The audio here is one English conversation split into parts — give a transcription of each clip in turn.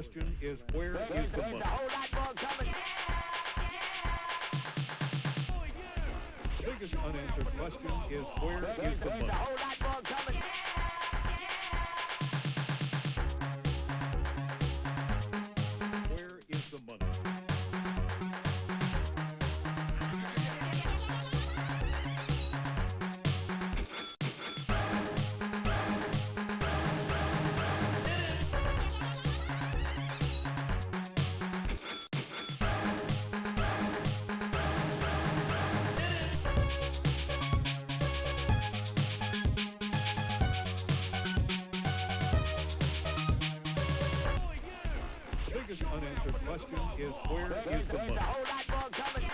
question is, where is the There's money? a whole lot more coming. The biggest unanswered question is, where is the There's a money? whole lot more coming. Where is the money? The biggest unanswered question is, where is There's the a money? whole lot more coming.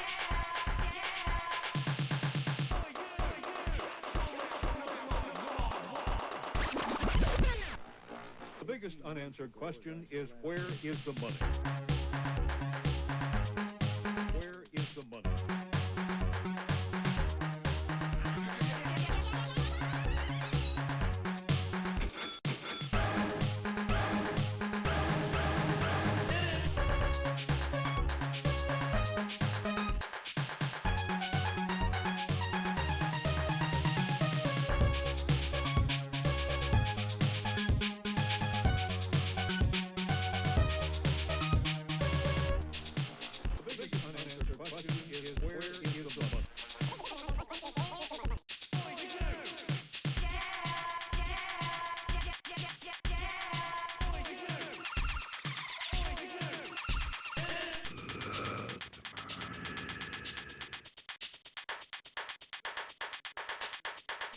The biggest unanswered question is, where is the money? Where is the money? The biggest unanswered question is, where is the money?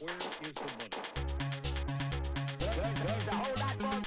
Where is the money? There's a whole lot more.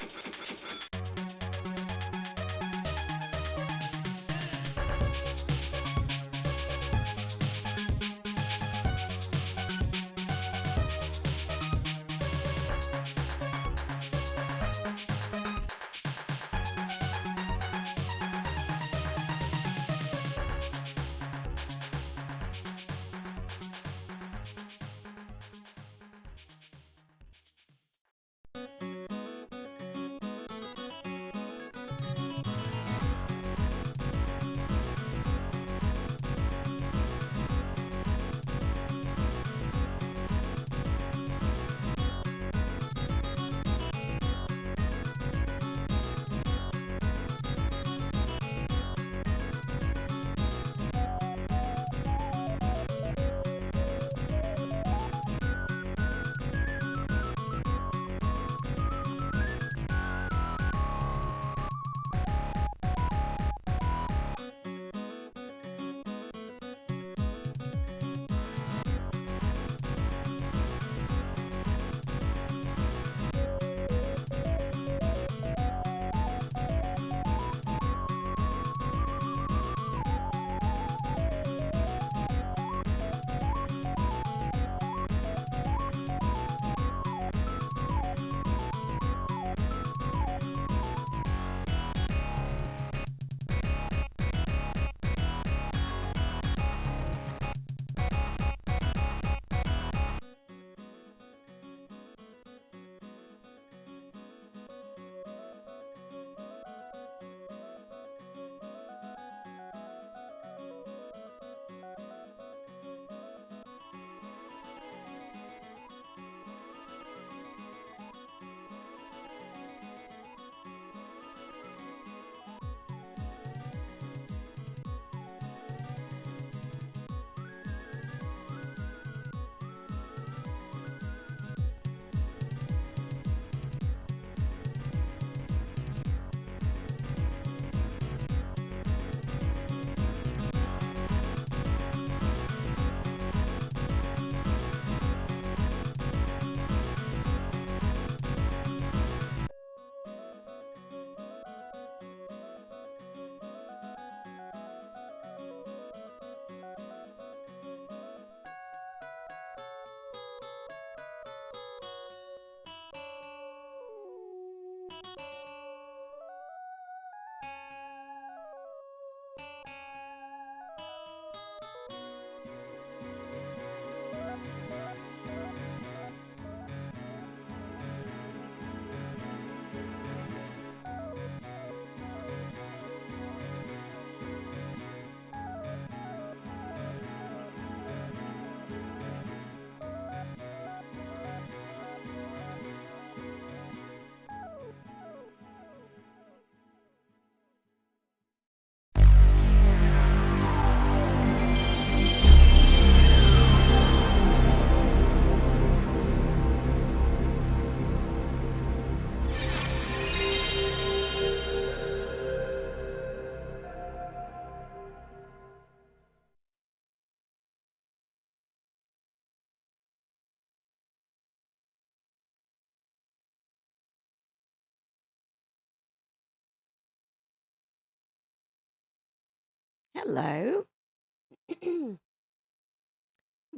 Hello.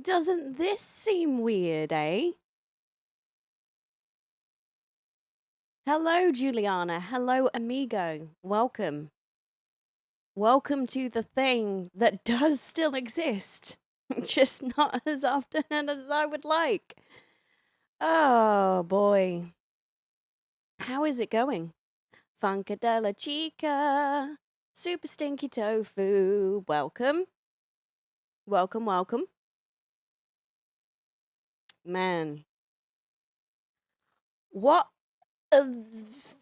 Doesn't this seem weird, eh? Hello, Juliana. Hello, amigo. Welcome. Welcome to the thing that does still exist, just not as often as I would like. Oh, boy. How is it going? Funkadella Chica. Super Stinky Tofu. Welcome. Welcome, welcome. Man. What a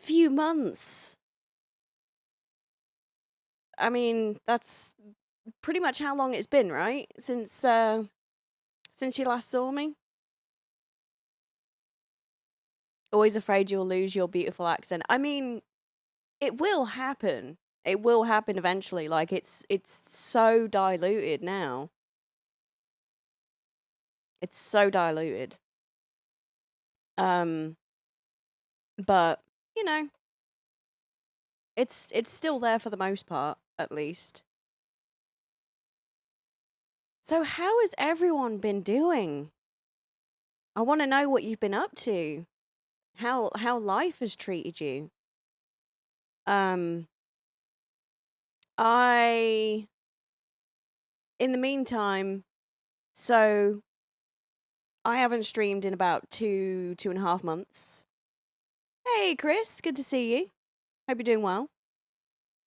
few months. I mean, that's pretty much how long it's been, right? Since you last saw me. Always afraid you'll lose your beautiful accent. I mean, it will happen. It will happen eventually. Like it's so diluted now. It's so diluted. Um but, you know, it's still there for the most part, at least. So how has everyone been doing? I want to know what you've been up to. How life has treated you. Um I in the meantime, so I haven't streamed in about 2.5 months. Hey Chris, good to see you. Hope you're doing well.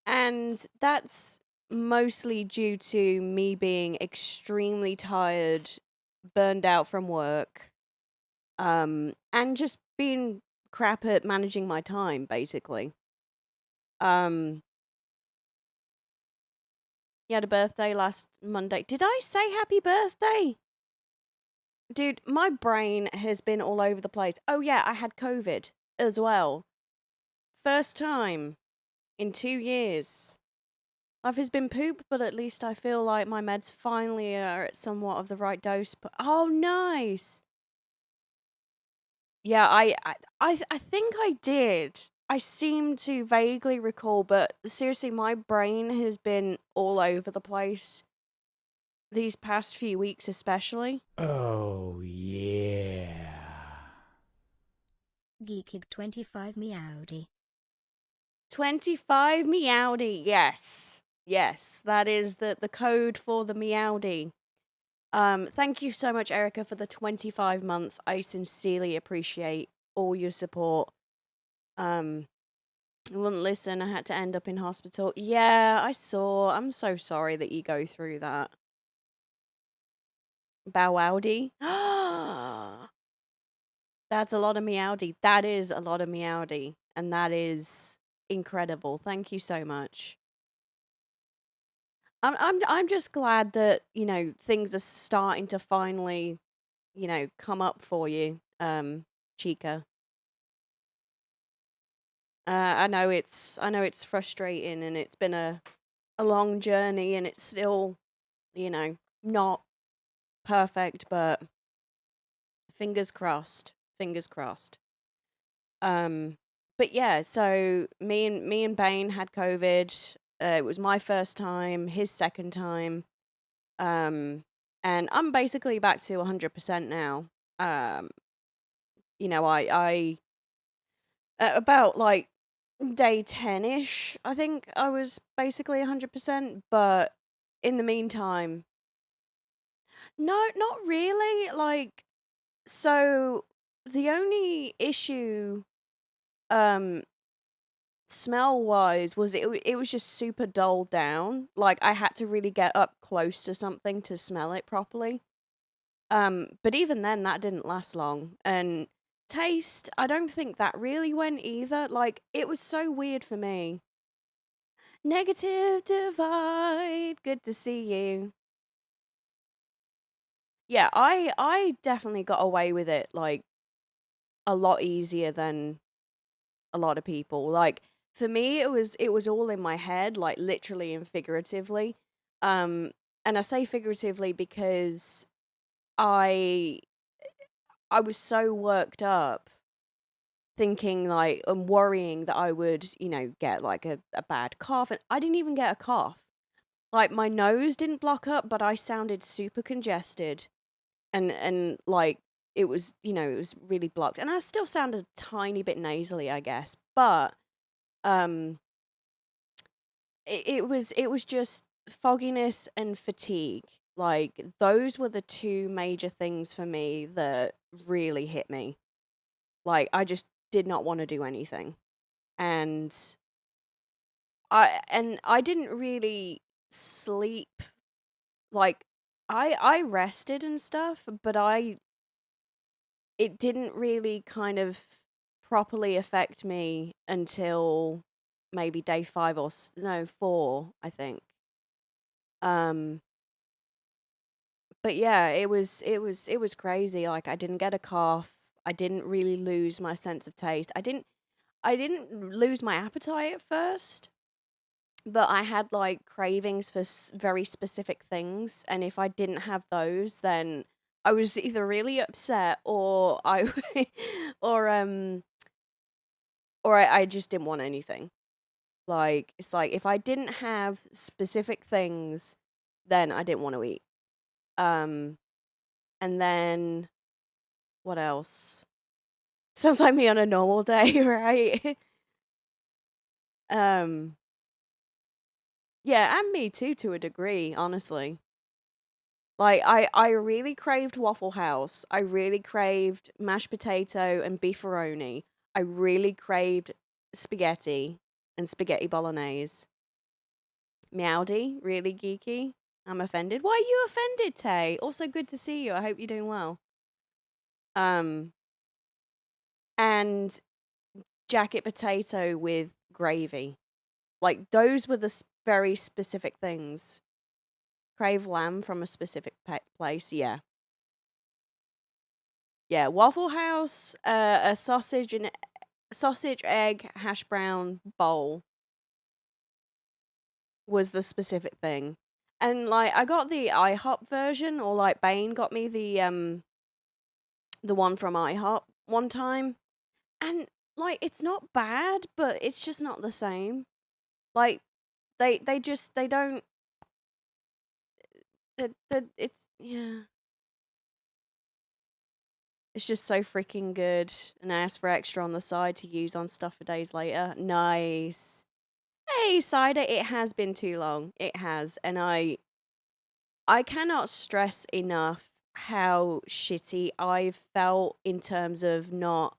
And that's mostly due to me being extremely tired, burned out from work, and just being crap at managing my time, basically. Um, you had a birthday last Monday. Did I say happy birthday? Dude, my brain has been all over the place. Oh yeah, I had COVID as well. First time in 2 years. Life has been poop, but at least I feel like my meds finally are at somewhat of the right dose. But oh, nice. Yeah, I think I did. I seem to vaguely recall, but seriously, my brain has been all over the place these past few weeks, especially. Oh, yeah. Geekig 25 Meowdy. 25 Meowdy. Yes. Yes, that is the code for the Meowdy. Thank you so much, Erica, for the 25 months. I sincerely appreciate all your support. I wouldn't listen. I had to end up in hospital. Yeah, I saw. I'm so sorry that you go through that. Bow Wowdy. That's a lot of Meowdy. That is a lot of Meowdy. And that is incredible. Thank you so much. I'm just glad that, things are starting to finally, come up for you, Chica. I know it's frustrating and it's been a long journey and it's still, not perfect, but fingers crossed. Fingers crossed. But yeah, so me and Bane had COVID. It was my first time, his second time. And I'm basically back to 100% now. Um, I about like day 10ish, I think I was basically 100%, but in the meantime, no, not really. Like, so the only issue, um, smell wise was it was just super dulled down. Like, I had to really get up close to something to smell it properly. But even then, that didn't last long. And taste, I don't think that really went either. Like, it was so weird for me. Negative divide. Good to see you. Yeah, I definitely got away with it like a lot easier than a lot of people. Like for me it was all in my head, like literally and figuratively. Um and I say figuratively because I I was so worked up thinking like and worrying that I would, get like a bad cough, and I didn't even get a cough. Like my nose didn't block up, but I sounded super congested, and like it was, it was really blocked, and I still sounded a tiny bit nasally, I guess, but um, it was just fogginess and fatigue. Like those were the two major things for me that really hit me. Like I just did not want to do anything, and I didn't really sleep. Like I rested and stuff, but it didn't really kind of properly affect me until maybe day 5 or no, 4, I think. Um but yeah, it was crazy. Like I didn't get a cough. I didn't really lose my sense of taste. I didn't lose my appetite at first, but I had like cravings for very specific things, and if I didn't have those, then I was either really upset or I or um I just didn't want anything. Like it's like if I didn't have specific things, then I didn't want to eat. Um and then what else? Sounds like me on a normal day, right? um yeah, and me too to a degree, honestly. Like I really craved Waffle House. I really craved mashed potato and beefaroni. I really craved spaghetti and spaghetti bolognese. Meowdy, really geeky. I'm offended. Why are you offended, Tay? Also good to see you. I hope you're doing well. Um and jacket potato with gravy. Like those were the very specific things. Crave lamb from a specific place. Yeah. Yeah, Waffle House, a sausage, egg, hash brown bowl was the specific thing. And like I got the IHOP version, or like Bane got me the one from IHOP one time. And like it's not bad, but it's just not the same. Like they don't it's yeah. It's just so freaking good. And I asked for extra on the side to use on stuff for days later. Nice. Hey, Cider, it has been too long. It has. And I cannot stress enough how shitty I've felt in terms of not.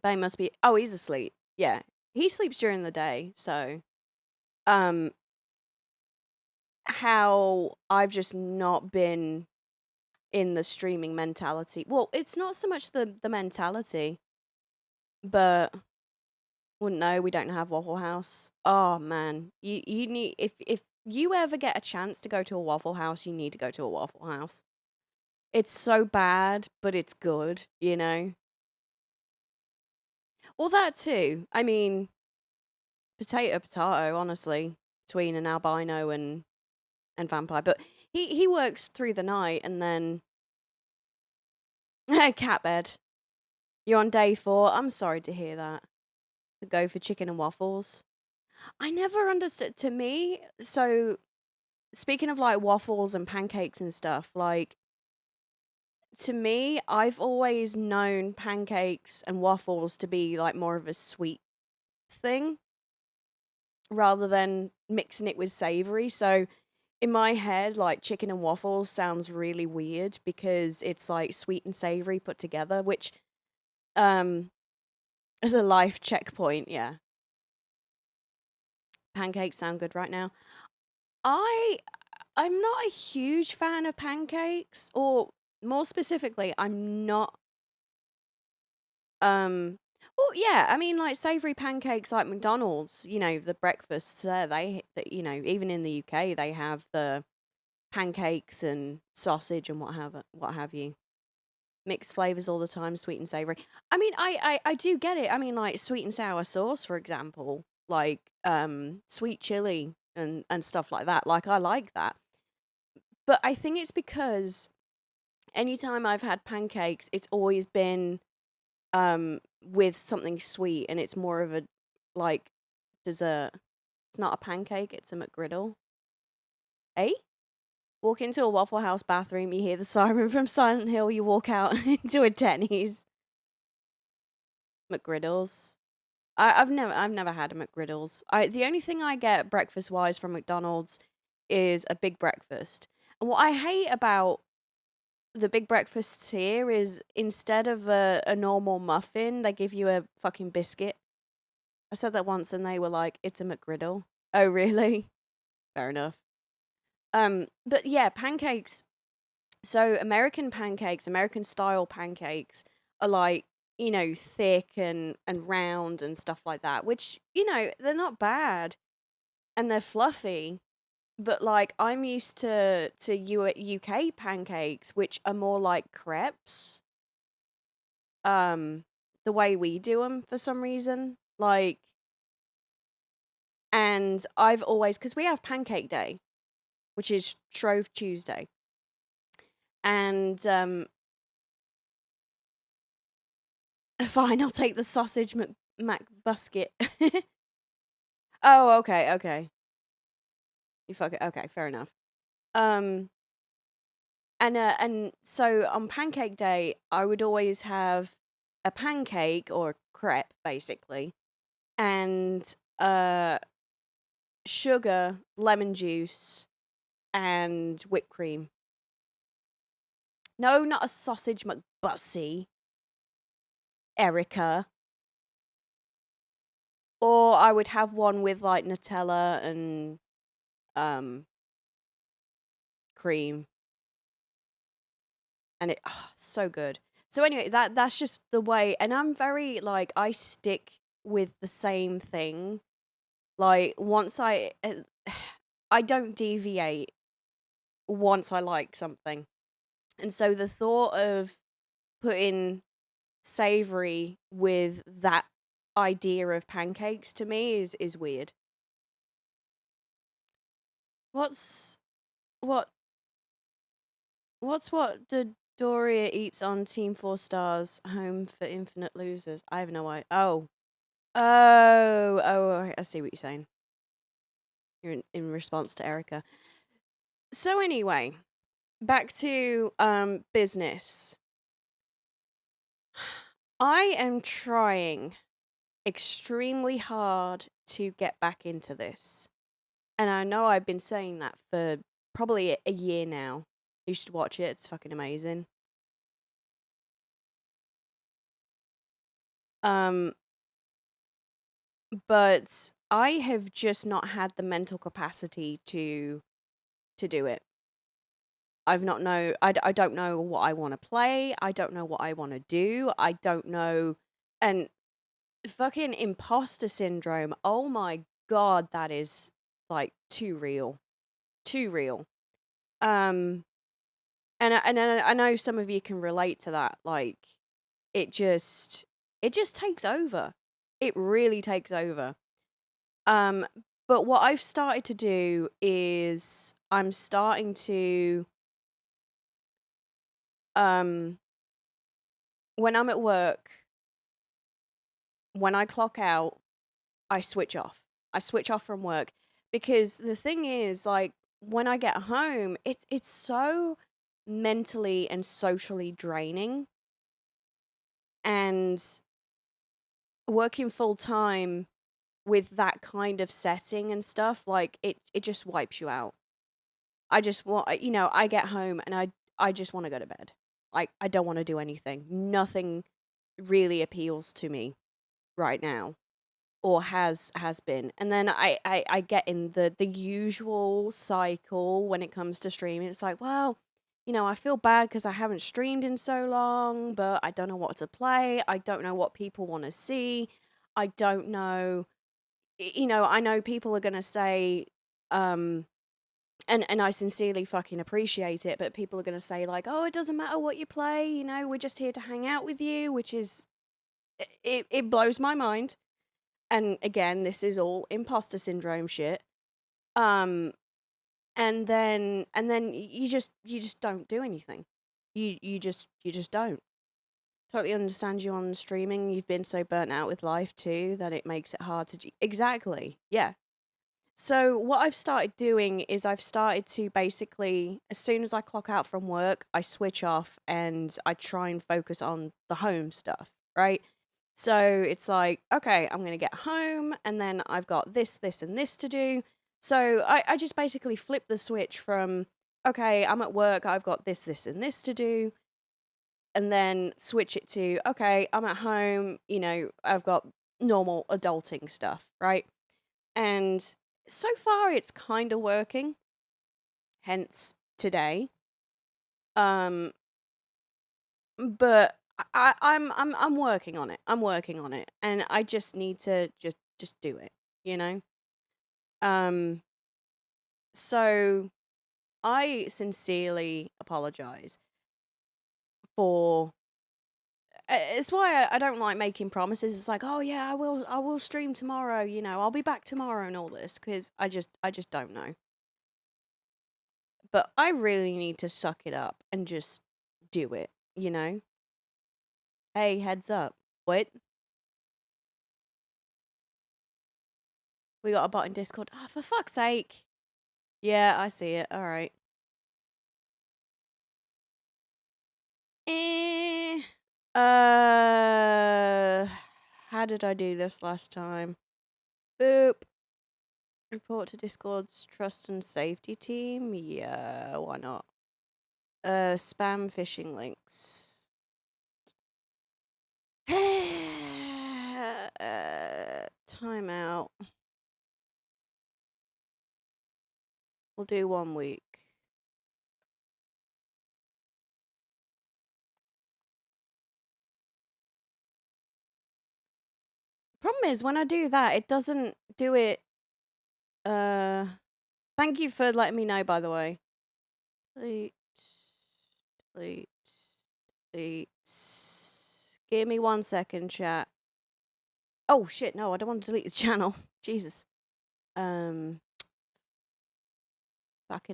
Bane must be. Oh, he's asleep. Yeah. He sleeps during the day. So, um, how I've just not been in the streaming mentality. Well, it's not so much the mentality, but well, no, we don't have Waffle House. Oh man, you need if you ever get a chance to go to a Waffle House, you need to go to a Waffle House. It's so bad, but it's good, you know. Well, that too. I mean, potato, honestly, between an albino and vampire. But he works through the night and then cat bed. You're on day 4. I'm sorry to hear that. To go for chicken and waffles. I never understood. To me, so speaking of like waffles and pancakes and stuff, like to me, I've always known pancakes and waffles to be like more of a sweet thing rather than mixing it with savory. So in my head, like chicken and waffles sounds really weird because it's like sweet and savory put together, which um is a life checkpoint, yeah. Pancakes sound good right now. I I'm not a huge fan of pancakes, or more specifically, I'm not well, yeah, I mean like savory pancakes like McDonald's, the breakfasts there, even in the UK they have the pancakes and sausage and what have you. Mixed flavors all the time, sweet and savory. I mean, I do get it. I mean like sweet and sour sauce, for example, like sweet chili and stuff like that. Like I like that. But I think it's because anytime I've had pancakes, it's always been with something sweet, and it's more of a like dessert. It's not a pancake, it's a McGriddle. Eh? Walk into a Waffle House bathroom, you hear the siren from Silent Hill, you walk out into a Denny's. McGriddles. I've never had a McGriddles. The only thing I get breakfast wise from McDonald's is a big breakfast. And what I hate about the big breakfasts here is instead of a normal muffin, they give you a fucking biscuit. I said that once and they were like, it's a McGriddle. Oh, really? Fair enough. But yeah, pancakes. So American pancakes, American style pancakes are like, you know, thick and round and stuff like that, which, you know, they're not bad and they're fluffy. But like I'm used to UK pancakes, which are more like crepes. The way we do them for some reason, like, and I've always, because we have Pancake Day, which is Shrove Tuesday, and fine, I'll take the sausage McBusket. Oh, okay. You fuck it. Okay, fair enough. And so on Pancake Day, I would always have a pancake or crepe, basically, and sugar, lemon juice, and whipped cream. No, not a sausage McBussy, Erica. Or I would have one with like Nutella and cream. And it so good. So anyway, that's just the way, and I'm very like I stick with the same thing. Like once I don't deviate once I like something. And so the thought of putting savory with that idea of pancakes to me is weird. What's what Doria eats on Team 4 Stars Home for Infinite Losers? I have no idea. Oh, I see what you're saying. You're in response to Erica. So anyway, back to business. I am trying extremely hard to get back into this. And I know I've been saying that for probably a year now. You should watch it. It's fucking amazing. But I have just not had the mental capacity to do it. I don't know what I want to play. I don't know what I want to do. I don't know. And fucking imposter syndrome. Oh my god, that is like too real. Too real. And I know some of you can relate to that. Like it just takes over. It really takes over. But what I've started to do is I'm starting to when I'm at work, when I clock out, I switch off. I switch off from work because the thing is, like, when I get home, it's so mentally and socially draining. And working full time with that kind of setting and stuff, like it just wipes you out. I just want, I get home and I just want to go to bed. Like I don't want to do anything. Nothing really appeals to me right now, or has been. And then I get in the usual cycle when it comes to streaming. It's like, well, I feel bad because I haven't streamed in so long, but I don't know what to play. I don't know what people want to see. I don't know. I know people are going to say, and I sincerely fucking appreciate it, but people are going to say like, oh, it doesn't matter what you play. We're just here to hang out with you, which is, it blows my mind. And again, this is all imposter syndrome shit. And then you just don't do anything. You just don't. Totally understand you on streaming. You've been so burnt out with life too that it makes it hard to exactly. Yeah. So what I've started doing is I've started to basically, as soon as I clock out from work, I switch off and I try and focus on the home stuff, right? So it's like, okay, I'm gonna get home and then I've got this, this, and this to do. So I just basically flip the switch from, okay, I'm at work, I've got this, this, and this to do, and then switch it to, okay, I'm at home, I've got normal adulting stuff, right? And so far it's kind of working, hence today. But I'm working on it. I'm working on it, and I just need to just do it, you know. Um, so I sincerely apologize for. It's why I don't like making promises. It's like, oh yeah, I will stream tomorrow. I'll be back tomorrow and all this because I just don't know. But I really need to suck it up and just do it. Hey, heads up. What? We got a bot in Discord. Oh, for fuck's sake. Yeah, I see it. All right. Eh. How did I do this last time? Boop. Report to Discord's trust and safety team. Yeah, why not? Spam phishing links. Timeout. We'll do 1 week. Problem is, when I do that, it doesn't do it. Thank you for letting me know, by the way. Delete. Delete. Delete. Give me 1 second, chat. Oh, shit, no, I don't want to delete the channel. Jesus. Fucking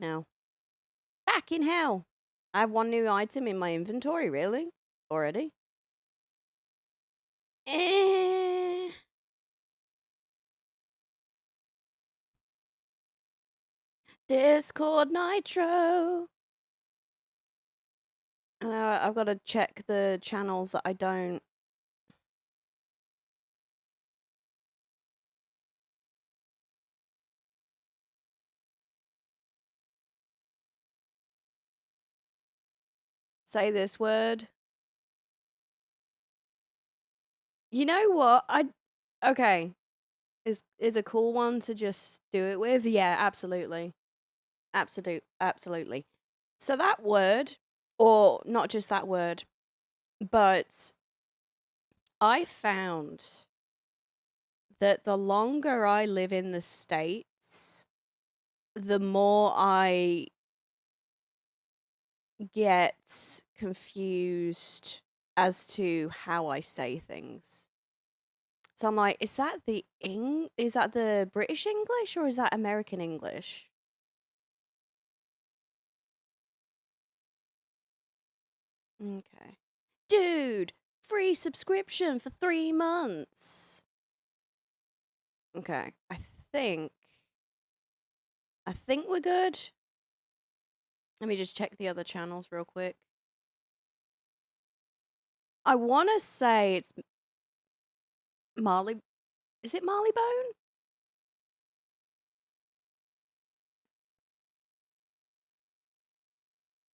hell. Fucking hell. I have 1 new item in my inventory, really? Already? Eh. Discord Nitro. I've got to check the channels that I don't. Say this word. You know what? Okay. Is a cool one to just do it with? Yeah, absolutely. Absolutely. So that word, or not just that word, but I found that the longer I live in the States, the more I get confused as to how I say things. So I'm like, is that the British English or is that American English? Okay. Dude, free subscription for 3 months. Okay, I think we're good. Let me just check the other channels real quick. I want to say it's Marley. Is it Marleybone?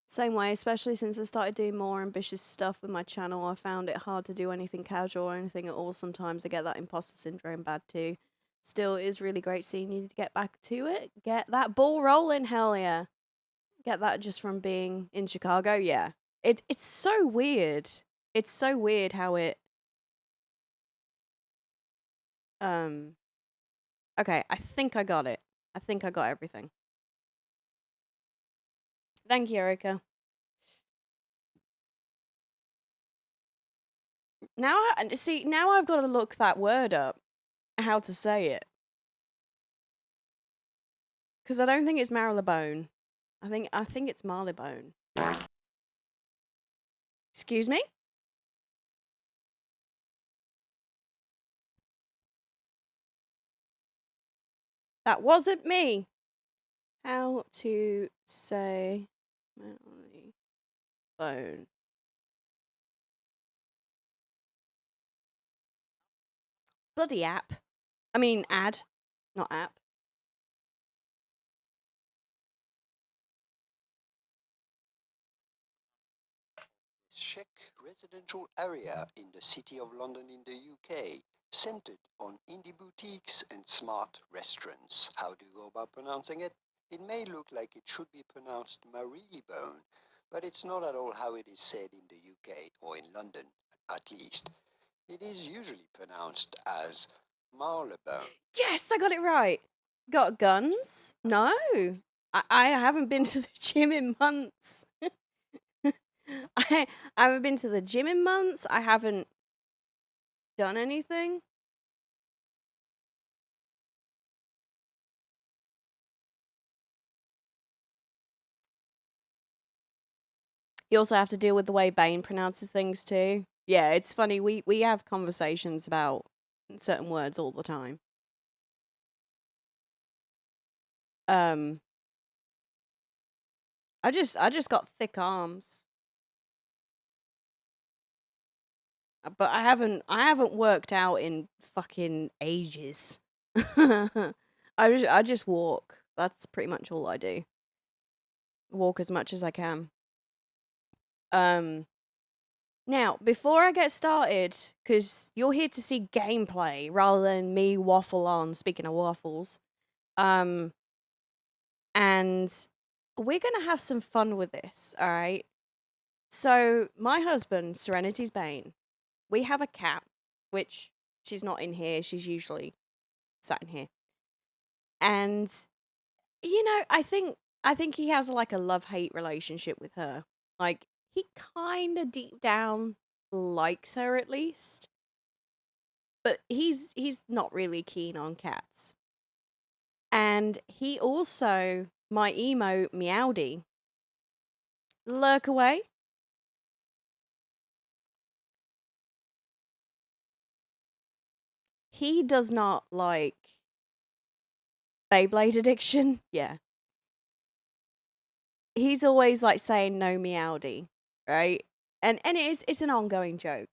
Same way, especially since I started doing more ambitious stuff with my channel, I found it hard to do anything casual or anything at all. Sometimes I get that imposter syndrome bad too. Still, it is really great seeing you get back to it. Get that ball rolling, hell yeah. Get that just from being in Chicago, yeah. It's so weird. It's so weird how it okay, I think I got it. I think I got everything. Thank you, Erica. Now I've got to look that word up, how to say it. Cuz I don't think it's Marylebone. I think it's Marylebone. Excuse me? That wasn't me. How to say my phone. Bloody app. I mean ad, not app. Chic residential area in the City of London in the UK, centered on indie boutiques and smart restaurants. How do you go about pronouncing it? It may look like it should be pronounced Marylebone, but it's not at all how it is said in the UK, or in London at least. It is usually pronounced as Marylebone. Yes, I got it right. Got guns? No. I haven't been to the gym in months. I haven't been to the gym in months. I haven't done anything. You also have to deal with the way Bane pronounces things too. Yeah, it's funny. We have conversations about certain words all the time. I just got thick arms. But I haven't worked out in fucking ages. I just walk. That's pretty much all I do. Walk as much as I can. Now, before I get started, because you're here to see gameplay rather than me waffle on, speaking of waffles, and we're going to have some fun with this, all right? So, my husband, Serenity's Bane, we have a cat, which she's not in here, she's usually sat in here. And, you know, I think he has like a love-hate relationship with her. Like, he kind of deep down likes her at least. But he's not really keen on cats. And he also, my emo Meowdy, lurk away. He does not like Beyblade addiction. Yeah. He's always like saying no Meowdy, right? And it's an ongoing joke.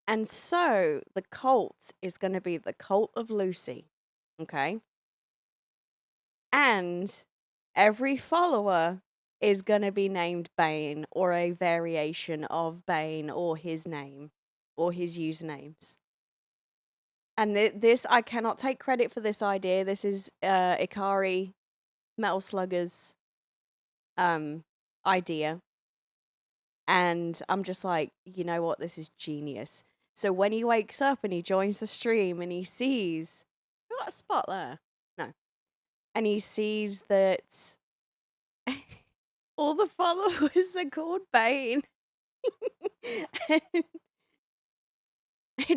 And so the cult is going to be the cult of Lucy, okay? And every follower is going to be named Bane or a variation of Bane or his name or his usernames. And this, I cannot take credit for this idea. This is Ikari Metal Slugger's idea. And I'm just like, you know what? This is genius. So when he wakes up and he joins the stream and he sees, you got a spot there? No. And he sees that all the followers are called Bane.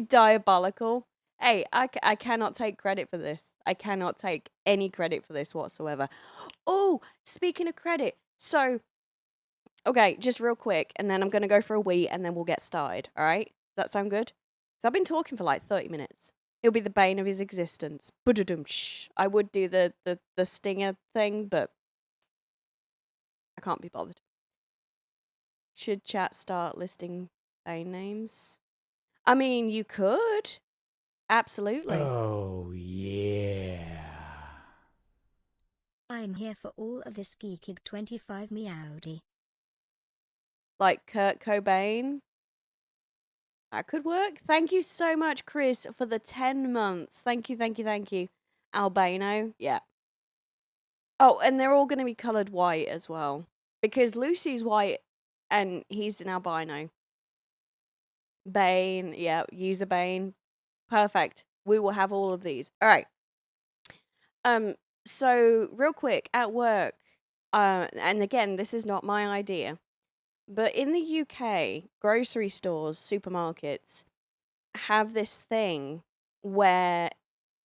Diabolical. Hey, I cannot take credit for this. I cannot take any credit for this whatsoever. Oh, speaking of credit, so, okay, just real quick, and then I'm going to go for a wee, and then we'll get started, all right? Does that sound good? So I've been talking for like 30 minutes. It'll be the bane of his existence. I would do the stinger thing, but I can't be bothered. Should chat start listing bane names? I mean, you could. Absolutely. Oh, yeah. I'm here for all of this geeking 25 Meowdy. Like Kurt Cobain. That could work. Thank you so much, Chris, for the 10 months. Thank you, thank you, thank you. Albino. Yeah. Oh, and they're all going to be coloured white as well. Because Lucy's white and he's an albino. Bane. Yeah, user Bane. Perfect. We will have all of these. All right. So real quick, at work, and again, this is not my idea, but in the UK, grocery stores, supermarkets have this thing where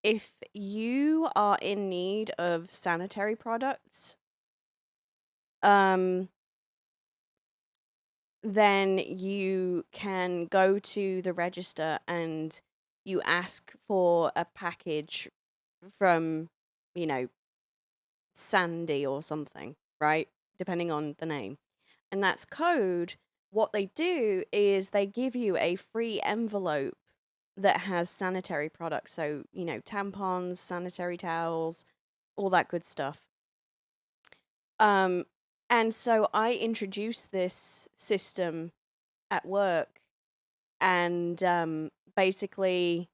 if you are in need of sanitary products, then you can go to the register and you ask for a package from, you know, Sandy or something, right? Depending on the name. And that's code. What they do is they give you a free envelope that has sanitary products. So, you know, tampons, sanitary towels, all that good stuff. And so I introduced this system at work, and basically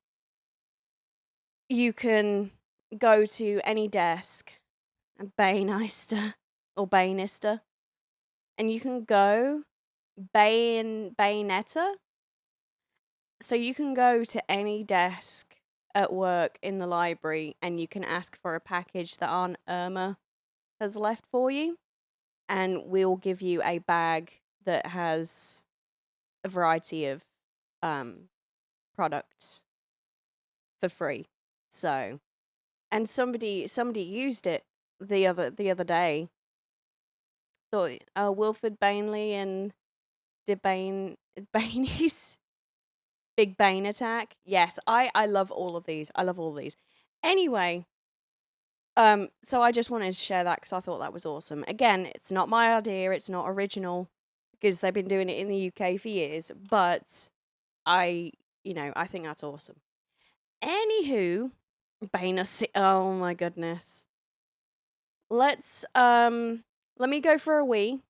you can go to any desk, a Baneister or Bannister, and you can go Bayonetta. So you can go to any desk at work in the library and you can ask for a package that Aunt Irma has left for you, and we'll give you a bag that has a variety of products for free. So, and somebody used it the other day. Thought Wilfred Bainley and Bainey's Big Bane Attack. Yes, I love all of these. I love all of these. Anyway, so I just wanted to share that because I thought that was awesome. Again, it's not my idea. It's not original because they've been doing it in the UK for years. But I think that's awesome. Anywho, oh my goodness. Let me go for a wee,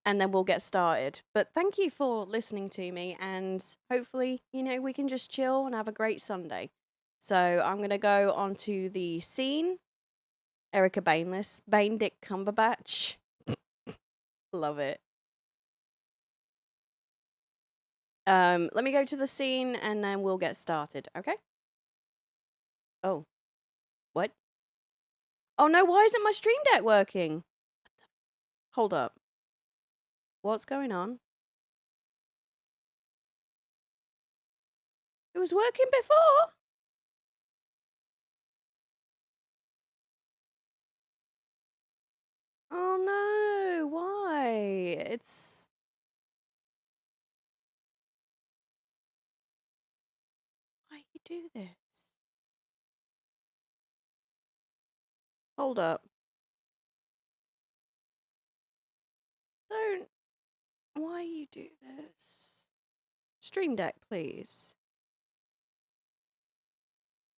and then we'll get started. But thank you for listening to me, and hopefully, we can just chill and have a great Sunday. So I'm going to go on to the scene. Erica Bainless, Benedict Cumberbatch. Love it. Let me go to the scene, and then we'll get started, okay? Oh. What? Oh no, why isn't my Stream Deck working? Hold up. What's going on? It was working before. Oh no, why? Why you do this? Hold up. Don't. Why you do this? Stream Deck, please.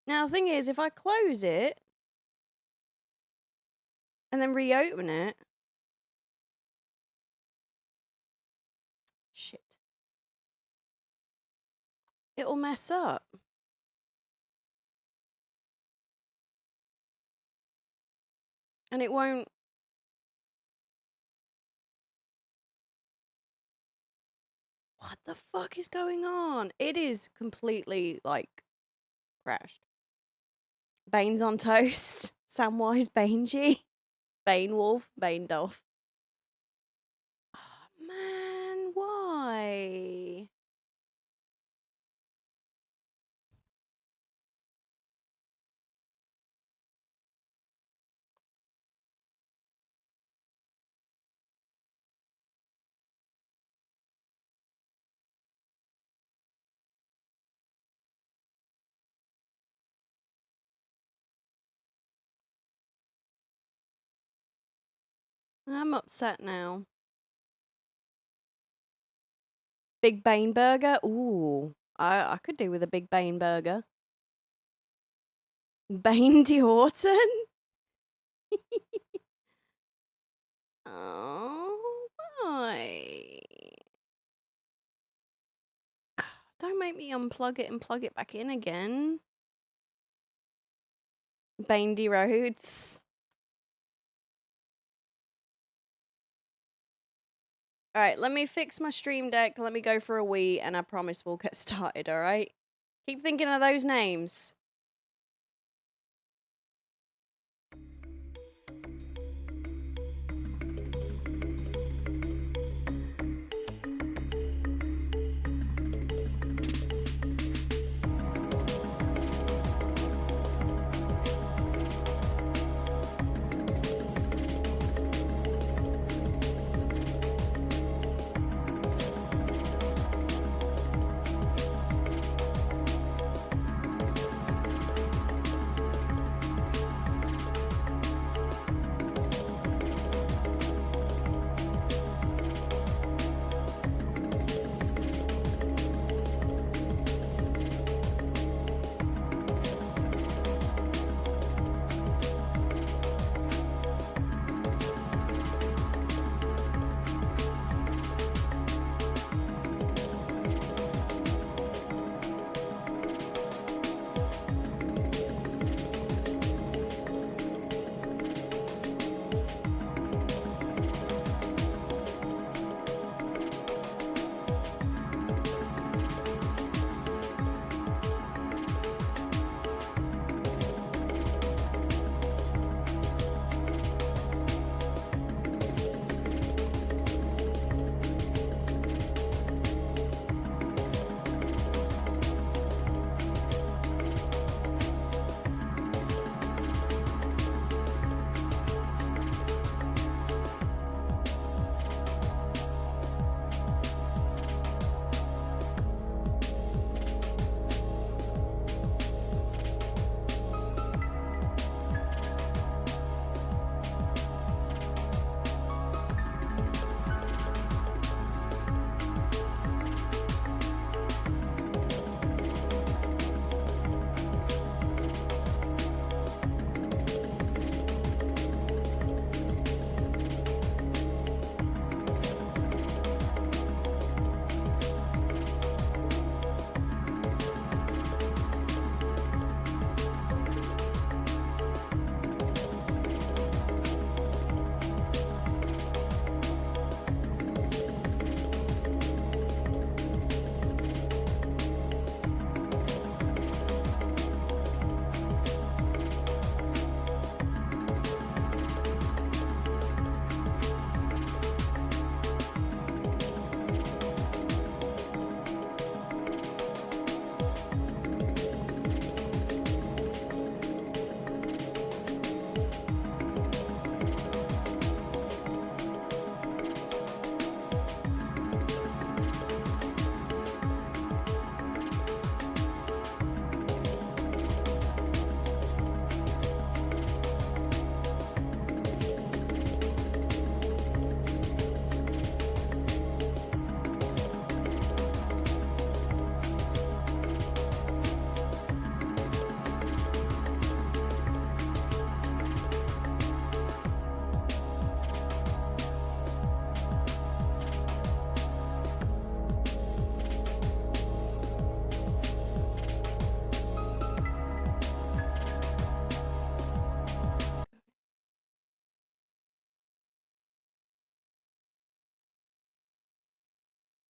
Now, the thing is, if I close it and then reopen it. Shit. It'll mess up. And it won't. What the fuck is going on? It is completely, crashed. Bane's on toast. Samwise Banegi. Bane Wolf. Bane Dolph. Oh, man, why? I'm upset now. Big Bane burger? Ooh, I could do with a Big Bane burger. Bane de Horton? Oh, why? Don't make me unplug it and plug it back in again. Bane de Rhodes. Alright, let me fix my Stream Deck, let me go for a wee, and I promise we'll get started, alright? Keep thinking of those names.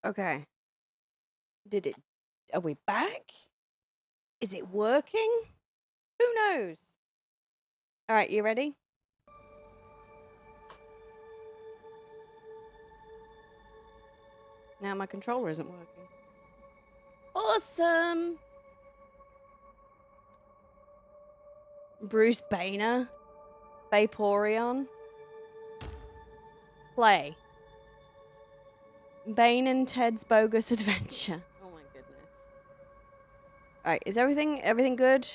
Okay. Did it... Are we back? Is it working? Who knows? Alright, you ready? Now my controller isn't working. Awesome! Bruce Banner. Vaporeon. Play. Bane and Ted's Bogus Adventure. Oh my goodness. Alright, is everything good?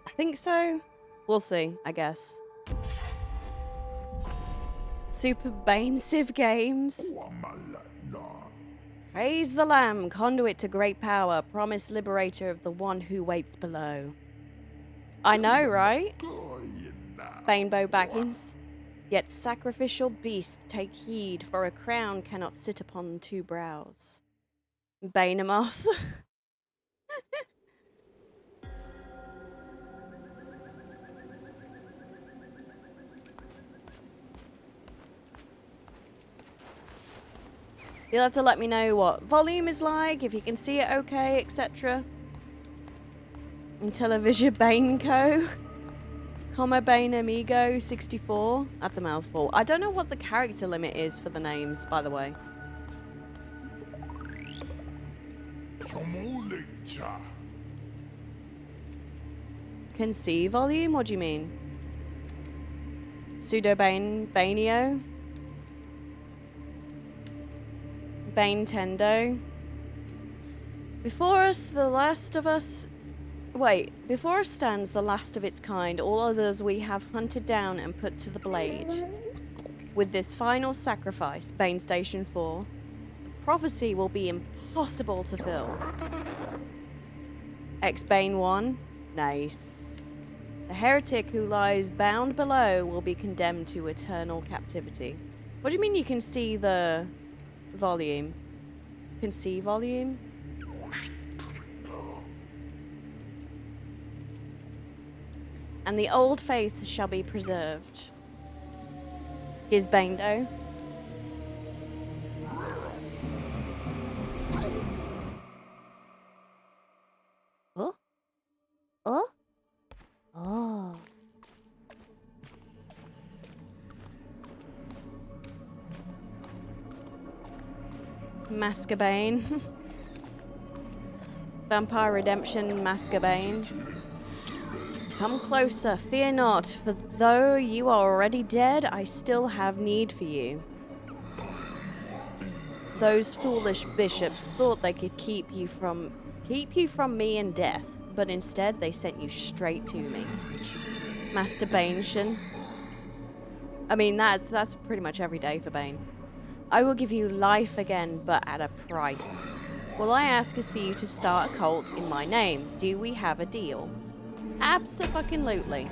I think so. We'll see, I guess. Super Bane Civ Games. Praise the Lamb, conduit to great power, promised liberator of the one who waits below. I know, right? Banebo Baggins. Yet sacrificial beast, take heed, for a crown cannot sit upon two brows. Banemoth. You'll have to let me know what volume is like, if you can see it okay, etc. Intellivision Bane Co. Comma Bane Amigo 64. That's a mouthful. I don't know what the character limit is for the names, by the way. Can see volume? What do you mean? Pseudo Bane Baneo? Bane Tendo. Before us, the last of us... Wait, before us stands the last of its kind, all others we have hunted down and put to the blade. With this final sacrifice, Bane Station 4, prophecy will be impossible to fill. X-Bane 1, nice. The heretic who lies bound below will be condemned to eternal captivity. What do you mean you can see the volume? You can see volume? And the old faith shall be preserved. Gizbando. Oh? Oh? Oh. Mascabane. Vampire Redemption Mascabane. Come closer, fear not, for though you are already dead, I still have need for you. Those foolish bishops thought they could keep you from me and death, but instead they sent you straight to me. Masturbation. I mean, that's pretty much every day for Bane. I will give you life again, but at a price. All I ask is for you to start a cult in my name. Do we have a deal? Abso-fucking-lutely.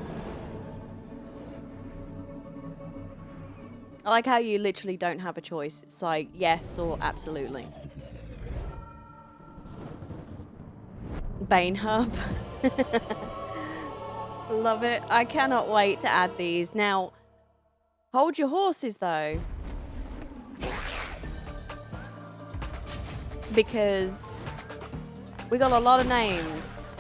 I like how you literally don't have a choice. It's like yes or absolutely. Bane Hub. Love it. I cannot wait to add these. Now, hold your horses though. Because we got a lot of names.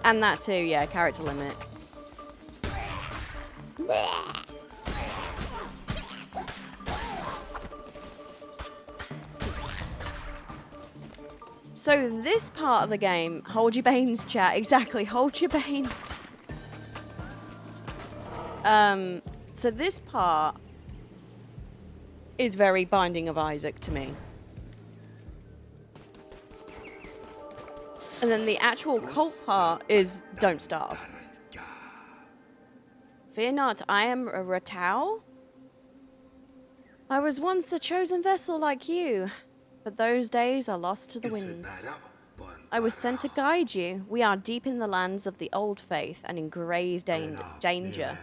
And that too, yeah, character limit. So this part of the game, hold your banes, chat. Exactly, hold your banes. So this part is very Binding of Isaac to me. And then the actual cult part is Don't Starve. Fear not, I am a Ratau. I was once a chosen vessel like you, but those days are lost to the winds. I was sent to guide you. We are deep in the lands of the old faith and in grave danger.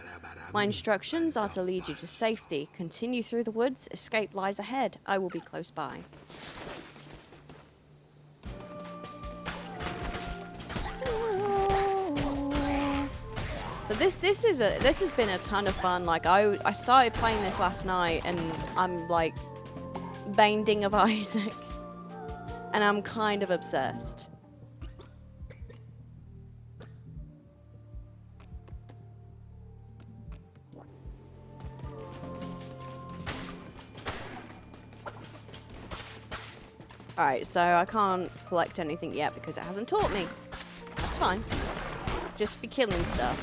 My instructions are to lead you to safety. Continue through the woods. Escape lies ahead. I will be close by. But this has been a ton of fun. Like I started playing this last night, and I'm like Binding of Isaac, and I'm kind of obsessed. Alright, so I can't collect anything yet because it hasn't taught me. That's fine. Just be killing stuff.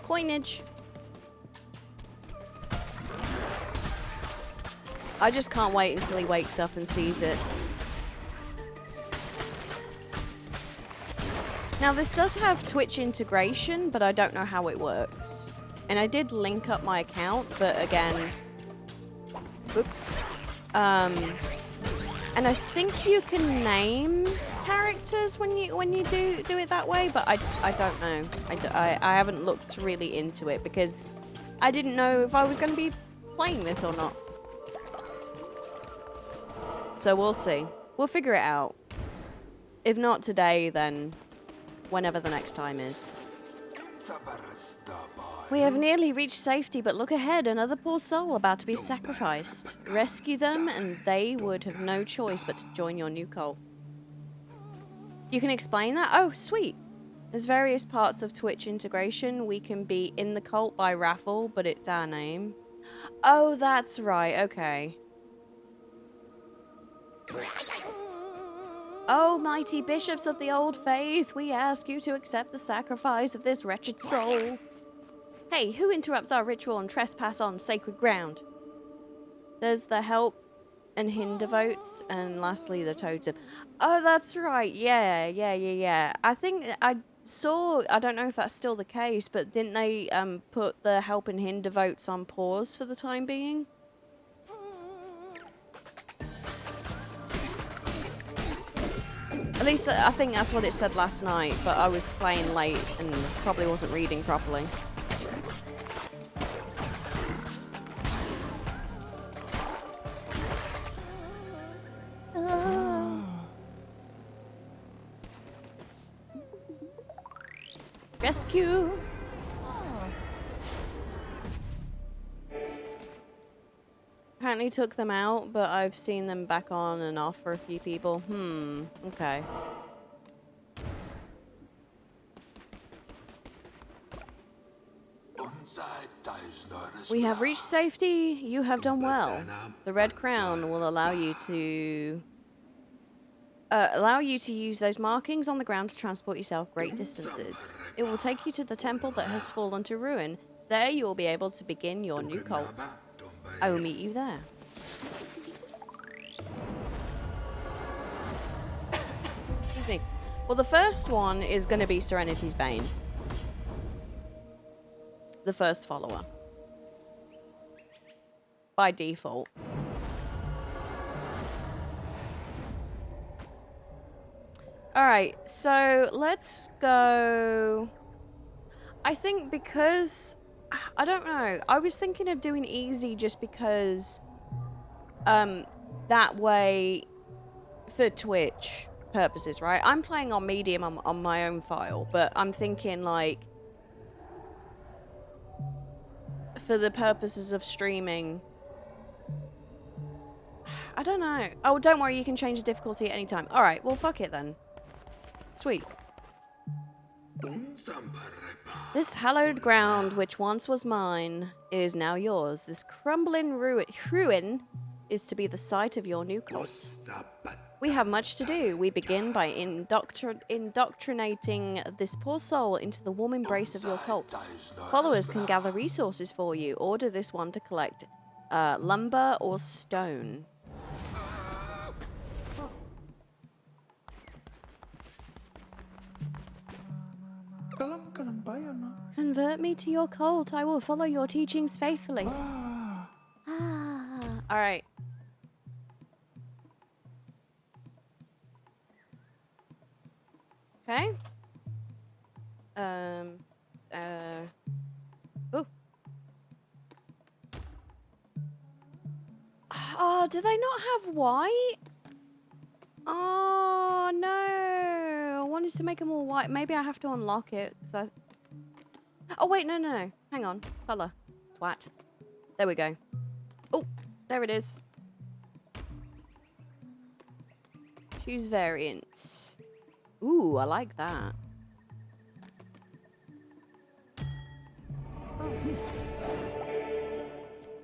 Coinage. I just can't wait until he wakes up and sees it. Now this does have Twitch integration, but I don't know how it works. And I did link up my account, but again... Oops. And I think you can name characters when you do it that way, but I don't know. I haven't looked really into it because I didn't know if I was going to be playing this or not. So we'll see. We'll figure it out. If not today, then whenever the next time is. We have nearly reached safety, but look ahead, another poor soul about to be sacrificed. Rescue them, and they would have no choice but to join your new cult. You can explain that? Oh, sweet. There's various parts of Twitch integration. We can be in the cult by raffle, but it's our name. Oh, that's right, okay. Oh, mighty bishops of the old faith, we ask you to accept the sacrifice of this wretched soul. Hey, who interrupts our ritual and trespass on sacred ground? There's the help and hinder votes, and lastly the totem. Oh, that's right. Yeah. I think I saw, I don't know if that's still the case, but didn't they put the help and hinder votes on pause for the time being? At least I think that's what it said last night, but I was playing late and probably wasn't reading properly. Rescue! Apparently took them out, but I've seen them back on and off for a few people. Okay. We have reached safety. You have done well. The Red Crown will allow you to use those markings on the ground to transport yourself great distances. It will take you to the temple that has fallen to ruin. There you will be able to begin your new cult. I will meet you there. Excuse me. Well, the first one is going to be Serenity's Bane. The first follower. By default. Alright, so let's go... I think because... I don't know. I was thinking of doing easy just because... that way... For Twitch purposes, right? I'm playing on medium on my own file, but I'm thinking, like... For the purposes of streaming... I don't know. Oh, don't worry, you can change the difficulty at any time. Alright, well, fuck it then. Sweet. This hallowed ground, which once was mine, is now yours. This crumbling ruin is to be the site of your new cult. We have much to do. We begin by indoctrinating this poor soul into the warm embrace of your cult. Followers can gather resources for you. Order this one to collect lumber or stone. Convert me to your cult. I will follow your teachings faithfully. Alright. Okay. Ooh. Oh, do they not have white? Oh, no. I wanted to make them all white. Maybe I have to unlock it. Oh, wait, no. Hang on. Color. Twat. There we go. Oh, there it is. Choose variant. Ooh, I like that.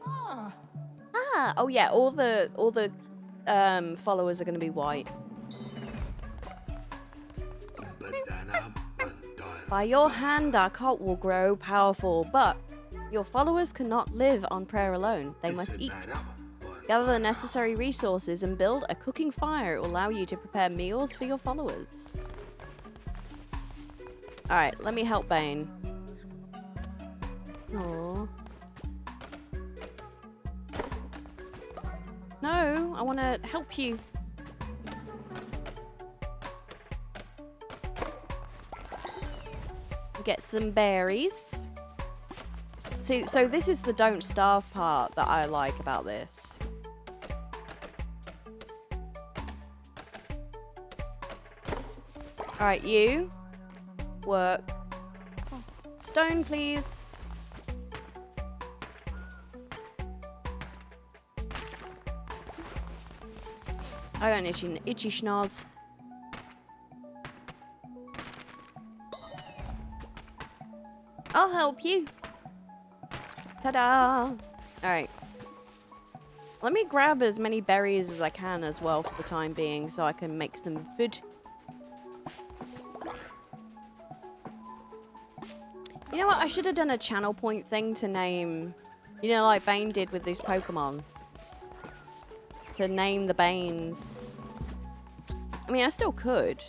Ah, oh yeah, all the followers are going to be white. By your hand, our cult will grow powerful, but your followers cannot live on prayer alone. They must eat. Gather the necessary resources and build a cooking fire. It will allow you to prepare meals for your followers. Alright, let me help Bane. Aww. No, I want to help you. Get some berries. See, so this is the don't starve part that I like about this. Alright, you. Work. Stone, please. I got an itchy schnoz. I'll help you. Ta-da! Alright. Let me grab as many berries as I can as well for the time being so I can make some food. You know what? I should have done a channel point thing to name... You know, like Bane did with these Pokemon. To name the Banes. I mean, I still could.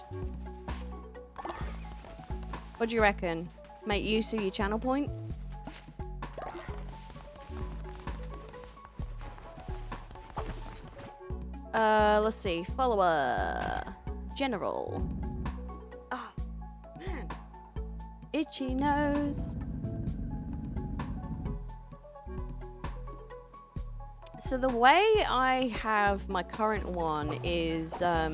What do you reckon? Make use of your channel points? Let's see. Follower. General. Oh, man. Itchy nose. So the way I have my current one is, I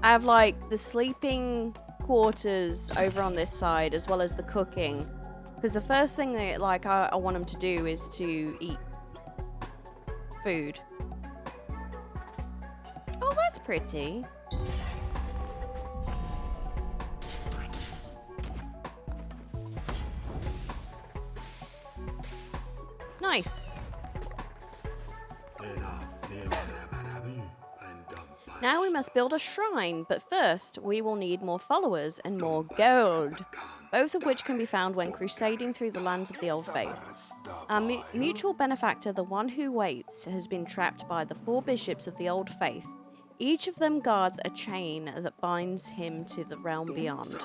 have like the sleeping quarters over on this side as well as the cooking. Because the first thing that like I want them to do is to eat food. Oh, that's pretty. Nice. Now we must build a shrine, but first we will need more followers and more gold, both of which can be found when crusading through the lands of the Old Faith. Our mutual benefactor, the One Who Waits, has been trapped by the 4 bishops of the Old Faith. Each of them guards a chain that binds him to the realm beyond.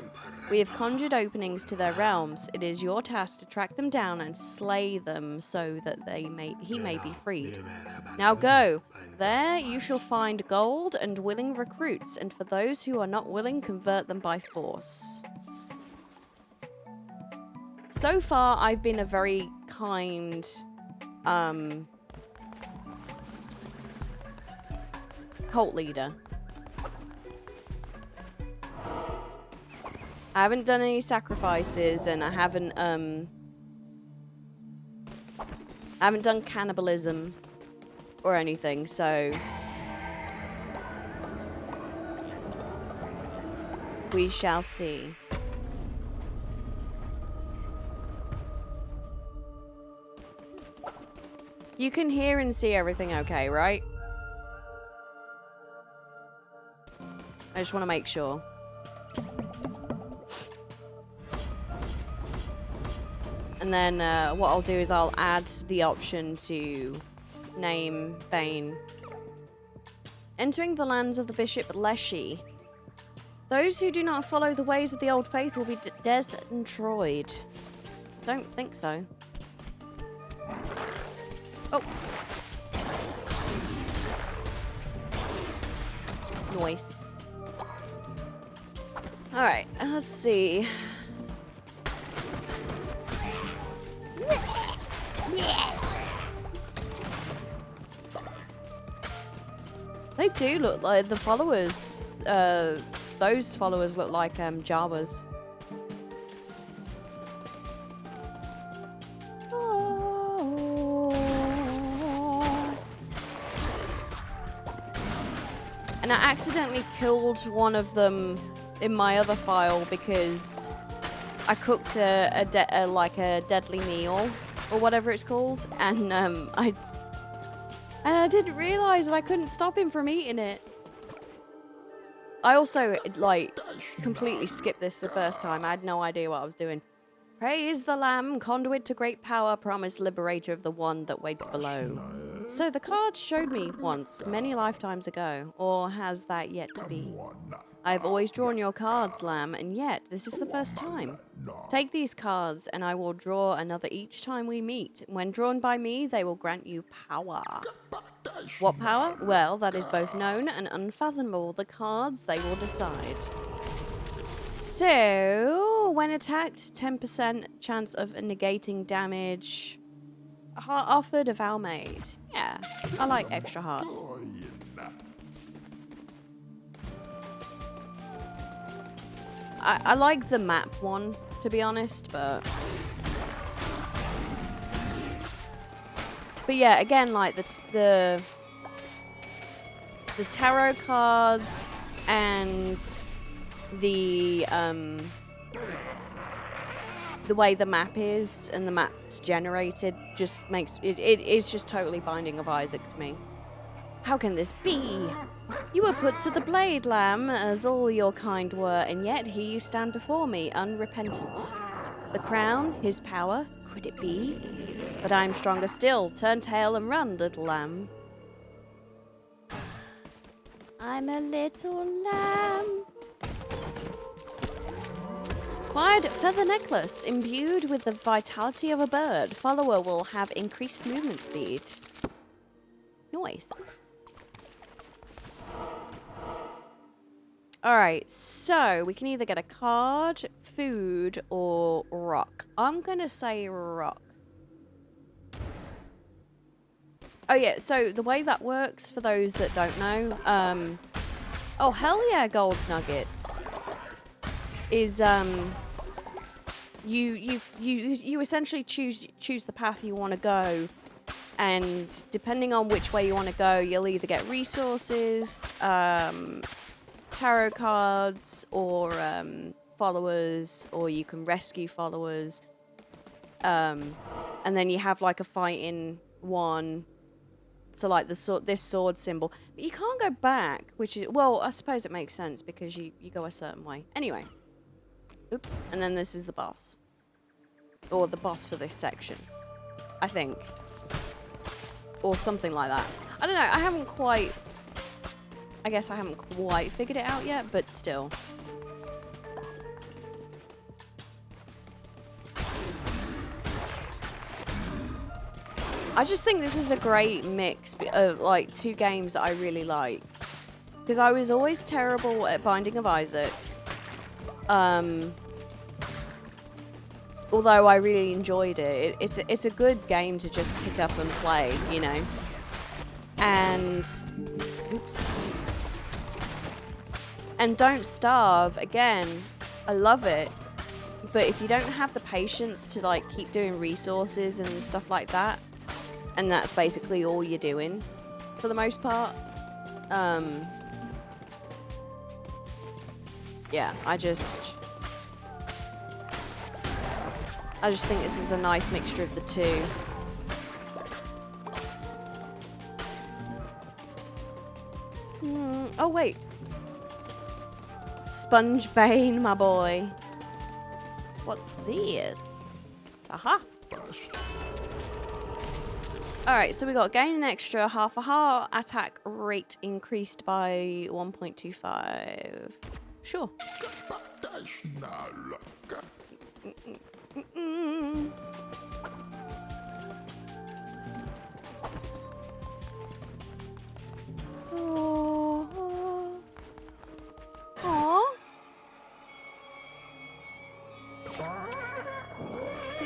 We have conjured openings to their realms. It is your task to track them down and slay them so that he may be freed. Now go. There you shall find gold and willing recruits, and for those who are not willing, convert them by force. So far, I've been a very kind, cult leader. I haven't done any sacrifices, and I haven't done cannibalism or anything, so we shall see. You can hear and see everything okay, right? I just want to make sure. And then what I'll do is I'll add the option to name Bane. Entering the lands of the Bishop Leshy. Those who do not follow the ways of the Old Faith will be destroyed. Don't think so. Oh. Nice. Alright, let's see. They do look like the followers those followers look like Jawas. And I accidentally killed one of them in my other file because I cooked a deadly meal or whatever it's called, and I didn't realize that I couldn't stop him from eating it. I also like completely skipped this the first time. I had no idea what I was doing. Praise the Lamb, conduit to great power, promised liberator of the one that waits below. So the card showed me once, many lifetimes ago, or has that yet to be? I have always drawn your cards, Lamb, and yet this is the first time. Take these cards, and I will draw another each time we meet. When drawn by me, they will grant you power. What power? Well, that is both known and unfathomable. The cards, they will decide. So, when attacked, 10% chance of negating damage. Heart offered, a vow made. Yeah, I like extra hearts. I like the map one, to be honest, but yeah, again, like the tarot cards and the way the map is and the map's generated just makes it is just totally Binding of Isaac to me. How can this be? You were put to the blade, Lamb, as all your kind were, and yet here you stand before me, unrepentant. The crown, his power, could it be? But I am stronger still. Turn tail and run, little lamb. I'm a little lamb. Acquired feather necklace, imbued with the vitality of a bird. Follower will have increased movement speed. Nice. Alright, so we can either get a card, food, or rock. I'm gonna say rock. Oh yeah, so the way that works, for those that don't know, oh hell yeah, gold nuggets, is, you essentially choose the path you want to go, and depending on which way you want to go, you'll either get resources, tarot cards, or followers, or you can rescue followers, and then you have like a fighting one, so like this sword symbol, but you can't go back, which is, well, I suppose it makes sense because you go a certain way. Anyway, oops, and then this is the boss, or the boss for this section, I think, or something like that. I don't know, I guess I haven't quite figured it out yet, but still. I just think this is a great mix of like two games that I really like. Because I was always terrible at Binding of Isaac. Although I really enjoyed it. It's a good game to just pick up and play, you know. And oops. And Don't Starve, again, I love it, but if you don't have the patience to like keep doing resources and stuff like that, and that's basically all you're doing for the most part, yeah, I just think this is a nice mixture of the two. Oh wait, Sponge Bane, my boy. What's this? Aha. Alright, so we got gain an extra half a heart, attack rate increased by 1.25. Sure.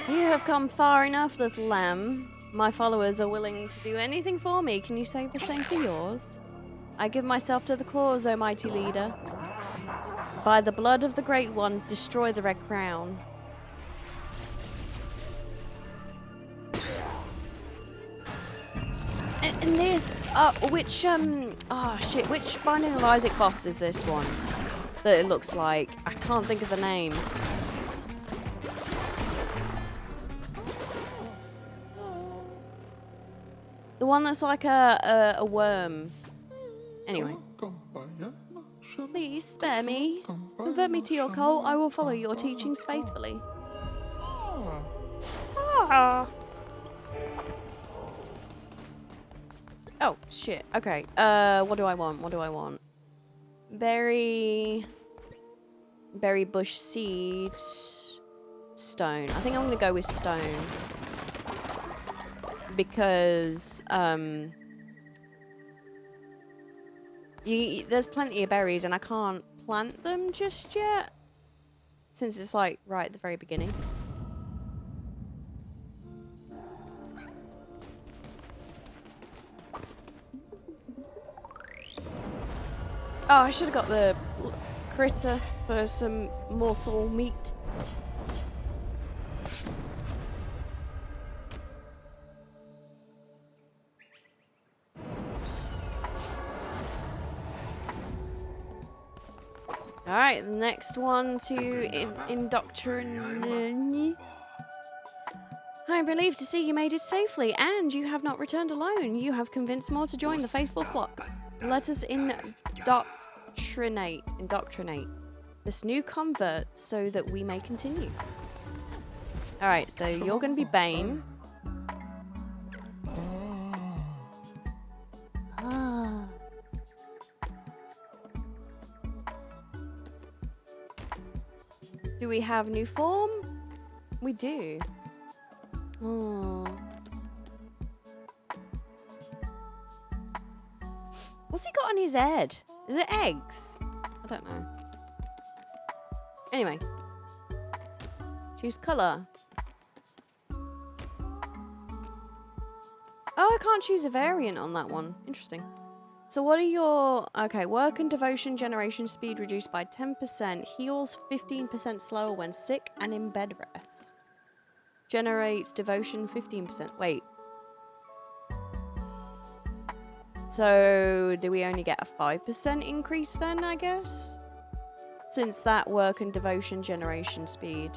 You have come far enough, little lamb. My followers are willing to do anything for me. Can you say the same for yours? I give myself to the cause, O mighty leader. By the blood of the Great Ones, destroy the Red Crown. And this, which Binding of Isaac boss is this one? That it looks like. I can't think of the name. The one that's like a worm. Anyway. Please spare me. Convert me to your cult. I will follow your teachings faithfully. Ah. Oh, shit. Okay. What do I want? What do I want? Berry bush seed. Stone. I think I'm gonna go with stone. Because, there's plenty of berries and I can't plant them just yet. Since it's like right at the very beginning. Oh, I should have got the critter for some morsel meat. Alright, the next one to indoctrinate. I'm relieved to see you made it safely, and you have not returned alone. You have convinced more to join the faithful flock. Let us indoctrinate this new convert so that we may continue. Alright, so you're going to be Bane. Do we have new form? We do. Oh. What's he got on his head? Is it eggs? I don't know. Anyway. Choose colour. Oh, I can't choose a variant on that one. Interesting. So what are your... Okay, work and devotion generation speed reduced by 10%. Heals 15% slower when sick and in bed rest. Generates devotion 15%. Wait. So do we only get a 5% increase then, I guess? Since that work and devotion generation speed.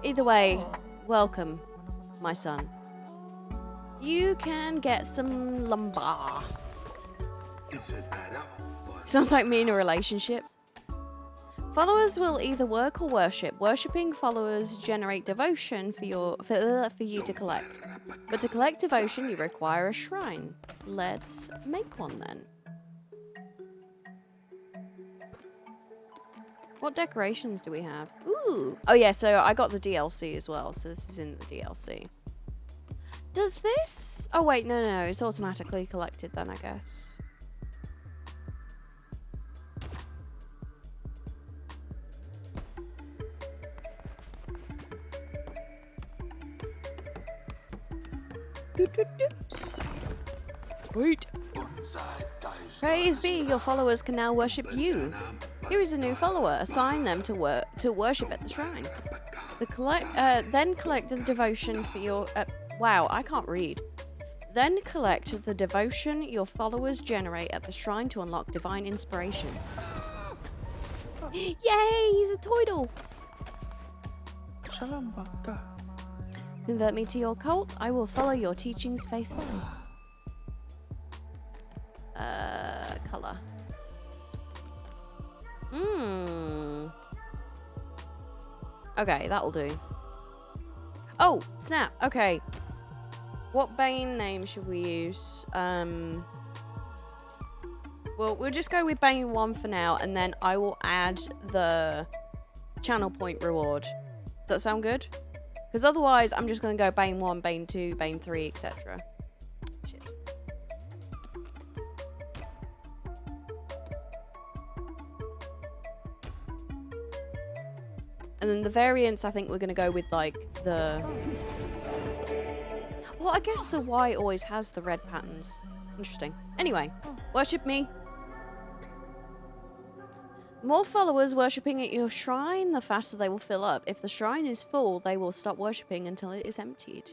Either way, welcome, my son. You can get some lumbar. Sounds like me in a relationship. Followers will either work or worship. Worshipping followers generate devotion for you to collect. But to collect devotion, you require a shrine. Let's make one then. What decorations do we have? Ooh. Oh yeah, so I got the DLC as well, so this is in the DLC. Does this... Oh wait, no, it's automatically collected then, I guess. Sweet. Praise be, your followers can now worship you. Here is a new follower. Assign them to worship at the shrine. Then collect the devotion for your... wow, I can't read. Then collect the devotion your followers generate at the shrine to unlock divine inspiration. Yay, he's a Toidle! Convert me to your cult. I will follow your teachings faithfully. Color. Okay, that'll do. Oh, snap. Okay. What Bane name should we use? Well, we'll just go with Bane 1 for now, and then I will add the channel point reward. Does that sound good? Because otherwise, I'm just going to go Bane 1, Bane 2, Bane 3, etc. Shit. And then the variants, I think we're going to go with, like, the... Well, I guess the Y always has the red patterns. Interesting. Anyway, worship me. More followers worshipping at your shrine, the faster they will fill up. If the shrine is full, they will stop worshipping until it is emptied.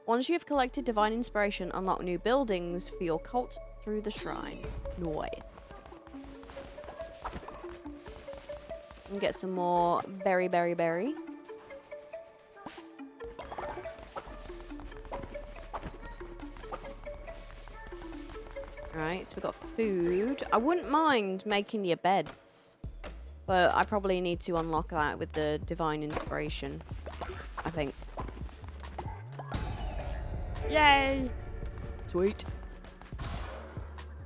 Once you have collected divine inspiration, unlock new buildings for your cult through the shrine. Nice. And get some more berry. Alright, so we've got food. I wouldn't mind making your beds, but I probably need to unlock that with the divine inspiration, I think. Yay! Sweet.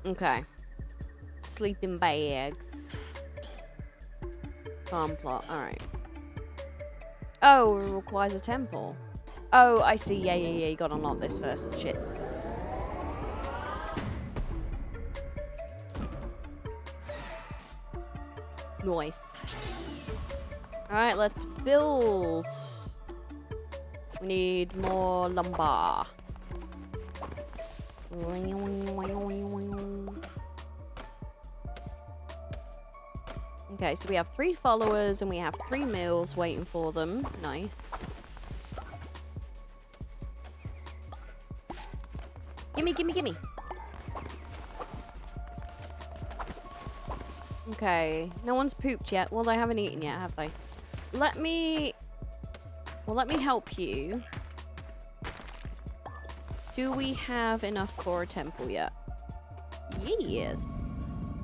Okay. Sleeping bags. Farm plot, alright. Oh, it requires a temple. Oh, I see. Yeah, you gotta unlock this first. Shit. Nice. Alright, let's build. We need more lumber. Okay, so we have 3 followers and we have 3 meals waiting for them. Nice. Gimme. Okay, no one's pooped yet. Well, they haven't eaten yet, have they? Let me help you. Do we have enough for a temple yet? Yes.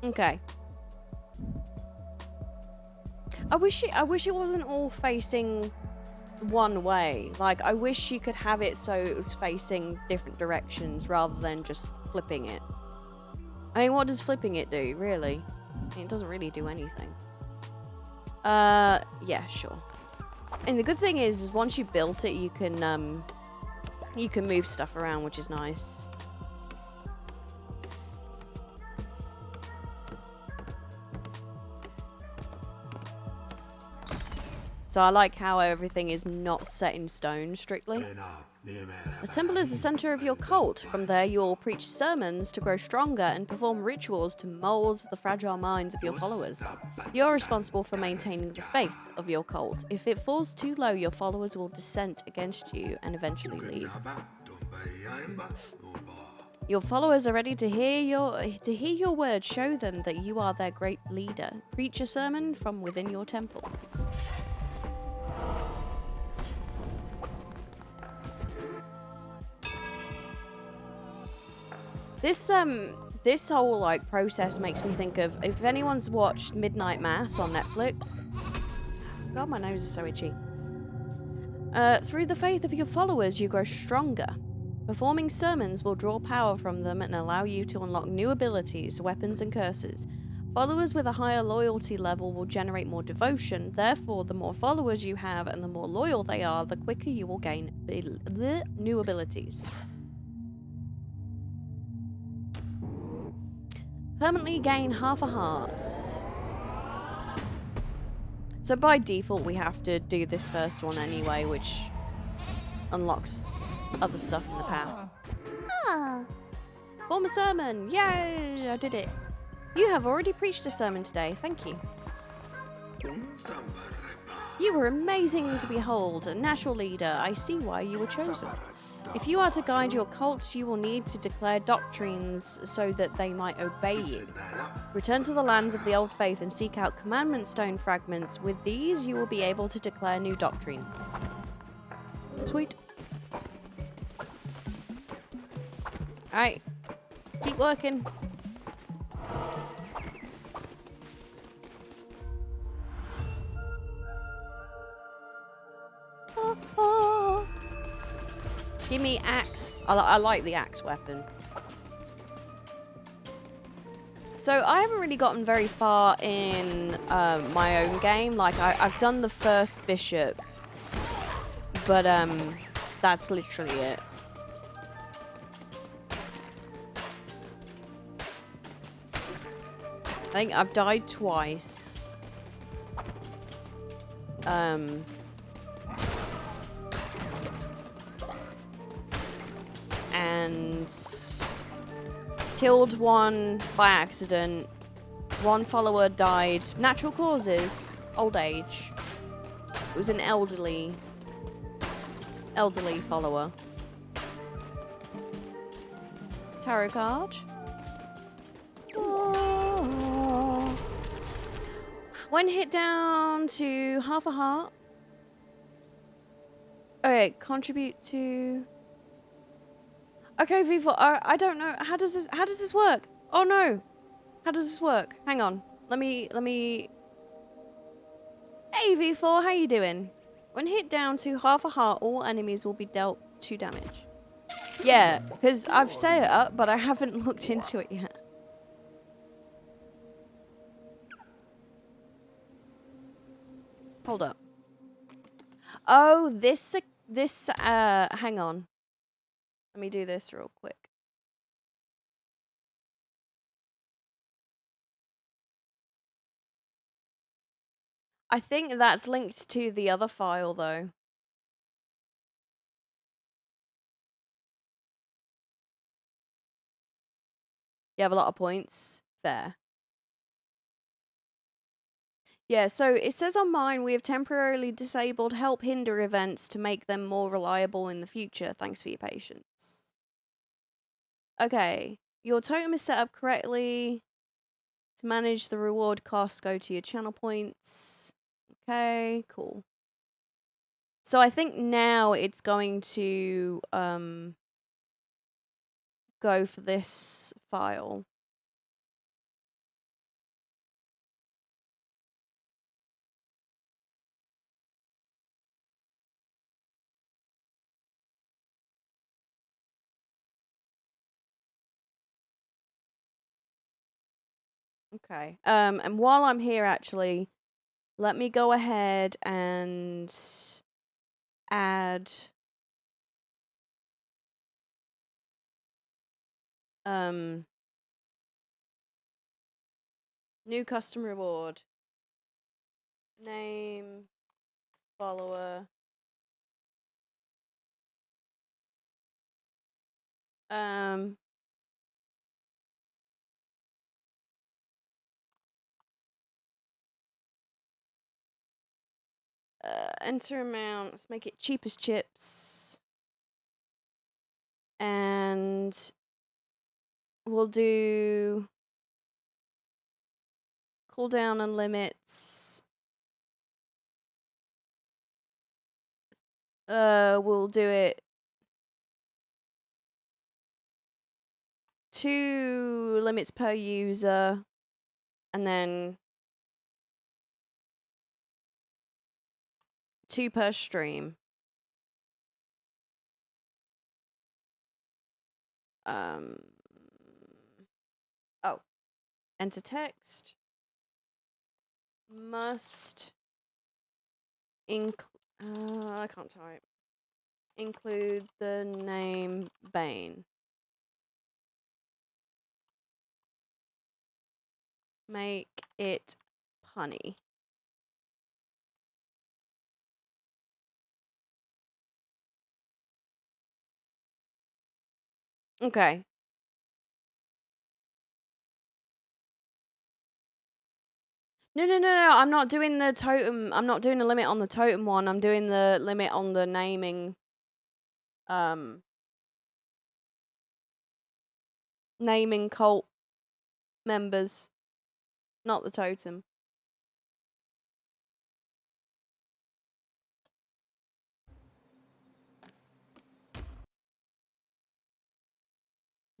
Okay. I wish it wasn't all facing one way. Like, I wish you could have it so it was facing different directions rather than just flipping it. I mean, what does flipping it do, really? I mean, it doesn't really do anything. Yeah, sure. And the good thing is once you built it, you can move stuff around, which is nice. So I like how everything is not set in stone, strictly. The temple is the center of your cult. From there, you will preach sermons to grow stronger and perform rituals to mold the fragile minds of your followers. You're responsible for maintaining the faith of your cult. If it falls too low, your followers will dissent against you and eventually leave. Your followers are ready to hear your words. Show them that you are their great leader. Preach a sermon from within your temple. This whole like process makes me think of, if anyone's watched Midnight Mass on Netflix. God, my nose is so itchy. Through the faith of your followers, you grow stronger. Performing sermons will draw power from them and allow you to unlock new abilities, weapons, and curses. Followers with a higher loyalty level will generate more devotion. Therefore, the more followers you have and the more loyal they are, the quicker you will gain new abilities. Permanently gain half a heart. So by default, we have to do this first one anyway, which unlocks other stuff in the path. Form a sermon! Yay! I did it. You have already preached a sermon today. Thank you. You were amazing to behold, a natural leader. I see why you were chosen. If you are to guide your cult, you will need to declare doctrines so that they might obey you. Return to the lands of the old faith and seek out commandment stone fragments. With these, you will be able to declare new doctrines. Sweet. Alright. Keep working. Give me axe. I like the axe weapon. So I haven't really gotten very far in my own game. Like I've done the first bishop, but that's literally it. I think I've died twice. events. Killed one by accident. One follower died. Natural causes. Old age. It was an elderly follower. Tarot card. Oh. When hit down to half a heart. Okay, contribute to. Okay, V4. I don't know. How does this work? Oh no. How does this work? Hang on. Let me. Hey V4, how you doing? When hit down to half a heart, all enemies will be dealt 2 damage. Yeah, because I've set it up, but I haven't looked into it yet. Hold up. Oh, this, hang on. Let me do this real quick. I think that's linked to the other file, though. You have a lot of points. Fair. Yeah, so it says on mine, we have temporarily disabled help hinder events to make them more reliable in the future. Thanks for your patience. Okay, your totem is set up correctly. To manage the reward costs, go to your channel points. Okay, cool. So I think now it's going to go for this file. Okay. And while I'm here, actually, let me go ahead and add new custom reward. Name, follower. Enter amount. Let's make it cheap as chips. And we'll do cooldown and limits. We'll do it 2 limits per user, and then 2 per stream. Oh, enter text. Must I can't type. Include the name Bane. Make it punny. Okay. No. I'm not doing the totem. I'm not doing the limit on the totem one. I'm doing the limit on the naming. Naming cult members. Not the totem.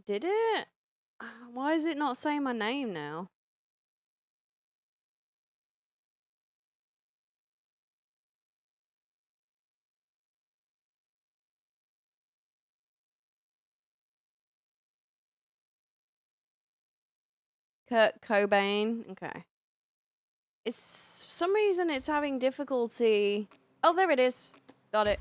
Did it? Why is it not saying my name now? Kurt Cobain. Okay. It's for some reason it's having difficulty. Oh, there it is. Got it.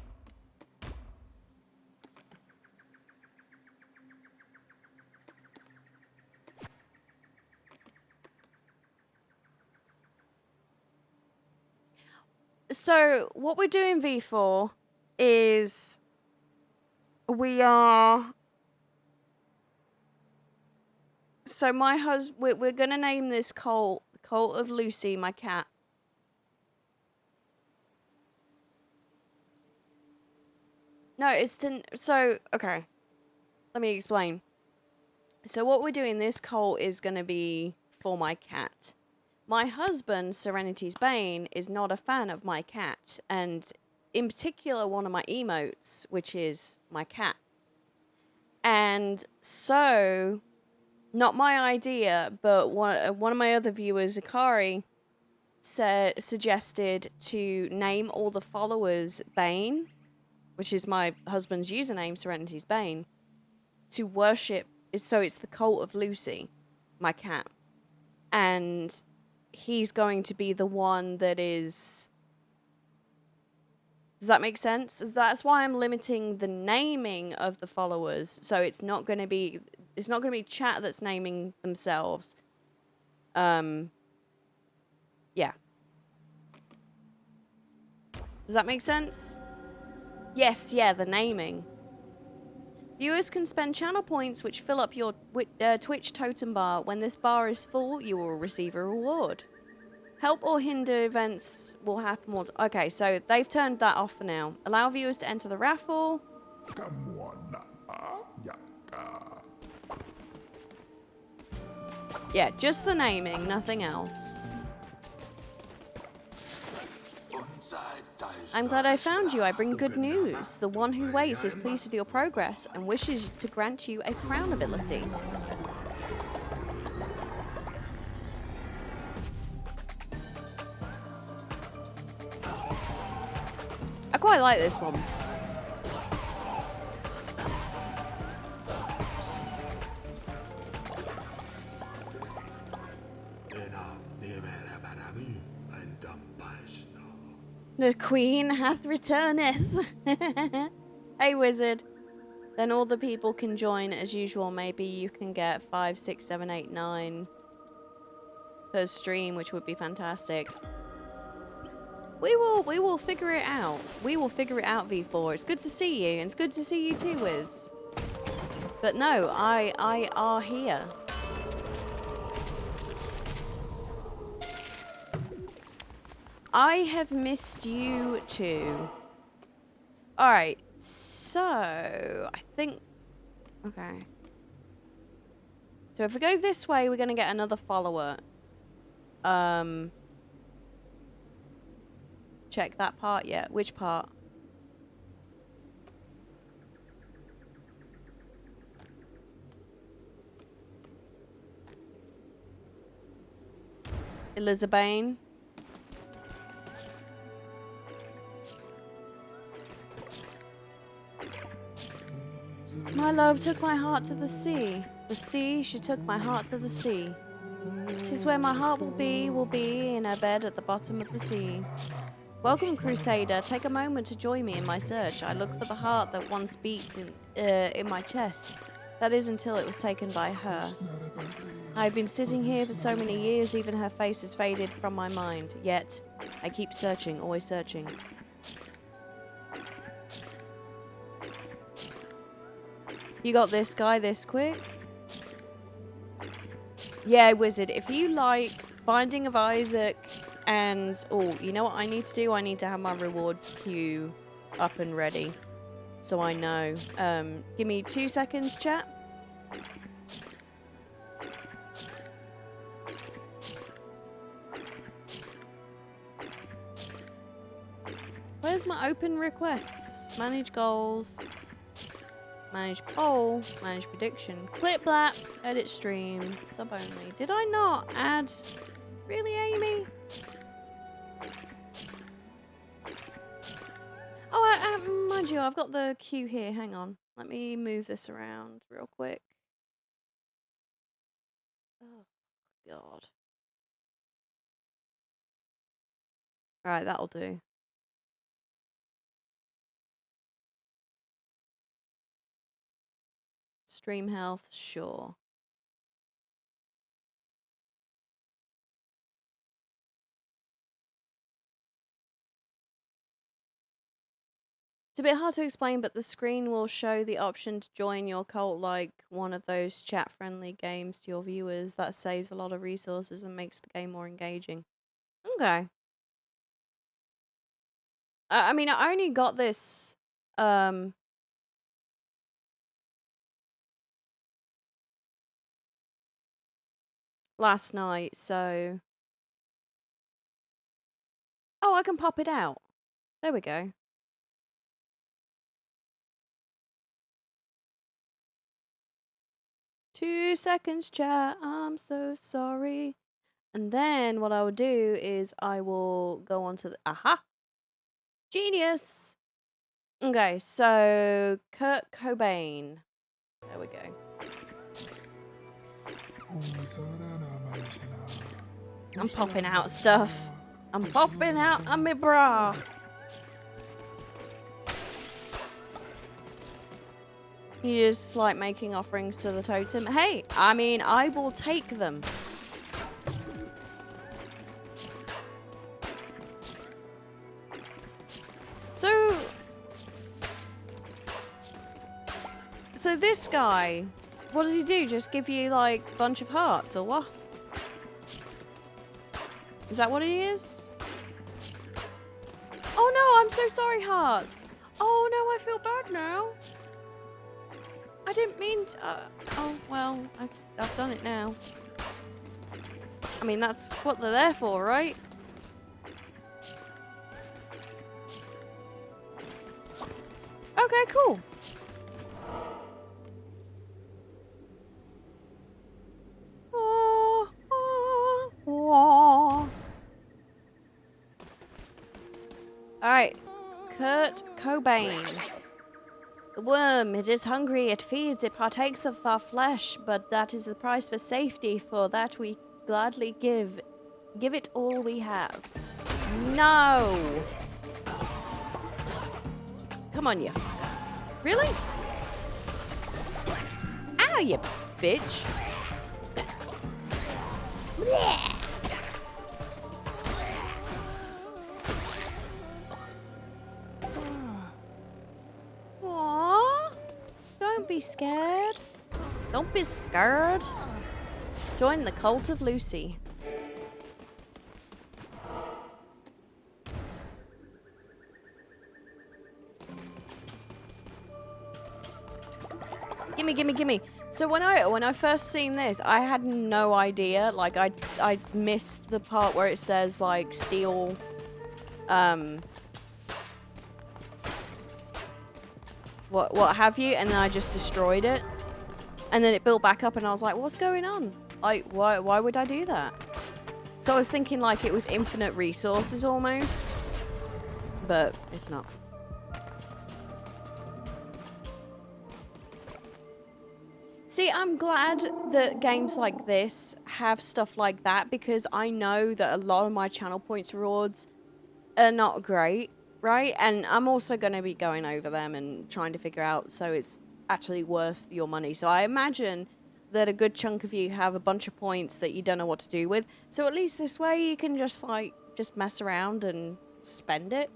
So what we're doing, V4, is we are So my husband, we're gonna name this Cult of Lucy, my cat. No, it's to so okay. Let me explain. So what we're doing, this cult is gonna be for my cat. My husband, Serenity's Bane, is not a fan of my cat, and in particular one of my emotes, which is my cat. And so, not my idea, but one of my other viewers, Akari, suggested to name all the followers Bane, which is my husband's username, Serenity's Bane, to worship. So it's the Cult of Lucy, my cat. And he's going to be the one that is... Does that make sense? That's why I'm limiting the naming of the followers. So it's not going to be chat that's naming themselves. Yeah. Does that make sense? Yes, yeah, the naming. Viewers can spend channel points which fill up your Twitch totem bar. When this bar is full, you will receive a reward. Help or hinder events will happen more. Okay, so they've turned that off for now. Allow viewers to enter the raffle. Yeah, just the naming, nothing else. I'm glad I found you. I bring good news. The one who waits is pleased with your progress and wishes to grant you a crown ability. I quite like this one. The queen hath returneth. Hey, wizard. Then all the people can join as usual. Maybe you can get 5, 6, 7, 8, 9 per stream, which would be fantastic. We will figure it out. We will figure it out, V4. It's good to see you, and it's good to see you too, Wiz. But no, I are here. I have missed you too. Alright, so I think... Okay. So if we go this way, we're going to get another follower. Check that part yet? Which part? Elizabeth. My love took my heart to the sea. The sea, she took my heart to the sea. 'Tis where my heart will be in her bed at the bottom of the sea. Welcome, Crusader. Take a moment to join me in my search. I look for the heart that once beat in my chest. That is until it was taken by her. I've been sitting here for so many years, even her face has faded from my mind. Yet, I keep searching, always searching. You got this guy this quick? Yeah, wizard. If you like Binding of Isaac and... Oh, you know what I need to do? I need to have my rewards queue up and ready. So I know. Give me 2 seconds, chat. Where's my open requests? Manage goals. Manage poll, manage prediction, clip that, edit stream, sub only. Did I not add? Really, Amy? Oh, mind you, I've got the queue here. Hang on. Let me move this around real quick. Oh, God. Alright, that'll do. Stream health, sure. It's a bit hard to explain, but the screen will show the option to join your cult like one of those chat-friendly games to your viewers. That saves a lot of resources and makes the game more engaging. Okay. I mean, I only got this last night, so... Oh, I can pop it out. There we go. Two seconds, chat. I'm so sorry. And then what I will do is I will go on to the... Aha! Genius! Okay, so Kurt Cobain. There we go. I'm popping out stuff. I'm popping out of my bra. He just like making offerings to the totem. Hey, I mean, I will take them. So this guy, what does he do? Just give you like a bunch of hearts or what? Is that what he is? Oh no, I'm so sorry, hearts. Oh no, I feel bad now. I didn't mean to. Oh well, I've done it now. I mean, that's what they're there for, right? Okay, cool. Alright, Kurt Cobain. The worm, it is hungry, it feeds, it partakes of our flesh, but that is the price for safety, for that we gladly give it all we have. No! Come on, you. Really? Ow, you bitch. Blech. Aww. Don't be scared. Don't be scared. Join the cult of Lucy. Gimme. So when I first seen this, I had no idea. Like I missed the part where it says like steal what have you, and then I just destroyed it. And then it built back up and I was like, what's going on? Like why would I do that? So I was thinking like it was infinite resources almost. But it's not. See, I'm glad that games like this have stuff like that, because I know that a lot of my channel points rewards are not great, right? And I'm also going to be going over them and trying to figure out so it's actually worth your money. So I imagine that a good chunk of you have a bunch of points that you don't know what to do with. So at least this way you can just mess around and spend it.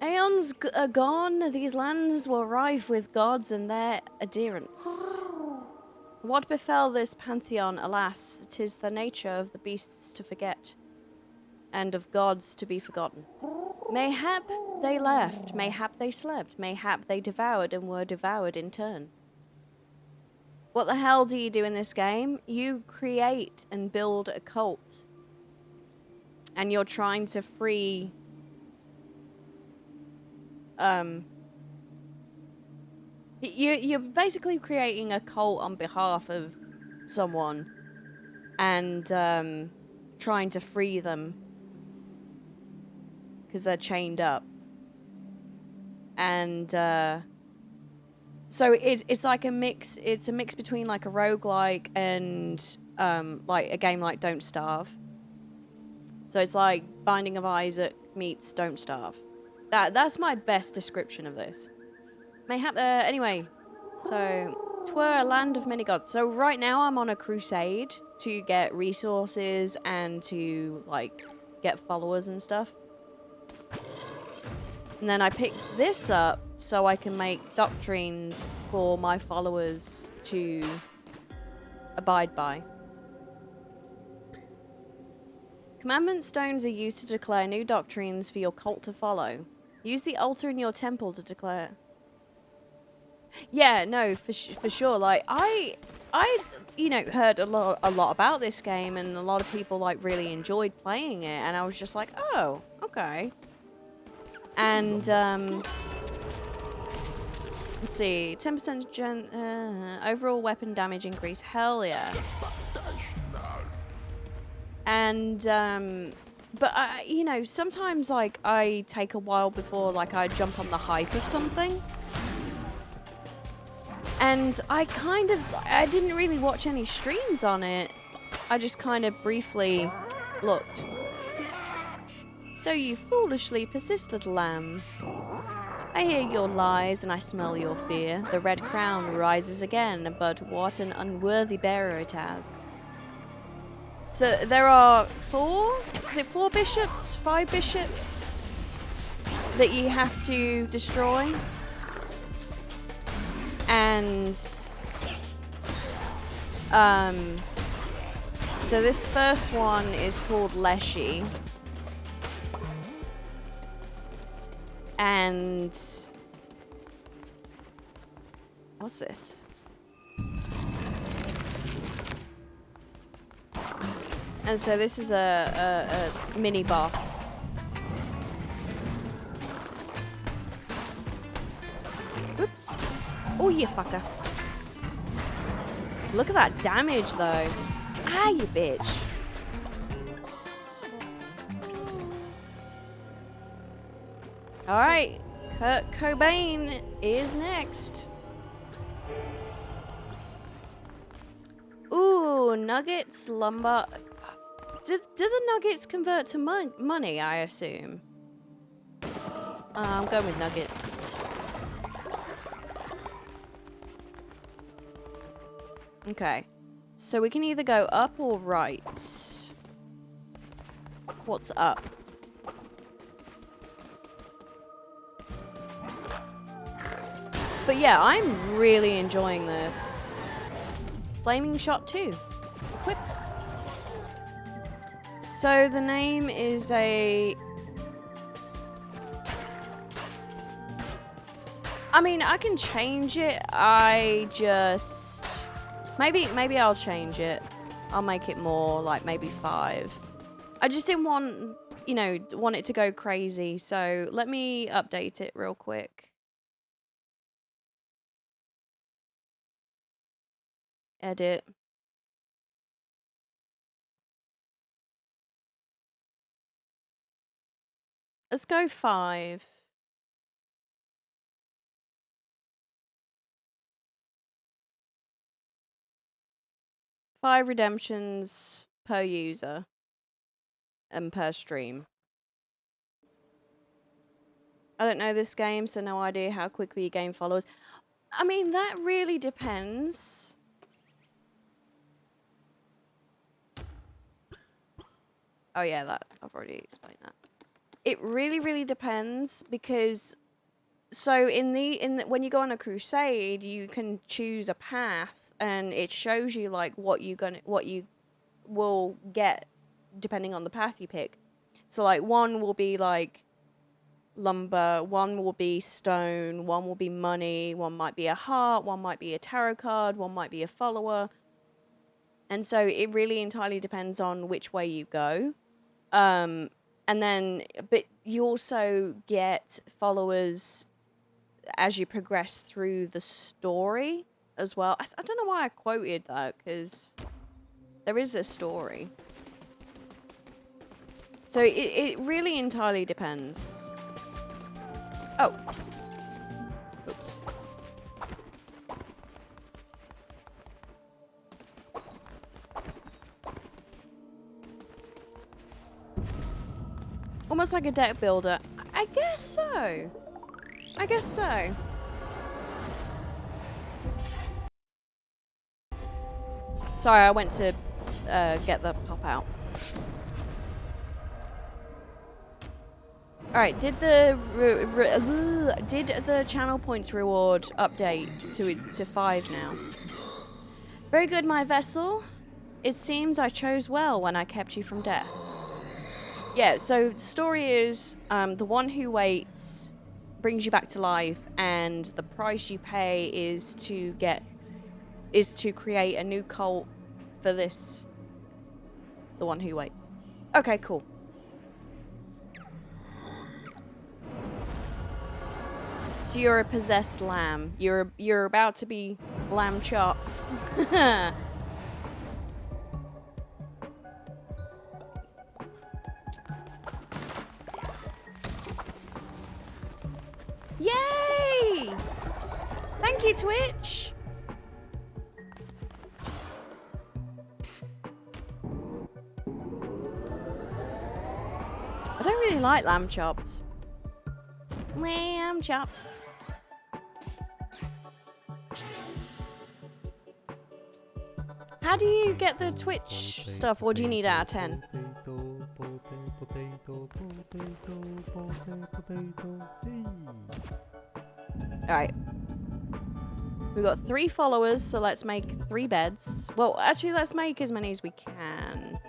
Aeons gone, these lands were rife with gods and their adherents. What befell this pantheon, alas, 'tis the nature of the beasts to forget, and of gods to be forgotten. Mayhap they left, mayhap they slept, mayhap they devoured and were devoured in turn. What the hell do you do in this game? You create and build a cult. And you're trying to free... You're basically creating a cult on behalf of someone and trying to free them because they're chained up. And so it's like a mix. It's a mix between like a roguelike and like a game like Don't Starve. So it's like Binding of Isaac meets Don't Starve. That's my best description of this. Mayhap, anyway, so, 'twere a land of many gods. So right now I'm on a crusade to get resources and to, like, get followers and stuff. And then I picked this up so I can make doctrines for my followers to abide by. Commandment stones are used to declare new doctrines for your cult to follow. Use the altar in your temple to declare. Yeah, no, for sure. Like I heard a lot about this game, and a lot of people like really enjoyed playing it, and I was just like, oh, okay. And let's see, 10% overall weapon damage increase. Hell yeah. And but sometimes like I take a while before like I jump on the hype of something. And I didn't really watch any streams on it. I just kind of briefly looked. So you foolishly persist, little lamb. I hear your lies and I smell your fear. The red crown rises again, but what an unworthy bearer it has. So there are 4 bishops? 5 bishops that you have to destroy. And so this first one is called Leshy. And what's this? And so this is a mini boss. Oops. Oh, you fucker. Look at that damage, though. Ah, you bitch. Alright. Kurt Cobain is next. Ooh, nuggets, lumber. Do the nuggets convert to money, I assume? I'm going with nuggets. Okay. So we can either go up or right. What's up? But yeah, I'm really enjoying this. Flaming Shot 2. Equip. So the name is a... I mean, I can change it. I just... Maybe I'll change it. I'll make it more like maybe 5. I just didn't want, want it to go crazy. So let me update it real quick. Edit. Let's go 5. 5 redemptions per user and per stream. I don't know this game, so no idea how quickly you gain followers. I mean, that really depends. Oh yeah, that I've already explained that. It really depends because so in the when you go on a crusade, you can choose a path and it shows you like what you will get depending on the path you pick. So like one will be like lumber, one will be stone, one will be money, one might be a heart, one might be a tarot card, one might be a follower. And so it really entirely depends on which way you go. And then, but you also get followers as you progress through the story as well. I don't know why I quoted that, because there is a story. So it really entirely depends. Oh. Oops. Almost like a deck builder. I guess so. I guess so. Sorry, I went to get the pop out. All right, did the channel points reward update to 5 now? Very good, my vessel. It seems I chose well when I kept you from death. Yeah, so the story is the one who waits brings you back to life, and the price you pay is to create a new cult for this. The one who waits. Okay, cool. So you're a possessed lamb. You're about to be lamb chops. Yay! Thank you, Twitch. I don't really like lamb chops. Lamb chops. How do you get the Twitch stuff? What do you need out of 10? Alright. We've got 3 followers, so let's make 3 beds. Well, actually, let's make as many as we can.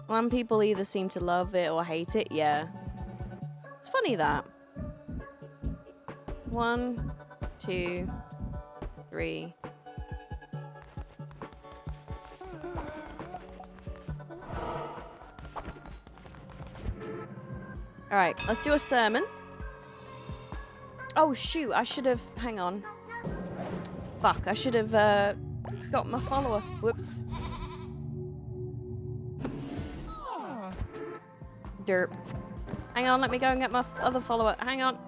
Some people either seem to love it or hate it, yeah. It's funny that. 1, 2, 3. Alright, let's do a sermon. Oh shoot, I should have... Hang on. Fuck, I should have got my follower. Whoops. Derp. Hang on, let me go and get my other follower. Hang on.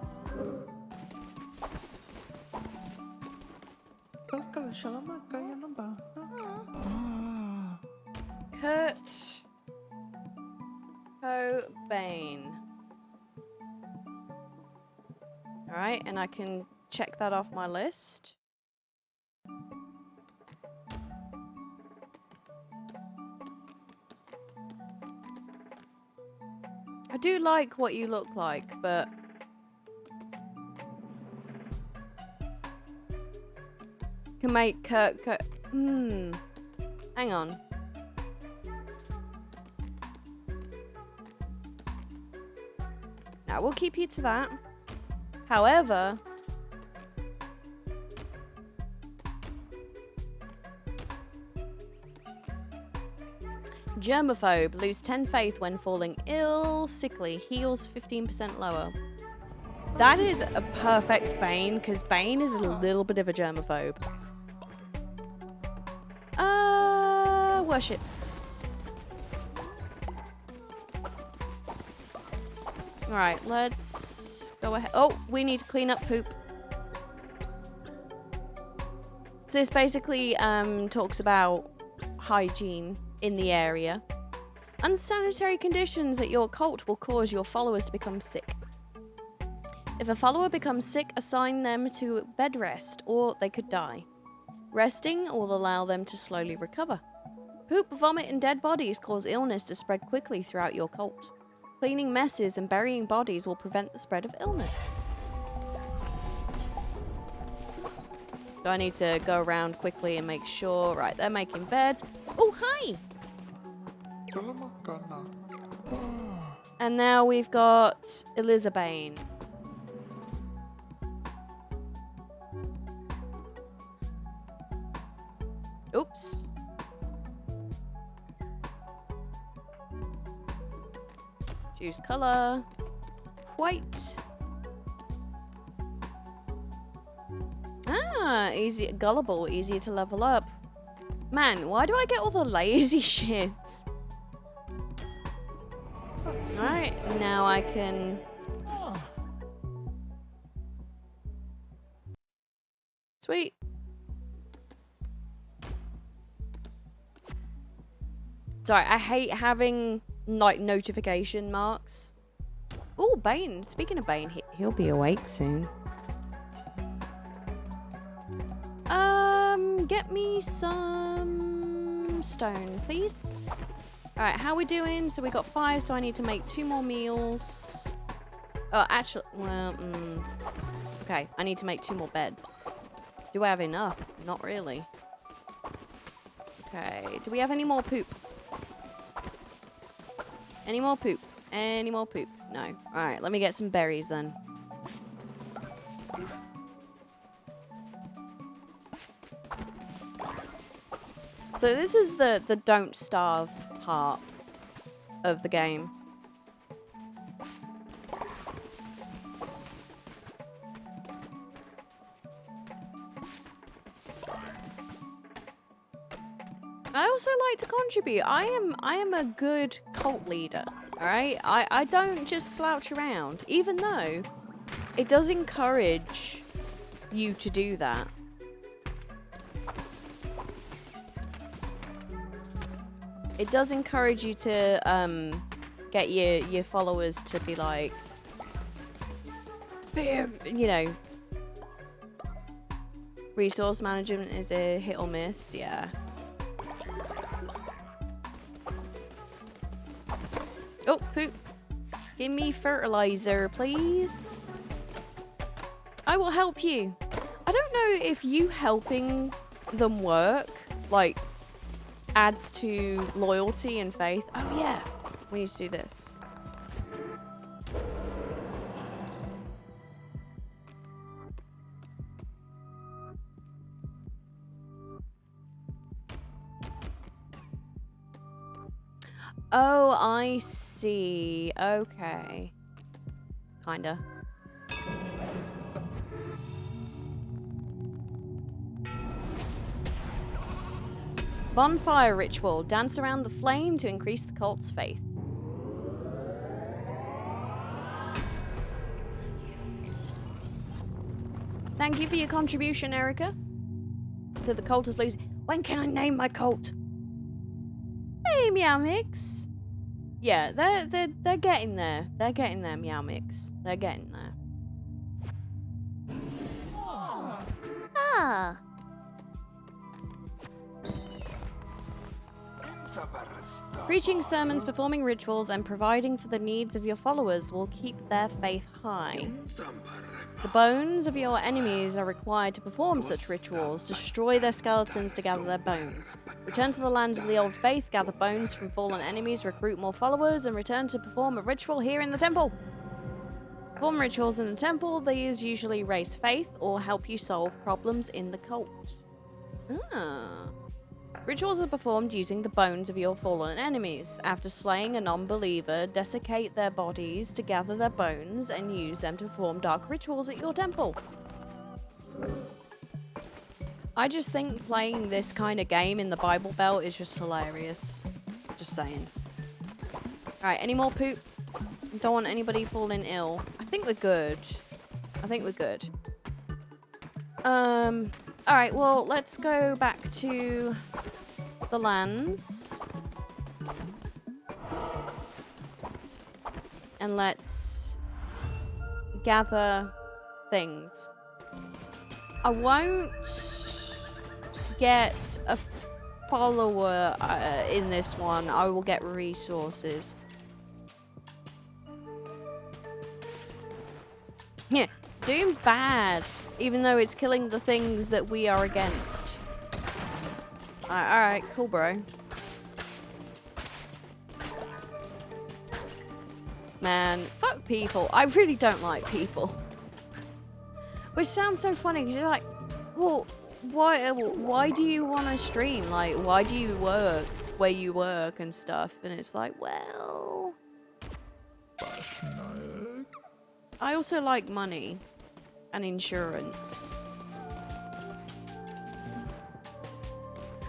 Kurt Cobain. Alright, and I can check that off my list. I do like what you look like, but... Can make Kurt hang on. Now, we'll keep you to that. However... Germaphobe. Lose 10 faith when falling ill. Sickly. Heals 15% lower. That is a perfect Bane, because Bane is a little bit of a germaphobe. Worship. Alright, let's go ahead. Oh, we need to clean up poop. So this basically talks about hygiene in the area. Unsanitary conditions at your cult will cause your followers to become sick. If a follower becomes sick, assign them to bed rest, or they could die. Resting will allow them to slowly recover. Poop, vomit, and dead bodies cause illness to spread quickly throughout your cult. Cleaning messes and burying bodies will prevent the spread of illness. So I need to go around quickly and make sure. Right, they're making beds. Oh, hi! And now we've got Elizabeth. Oops. Choose color. White. Ah, easy, gullible, easier to level up. Man, why do I get all the lazy shits? Alright, now I can... Sweet. Sorry, I hate having, like, notification marks. Oh, Bane. Speaking of Bane, he'll be awake soon. Get me some stone, please. Alright, how we doing? So we got 5, so I need to make 2 more meals. Oh, actually, well, okay, I need to make 2 more beds. Do I have enough? Not really. Okay, do we have any more poop? Any more poop? Any more poop? No. Alright, let me get some berries then. So this is the don't starve part of the game. I also like to contribute. I am a good cult leader, alright? I don't just slouch around, even though it does encourage you to do that. It does encourage you to get your followers to be like, you know, resource management is a hit or miss, yeah. Oh, poop. Give me fertilizer, please. I will help you. I don't know if you helping them work, like, adds to loyalty and faith. Oh, yeah. We need to do this. Oh, I see. Okay. Kinda. Bonfire ritual. Dance around the flame to increase the cult's faith. Thank you for your contribution, Erica. To the cult of Lucy. When can I name my cult? Hey, Meow Mix. Yeah, they're getting there. They're getting there, Meow Mix. They're getting there. Ah. Preaching sermons, performing rituals, and providing for the needs of your followers will keep their faith high. The bones of your enemies are required to perform such rituals. Destroy their skeletons to gather their bones. Return to the lands of the old faith, gather bones from fallen enemies, recruit more followers, and return to perform a ritual here in the temple. Perform rituals in the temple. These usually raise faith or help you solve problems in the cult. Ah. Rituals are performed using the bones of your fallen enemies. After slaying a non-believer, desiccate their bodies to gather their bones and use them to perform dark rituals at your temple. I just think playing this kind of game in the Bible Belt is just hilarious. Just saying. Alright, any more poop? Don't want anybody falling ill. I think we're good. I think we're good. Alright, well, let's go back to the lands. And let's gather things. I won't get a follower in this one. I will get resources. Yeah, Doom's bad, even though it's killing the things that we are against. Alright, cool, bro. Man, fuck people. I really don't like people. Which sounds so funny, because you're like, well, why do you want to stream? Like, why do you work where you work and stuff? And it's like, well... I also like money and insurance.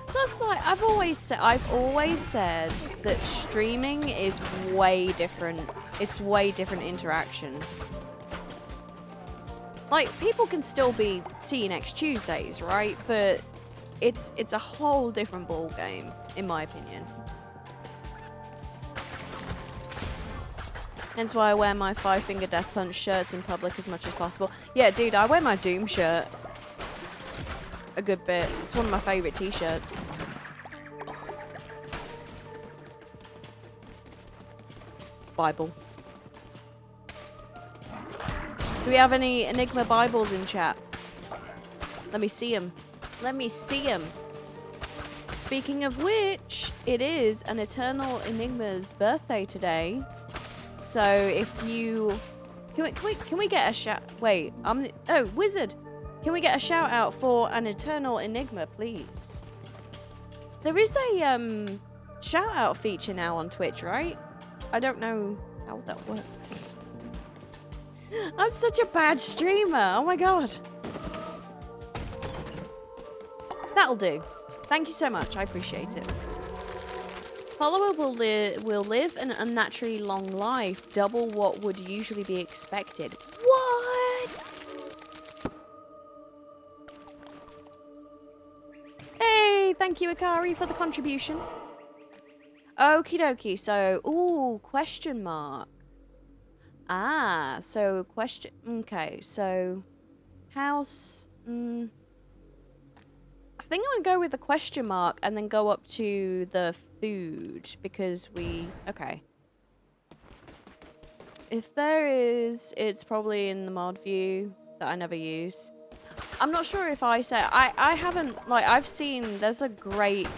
Plus, like, I've always said that streaming is way different. It's way different interaction. Like, people can still be see you next Tuesdays, right? But it's a whole different ball game, in my opinion. Hence why I wear my 5-finger death punch shirts in public as much as possible. Yeah, dude, I wear my Doom shirt a good bit. It's one of my favourite t-shirts. Bible. Do we have any Enigma Bibles in chat? Let me see them. Let me see them. Speaking of which, it is an Eternal Enigma's birthday today. So if you... Can we get a shout... Wait, oh, Wizard! Can we get a shout out for an Eternal Enigma, please? There is a shout out feature now on Twitch, right? I don't know how that works. I'm such a bad streamer. Oh my god. That'll do. Thank you so much. I appreciate it. Follower will live an unnaturally long life, double what would usually be expected. What? Hey, thank you, Akari, for the contribution. Okie dokie. So, ooh, question mark. Ah, so question. Okay, so house. I think I'm gonna go with the question mark and then go up to the food because okay. If there is, it's probably in the mod view that I never use. I'm not sure if I said I haven't, like, I've seen there's a great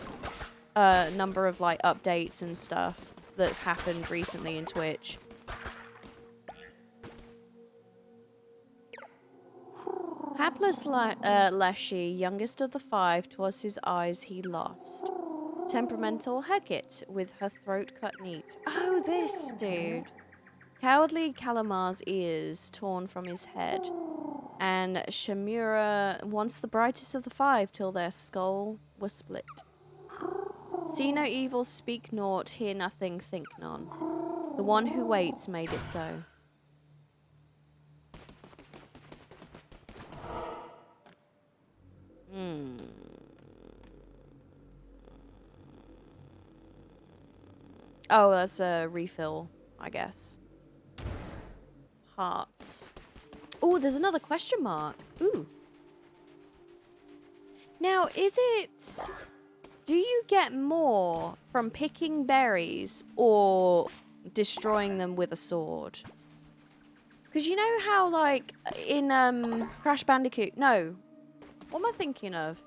number of like updates and stuff that's happened recently in Twitch. Hapless Leshy, youngest of the 5, 'twas his eyes he lost. Temperamental Hecate, with her throat cut neat. Oh, this dude. Cowardly Calamar's ears torn from his head. And Shamura, once the brightest of the 5, till their skull was split. See no evil, speak naught, hear nothing, think none. The one who waits made it so. Oh, that's a refill, I guess. Hearts. Oh, there's another question mark. Ooh. Now, is it... Do you get more from picking berries or destroying them with a sword? Because you know how, like, in Crash Bandicoot... No. What am I thinking of?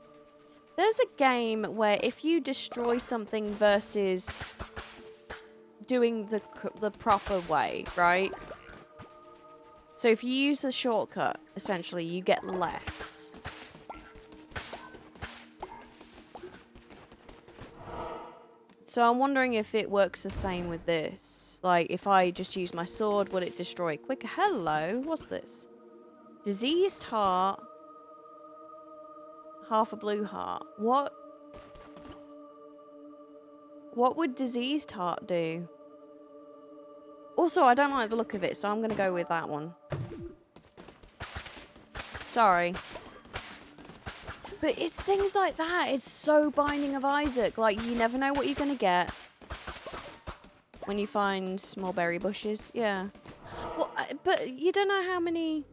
There's a game where if you destroy something versus doing the proper way, right? So if you use the shortcut, essentially, you get less. So I'm wondering if it works the same with this. Like, if I just use my sword, would it destroy quicker? Hello, what's this? Diseased heart. Half a blue heart. What would diseased heart do? Also, I don't like the look of it, so I'm gonna go with that one. Sorry. But it's things like that. It's so Binding of Isaac. Like, you never know what you're gonna get when you find small berry bushes. Yeah. Well, but you don't know how many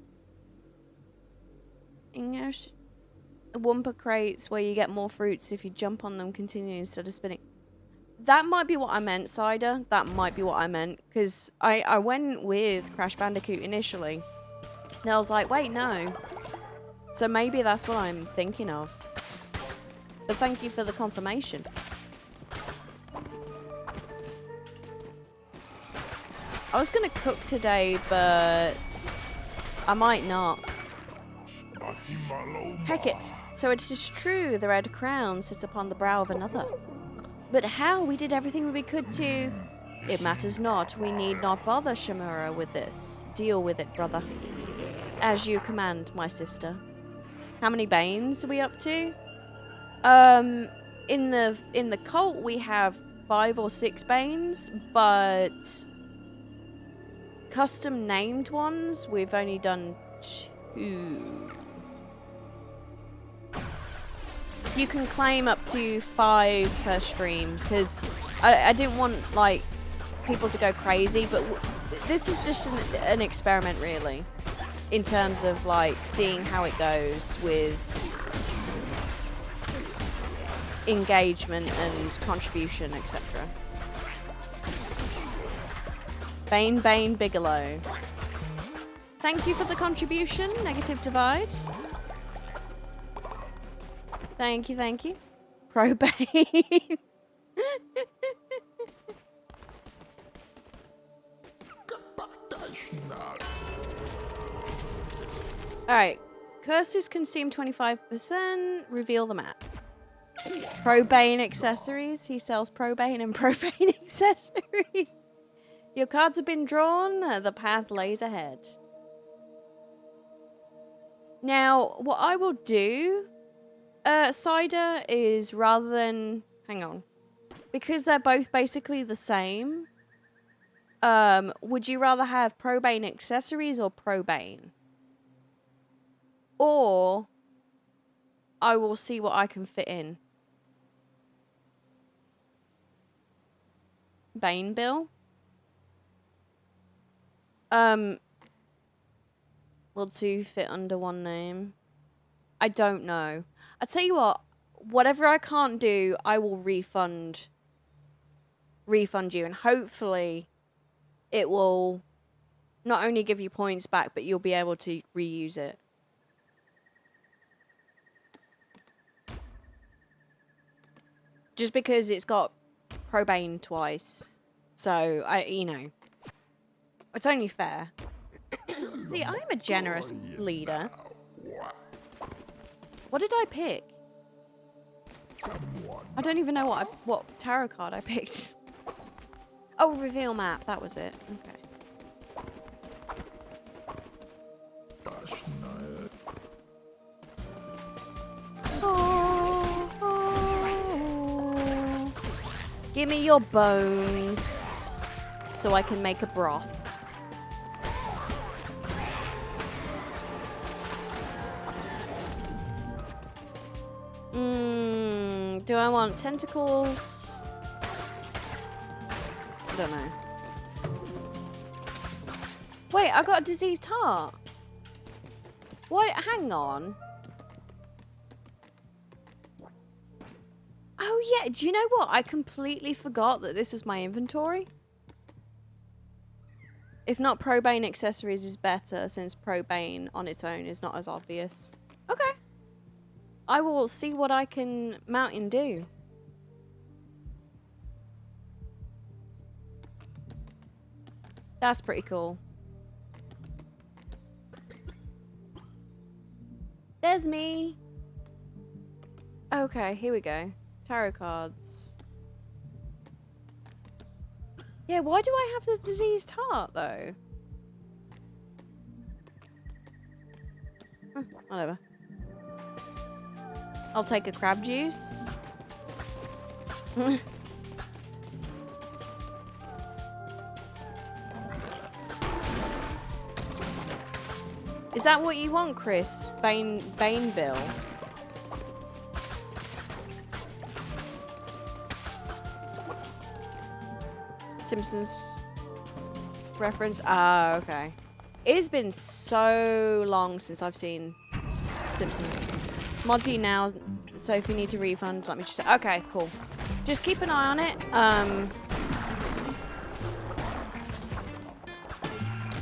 Wumpa crates where you get more fruits if you jump on them continually instead of spinning. That might be what I meant, Cider. That might be what I meant. Because I went with Crash Bandicoot initially. And I was like, wait, no. So maybe that's what I'm thinking of. But thank you for the confirmation. I was going to cook today, but I might not. Hecate. So it is true the red crown sits upon the brow of another. But how? We did everything we could to... It matters not. We need not bother Shamura with this. Deal with it, brother. As you command, my sister. How many Banes are we up to? In the cult we have 5 or 6 Banes, but custom named ones we've only done 2. You can claim up to 5 per stream, because I didn't want, like, people to go crazy, but this is just an experiment, really, in terms of, like, seeing how it goes with engagement and contribution, etc. Bane Bigelow. Thank you for the contribution, Negative Divide. Thank you, thank you. Probane. Alright. Curses consume 25%. Reveal the map. Probane accessories. He sells Probane and Propane accessories. Your cards have been drawn. The path lays ahead. Now, what I will do, Cider, is rather than... Hang on. Because they're both basically the same, would you rather have Probane accessories or Probane? Or I will see what I can fit in. Bane Bill? Will two fit under one name? I don't know. I tell you what, whatever I can't do, I will refund you, and hopefully it will not only give you points back, but you'll be able to reuse it. Just because it's got Probane twice. So, you know, it's only fair. See, I'm a generous leader. What did I pick? I don't even know what tarot card I picked. Oh, reveal map. That was it. Okay. Give me your bones so I can make a broth. Do I want tentacles? I don't know. Wait, I got a diseased heart. What? Hang on. Oh yeah, do you know what? I completely forgot that this was my inventory. If not, Probane accessories is better since Probane on its own is not as obvious. Okay. I will see what I can mount and do. That's pretty cool. There's me. Okay, here we go. Tarot cards. Yeah, why do I have the diseased heart, though? Whatever. I'll take a crab juice. Is that what you want, Chris? Bane Bill? Simpsons reference? Ah, okay. It has been so long since I've seen Simpsons. Mod view now, so if you need to refund, let me just say. Okay, cool. Just keep an eye on it.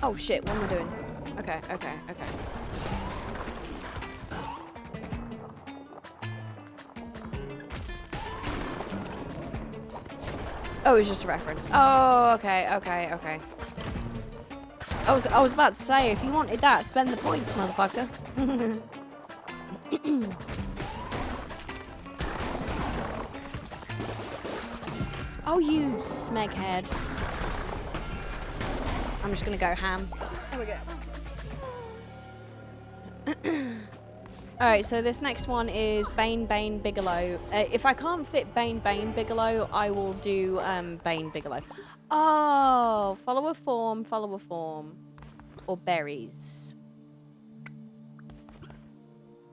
Oh shit, what am I doing? Okay. Oh, it was just a reference. Oh, okay. I was about to say, if you wanted that, spend the points, motherfucker. Oh, you smeghead. I'm just gonna go ham. There we go. Alright, so this next one is Bane Bigelow. If I can't fit Bane Bigelow, I will do Bane Bigelow. Oh, follower form. Or berries.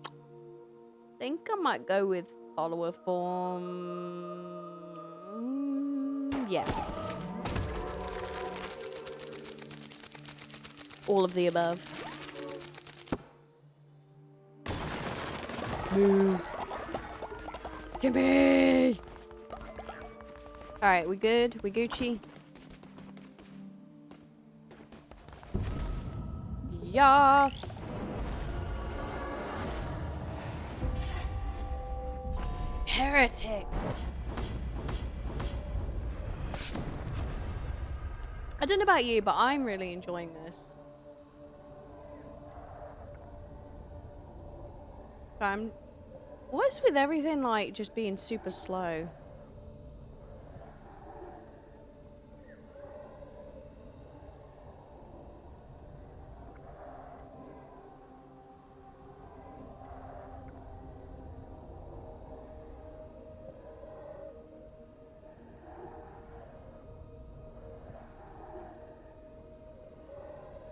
I think I might go with follower form. Yeah. All of the above. Moo. Gimme! Alright, we good? We Gucci? Yas. Heretics. I don't know about you, but I'm really enjoying this. What is with everything like just being super slow?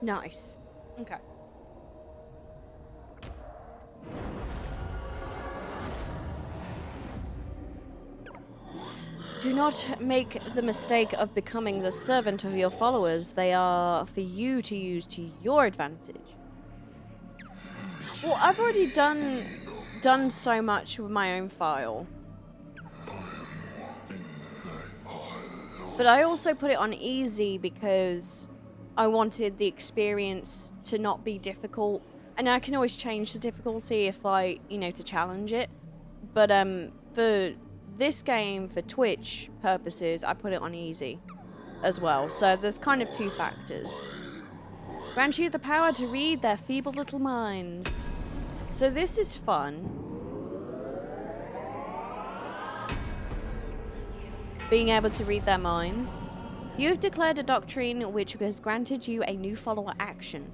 Nice. Okay. Do not make the mistake of becoming the servant of your followers. They are for you to use to your advantage. Well, I've already done so much with my own file. But I also put it on easy because I wanted the experience to not be difficult. And I can always change the difficulty if I, you know, to challenge it. But for this game, for Twitch purposes, I put it on easy as well. So there's kind of two factors. Grant you the power to read their feeble little minds. So this is fun. Being able to read their minds. You have declared a doctrine which has granted you a new follower action.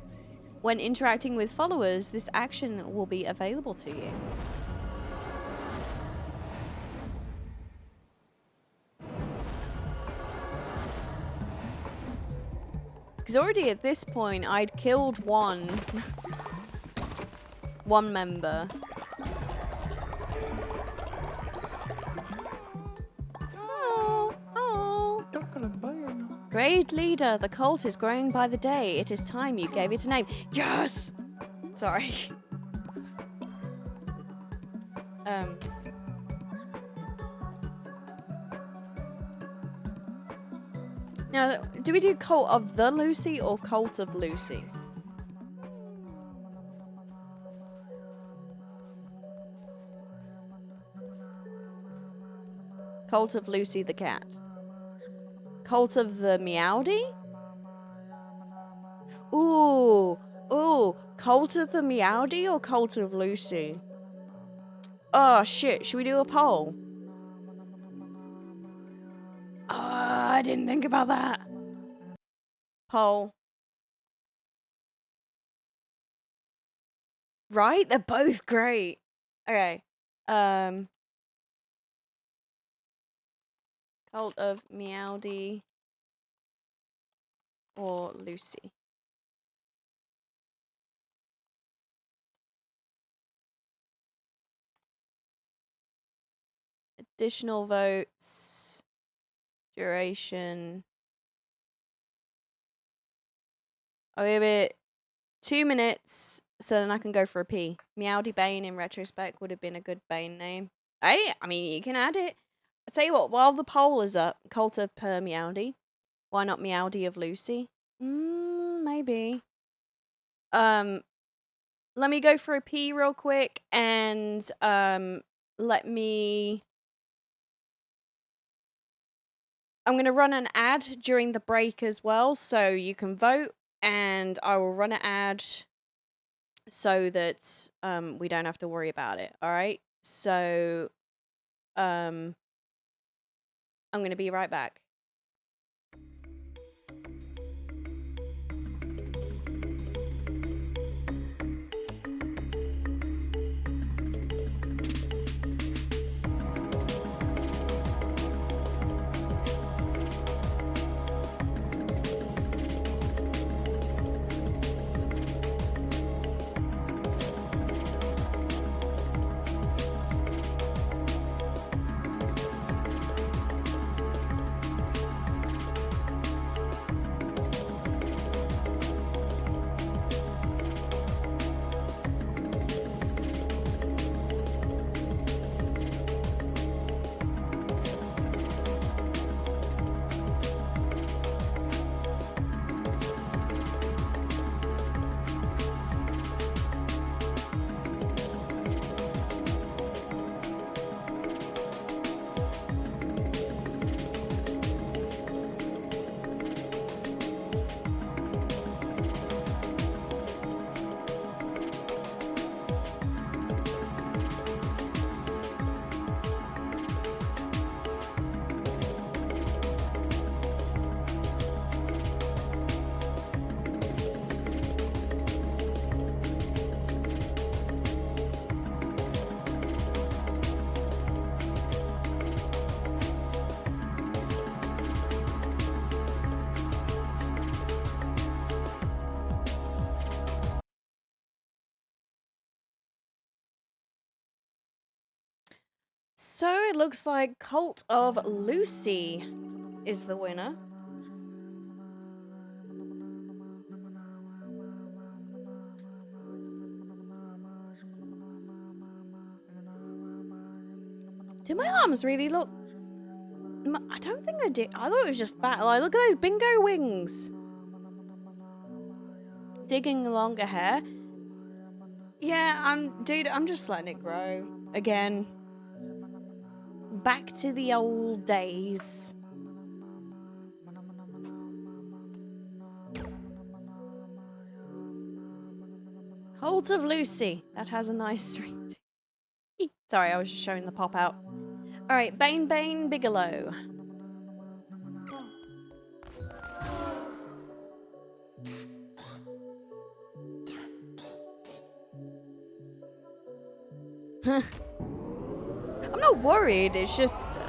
When interacting with followers, this action will be available to you. Because already at this point, I'd killed one member. Great leader, the cult is growing by the day. It is time you gave it a name. Yes! Sorry. Now, do we do Cult of the Lucy or Cult of Lucy? Cult of Lucy the cat. Cult of the Meowdy? Ooh. Ooh. Cult of the Meowdy or Cult of Lucy? Oh, shit. Should we do a poll? I didn't think about that. Poll. Right? They're both great. Okay. Cult of Meowdy or Lucy. Additional votes. Duration. I'll give it 2 minutes so then I can go for a pee. Meowdy Bane in retrospect would have been a good Bane name. I mean, you can add it. I tell you what, while the poll is up, Cult of Per Meowdy. Why not Meowdy of Lucy? Maybe. Let me go for a pee real quick and let me. I'm gonna run an ad during the break as well, so you can vote, and I will run an ad so that we don't have to worry about it. All right. So I'm gonna be right back. So it looks like Cult of Lucy is the winner. Do my arms really look... I don't think they did. I thought it was just fat. Like, look at those bingo wings. Digging along a hair. Yeah, dude, I'm just letting it grow. Again. Back to the old days. Cult of Lucy. That has a nice ring. Sorry, I was just showing the pop out. Alright, Bane Bigelow. I'm not worried, it's just,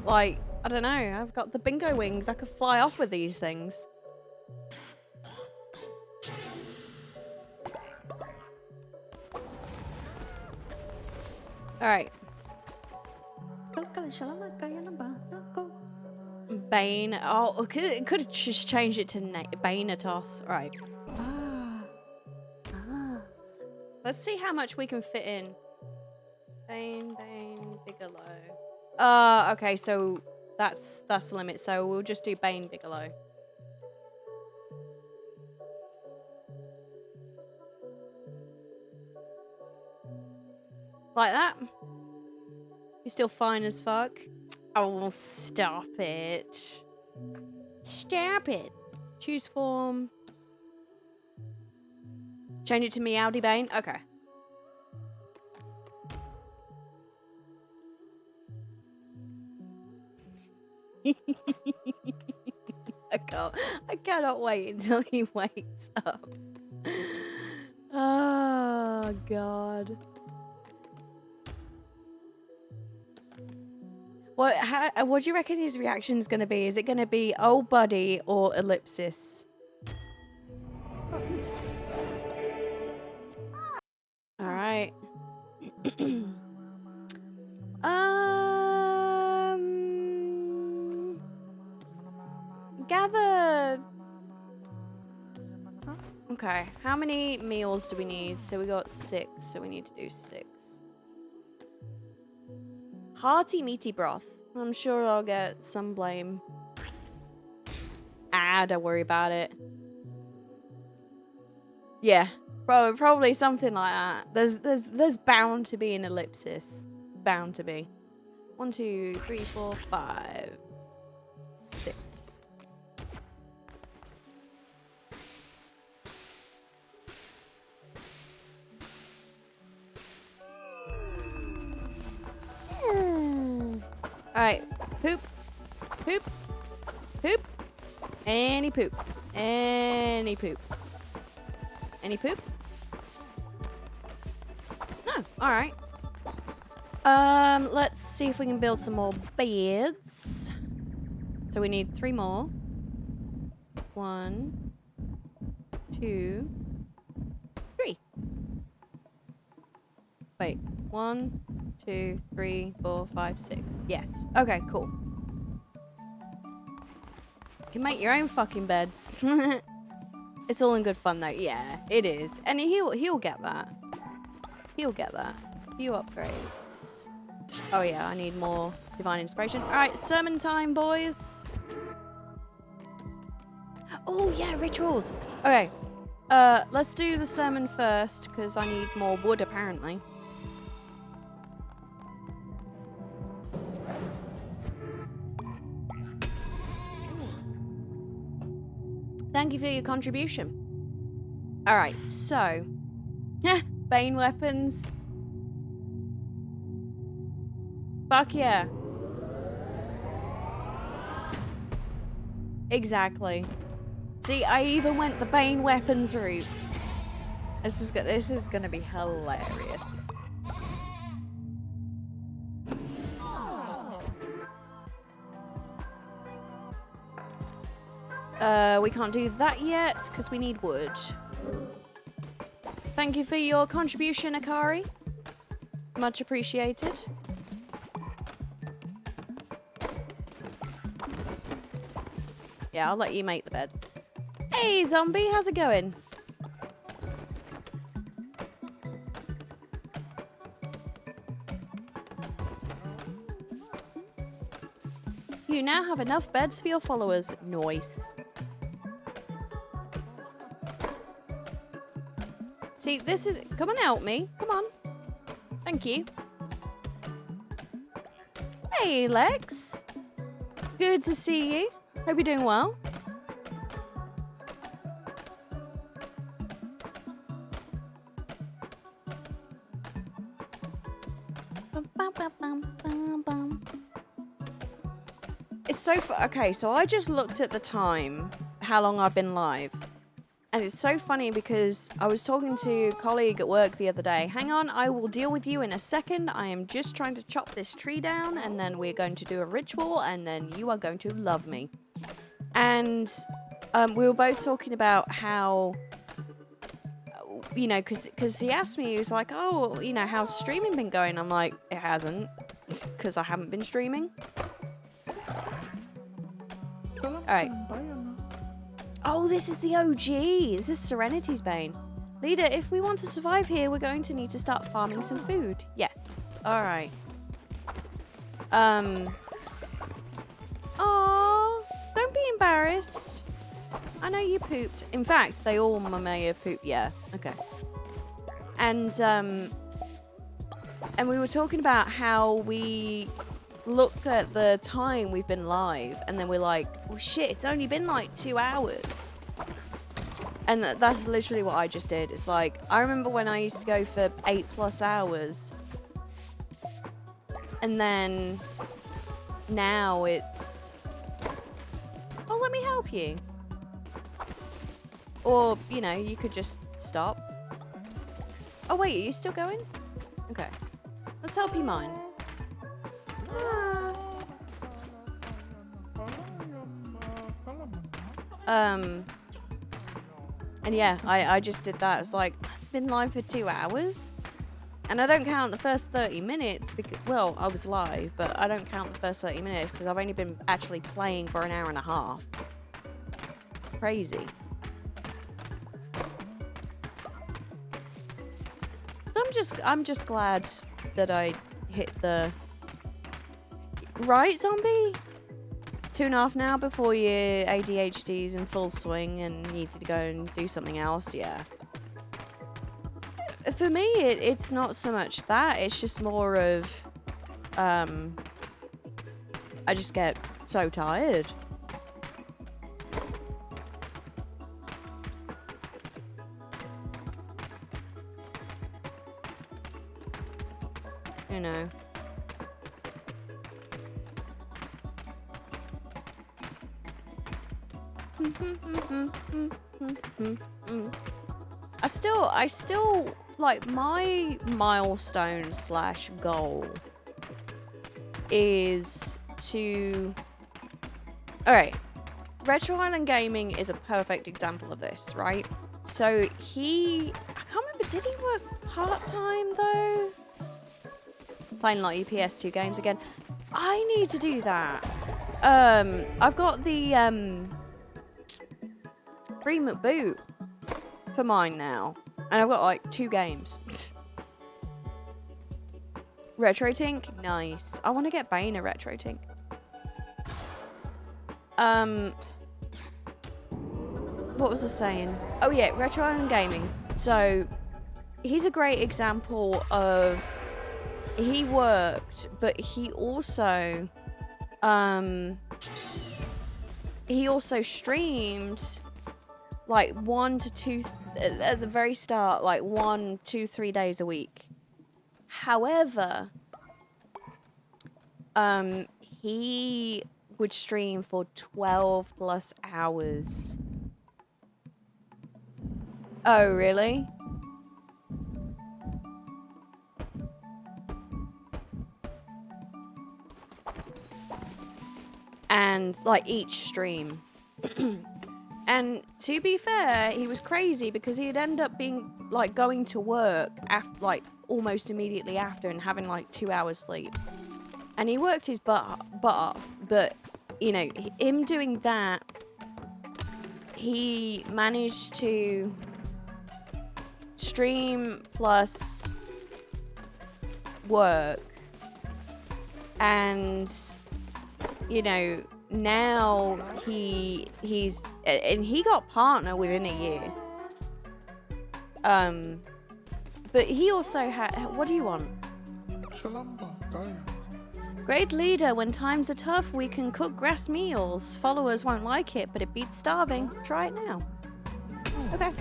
like, I don't know, I've got the bingo wings, I could fly off with these things. Alright. Bane. Oh, could have just changed it to Baneatos. Alright. Let's see how much we can fit in. Bane Bigelow. Okay, so that's the limit. So we'll just do Bane Bigelow. Like that. You're still fine as fuck. Oh, stop it. Stop it. Choose form. Change it to Meowdy Bane. Okay. I cannot wait until he wakes up. Oh god. What do you reckon his reaction is going to be? Is it going to be oh buddy or ellipsis? All right. Gather. Okay, how many meals do we need? So we got 6, so we need to do 6. Hearty meaty broth. I'm sure I'll get some blame. Don't worry about it. Yeah, probably something like that. There's bound to be an ellipsis. Bound to be. 1, 2, 3, 4, 5, 6. Alright, poop, poop, poop, any poop, any poop, any poop. No, alright. Let's see if we can build some more beds. So we need 3 more. 1, 2, 3. Wait, 1, 2, 3, 4, 5, 6. Yes. Okay, cool. You can make your own fucking beds. It's all in good fun though. Yeah, it is. And he'll get that. He'll get that. Few upgrades. Oh yeah, I need more divine inspiration. Alright, sermon time, boys. Oh yeah, rituals. Okay. Let's do the sermon first, because I need more wood apparently. Thank you for your contribution. Alright, so. Bane weapons. Fuck yeah. Exactly. See, I even went the Bane weapons route. This is gonna be hilarious. We can't do that yet because we need wood. Thank you for your contribution, Akari. Much appreciated. Yeah, I'll let you make the beds. Hey, zombie, how's it going? You now have enough beds for your followers. Nice. See, this is... Come and help me. Come on. Thank you. Hey, Lex. Good to see you. Hope you're doing well. It's so okay, so I just looked at the time, how long I've been live. And it's so funny because I was talking to a colleague at work the other day. Hang on, I will deal with you in a second. I am just trying to chop this tree down, and then we're going to do a ritual, and then you are going to love me. And we were both talking about how, you know, because he asked me, he was like, oh, you know, how's streaming been going? I'm like, it hasn't, because I haven't been streaming. Alright. Oh, this is the OG. This is Serenity's Bane. Leader, if we want to survive here, we're going to need to start farming some food. Yes. Alright. Aww. Don't be embarrassed. I know you pooped. In fact, they all may have pooped. Yeah. Okay. And we were talking about how we look at the time we've been live, and then we're like, oh shit, it's only been like 2 hours. And that's literally what I just did. It's like, I remember when I used to go for 8+ hours, and then now it's, oh, let me help you. Or, you know, you could just stop. Oh wait, are you still going? Okay, let's help you mine. And yeah, I just did that. It's like, I've been live for 2 hours, and I don't count the first 30 minutes because, well, I was live, but I don't count the first 30 minutes because I've only been actually playing for an hour and a half. Crazy. But I'm just glad that I hit the right, zombie. 2.5 now before your ADHD's in full swing and you need to go and do something else. Yeah. For me, it's not so much that. It's just more of, I just get so tired. You know. I still like, my milestone / goal is to, alright, Retro Island Gaming is a perfect example of this, right? So I can't remember, did he work part-time though? Playing like your PS2 games again. I need to do that. I've got the Remote boot for mine now, and I've got like 2 games. RetroTink, nice. I want to get Bane a RetroTink. What was I saying? Oh yeah, Retro Island Gaming. So he's a great example of, he worked, but he also streamed like 1 to 2 at the very start, like 1, 2, 3 days a week. However, he would stream for 12+ hours. Oh, really? And like each stream. And to be fair, he was crazy because he'd end up being like going to work like almost immediately after and having like 2 hours sleep. And he worked his butt off, but you know, him doing that he managed to stream plus work, and you know, now he's and he got partner within a year. But he also had, what do you want? Great leader, when times are tough, we can cook grass meals. Followers won't like it, but it beats starving. Try it now. Okay.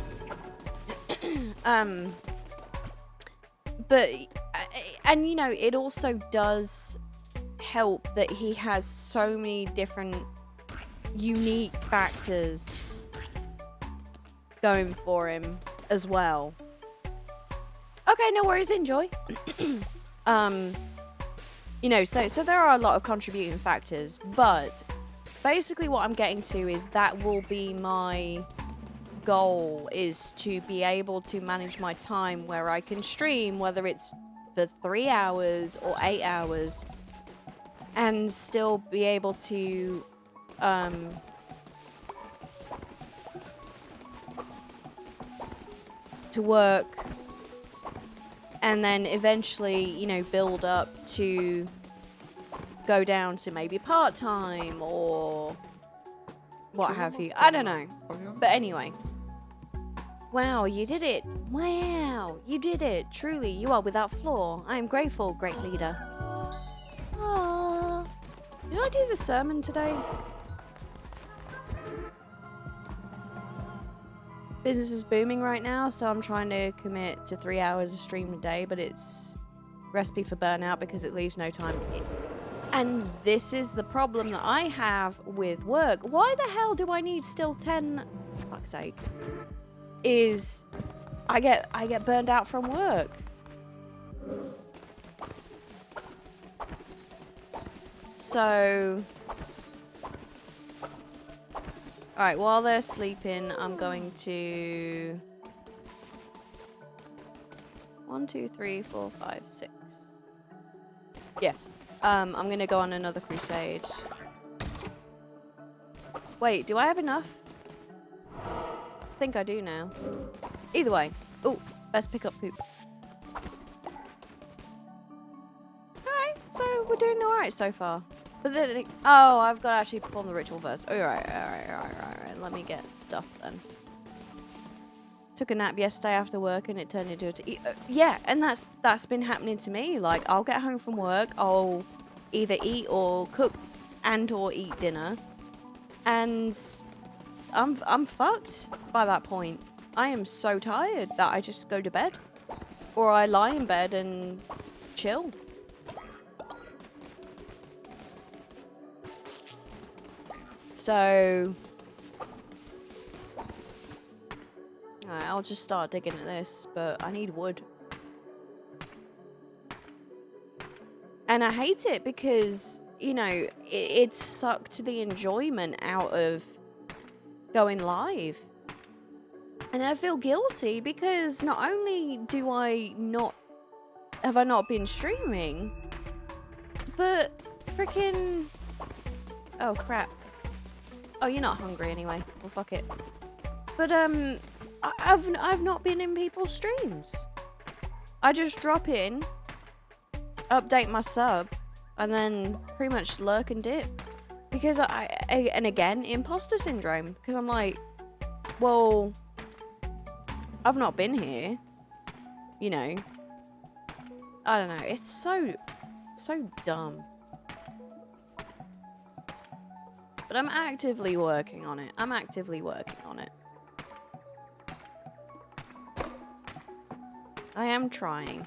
But, and you know, it also does help that he has so many different unique factors going for him as well. Okay, no worries, enjoy. You know, so there are a lot of contributing factors, but basically what I'm getting to is that will be my goal, is to be able to manage my time where I can stream, whether it's for 3 hours or 8 hours, and still be able to work, and then eventually, you know, build up to go down to maybe part-time or what have you. I don't know. But anyway. Wow, you did it. Wow, you did it. Truly, you are without flaw. I am grateful, great leader. Aww. Did I do the sermon today? Business is booming right now, so I'm trying to commit to 3 hours of stream a day, but it's recipe for burnout because it leaves no time. And this is the problem that I have with work. Why the hell do I need still 10? For fuck's sake. Is I get burned out from work. So, alright, while they're sleeping, I'm going to 1, 2, 3, 4, 5, 6. Yeah. I'm gonna go on another crusade. Wait, do I have enough? I think I do now. Either way. Oh, best pick up poop. Alright, so we're doing alright so far. But then, oh, I've got to actually perform the ritual first. Alright. Let me get stuff then. Took a nap yesterday after work and it turned into yeah, and that's been happening to me. Like, I'll get home from work, I'll either eat or cook and or eat dinner, and I'm fucked by that point. I am so tired that I just go to bed, or I lie in bed and chill. So alright, I'll just start digging at this, but I need wood. And I hate it because, you know, it sucked the enjoyment out of going live. And I feel guilty because not only have I not been streaming, but freaking, oh crap. Oh, you're not hungry anyway. Well, fuck it. But I've not been in people's streams. I just drop in, update my sub, and then pretty much lurk and dip. Because and again, imposter syndrome. Because I'm like, well, I've not been here. You know. I don't know. It's so dumb. But I'm actively working on it. I am trying.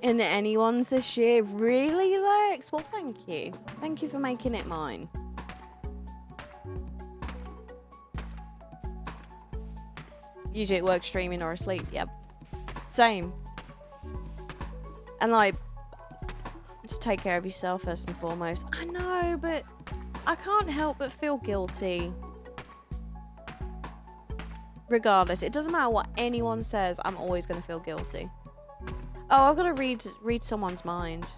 And anyone's this year? Really, Lex? Well, thank you. Thank you for making it mine. Usually at work, streaming, or asleep. Yep. Same. And like, just take care of yourself first and foremost. I know, but I can't help but feel guilty. Regardless, it doesn't matter what anyone says, I'm always going to feel guilty. Oh, I've got to read someone's mind.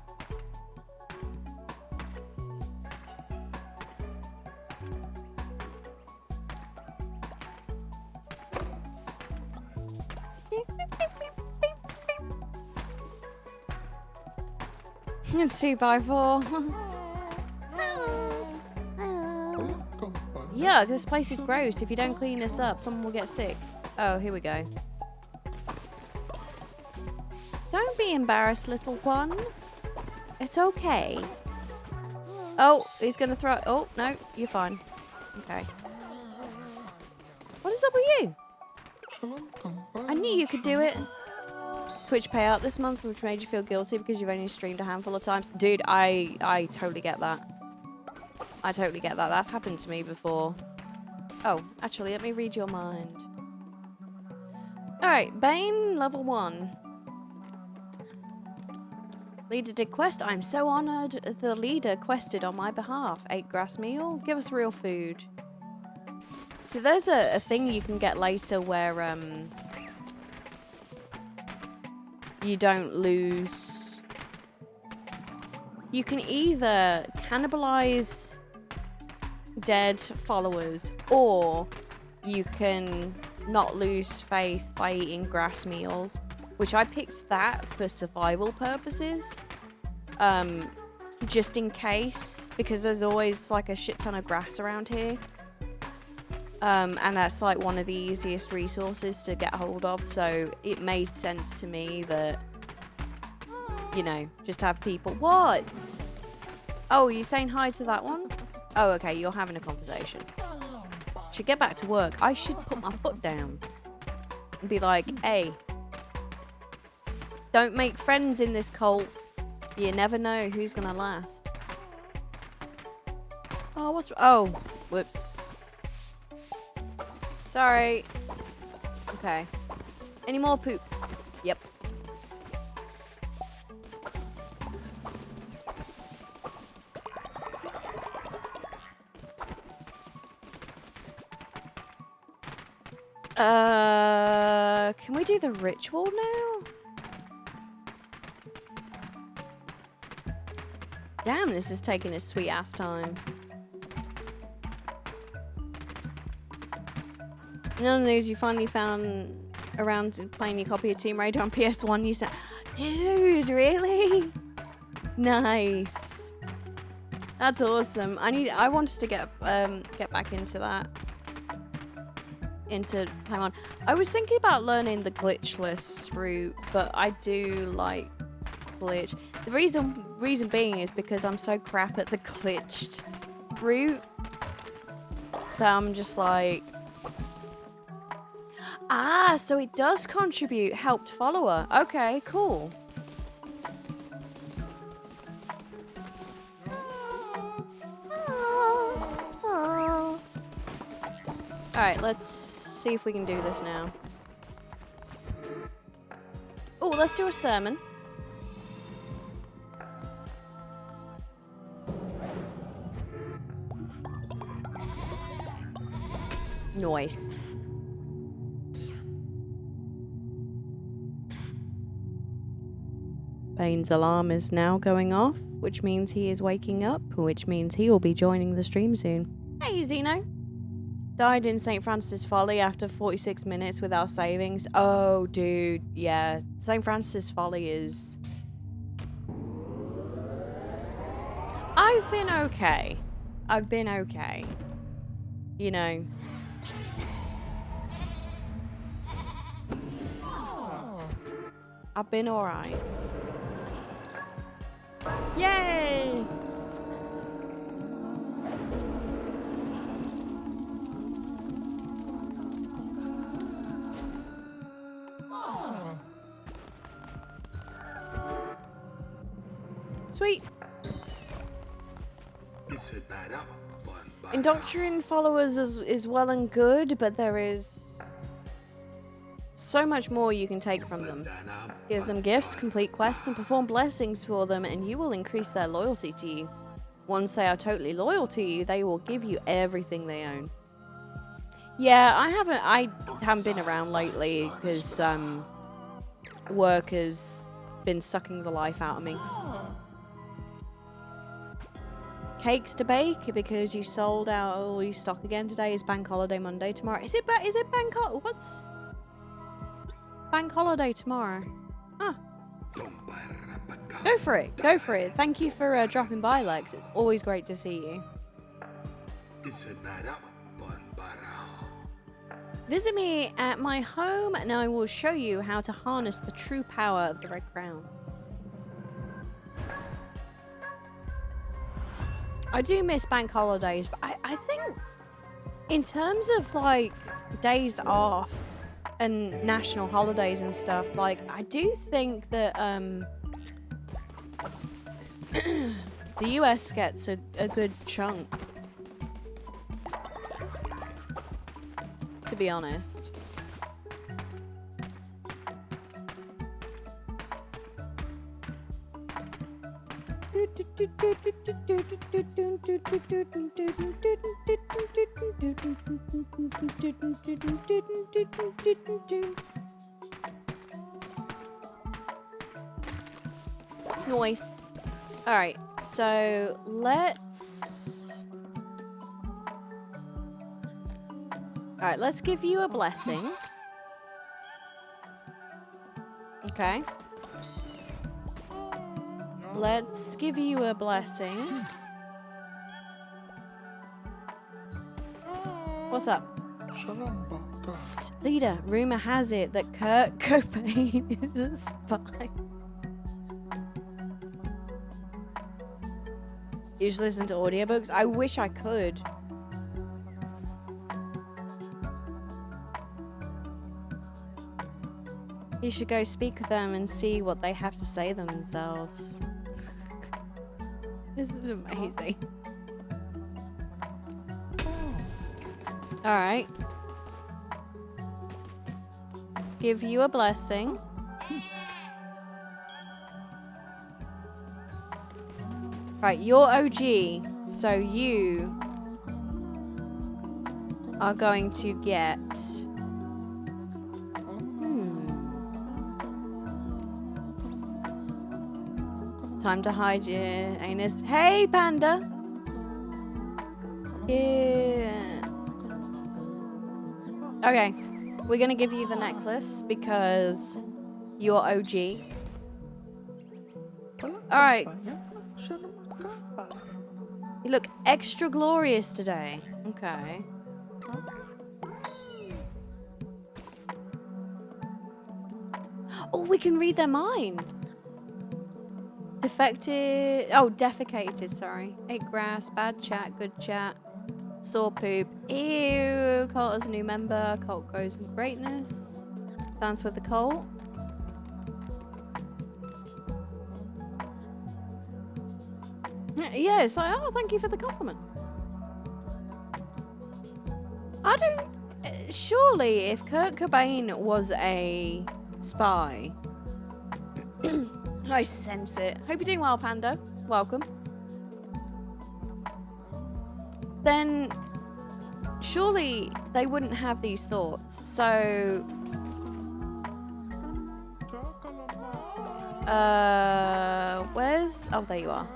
It's 2x4. Yuck, this place is gross. If you don't clean this up, someone will get sick. Oh, here we go. Don't be embarrassed, little one. It's okay. Oh, he's gonna throw. Oh, no, you're fine. Okay. What is up with you? I knew you could do it. Twitch payout this month, which made you feel guilty because you've only streamed a handful of times. Dude, I totally get that. I totally get that. That's happened to me before. Oh, actually, let me read your mind. Alright, Bane, level 1. Leader did quest. I'm so honoured. The leader quested on my behalf. 8 grass meal. Give us real food. So there's a thing you can get later where you don't lose. You can either cannibalize dead followers, or you can not lose faith by eating grass meals, which I picked that for survival purposes, just in case, because there's always like a shit ton of grass around here, and that's like one of the easiest resources to get hold of, so it made sense to me that, you know, just have people. What? Oh, are you saying hi to that one? Oh, okay, you're having a conversation. Should get back to work. I should put my foot down and be like, hey, don't make friends in this cult. You never know who's gonna last. Oh, what's... Oh, whoops. Sorry. Okay. Any more poop? Yep. Can we do the ritual now? Damn, this is taking a sweet ass time. None of those you finally found around playing your copy of Tomb Raider on PS1. You said, dude, really? Nice. That's awesome. I wanted to get back into that. Into Paimon. I was thinking about learning the glitchless route, but I do like glitch. The reason being is because I'm so crap at the glitched route that I'm just like, ah, so it does contribute helped follower. Okay, cool. Alright, let's see if we can do this now. Oh, let's do a sermon. Nice. Bane's alarm is now going off, which means he is waking up, which means he will be joining the stream soon. Hey, Zeno. Died in St. Francis Folly after 46 minutes without savings. Oh, dude. Yeah. St. Francis Folly is... I've been okay. I've been okay. You know. I've been alright. Yay! Sweet. Indoctrinating followers is well and good, but there is so much more you can take from them. Give them gifts, complete quests, and perform blessings for them, and you will increase their loyalty to you. Once they are totally loyal to you, they will give you everything they own. Yeah, I haven't been around lately because work has been sucking the life out of me. Cakes to bake because you sold out all your stock again. Today is Bank Holiday Monday. Tomorrow is it Bank Holiday? What's Bank Holiday tomorrow? Huh. Go for it. Go for it. Thank you for dropping by, Lex. It's always great to see you. Visit me at my home and I will show you how to harness the true power of the Red Crown. I do miss bank holidays, but I think in terms of like days off and national holidays and stuff, like I do think that the US gets a good chunk, to be honest. Nice. Alright, so let's... Alright, let's give you a blessing. Okay. Let's give you a blessing. What's up? Psst, leader, rumor has it that Kurt Cobain is a spy. You just listen to audiobooks? I wish I could. You should go speak with them and see what they have to say themselves. This is amazing. Alright. Let's give you a blessing. Right, you're OG, so you are going to get... Time to hide your anus. Hey, Panda! Yeah. Okay, we're gonna give you the necklace because you're OG. Alright. You look extra glorious today. Okay. Oh, we can read their mind. Defected. Oh, defecated, sorry. Ate grass, bad chat, good chat. Saw poop. Ew. Cult as a new member. Cult grows in greatness. Dance with the cult. Yeah, it's like, oh, thank you for the compliment. I don't... Surely, if Kurt Cobain was a spy... I sense it. Hope you're doing well, Panda. Welcome. Then, surely they wouldn't have these thoughts. So... where's... Oh, there you are.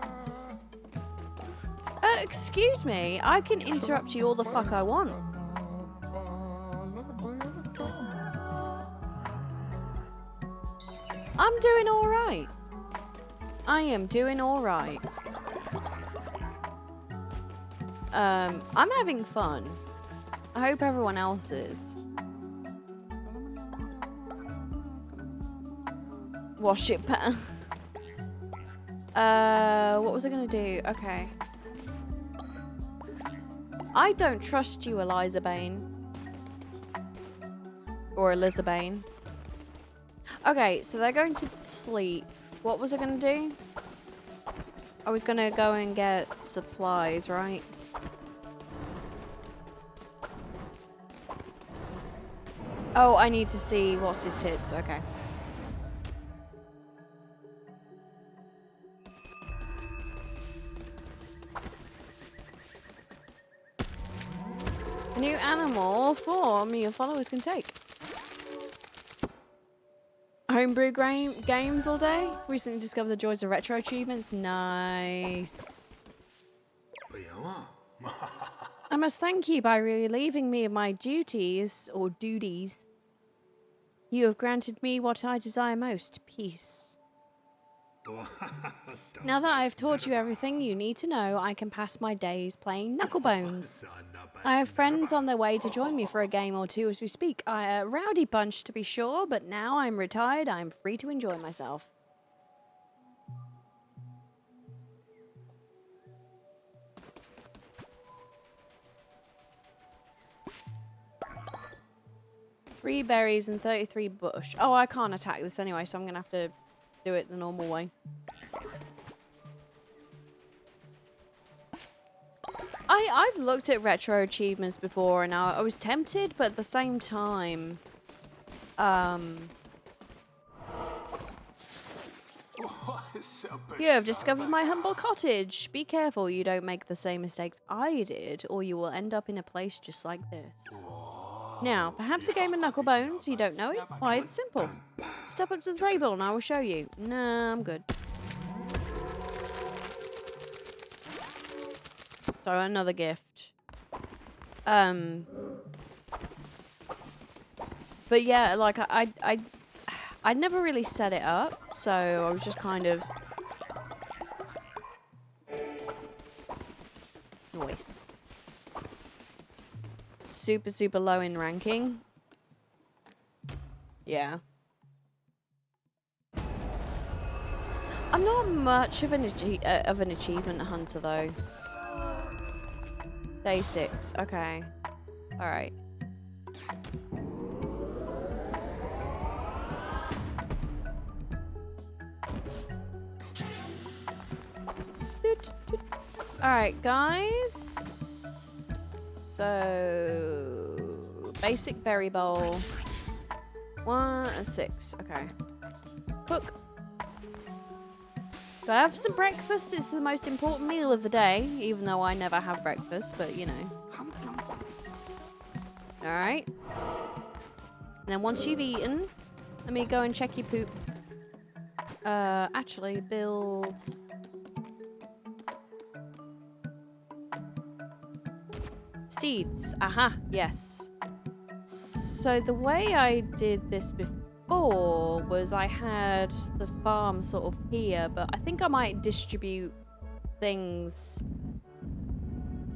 Excuse me. I can interrupt you all the fuck I want. I'm doing alright. I am doing alright. I'm having fun. I hope everyone else is. Wash it, Pat. What was I gonna do? Okay. I don't trust you, Eliza Bain. Or Elizabeth. Okay, so they're going to sleep. What was I gonna do? I was gonna go and get supplies, right? Oh, I need to see what's his tits. Okay. A new animal form your followers can take. Homebrew games all day. Recently discovered the joys of retro achievements. Nice. I must thank you by relieving me of my duties, or duties. You have granted me what I desire most, peace. Now that I've taught you everything you need to know, I can pass my days playing Knucklebones. I have friends on their way to join me for a game or two as we speak. A rowdy bunch to be sure, but now I'm retired, I'm free to enjoy myself. Three berries and 33 bush. Oh, I can't attack this anyway, so I'm gonna have to do it the normal way. I've looked at retro achievements before and I was tempted, but at the same time, you have discovered my humble cottage. Be careful you don't make the same mistakes I did, or you will end up in a place just like this. Now, perhaps a game of Knucklebones, you don't know it? Why, it's simple. Step up to the table and I will show you. Nah, I'm good. So, another gift. But yeah, like, I never really set it up, so I was just kind of... Noise. Super, super low in ranking. Yeah. I'm not much of an achievement hunter, though. Day 6. Okay. Alright. Alright, guys. So... Basic berry bowl. 1 and 6. Okay. Cook. Gotta have some breakfast. It's the most important meal of the day, even though I never have breakfast, but you know. Alright. And then once you've eaten, let me go and check your poop. Actually, build... Seeds. Aha, yes. So the way I did this before was I had the farm sort of here, but I think I might distribute things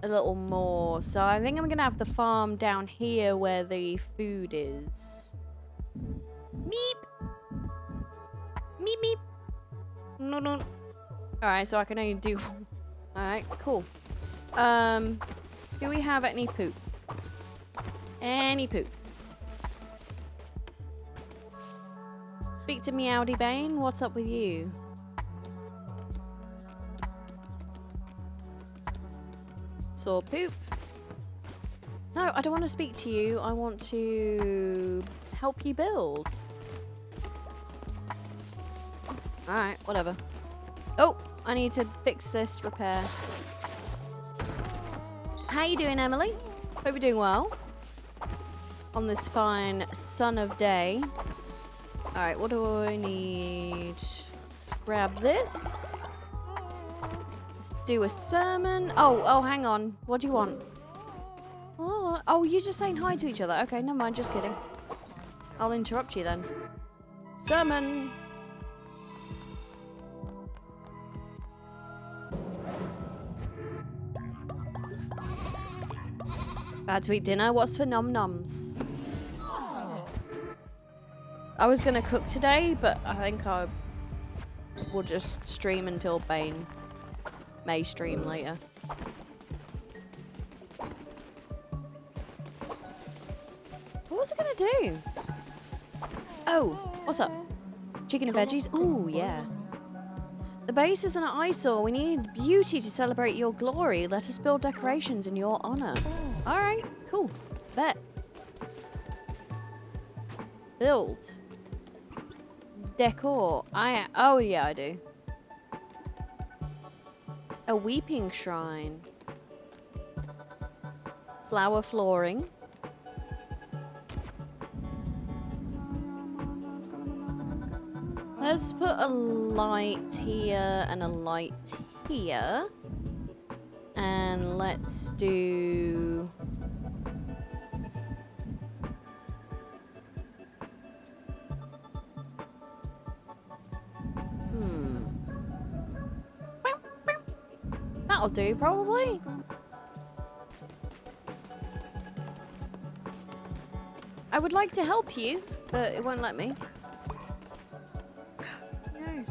a little more. So I think I'm going to have the farm down here where the food is. Meep! Meep, meep! No, no. Alright, so I can only do... Alright, cool. Do we have any poop? Any poop? Speak to Meowdy Bane. What's up with you? Saw poop. No, I don't want to speak to you. I want to help you build. Alright, whatever. Oh, I need to fix this repair. How you doing, Emily? Hope you're doing well. On this fine sun of day. Alright, what do I need? Let's grab this. Let's do a sermon. Oh, hang on. What do you want? Oh, you're just saying hi to each other. Okay, never mind, just kidding. I'll interrupt you then. Sermon! Bad to eat dinner? What's for nom-noms? I was gonna cook today, but I think I will just stream until Bane may stream later. What was I gonna do? Oh, what's up? Chicken and veggies? Ooh, yeah. The base is an eyesore. We need beauty to celebrate your glory. Let us build decorations in your honor. Alright, cool. Bet. Build. Decor. Oh, yeah, I do. A weeping shrine. Flower flooring. Let's put a light here and a light here. And let's do... That'll do, probably. I would like to help you, but it won't let me. No.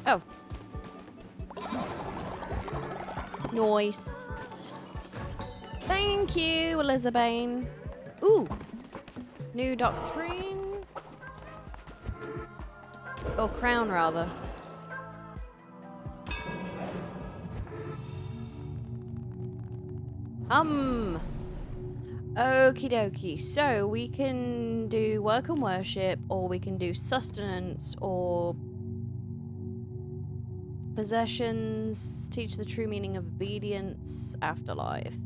Oh. Nice. Thank you, Elizabeth. Ooh. New doctrine. Or crown, rather. Okie dokie. So we can do work and worship, or we can do sustenance, or possessions, teach the true meaning of obedience, afterlife.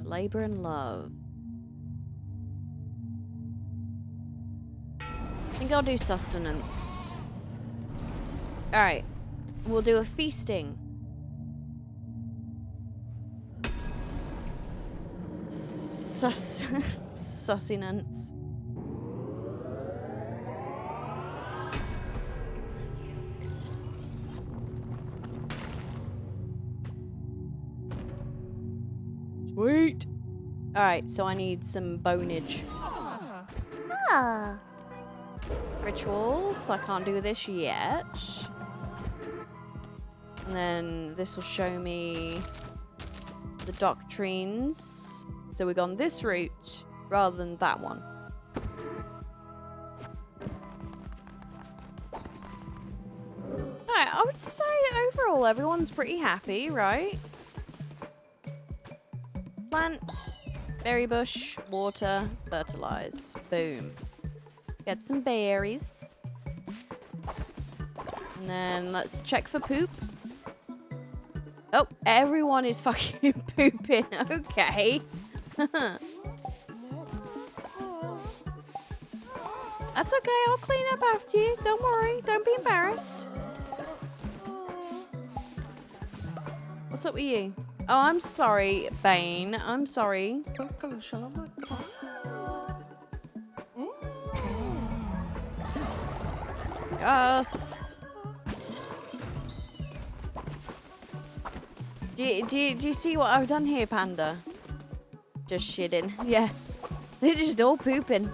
Labor and love. I think I'll do sustenance. Alright. We'll do a feasting. Sustenance. Sweet. Alright, so I need some bonage. Ah. Rituals. I can't do this yet. And then this will show me the doctrines. So we've gone this route rather than that one. Alright, I would say overall everyone's pretty happy, right? Plant, berry bush, water, fertilize. Boom. Get some berries. And then let's check for poop. Oh, everyone is fucking pooping. Okay. That's okay, I'll clean up after you. Don't worry, don't be embarrassed. What's up with you? Oh, I'm sorry, Bane. I'm sorry. Yes. Do you see what I've done here, Panda? Just shitting. Yeah. They're just all pooping.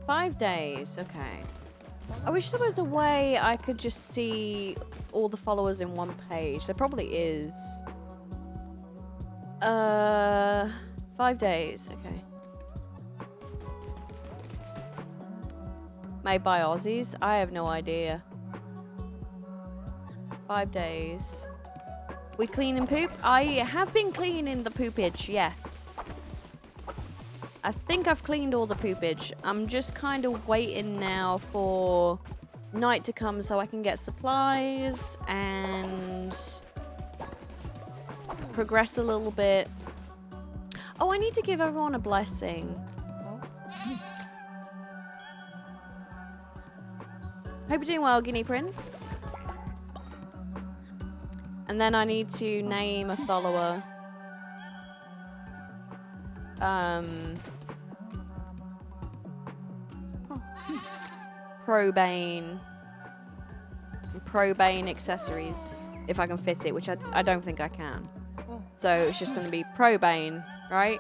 Five days, okay. I wish there was a way I could just see all the followers in one page. There probably is. 5 days, okay. Made by Aussies? I have no idea. 5 days. We clean and poop? I have been cleaning the poopage, yes. I think I've cleaned all the poopage. I'm just kind of waiting now for night to come so I can get supplies and progress a little bit. Oh, I need to give everyone a blessing. Hope you're doing well, Guinea Prince. And then I need to name a follower. Probane. Probane accessories. If I can fit it, which I don't think I can. So it's just going to be Probane, right?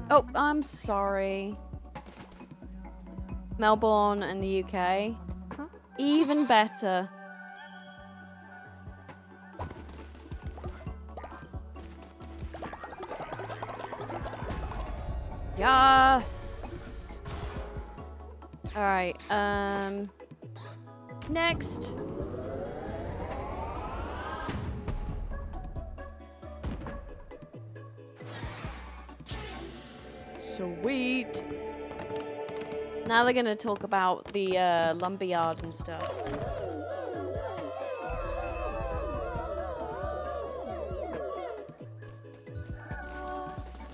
Oh, I'm sorry. Melbourne and the UK. Even better. Yes. All right. Next. Sweet. Now they're gonna talk about the lumberyard and stuff.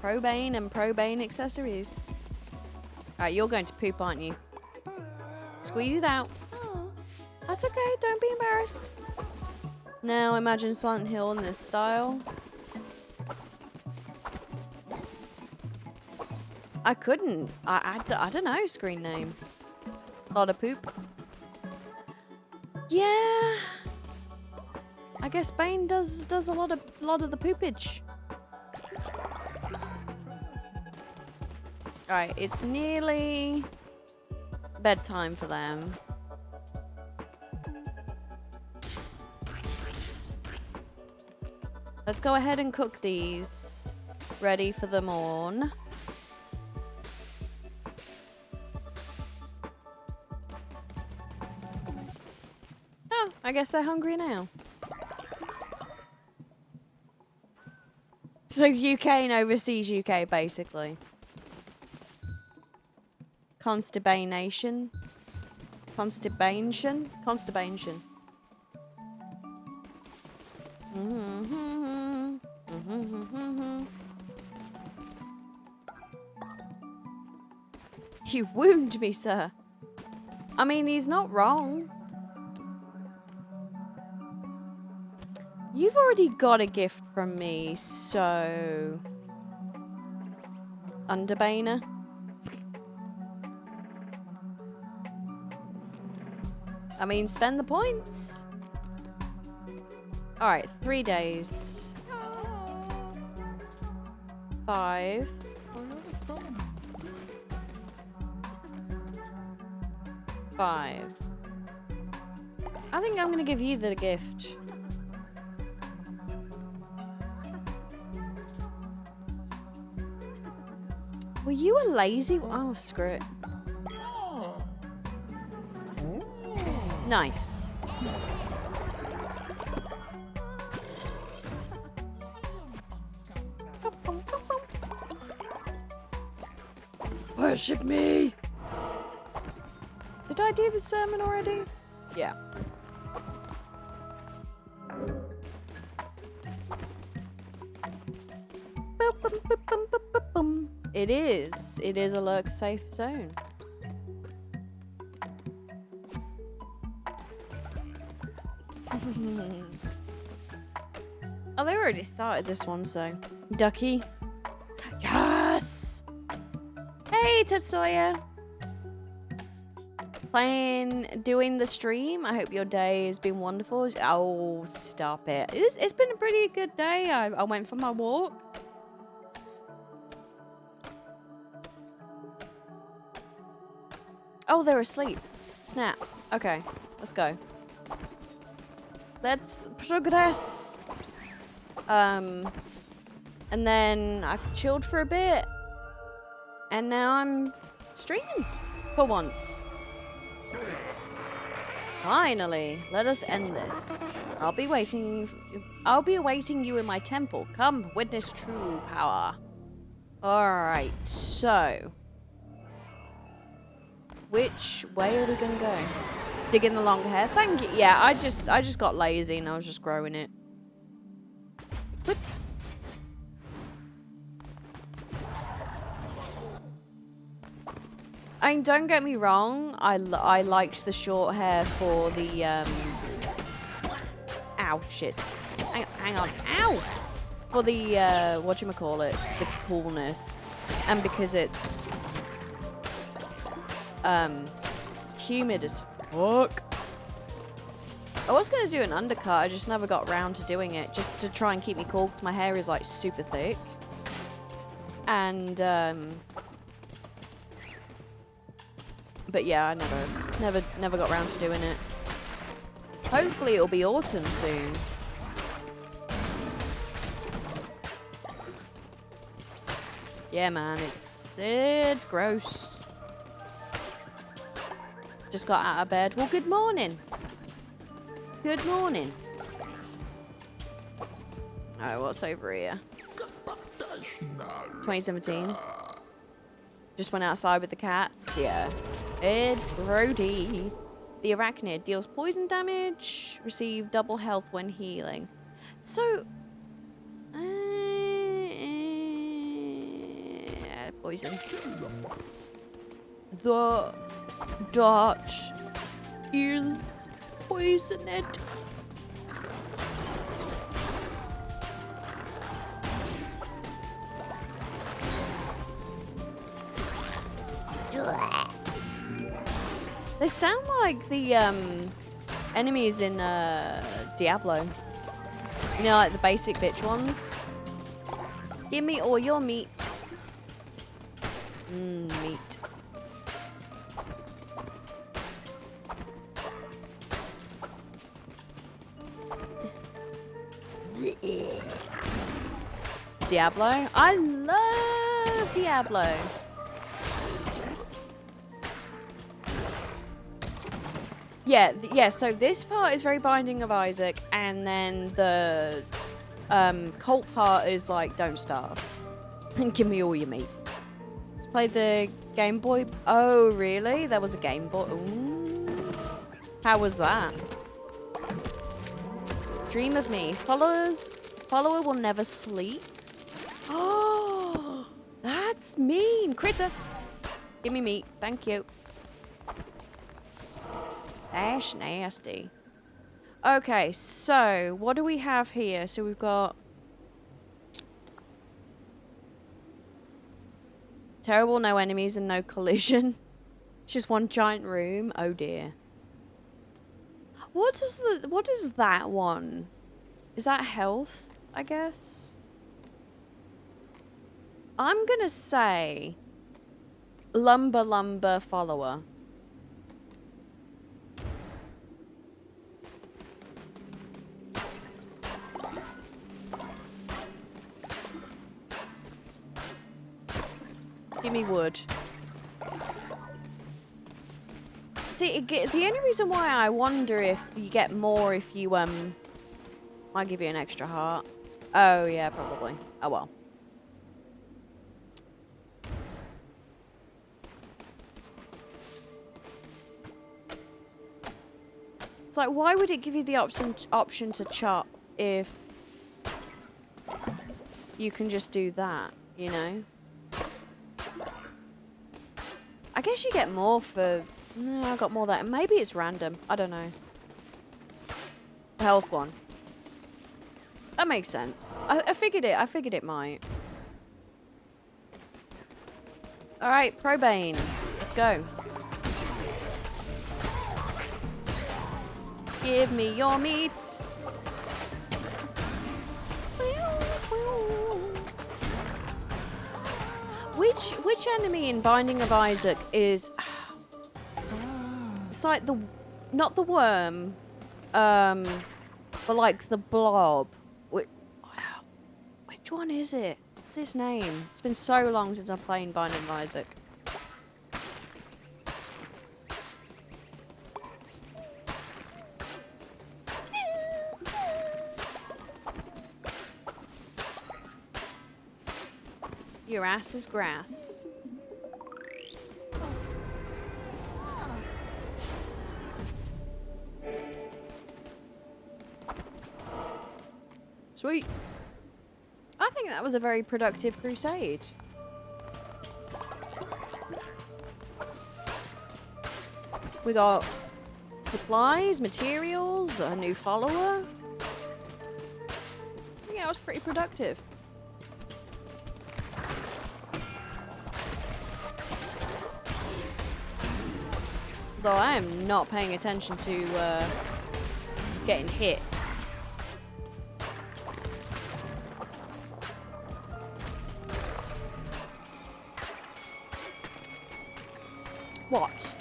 Probane and probane accessories. Alright, you're going to poop, aren't you? Squeeze it out. That's okay, don't be embarrassed. Now imagine Silent Hill in this style. I couldn't. I don't know screen name. Lot of poop. Yeah. I guess Bane does a lot of the poopage. Alright, it's nearly bedtime for them. Let's go ahead and cook these. Ready for the morn. Oh, I guess they're hungry now. So UK and overseas UK, basically. Constipation. Constipation. Constipation. You wound me, sir. I mean, he's not wrong. You've already got a gift from me, so... Underbaner. I mean, spend the points. Alright, 3 days. 5. 5. I think I'm gonna give you the gift. Were you a lazy? Oh, screw it. Nice. Worship me. Did I do the sermon already? Yeah. It is. It is a lurk safe zone. Oh, they already started this one, so. Ducky. Yes! Hey, Tetsuya! Doing the stream. I hope your day has been wonderful. Oh, stop it. It's been a pretty good day. I went for my walk. Oh, they're asleep. Snap. Okay, let's go. Let's progress. And then I chilled for a bit. And now I'm streaming for once. Finally, let us end this. I'll be awaiting you in my temple. Come, witness true power. Alright, so which way are we gonna go? Dig in the long hair. Thank you. Yeah, I just got lazy and I was just growing it. Whoop. I mean, don't get me wrong. I liked the short hair for the ow, shit. Hang on. Ow! For the whatchamacallit, the coolness, and because it's humid as fuck. I was gonna do an undercut, I just never got around to doing it, just to try and keep me cool, because my hair is like super thick. And but yeah, I never got around to doing it. Hopefully it'll be autumn soon. Yeah, man, it's It's gross. Just got out of bed. Well, good morning. Good morning. Alright, what's over here? 2017. Just went outside with the cats. Yeah. It's grody. The arachnid deals poison damage. Receive double health when healing. So... poison. The dart is poisoned. They sound like the enemies in Diablo. You know, like the basic bitch ones. Give me all your meat. Meat. Diablo? I love Diablo. Yeah, so this part is very Binding of Isaac, and then the cult part is like, don't starve. And give me all your meat. Played the Game Boy. Oh, really? There was a Game Boy. Ooh. How was that? Dream of me. Follower will never sleep. Oh, that's mean. Critter. Give me meat. Thank you. That's nasty. Okay, so what do we have here? So we've got terrible, no enemies and no collision. It's just one giant room. Oh dear. What is that one? Is that health, I guess? I'm gonna say lumber follower. Give me wood. See, the only reason why I wonder if you get more if you, I'll give you an extra heart. Oh, yeah, probably. Oh, well. It's like, why would it give you the option to chop if you can just do that, you know? I guess you get more for... No, I got more that. Maybe it's random. I don't know. The health one. That makes sense. I figured it. I figured it might. Alright, Probane. Let's go. Give me your meat. Which enemy in Binding of Isaac is... It's like the... Not the worm. But like the blob. Which one is it? What's his name? It's been so long since I've played Binding of Isaac. Your ass is grass. Sweet. I think that was a very productive crusade. We got supplies, materials, a new follower. Yeah, it was pretty productive. Though I am not paying attention to getting hit. What?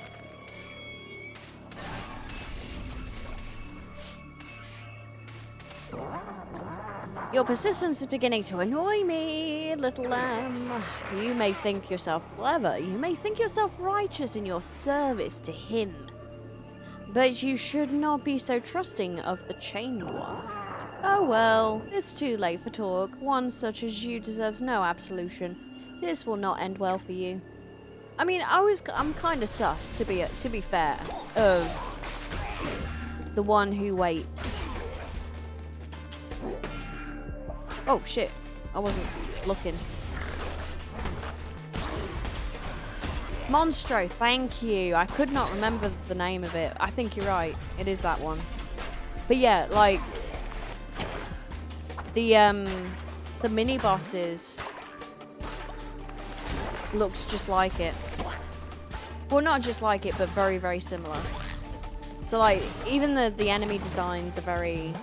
Your persistence is beginning to annoy me, little lamb. You may think yourself clever. You may think yourself righteous in your service to him. But you should not be so trusting of the Chained One. Oh well, it's too late for talk. One such as you deserves no absolution. This will not end well for you. I mean, I'm kind of sus, to be fair, of the one who waits. Oh shit, I wasn't looking. Monstro, thank you. I could not remember the name of it. I think you're right. It is that one. But yeah, like the mini bosses looks just like it. Well, not just like it, but very, very similar. So like even the enemy designs are very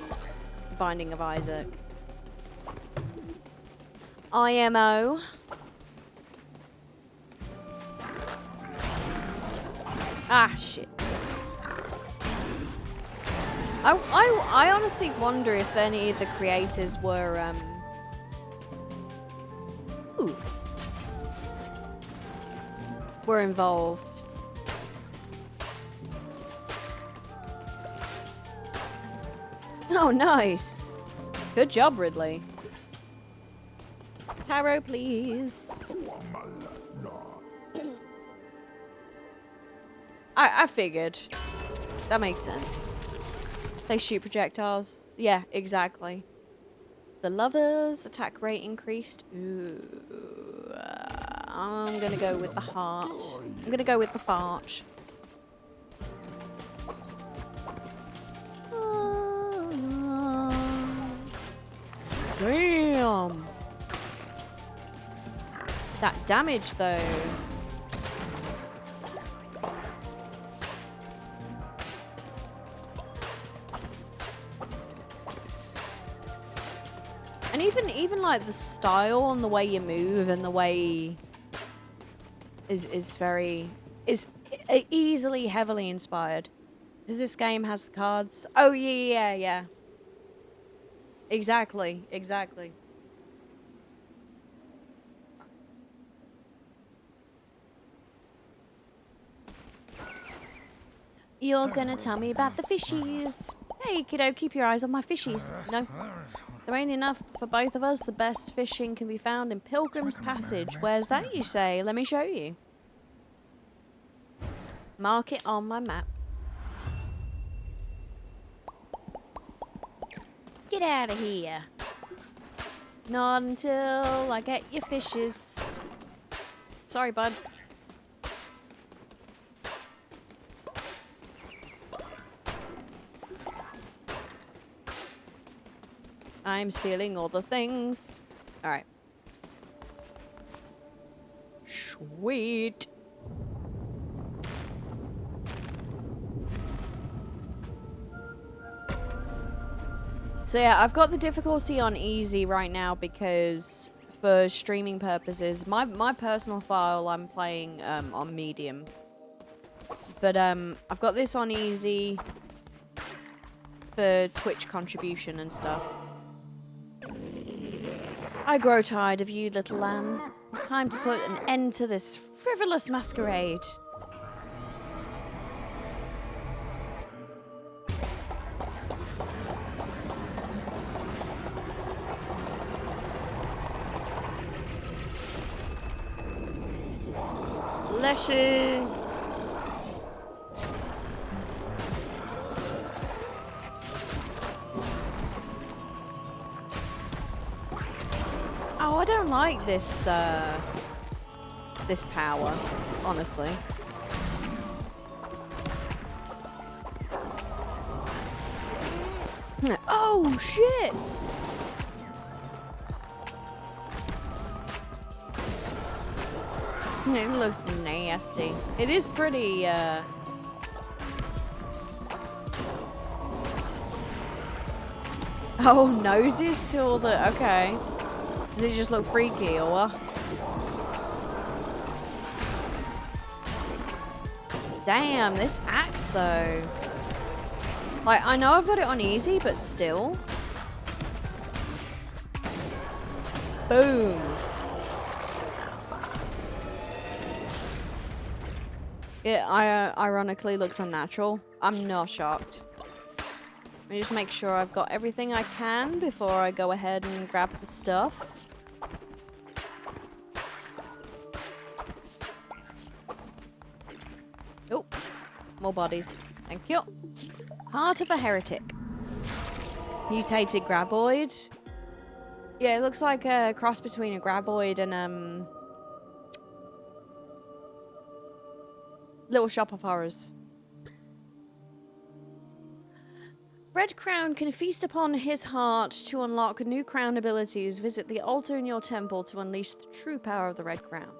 Binding of Isaac. IMO. Ah, shit. I honestly wonder if any of the creators were, were involved. Oh, nice. Good job, Ridley. Tarot, please. I figured. That makes sense. They shoot projectiles. Yeah, exactly. The lovers' attack rate increased. Ooh. I'm gonna go with the heart. I'm gonna go with the fart. Damn. That damage, though. And even like the style and the way you move and the way is easily heavily inspired. Because this game has the cards. Oh yeah. Exactly. You're gonna tell me about the fishies. Hey, kiddo, keep your eyes on my fishies. No, there ain't enough for both of us. The best fishing can be found in Pilgrim's Passage. Where's that, you say? Let me show you. Mark it on my map. Get out of here. Not until I get your fishes. Sorry, bud. I'm stealing all the things. Alright. Sweet. So yeah, I've got the difficulty on easy right now because for streaming purposes, my personal file I'm playing on medium. But I've got this on easy for Twitch contribution and stuff. I grow tired of you, little lamb. Time to put an end to this frivolous masquerade. Leshy. Oh, I don't like this, this power, honestly. Oh, shit! It looks nasty. It is pretty, Oh, noses to all the... Okay. Does it just look freaky or what? Damn, this axe though. Like, I know I've got it on easy, but still. Boom. It ironically looks unnatural. I'm not shocked. Let me just make sure I've got everything I can before I go ahead and grab the stuff. Oh, more bodies. Thank you. Heart of a Heretic. Mutated Graboid. Yeah, it looks like a cross between a Graboid and Little Shop of Horrors. Red Crown can feast upon his heart to unlock new crown abilities. Visit the altar in your temple to unleash the true power of the Red Crown.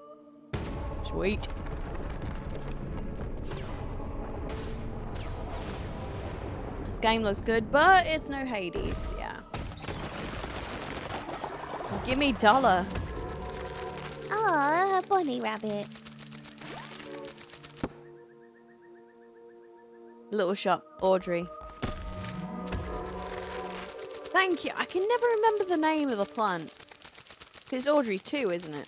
Sweet. This game looks good, but it's no Hades, yeah. Give me dollar. Ah, bunny rabbit. Little shop, Audrey. Thank you. I can never remember the name of the plant. It's Audrey too, isn't it?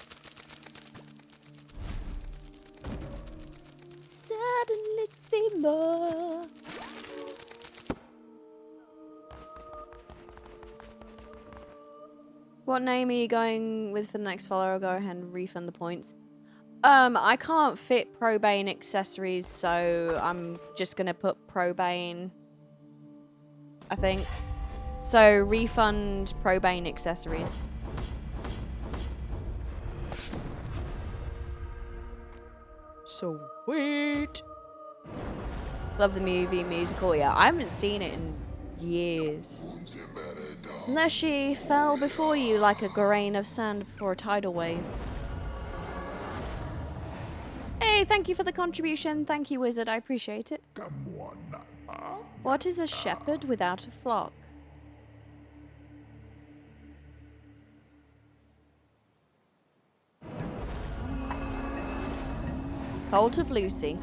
Suddenly see more. What name are you going with for the next follower? I'll go ahead and refund the points. I can't fit Probane accessories, so I'm just gonna put Probane, I think. So, refund Probane accessories. Sweet! Love the movie musical, yeah. I haven't seen it in years. Unless she fell before you like a grain of sand before a tidal wave. Hey, thank you for the contribution. Thank you, Wizard. I appreciate it. What is a shepherd without a flock? Cult of Lucy.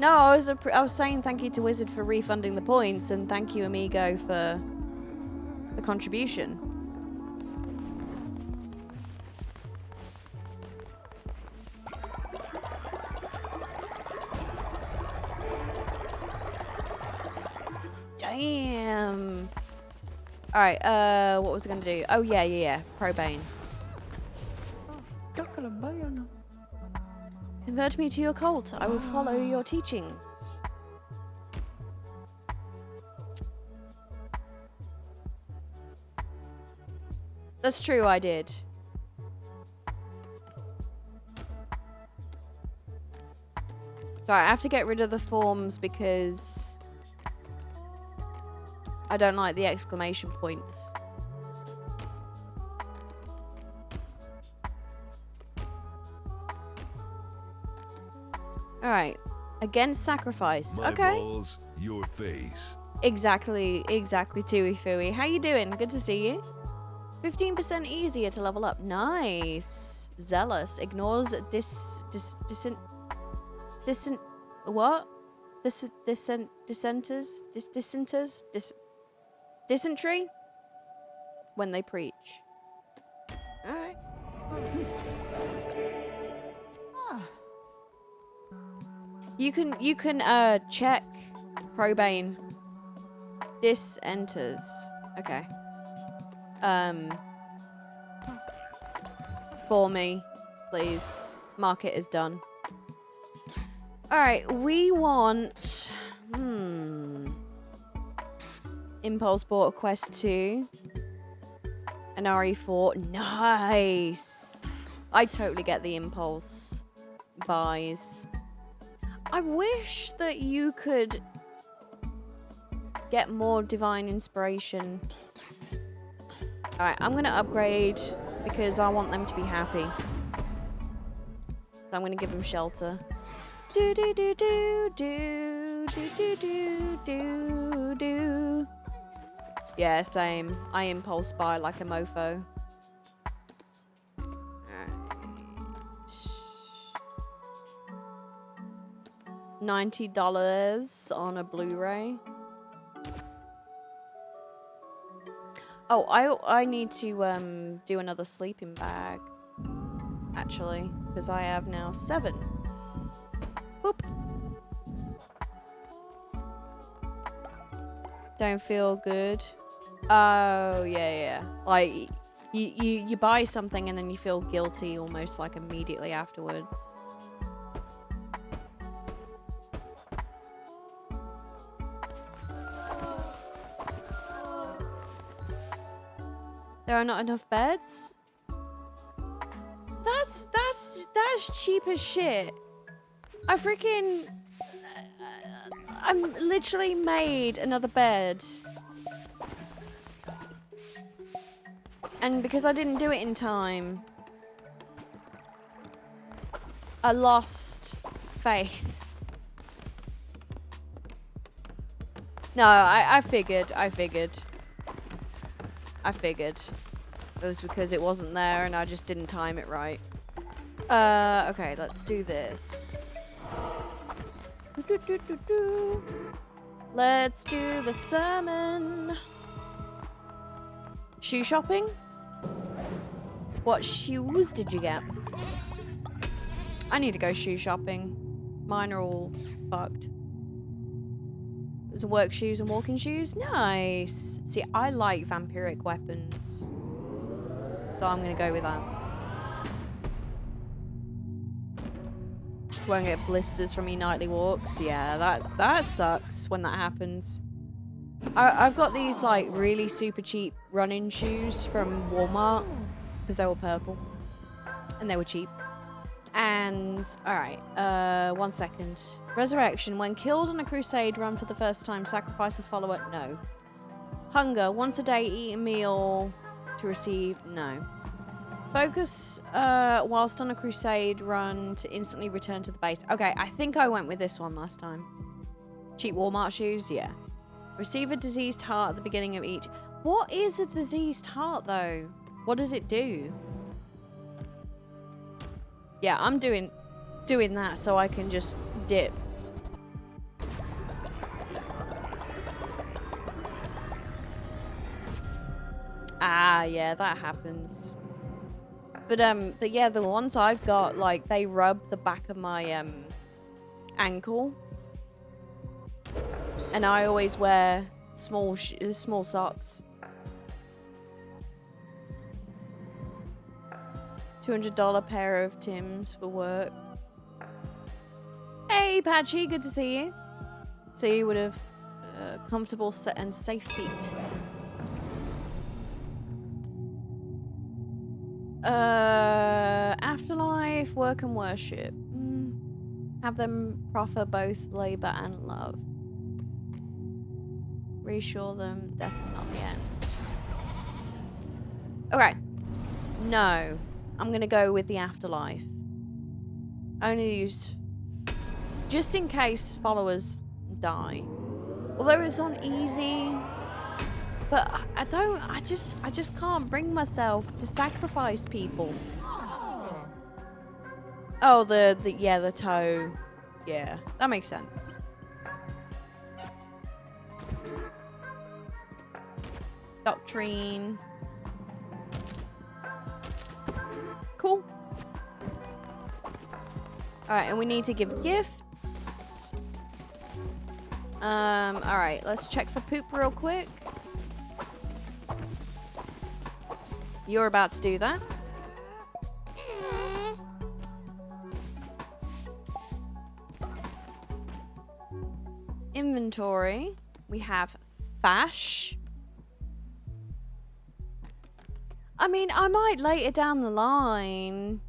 No, I was saying thank you to Wizard for refunding the points, and thank you, Amigo, for the contribution. Damn. Alright, what was I gonna do? Oh, yeah. Probane. Convert me to your cult. I will follow your teachings. That's true, I did. Sorry, I have to get rid of the forms because I don't like the exclamation points. Alright. Against sacrifice. My okay. balls, your face. Exactly, Tui Fui. How you doing? Good to see you. 15% easier to level up. Nice. Zealous. Ignores dysentery when they preach. Alright. You can check Probane. Enters. Okay. For me, please. Mark it as done. Alright, we want Impulse bought a Quest 2. An RE4. Nice! I totally get the Impulse buys. I wish that you could get more Divine Inspiration. Alright, I'm gonna upgrade because I want them to be happy. So I'm gonna give them shelter. Do do do do do do do do do do. Yeah, same. I impulse buy like a mofo. $90 on a Blu-ray. Oh, I need to do another sleeping bag. Actually, because I have now 7. Boop. Don't feel good. Oh, yeah. Like, you buy something and then you feel guilty almost like immediately afterwards. There are not enough beds? That's cheap as shit. I freaking... I'm literally made another bed. And because I didn't do it in time, I lost faith. No, I figured. It was because it wasn't there and I just didn't time it right. Okay, let's do this. Let's do the sermon. Shoe shopping? What shoes did you get? I need to go shoe shopping. Mine are all fucked. There's work shoes and walking shoes. Nice. See, I like vampiric weapons. So I'm going to go with that. Won't get blisters from your nightly walks. Yeah, that sucks when that happens. I've got these like really super cheap running shoes from Walmart because they were purple and they were cheap. And alright, 1 second. Resurrection. When killed on a crusade, run for the first time. Sacrifice a follower. No. Hunger. Once a day, eat a meal to receive. No. Focus whilst on a crusade, run to instantly return to the base. Okay, I think I went with this one last time. Cheap Walmart shoes, yeah. Receive a diseased heart at the beginning of each. What is a diseased heart, though? What does it do? Yeah, I'm doing that so I can just dip. Ah, yeah, that happens. But yeah, the ones I've got, like, they rub the back of my ankle. And I always wear small socks. $200 pair of Timbs for work. Hey, Patchy, good to see you. So you would have comfortable and safe feet. Afterlife, work and worship. Have them proffer both labor and love. Reassure them death is not the end. Okay. No. I'm gonna go with the afterlife. Only use... just in case followers die. Although it's on easy... but I just can't bring myself to sacrifice people. Oh, the toe. Yeah, that makes sense. Doctrine. Cool. Alright, and we need to give gifts. Alright, let's check for poop real quick. You're about to do that. Inventory. We have Fash. I mean, I might later down the line.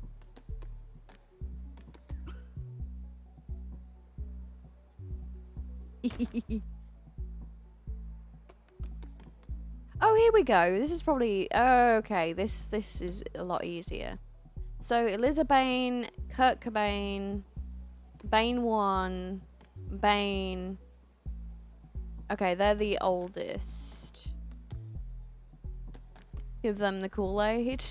Oh, here we go. This is probably... oh, okay, this is a lot easier. So, Elizabeth, Kurt Cobain, Bane 1, Bane... okay, they're the oldest. Give them the Kool-Aid.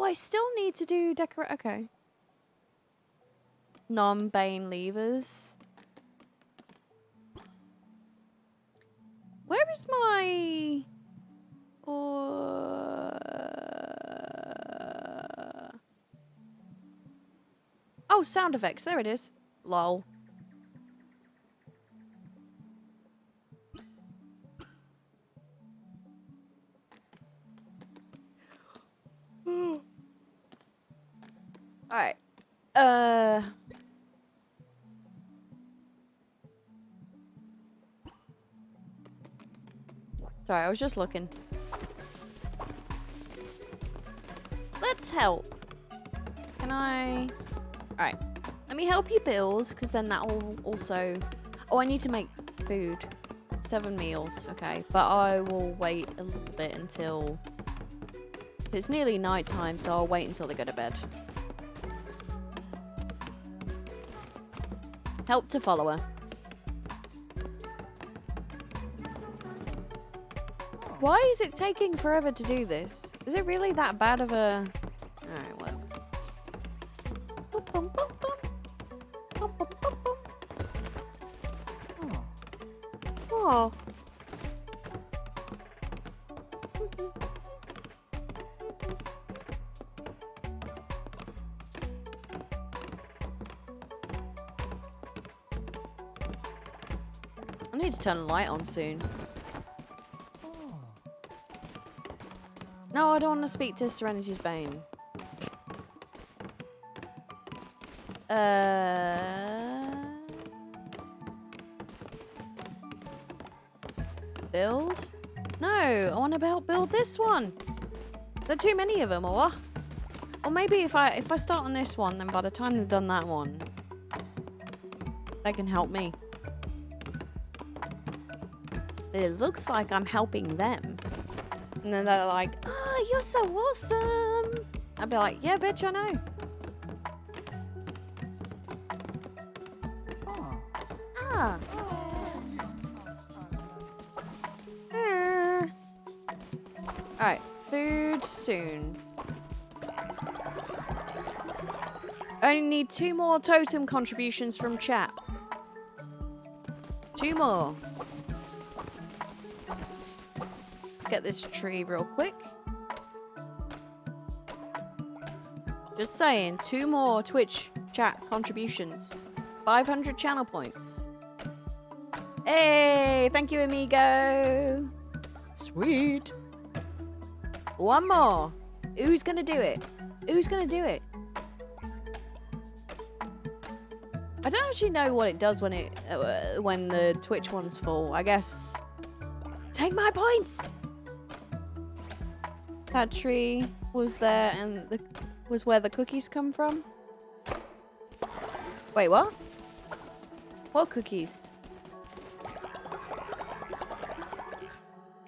I still need to do decorate. Okay. Non-bane levers. Where is my... Oh, sound effects. There it is. Lol. Alright. Sorry, I was just looking. Let's help. Can I... Alright. Let me help you build, because then that will also... Oh, I need to make food. 7 meals, okay. But I will wait a little bit until... It's nearly night time, so I'll wait until they go to bed. Help to follower. Why is it taking forever to do this? Is it really that bad of a... Alright, well. Oh. I need to turn the light on soon. No, I don't want to speak to Serenity's Bane. Build? No, I want to help build this one. There are too many of them, or what? Or maybe if I start on this one, then by the time they've done that one, they can help me. It looks like I'm helping them. And then they're like, oh, you're so awesome. I'd be like, yeah, bitch, I know. Ah. Alright, food soon. Only need 2 more totem contributions from chat. 2 more. Let's get this tree real quick. Just saying, 2 more Twitch chat contributions. 500 channel points. Hey, thank you, amigo. Sweet. 1 more. Who's gonna do it? Who's gonna do it? I don't actually know what it does when the Twitch one's full. I guess. Take my points. That tree was there and was where the cookies come from. Wait, what? What cookies?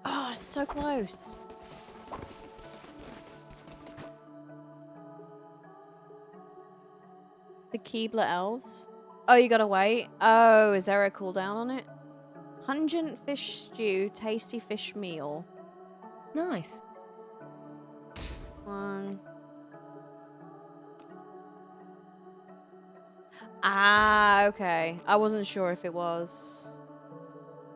Oh, it's so close. The Keebler elves. Oh, you gotta wait. Oh, is there a cooldown on it? Pungent fish stew, tasty fish meal. Nice. 1. Ah, okay. I wasn't sure if it was.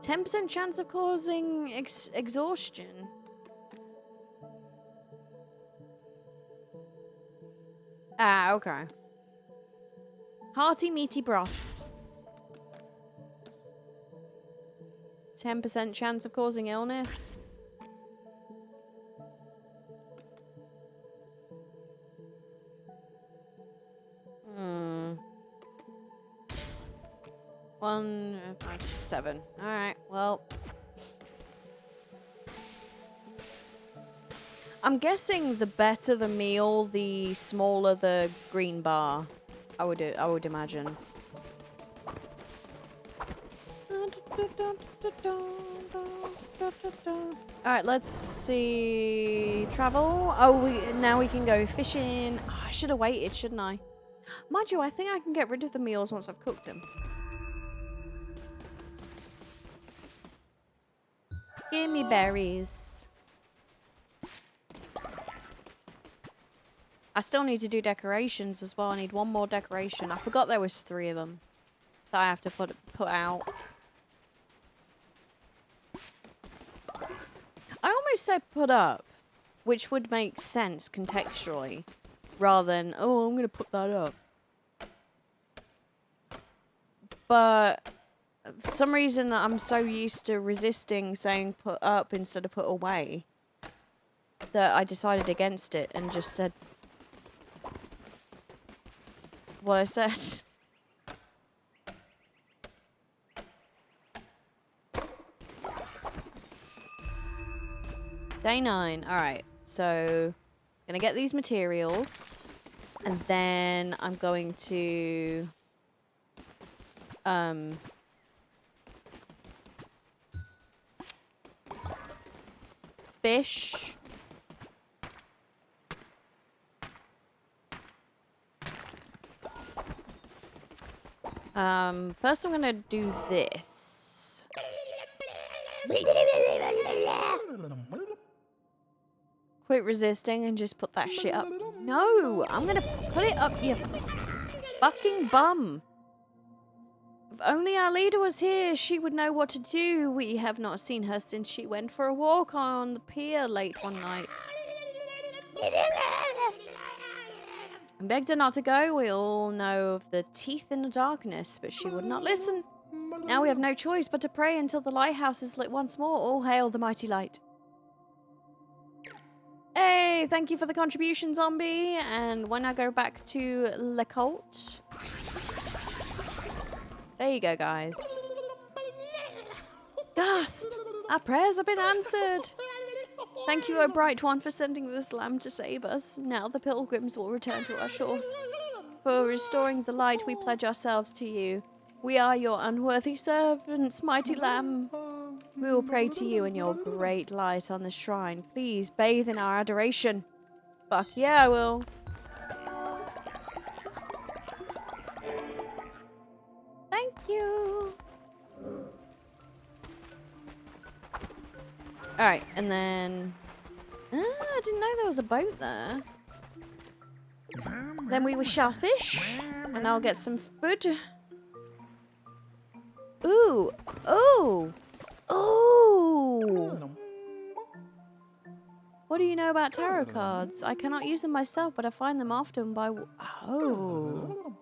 10% chance of causing exhaustion. Ah, okay. Hearty meaty broth. 10% chance of causing illness. Hmm. 1, 5, 6, 7. Alright, well. I'm guessing the better the meal, the smaller the green bar. I would imagine. Alright, let's see. Travel. Oh, now we can go fishing. Oh, I should have waited, shouldn't I? Mind you, I think I can get rid of the meals once I've cooked them. Give me berries. I still need to do decorations as well. I need one more decoration. I forgot there was 3 of them that I have to put out. I almost said put up, which would make sense contextually, rather than, oh, I'm going to put that up. But for some reason I'm so used to resisting saying put up instead of put away that I decided against it and just said what I said. Day 9. Alright, so gonna get these materials and then I'm going to fish. First I'm gonna do this. Quit resisting and just put that shit up. No, I'm gonna put it up, you fucking bum. If only our leader was here, she would know what to do. We have not seen her since she went for a walk on the pier late one night. I begged her not to go. We all know of the teeth in the darkness, but she would not listen. Now we have no choice but to pray until the lighthouse is lit once more. All hail the mighty light. Hey, thank you for the contribution, zombie. And when I go back to Le Colt... There you go, guys. Gasp! Our prayers have been answered. Thank you, O Bright One, for sending this lamb to save us. Now the pilgrims will return to our shores. For restoring the light, we pledge ourselves to you. We are your unworthy servants, mighty lamb. We will pray to you in your great light on the shrine. Please bathe in our adoration. Fuck yeah, I will. Thank you. Alright, and then... I didn't know there was a boat there. Then we will shellfish. And I'll get some food. Ooh. Ooh. Ooh. What do you know about tarot cards? I cannot use them myself, but I find them often by... Oh.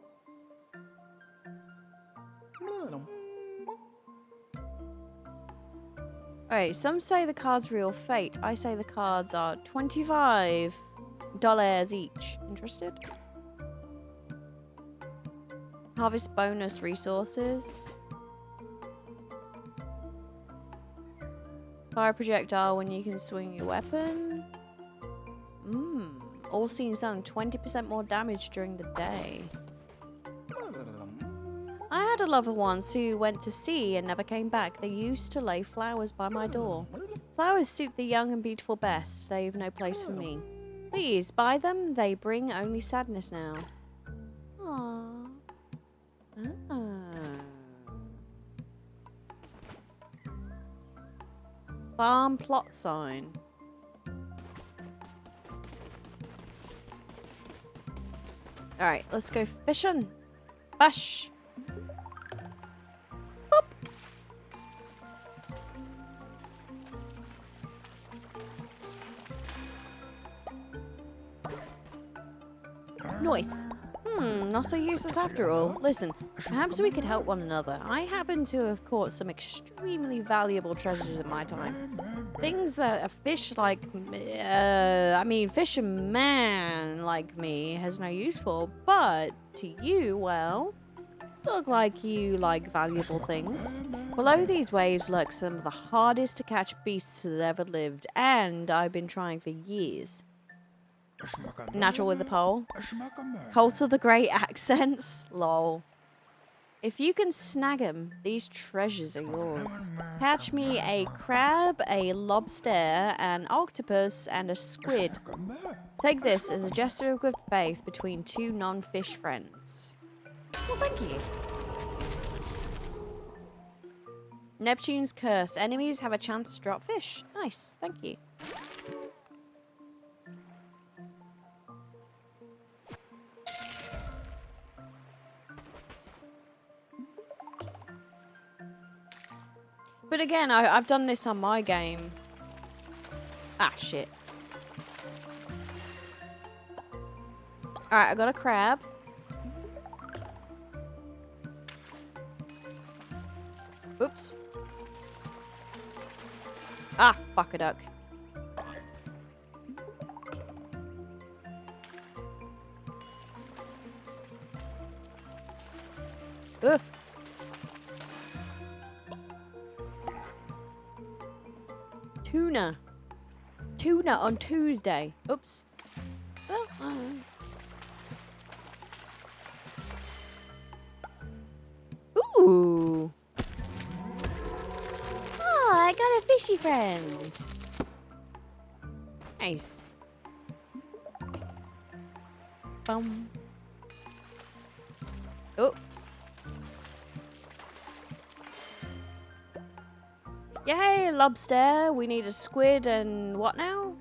Alright, some say the cards reveal fate. I say the cards are $25 each. Interested? Harvest bonus resources. Fire projectile when you can swing your weapon. All scenes done 20% more damage during the day. I had a lover once who went to sea and never came back. They used to lay flowers by my door. Flowers suit the young and beautiful best. They've no place for me. Please, buy them. They bring only sadness now. Aww. Farm plot sign. Alright, let's go fishing. Fish. Boop. Nice. Not so useless after all. Listen, perhaps we could help one another. I happen to have caught some extremely valuable treasures in my time. Things that a fish like fisherman like me has no use for, but to you, well, look like you like valuable things. Below these waves lurk some of the hardest to catch beasts that ever lived, and I've been trying for years. Natural with the pole. Cult of the Great Accents. Lol. If you can snag 'em, these treasures are yours. Catch me a crab, a lobster, an octopus, and a squid. Take this as a gesture of good faith between two non-fish friends. Well, thank you. Neptune's Curse. Enemies have a chance to drop fish. Nice, thank you. But again, I've done this on my game. Ah, shit. Alright, I got a crab. Oops. Ah, fuck a duck. Ugh. Tuna. Tuna on Tuesday. Oops. Well, ooh. Oh, I got a fishy friend. Nice. Bum. Oh. Yay, lobster. We need a squid and what now?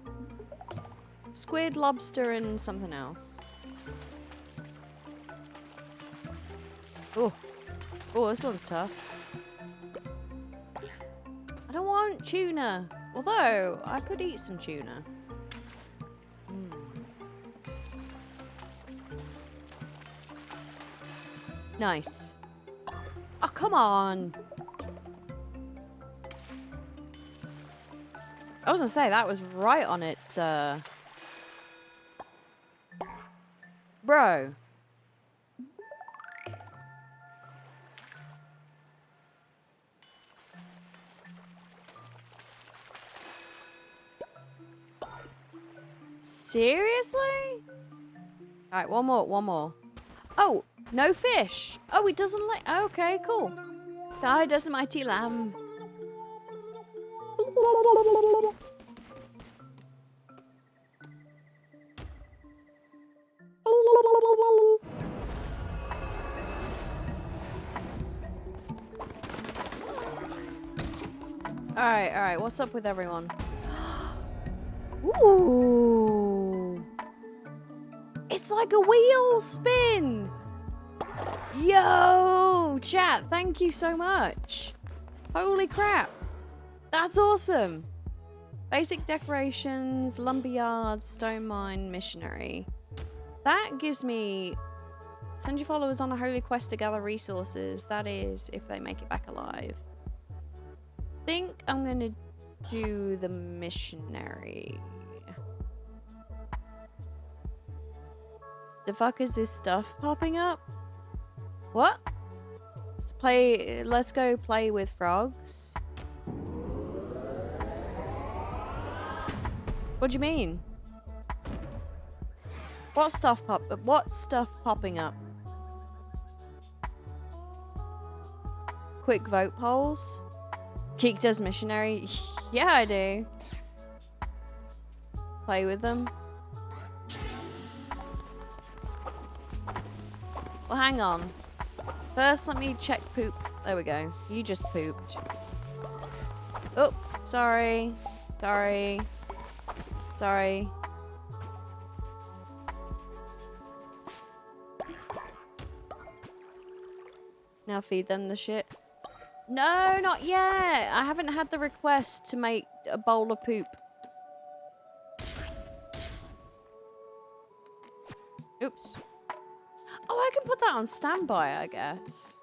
Squid, lobster, and something else. Oh. Oh, this one's tough. I don't want tuna. Although, I could eat some tuna. Nice. Oh, come on. I was gonna say, that was right on its, Bro. Seriously? Alright, one more. Oh, no fish. Oh, he doesn't like... Okay, cool. Guy doesn't mighty lamb. Alright, what's up with everyone? Ooh! It's like a wheel spin! Yo! Chat, thank you so much! Holy crap! That's awesome! Basic decorations, lumberyard, stone mine, missionary. That gives me... Send your followers on a holy quest to gather resources. That is, if they make it back alive. I think I'm gonna do the missionary. The fuck is this stuff popping up? What? Let's go play with frogs. What do you mean? What stuff popping up? Quick vote polls? Geek does missionary? Yeah, I do. Play with them. Well, hang on. First, let me check poop. There we go. You just pooped. Oh, sorry. Sorry. Sorry. Now feed them the shit. No, not yet. I haven't had the request to make a bowl of poop. Oops. Oh, I can put that on standby, I guess.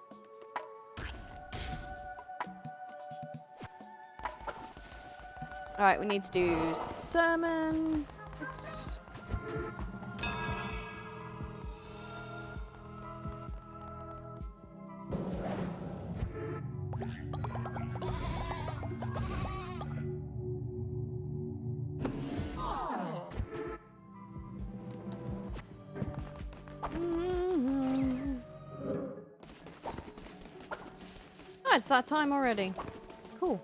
Alright, we need to do sermon. Oops. Oh, it's that time already. Cool.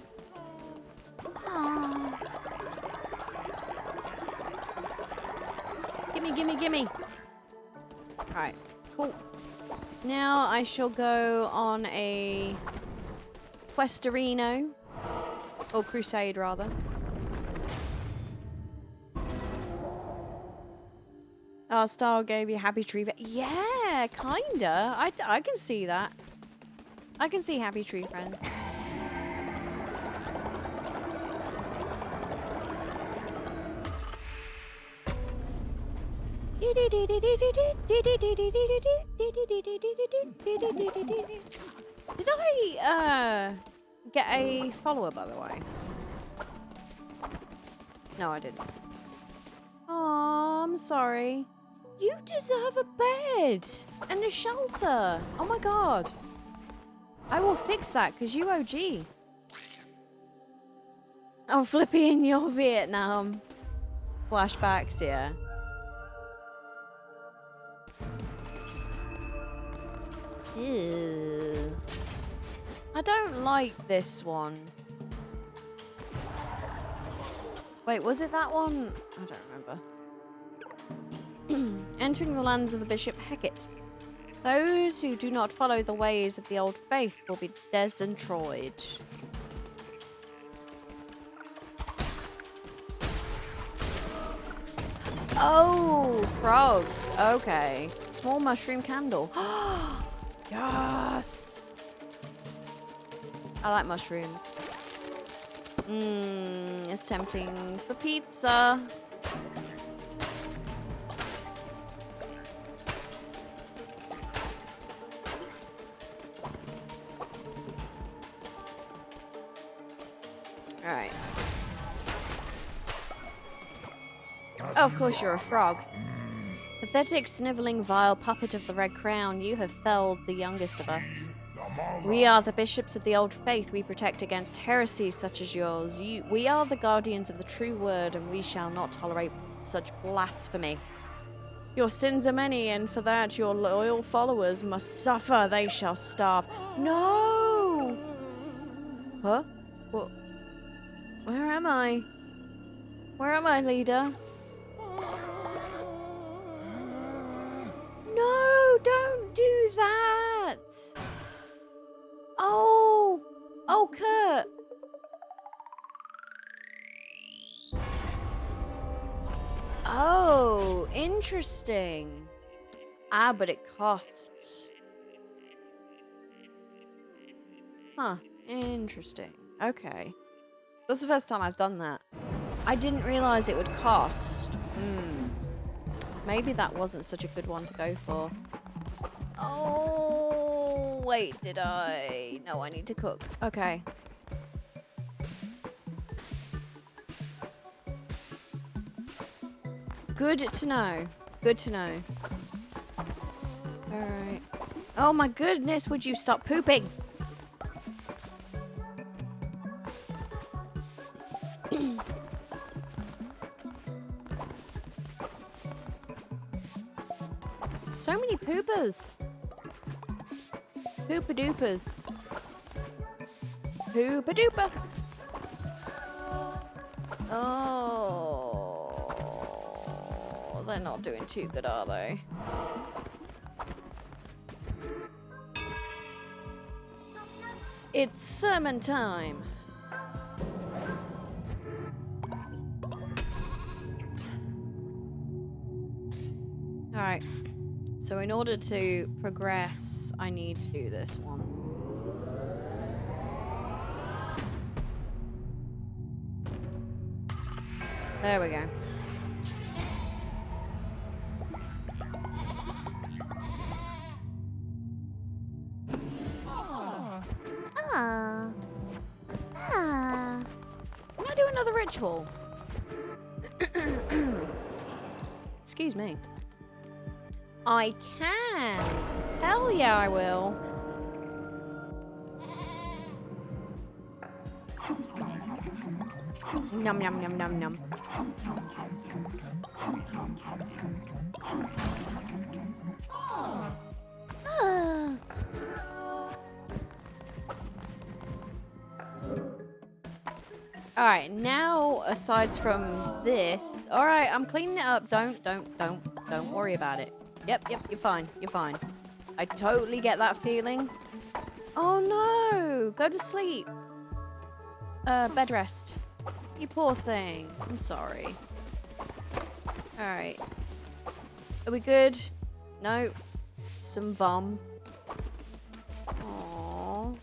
Gimme. Alright, cool. Now I shall go on a questerino. Or crusade, rather. Oh, Star gave you Happy Tree. Yeah, kinda. I can see that. I can see Happy Tree Friends. Did I get a follower, by the way? No, I didn't. Oh, I'm sorry. You deserve a bed and a shelter. Oh my god. I will fix that because you OG. Oh, Flippy in your Vietnam. Flashbacks, yeah. Ew. I don't like this one. Wait, was it that one? I don't remember. Entering the lands of the Bishop Hecate. Those who do not follow the ways of the old faith will be destroyed. Oh, frogs. Okay. Small mushroom candle. Yes. I like mushrooms. It's tempting for pizza. Alright. Oh, of course you're a frog. Pathetic, sniveling, vile puppet of the Red Crown, you have felled the youngest of us. We are the bishops of the old faith. We protect against heresies such as yours. We are the guardians of the true word, and we shall not tolerate such blasphemy. Your sins are many, and for that your loyal followers must suffer. They shall starve. No! Huh? What? Where am I? Where am I, leader? No, don't do that! Oh! Oh, Kurt! Oh, interesting. Ah, but it costs. Huh, interesting. Okay. That's the first time I've done that. I didn't realize it would cost. Maybe that wasn't such a good one to go for. Oh, wait, did I? No, I need to cook. Okay. Good to know. Good to know. Alright. Oh my goodness, would you stop pooping? So many poopers. Poopa doopers. Poopa dooper. Oh, they're not doing too good, are they? It's sermon time. Alright. So in order to progress, I need to do this one. There we go. Can I do another ritual? Excuse me. I can. Hell yeah, I will. Num num num num num. Alright, now aside from this, alright, I'm cleaning it up. Don't worry about it. Yep, you're fine. You're fine. I totally get that feeling. Oh no! Go to sleep. Bed rest. You poor thing. I'm sorry. Alright. Are we good? No. Some vom. Aww.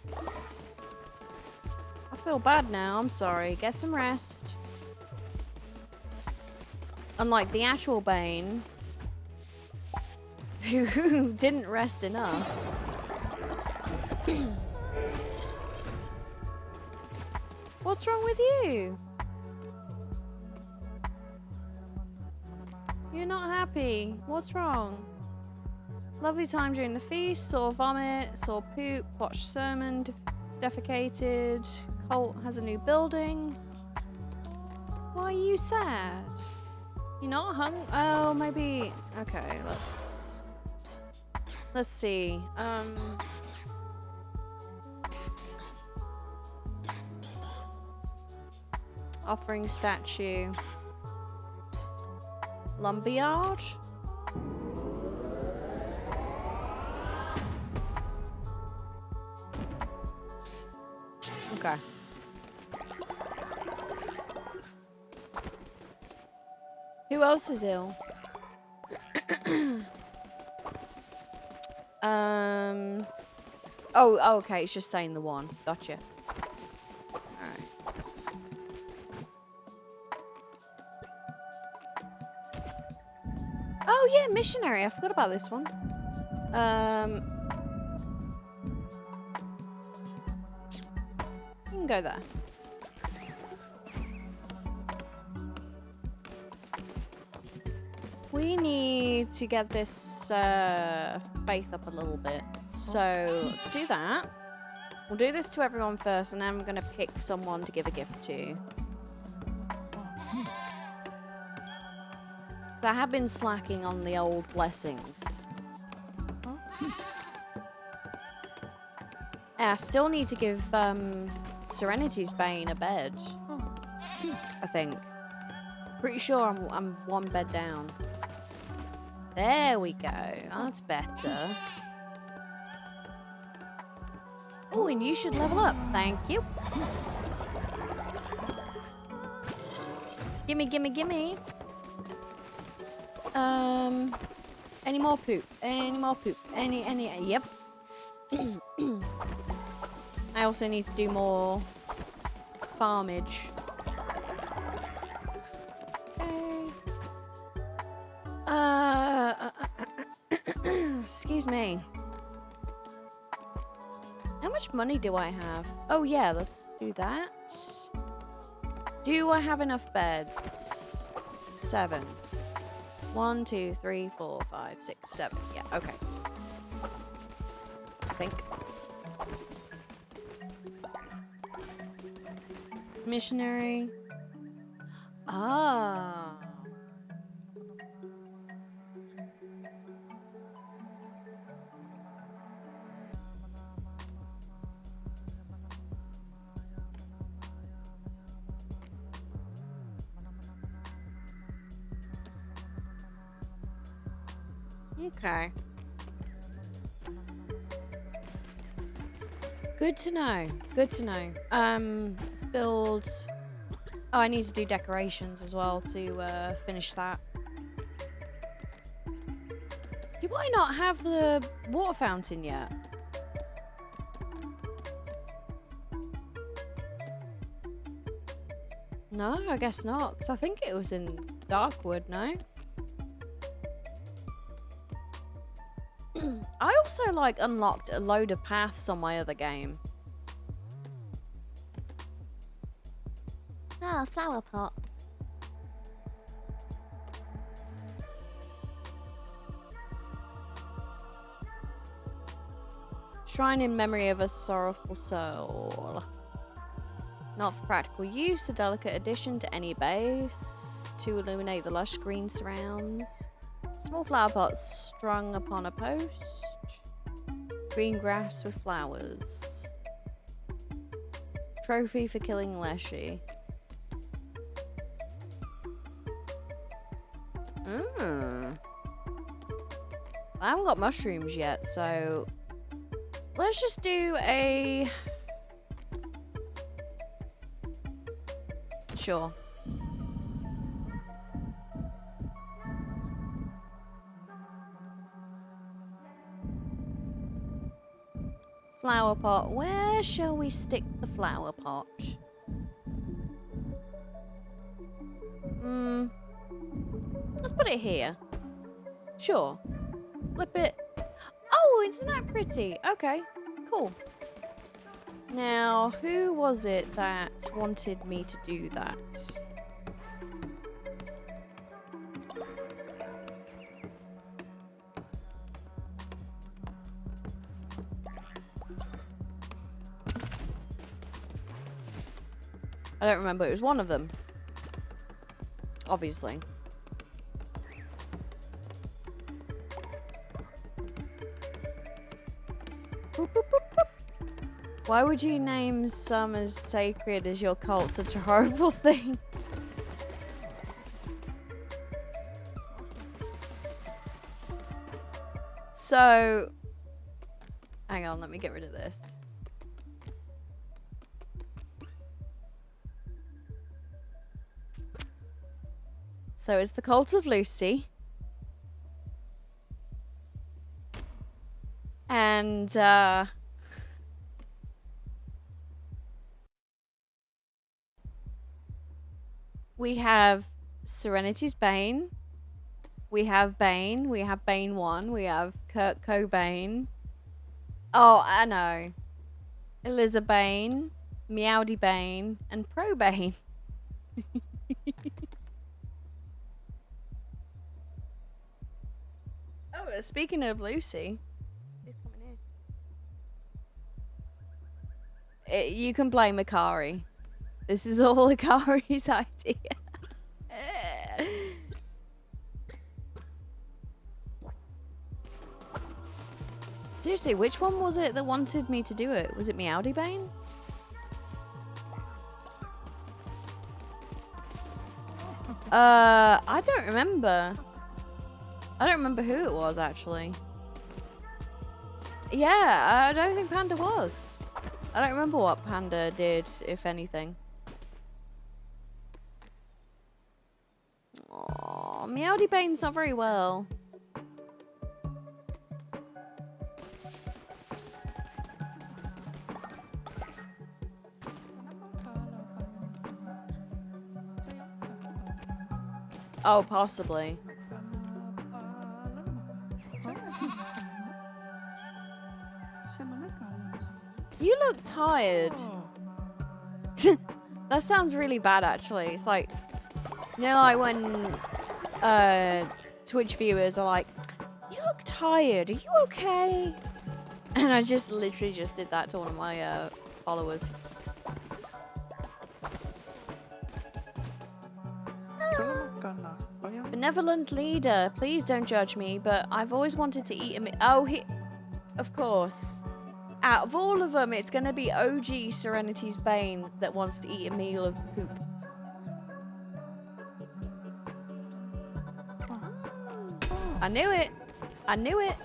I feel bad now. I'm sorry. Get some rest. Unlike the actual Bane, who didn't rest enough. What's wrong with you? You're not happy. What's wrong? Lovely time during the feast. Saw vomit. Saw poop. Watched sermon. Defecated. Colt has a new building. Why are you sad? You're not hungry? Oh, maybe. Okay, let's see. Offering statue. Lumberyard? Okay. Who else is ill? Oh, okay, it's just saying the one. Gotcha. Alright. Oh yeah, missionary. I forgot about this one. You can go there. We need to get this faith up a little bit. So let's do that. We'll do this to everyone first, and then I'm going to pick someone to give a gift to. So I have been slacking on the old blessings. I still need to give Serenity's Bane a bed. I think. Pretty sure I'm one bed down. There we go. That's better. Oh, and you should level up. Thank you. Gimme, gimme, gimme. Any more poop? Any more poop? Yep. I also need to do more farmage. Excuse me. How much money do I have? Oh yeah, let's do that. Do I have enough beds? 7. 1, 2, 3, 4, 5, 6, 7. Yeah, okay. I think. Missionary. Ah. Okay. Good to know. Good to know. Let's build... Oh, I need to do decorations as well to finish that. Do I not have the water fountain yet? No, I guess not. Because I think it was in Darkwood, no? I also, like, unlocked a load of paths on my other game. Ah, flower pot. Shrine in memory of a sorrowful soul. Not for practical use, a delicate addition to any base to illuminate the lush green surrounds. Small flower pots strung upon a post. Green grass with flowers. Trophy for killing Leshy. I haven't got mushrooms yet, so let's just do a... Sure. Flower pot. Where shall we stick the flower pot? Let's put it here. Sure. flip it. Oh, isn't that pretty? Okay, cool. Now, who was it that wanted me to do that? I don't remember. It was one of them. Obviously. Boop, boop, boop, boop. Why would you name some as sacred as your cult such a horrible thing? So, hang on, let me get rid of this. So it's the Cult of Lucy. And, we have Serenity's Bane. We have Bane. We have Bane 1. We have Kurt Cobain. Oh, I know. Elizabane, Meowdy Bane, and Pro Bane. Oh, speaking of Lucy, she's coming in. You can blame Akari. This is all Akari's idea. Seriously, which one was it that wanted me to do it? Was it Meowdy Bane? I don't remember. I don't remember who it was, actually. Yeah, I don't think Panda was. I don't remember what Panda did, if anything. Aww, Meowdy Bane's not very well. Oh, possibly. You look tired. That sounds really bad, actually. It's like, you know, like when Twitch viewers are like, "You look tired. Are you okay?" And I just literally just did that to one of my followers. Benevolent leader, please don't judge me, but I've always wanted to eat a meal. Oh, of course. Out of all of them, it's going to be OG Serenity's Bane that wants to eat a meal of poop. I knew it. I knew it.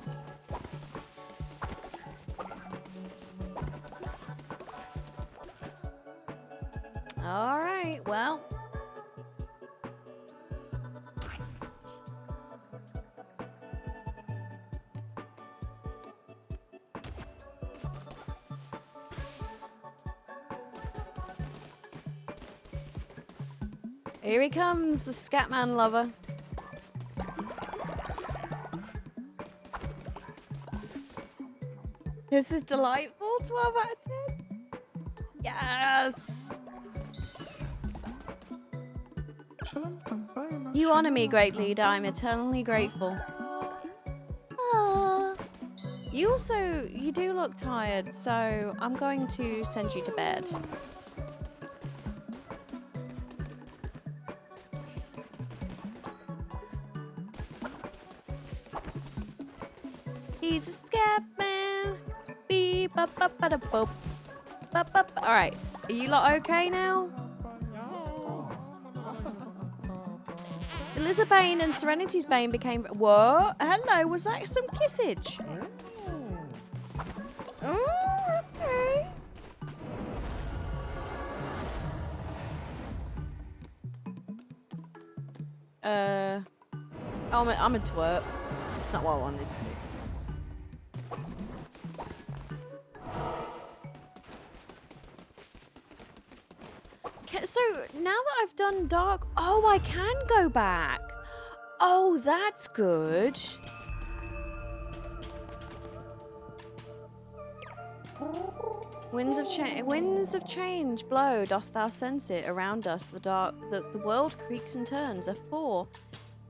All right, well. Here he comes, the Scatman lover. This is delightful. 12 out of 10. Yes. You honor me, great leader. I'm eternally grateful. Aww. You do look tired, so I'm going to send you to bed. He's a Scatman. Beep, ba, ba, ba, da, boop. Ba, ba, ba. All right, are you lot okay now? Elizabane and Serenity's Bane became. Whoa! Hello, was that some kissage? Oh, okay. I'm a twerp. It's not what I wanted to do. So now that I've done dark, oh, I can go back. Oh, that's good. Winds of change blow, dost thou sense it? Around us, the world creaks and turns. A 4.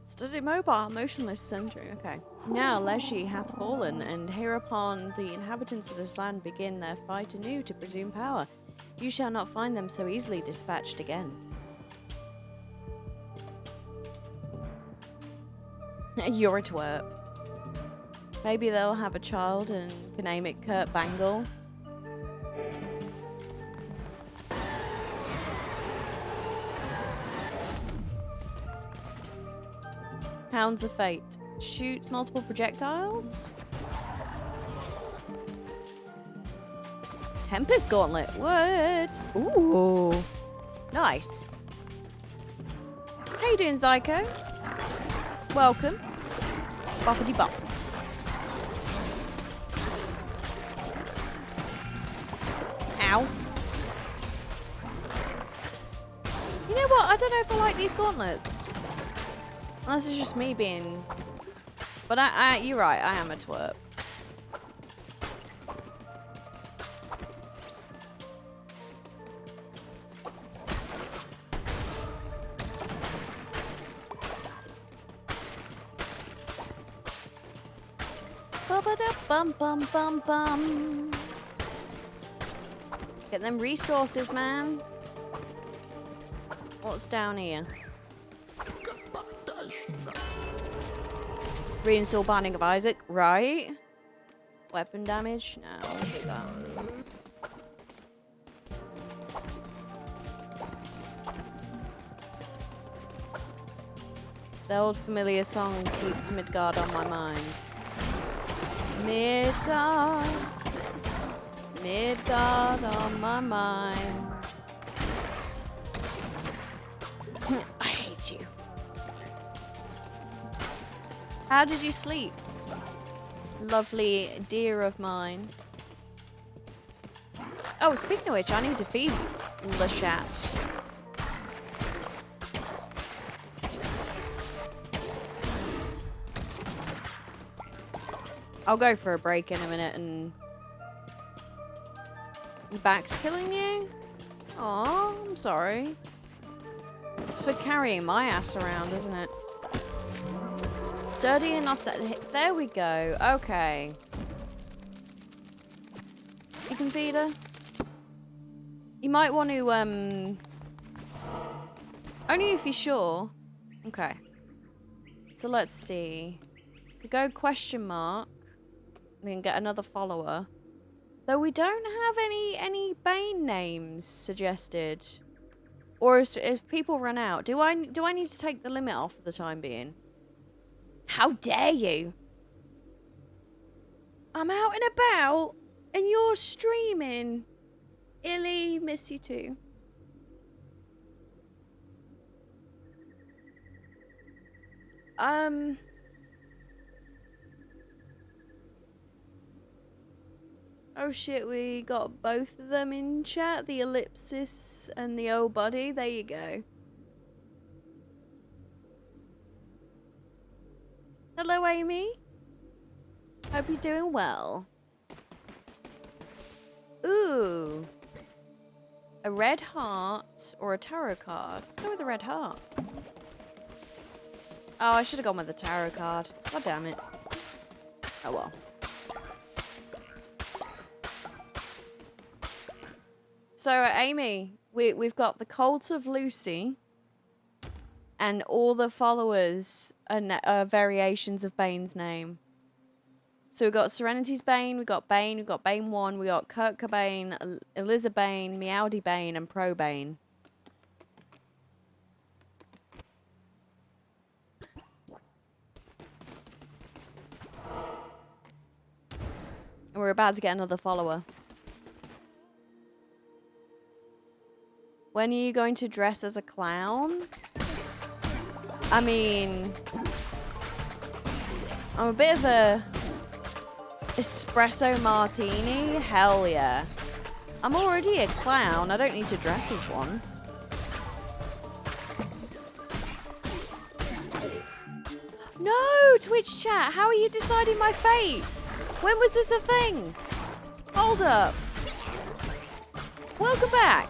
Stood immobile, motionless, centering. Okay. Now Leshy hath fallen, and hereupon the inhabitants of this land begin their fight anew to presume power. You shall not find them so easily dispatched again. You're a twerp. Maybe they'll have a child and can name it Kurt Bangle. Hounds of Fate. Shoots multiple projectiles. Tempest Gauntlet. What? Ooh. Nice. How you doing, Zyko? Welcome. Boppity bop. Ow. You know what? I don't know if I like these gauntlets. Unless it's just me being... But you're right, I am a twerp. Bum bum bum bum. Get them resources, man. What's down here? Reinstall Binding of Isaac, right? Weapon damage? No, I'll do that. The old familiar song keeps Midgard on my mind. Midgard. Midgard on my mind. I hate you. How did you sleep? Lovely dear of mine. Oh, speaking of which, I need to feed Lashat. I'll go for a break in a minute and... Your back's killing you? Aw, I'm sorry. It's for carrying my ass around, isn't it? Sturdy and not there we go. Okay. You can feed her. You might want to, only if you're sure. Okay. So let's see. We go question mark. And then get another follower. Though we don't have any Bane names suggested. Or if people run out, do I need to take the limit off for the time being? How dare you? I'm out and about and you're streaming. Illy, miss you too. Oh shit, we got both of them in chat. The ellipsis and the old buddy. There you go. Hello, Amy. Hope you're doing well. Ooh. A red heart or a tarot card. Let's go with the red heart. Oh, I should have gone with the tarot card. God damn it. Oh well. So, Amy, we've got the Cult of Lucy. And all the followers are variations of Bane's name. So we've got Serenity's Bane, we've got Bane 1, we got Kurt Cobain, Eliza Bane, Meowdy Bane, and Pro Bane. And we're about to get another follower. When are you going to dress as a clown? I mean, I'm a bit of a espresso martini. Hell yeah. I'm already a clown. I don't need to dress as one. No, Twitch chat. How are you deciding my fate? When was this a thing? Hold up. Welcome back.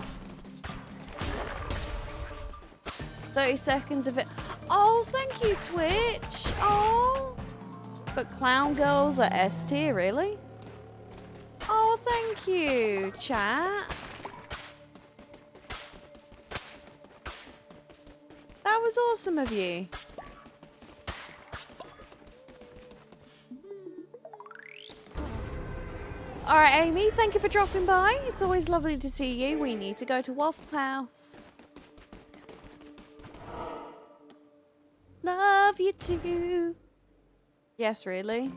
30 seconds of it. Oh, thank you, Twitch. Oh. But clown girls are S tier, really? Oh, thank you, chat. That was awesome of you. Alright, Amy, thank you for dropping by. It's always lovely to see you. We need to go to Waffle House. Love you too. Yes, really?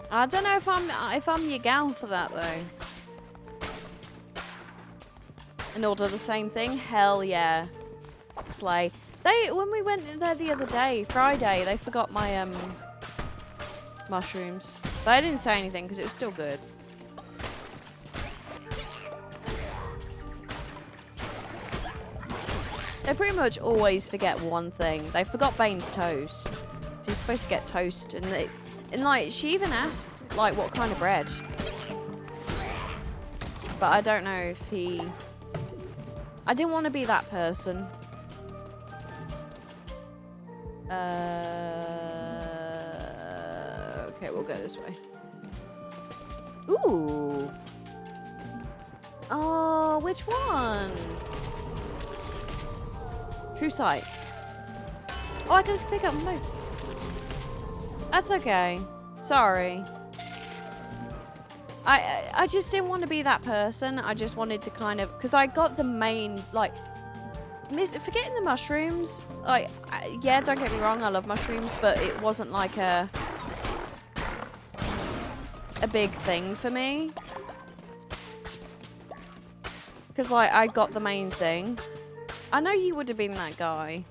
I don't know if I'm your gal for that though. And order the same thing? Hell yeah. Slay. When we went there the other day, Friday, they forgot my mushrooms. But I didn't say anything because it was still good. They pretty much always forget one thing. They forgot Bane's toast. He's supposed to get toast, and like she even asked like what kind of bread. But I don't know if he. I didn't want to be that person. Okay, we'll go this way. Ooh. Oh, which one? True sight. Oh, I could pick up both. That's okay. Sorry. I just didn't want to be that person. I just wanted to kind of, because I got the main, like, forgetting the mushrooms. Like, yeah, don't get me wrong, I love mushrooms, but it wasn't like a big thing for me. Because, like, I got the main thing. I know you would have been that guy,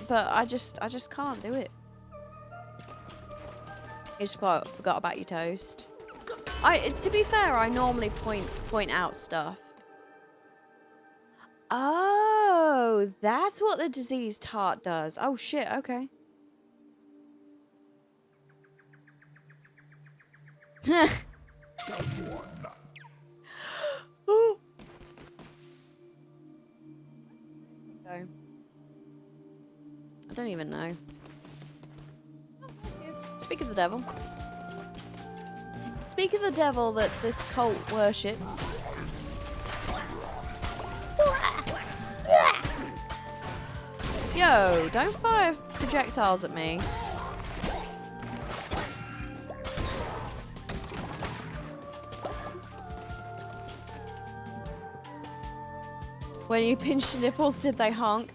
but I just can't do it. I just forgot about your toast. To be fair, I normally point out stuff. Oh, that's what the diseased heart does. Oh shit, okay. Ooh. Okay. I don't even know. Speak of the devil. Speak of the devil that this cult worships. Yo, don't fire projectiles at me. When you pinched your nipples, did they honk?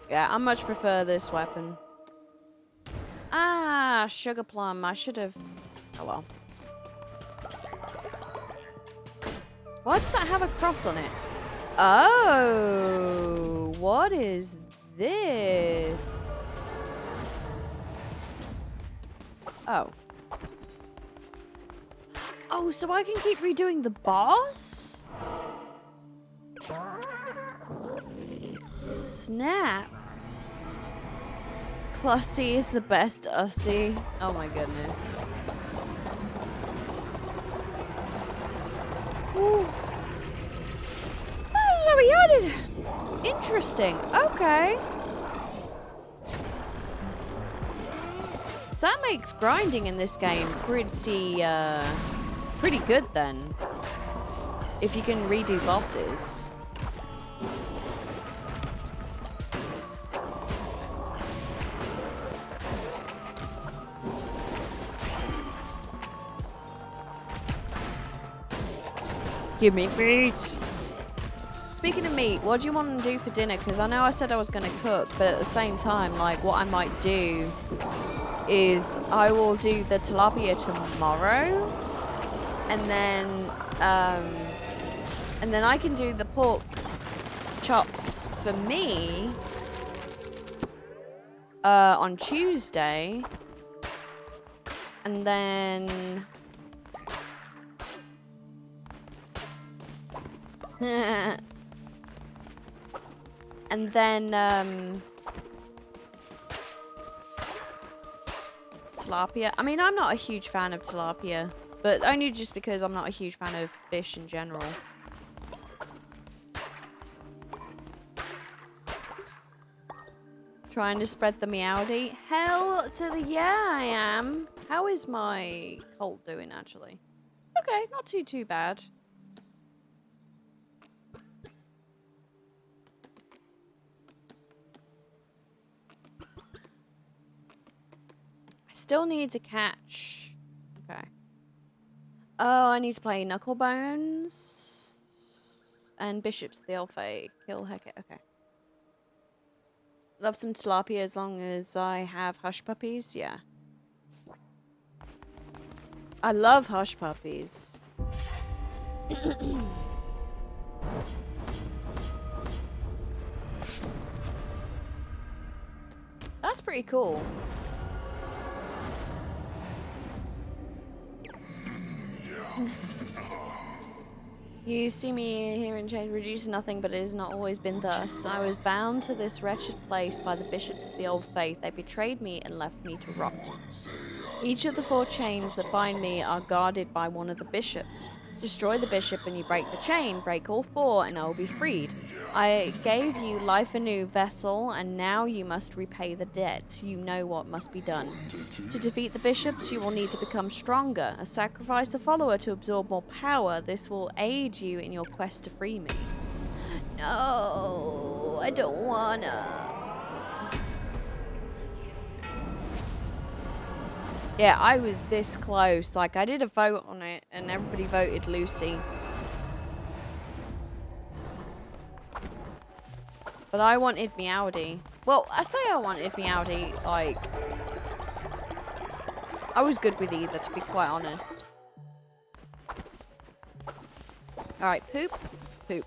Yeah, I much prefer this weapon. Ah, sugar plum. I should have... Oh well. Why does that have a cross on it? Oh, what is this? Oh. Oh, so I can keep redoing the boss? Snap. Clussy is the best Ussy. Oh my goodness. Ooh. Oh, so we added. Interesting. Okay. So that makes grinding in this game pretty good then. If you can redo bosses. Give me meat. Speaking of meat, what do you want to do for dinner? Because I know I said I was going to cook, but at the same time, like, what I might do is I will do the tilapia tomorrow, and then I can do the pork chops for me, on Tuesday. And then... and then, tilapia. I mean, I'm not a huge fan of tilapia, but only just because I'm not a huge fan of fish in general. Trying to spread the Meowdy? Hell to the yeah, I am. How is my colt doing, actually? Okay, not too bad. I still need to catch... Okay. Oh, I need to play Knucklebones and Bishops of the Old Fae. Kill Hecate. Okay. Love some tilapia as long as I have hush puppies. Yeah. I love hush puppies. That's pretty cool. You see me here in change, reduce nothing, but it has not always been thus. I was bound to this wretched place by the bishops of the old faith. They betrayed me and left me to rot. Each of the 4 chains that bind me are guarded by one of the bishops. Destroy the bishop and you break the chain. Break all 4 and I will be freed. I gave you life anew, vessel, and now you must repay the debt. You know what must be done. To defeat the bishops, you will need to become stronger. Sacrifice a follower to absorb more power. This will aid you in your quest to free me. No, I don't wanna. Yeah, I was this close. Like, I did a vote on it, and everybody voted Lucy. But I wanted Meowdy. Well, I say I wanted Meowdy, like... I was good with either, to be quite honest. Alright, poop. Poop.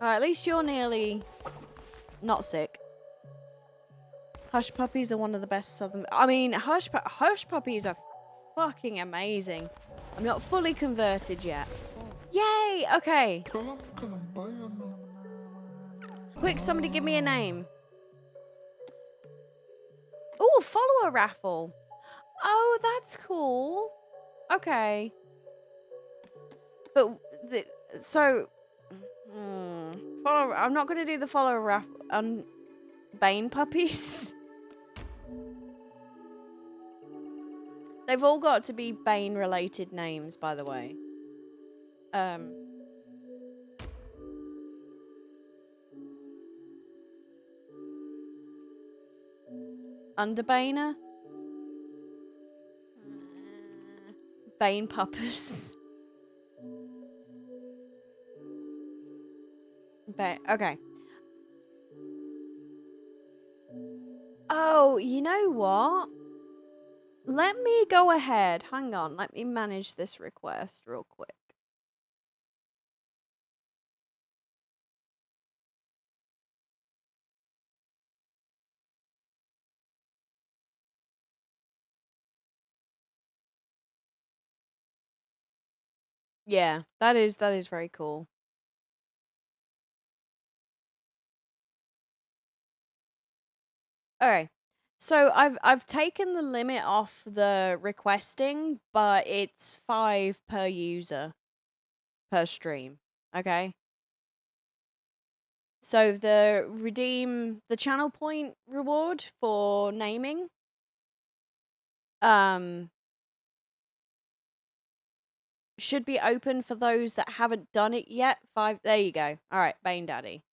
Alright, at least you're nearly not sick. Hush puppies are one of the best southern... I mean, hush puppies are fucking amazing. I'm not fully converted yet. Yay! Okay. Quick, somebody give me a name. Oh, follower raffle. Oh, that's cool. Okay. But, so... I'm not going to do the follower raffle on Bane puppies. They've all got to be Bane related names, by the way. Underbaner? Bane puppers. Okay. Oh, you know what? Let me go ahead. Hang on. Let me manage this request real quick. Yeah, that is very cool. Okay. So I've taken the limit off the requesting, but it's 5 per user per stream. Okay? So the channel point reward for naming should be open for those that haven't done it yet. 5. There you go. All right, Bane Daddy.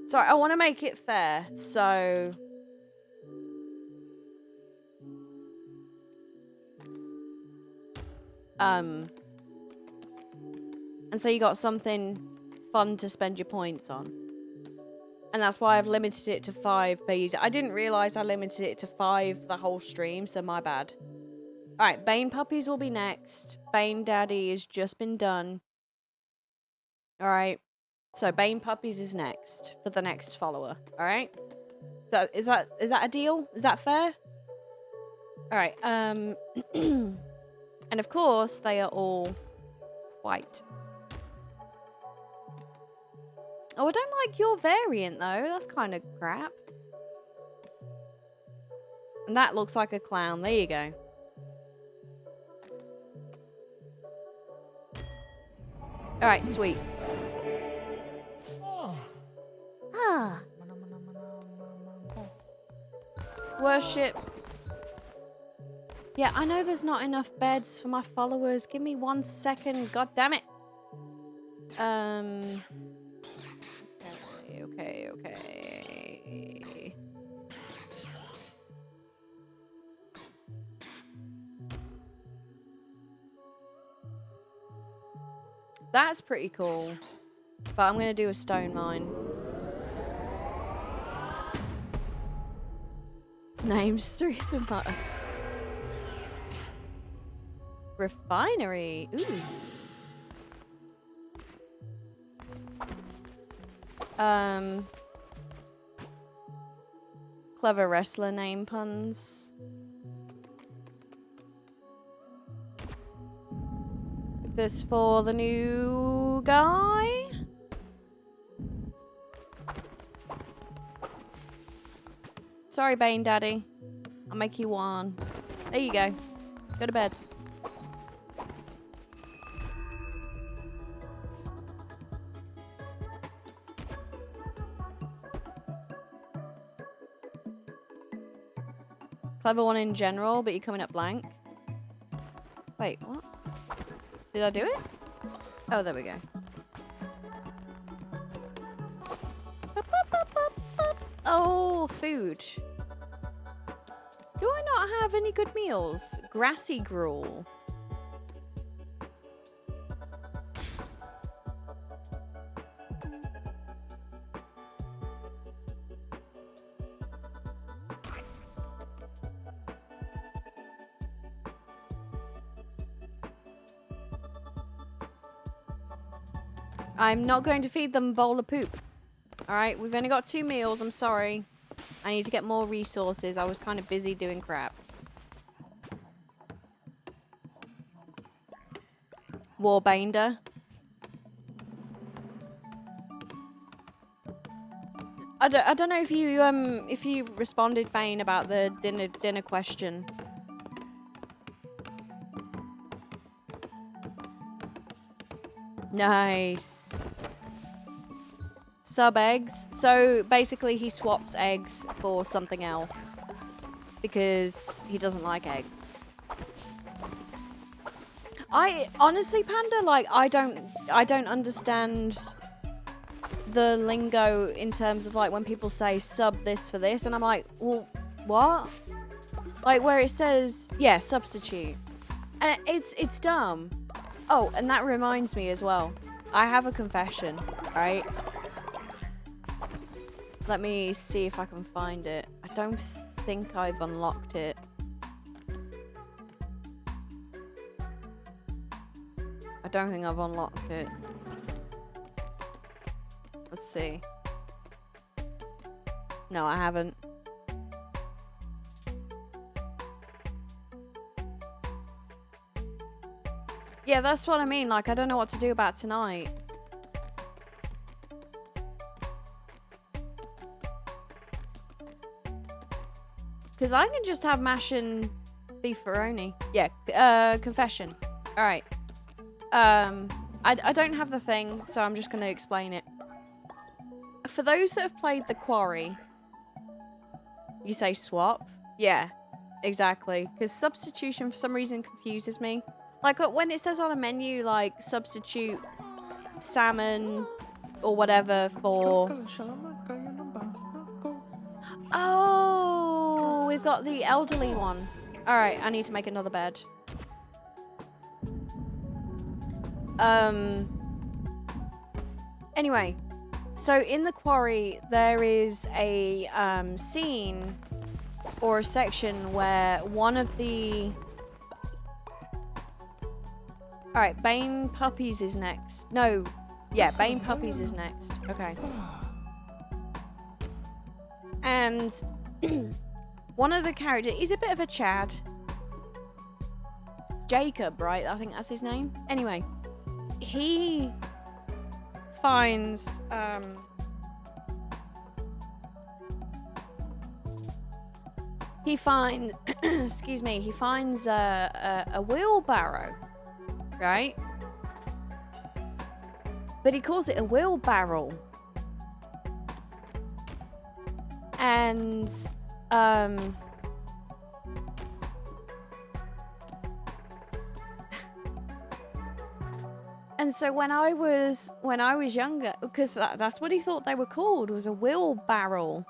Sorry, I want to make it fair. So and so you got something fun to spend your points on. And that's why I've limited it to 5 per user. I didn't realise I limited it to 5 the whole stream, so my bad. Alright, Bane Puppies will be next. Bane Daddy has just been done. Alright. So Bane Puppies is next for the next follower. Alright? So is that a deal? Is that fair? Alright, and of course they are all white. Oh, I don't like your variant though. That's kind of crap. And that looks like a clown. There you go. Alright, sweet. Ah. Worship. Yeah, I know there's not enough beds for my followers. Give me 1 second. God damn it. Okay. That's pretty cool. But I'm gonna do a stone mine. Names through the mud. Refinery. Ooh. Clever wrestler name puns. This for the new guy. Sorry, Bane Daddy. I'll make you one. There you go. Go to bed. Clever one in general, but you're coming up blank. Wait, what? Did I do it? Oh, there we go. Oh, food. Do I not have any good meals? Grassy gruel. I'm not going to feed them a bowl of poop. Alright, we've only got 2 meals. I'm sorry. I need to get more resources. I was kind of busy doing crap. Warbainder. I don't know if you responded, Bane, about the dinner question. Nice. Sub eggs. So basically he swaps eggs for something else because he doesn't like eggs. I honestly, Panda, like I don't understand the lingo in terms of like when people say sub this for this, and I'm like, well, what? Like where it says, yeah, substitute. And it's dumb. Oh, and that reminds me as well. I have a confession, right? Let me see if I can find it. I don't think I've unlocked it. I don't think I've unlocked it. Let's see. No, I haven't. Yeah, that's what I mean. Like, I don't know what to do about tonight. Because I can just have mash and beefaroni. Yeah, confession. Alright. I don't have the thing, so I'm just going to explain it. For those that have played The Quarry, you say swap? Yeah, exactly. Because substitution for some reason confuses me. Like when it says on a menu, like substitute salmon or whatever for... Oh, we've got the elderly one. Alright, I need to make another bed. Anyway, so in The Quarry, there is a scene or a section where one of the Alright, Bane Puppies is next. No. Yeah, Bane Puppies is next. Okay. And one of the characters, he's a bit of a Chad. Jacob, right? I think that's his name. Anyway, he finds excuse me, he finds a wheelbarrow, right? But he calls it a wheelbarrow. And and so when I was younger, because that's what he thought they were called, was a wheelbarrow.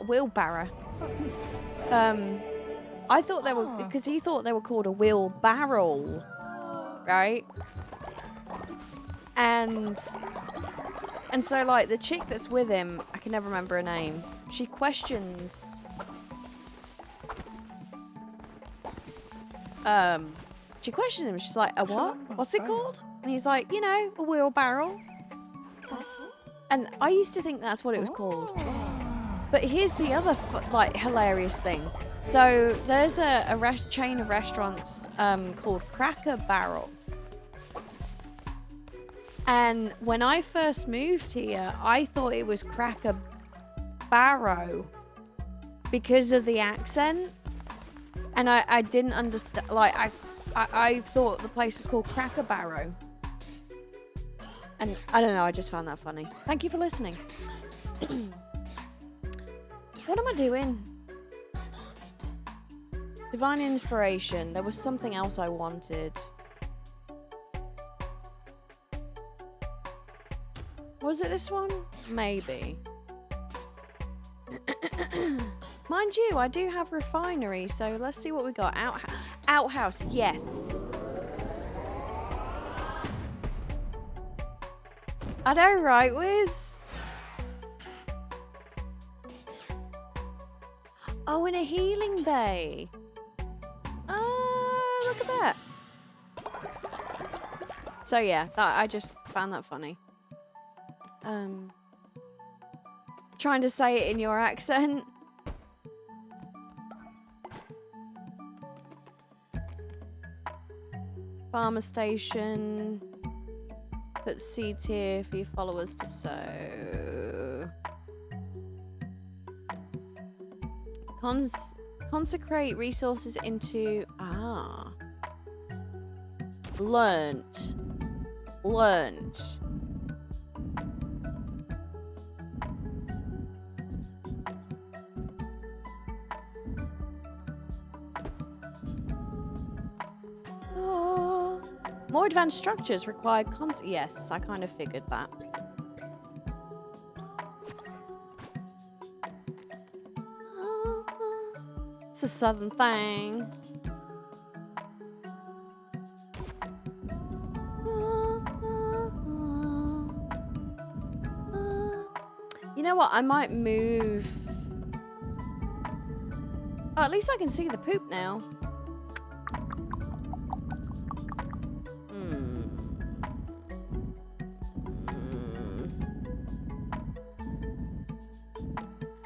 Wheelbarrow. I thought they were, because he thought they were called a wheelbarrow, right? And so like the chick that's with him, I can never remember her name. She questions him. She's like, a what? What's it called? And he's like, you know, a wheelbarrow. And I used to think that's what it was called. But here's the other like hilarious thing. So there's a chain of restaurants called Cracker Barrel. And when I first moved here, I thought it was Cracker Barrow because of the accent. And I didn't understand, like, I thought the place was called Cracker Barrel. And I don't know, I just found that funny. Thank you for listening. What am I doing? Divine Inspiration. There was something else I wanted. Was it this one? Maybe. Mind you, I do have Refinery, so let's see what we got. Outhouse, yes. I know, right, Wiz? Oh, in a healing bay. Look at that. So yeah, I just found that funny. Trying to say it in your accent. Farmer station. Put C tier for your followers to sow. Consecrate resources into... Learnt. More advanced structures require yes, I kind of figured that. It's a southern thing. You know what? I might move. Oh, at least I can see the poop now.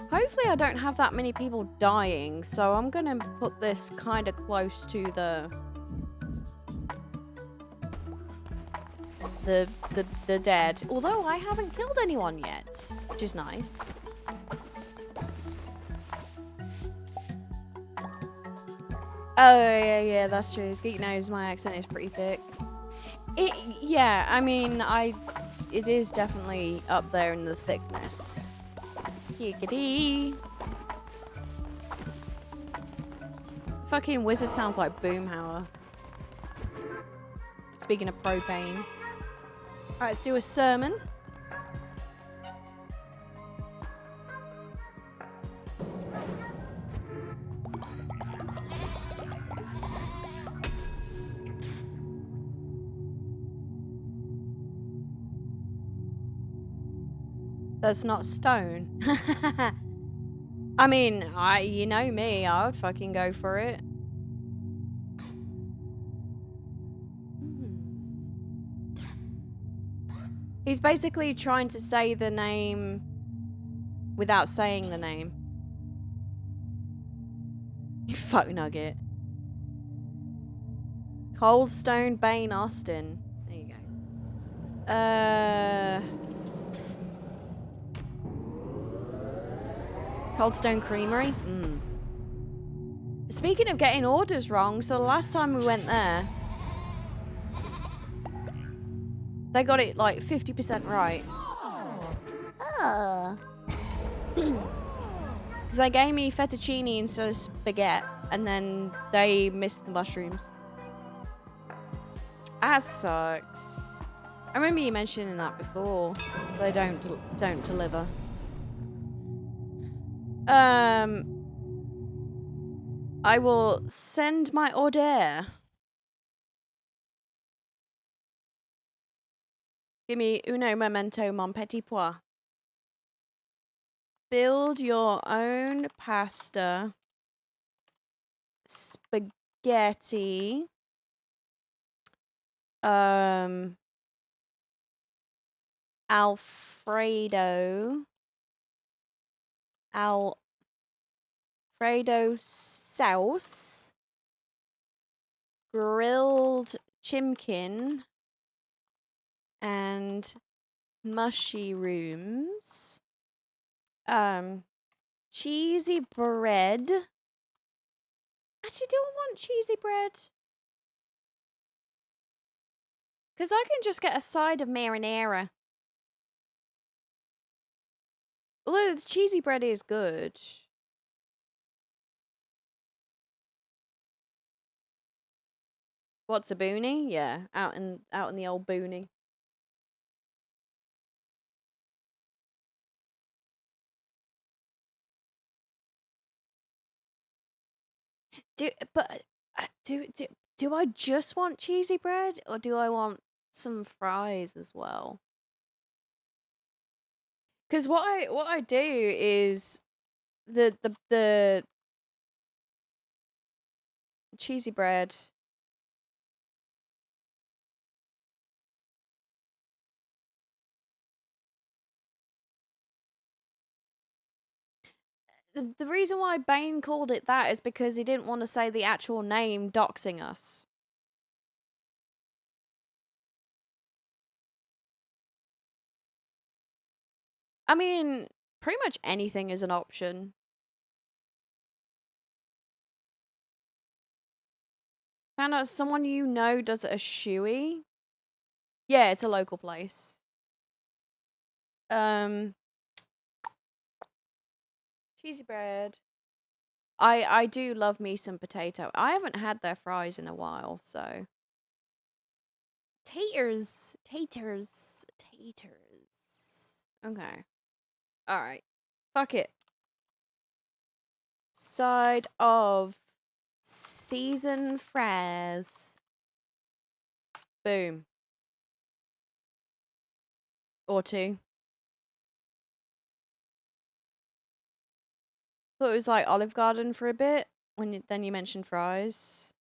Hopefully I don't have that many people dying, so I'm gonna put this kind of close to the dead. Although I haven't killed anyone yet, which is nice. Oh yeah, that's true. Skeet knows my accent is pretty thick. Yeah, I mean, it is definitely up there in the thickness. Giggity. Fucking wizard sounds like Boomhauer. Speaking of propane. Alright, let's do a sermon. That's not stone. I mean, you know me, I would fucking go for it. He's basically trying to say the name without saying the name. You fuck nugget. Coldstone Bane Austin. There you go. Coldstone Creamery. Speaking of getting orders wrong, so the last time we went there, they got it like 50% right. Because they gave me fettuccine instead of spaghetti, and then they missed the mushrooms. That sucks. I remember you mentioning that before. They don't deliver. I will send my order. Give me uno momento, mon petit pois. Build your own pasta, spaghetti, Alfredo sauce, grilled chimkin, and mushrooms. Cheesy bread. Actually, do I want cheesy bread? Because I can just get a side of marinara. Although the cheesy bread is good. What's a boonie? Yeah, out in the old boonie. Do I just want cheesy bread, or do I want some fries as well? Because what I do is the cheesy bread. The reason why Bane called it that is because he didn't want to say the actual name, doxing us. I mean, pretty much anything is an option. Found out someone you know does a shoey. Yeah, it's a local place. Cheesy bread. I do love me some potato. I haven't had their fries in a while, so. Taters. Okay. Alright. Fuck it. Side of seasoned fries. Boom. Or two. Thought it was like Olive Garden for a bit. Then you mentioned fries.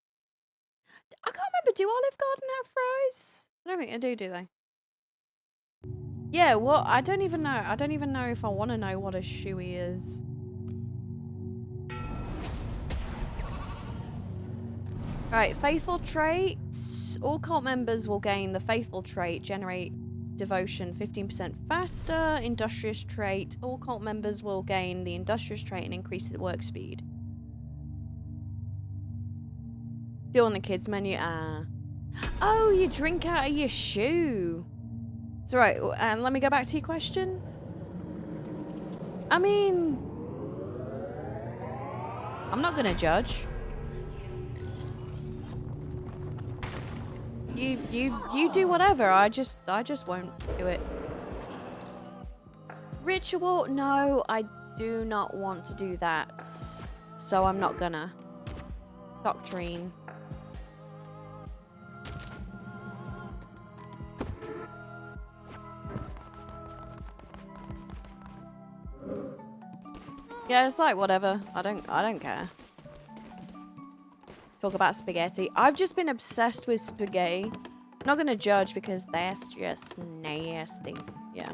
I can't remember. Do Olive Garden have fries? I don't think they do they? Yeah, well, I don't even know. I don't even know if I want to know what a shoey is. Alright, faithful traits. All cult members will gain the faithful trait, generate devotion 15% faster. Industrious trait. All cult members will gain the industrious trait and increase the work speed. Still on the kids menu. Oh, you drink out of your shoe. It's alright. And let me go back to your question. I mean, I'm not gonna judge. You do whatever. I just won't do it. Ritual? No, I do not want to do that. So I'm not gonna. Doctrine. Yeah, it's like whatever. I don't care. Talk about spaghetti. I've just been obsessed with spaghetti I'm not gonna judge because that's just nasty. Yeah.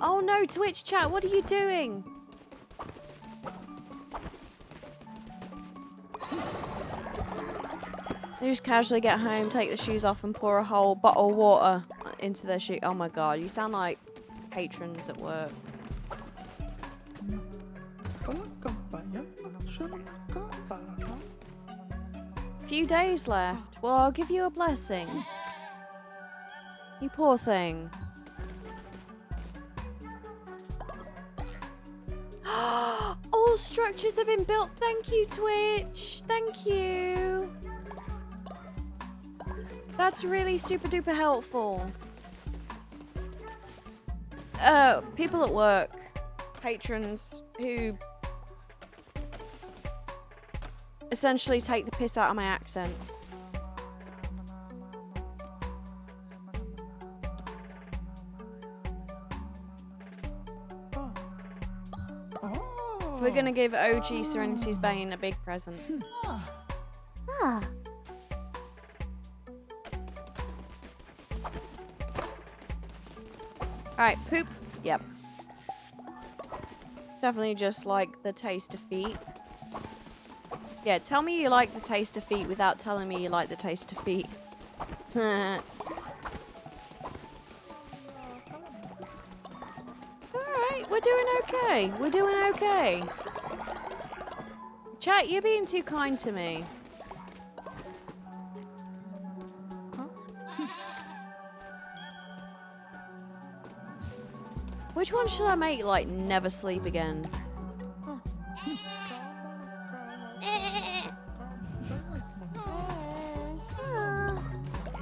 Oh no, Twitch chat, what are you doing? They just casually get home, take the shoes off, and pour a whole bottle of water into their shoe. Oh my god, you sound like patrons at work. Few days left. Well, I'll give you a blessing. You poor thing. All structures have been built. Thank you, Twitch. Thank you. That's really super duper helpful. People at work, patrons who essentially take the piss out of my accent. We're gonna give OG Serenity's Bane a big present. Alright, poop. Yep. Definitely just like the taste of feet. Yeah, tell me you like the taste of feet without telling me you like the taste of feet. Alright, we're doing okay. We're doing okay. Chat, you're being too kind to me. Which one should I make, like, never sleep again?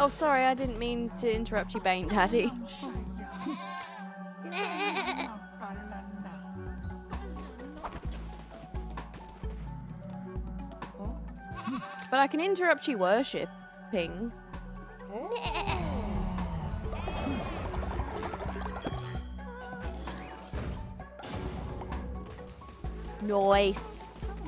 Oh, sorry, I didn't mean to interrupt you, Bane Daddy. But I can interrupt you worshipping. Nice.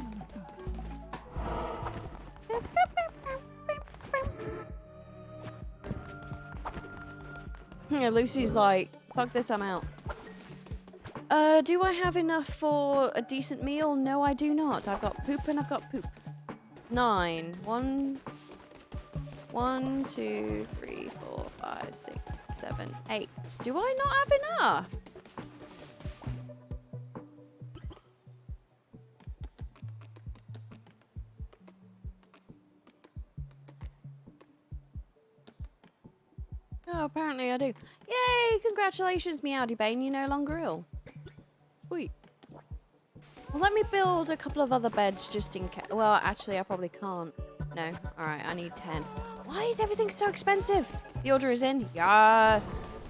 Yeah, Lucy's like, fuck this, I'm out. Do I have enough for a decent meal? No, I do not. I've got poop and I've got poop. 9. 1, 2, 3, 4, 5, 6, 7, 8. Do I not have enough? Oh, apparently I do. Yay! Congratulations, Meowdy Bane. You're no longer ill. Sweet. Well, let me build a couple of other beds just in case. Well, actually, I probably can't. No. Alright, I need 10. Why is everything so expensive? The order is in. Yes!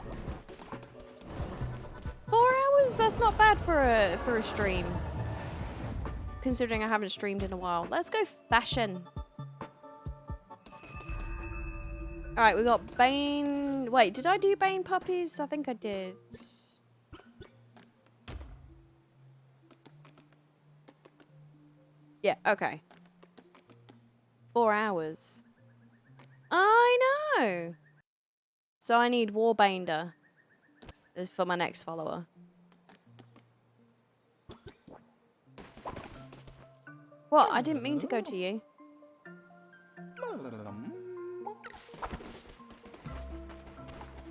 4 hours? That's not bad for a stream. Considering I haven't streamed in a while. Let's go fashion. Alright, we got Bane... Wait, did I do Bane puppies? I think I did. Yeah, okay. 4 hours. I know! So I need Warbander for my next follower. What? I didn't mean to go to you.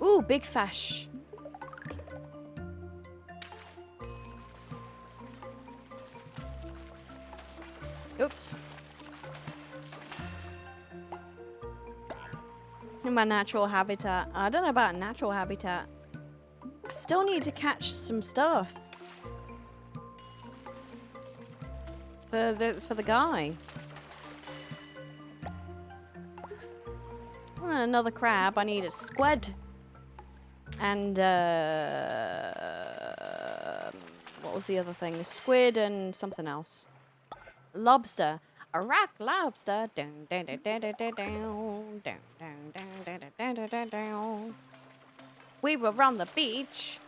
Ooh, big fash. Oops. In my natural habitat. I don't know about natural habitat. I still need to catch some stuff. For the guy. Another crab. I need a squid. And what was the other thing? A squid and something else. Lobster. A rock lobster. Down, down, down, down, down, down, down, down, down, down, down, down, down. We were on the beach.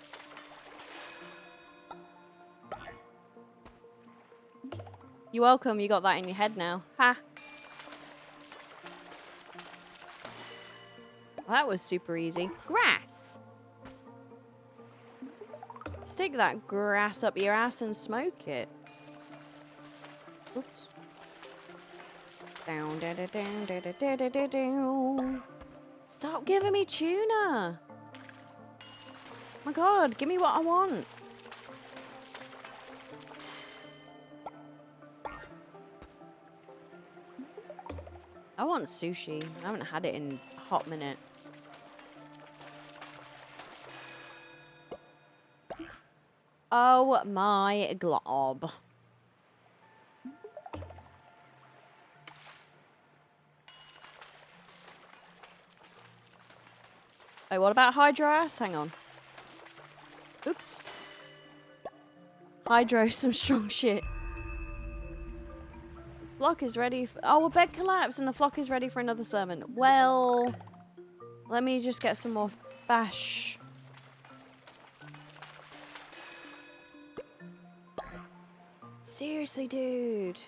You're welcome. You got that in your head now. Ha. That was super easy. Grass. Stick that grass up your ass and smoke it. Oops. Down, down, down, down, down, down, down, down. Stop giving me tuna. My God, give me what I want. I want sushi. I haven't had it in a hot minute. Oh my glob. Oh, what about Hydro-ass? Hang on. Oops. Hydro, some strong shit. Flock is ready for... Oh, a bed collapsed and the flock is ready for another sermon. Well, let me just get some more bash. Seriously, dude.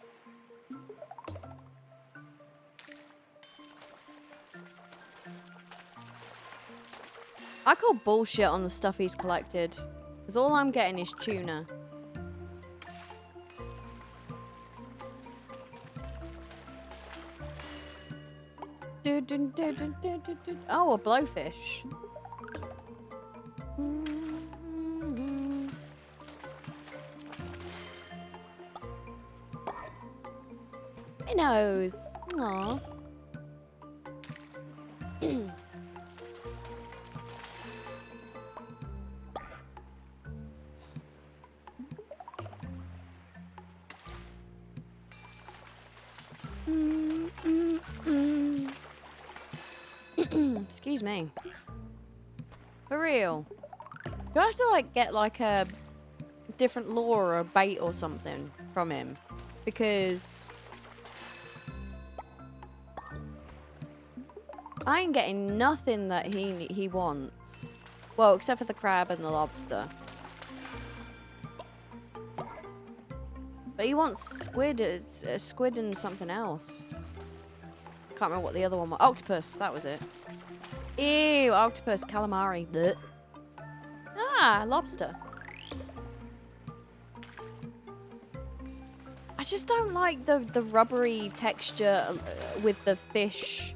I call bullshit on the stuff he's collected. Because all I'm getting is tuna. Oh, a blowfish. Minnows. Aww. Excuse me. For real. Do I have to like get like a different lure or a bait or something from him? Because I ain't getting nothing that he wants. Well, except for the crab and the lobster. But he wants squid. It's squid and something else. Can't remember what the other one was. Octopus, that was it. Ew, octopus, calamari. Blech. Ah, lobster. I just don't like the rubbery texture with the fish.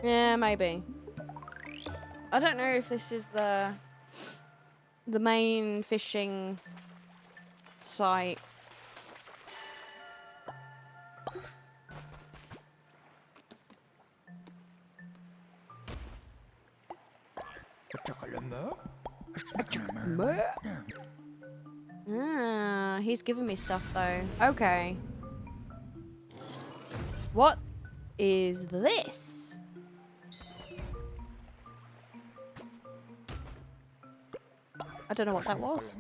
Yeah, maybe. I don't know if this is the main fishing site. Ah, he's giving me stuff though. Okay. What is this? I don't know what that was.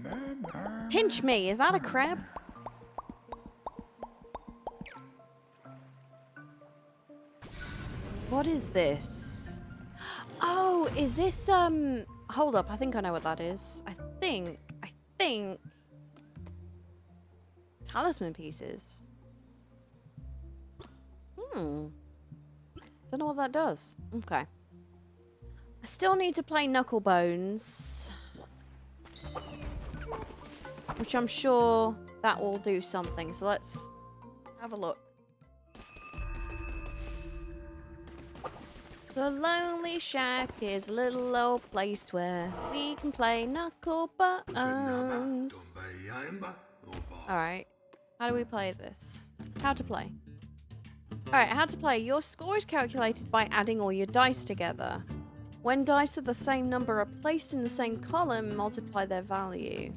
Pinch me, is that a crab? What is this? Oh, is this hold up, I think I know what that is. I think talisman pieces. Don't know what that does. Okay. I still need to play Knucklebones, which I'm sure that will do something. So let's have a look. The Lonely Shack is a little old place where we can play Knucklebones. Alright. How do we play this? How to play. Alright, how to play. Your score is calculated by adding all your dice together. When dice of the same number are placed in the same column, multiply their value.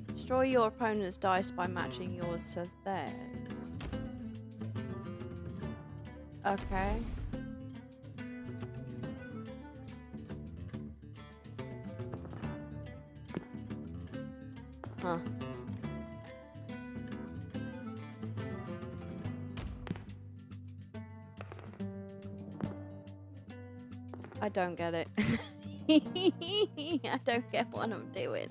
Destroy your opponent's dice by matching yours to theirs. Okay. Huh. I don't get it. I don't get what I'm doing.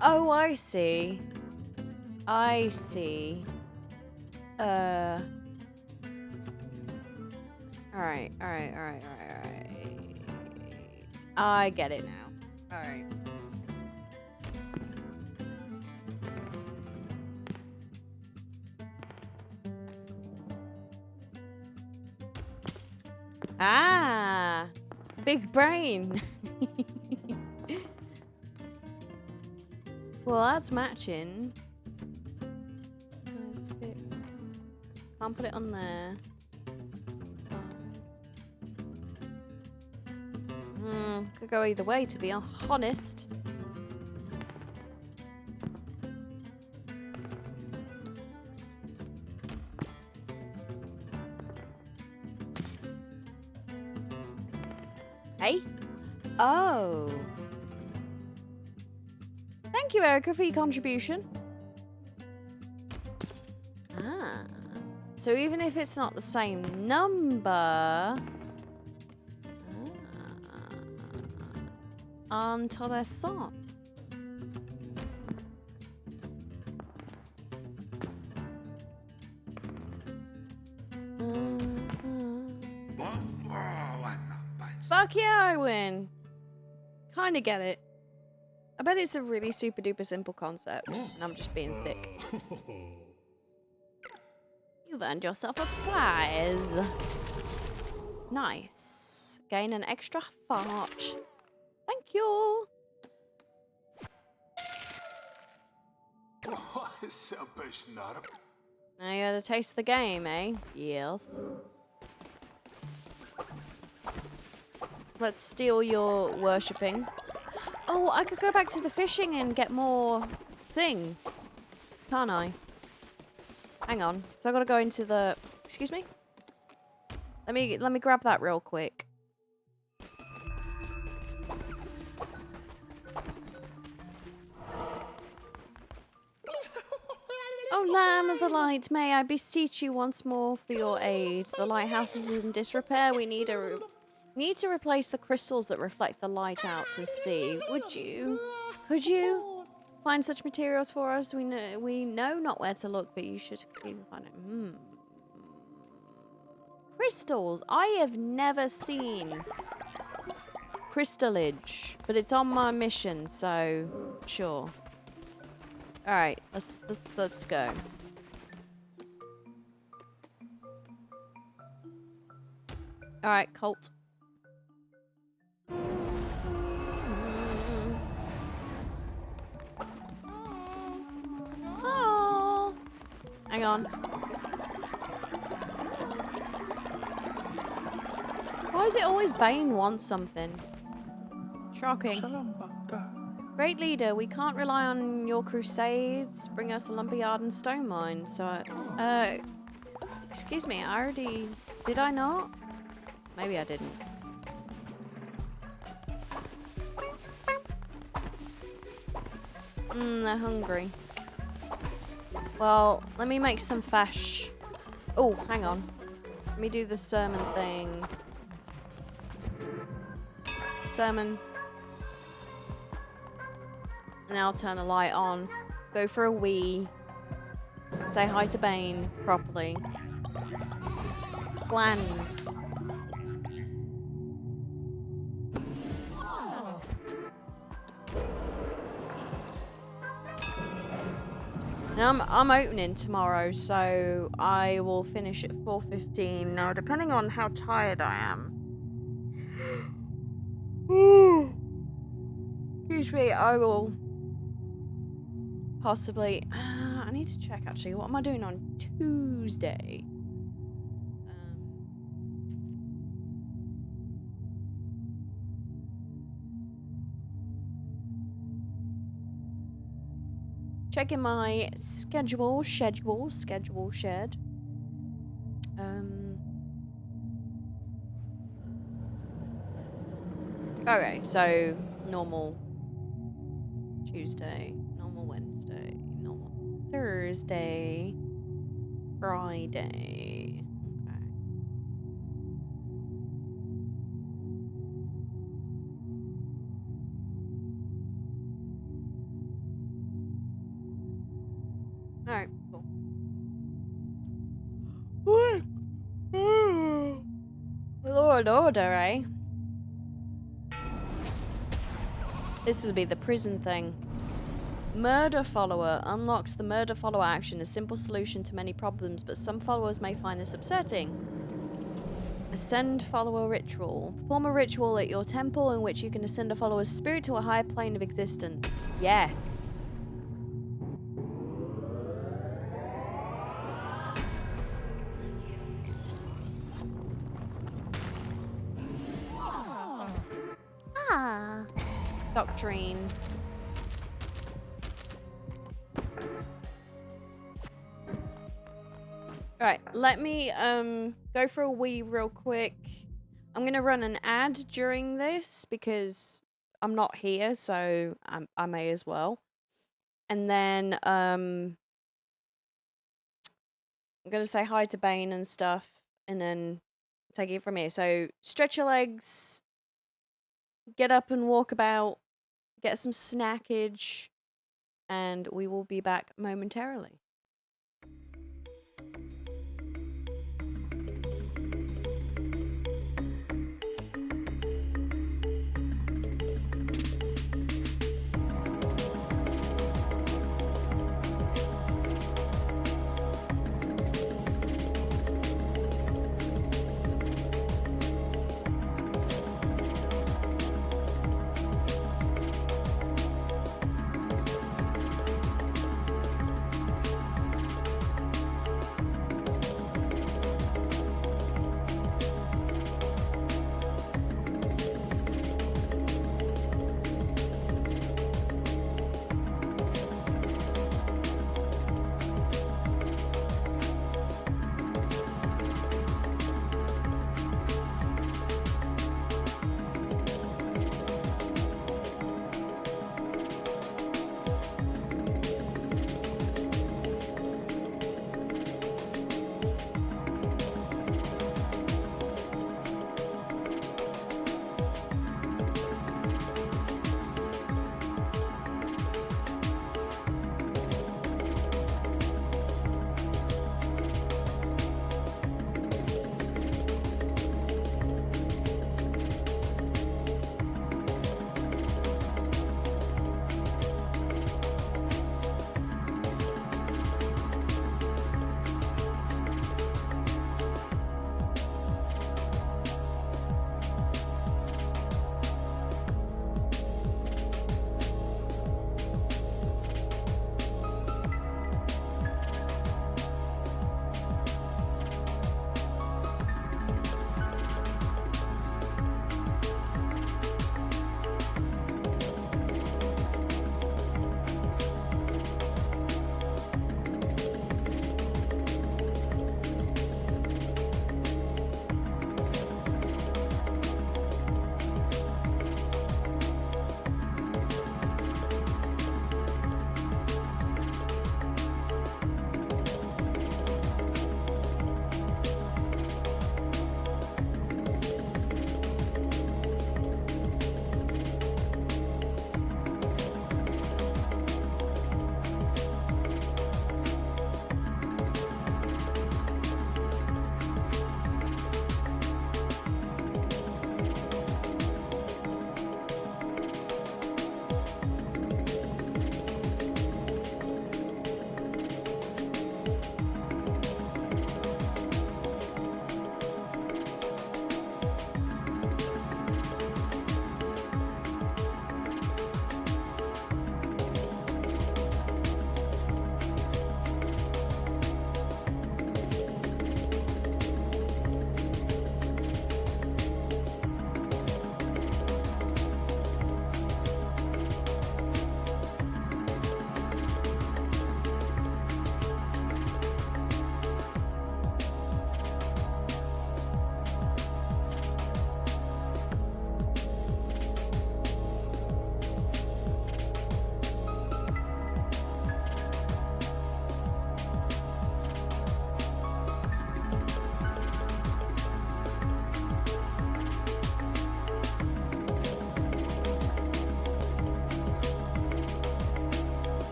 Oh, I see. I see. Alright. I get it now. Alright. Ah! Big brain! Well, that's matching. 5, 6. Can't put it on there. Could go either way, to be honest. Hey? Oh. Thank you, Erica, for your contribution. Ah. So even if it's not the same number... Intéressant. Fuck yeah, I win. Kinda get it. I bet it's a really super duper simple concept, and I'm just being thick. You've earned yourself a prize. Nice. Gain an extra fart. Thank you. Now you gotta taste the game, eh? Yes. Let's steal your worshipping. Oh, I could go back to the fishing and get more thing. Can't I? Hang on. So I gotta go into the... Excuse me? Let me grab that real quick. Oh, Lamb of the Light, may I beseech you once more for your aid. The lighthouse is in disrepair. We need to replace the crystals that reflect the light out to sea. Would you? Could you find such materials for us? We know not where to look, but you should even find it. Crystals. I have never seen crystallage, but it's on my mission, so sure. All right, let's go. All right, Colt. Oh, hang on. Why is it always Bane wants something? Shocking. Great leader, we can't rely on your crusades. Bring us a lumber yard and stone mine. So, excuse me, I already... Did I not? Maybe I didn't. They're hungry. Well, let me make some fish. Oh, hang on. Let me do the sermon thing. Sermon. And I'll turn the light on. Go for a wee. Say hi to Bane properly. Plans. Now I'm opening tomorrow, so I will finish at 4:15. Now, depending on how tired I am. Excuse me, I will possibly... I need to check, actually. What am I doing on Tuesday? Checking my schedule. Okay, so normal Tuesday, normal Wednesday, normal Thursday, Friday. Okay. Alright, cool. Law and Order, eh? This would be the prison thing. Murder Follower unlocks the Murder Follower action, a simple solution to many problems, but some followers may find this upsetting. Ascend Follower Ritual. Perform a ritual at your temple in which you can ascend a follower's spirit to a higher plane of existence. Yes. Ah. Doctrine. Alright, let me go for a wee real quick. I'm gonna run an ad during this because I'm not here, so I may as well. And then I'm gonna say hi to Bane and stuff, and then take it from here. So stretch your legs, get up and walk about, get some snackage, and we will be back momentarily.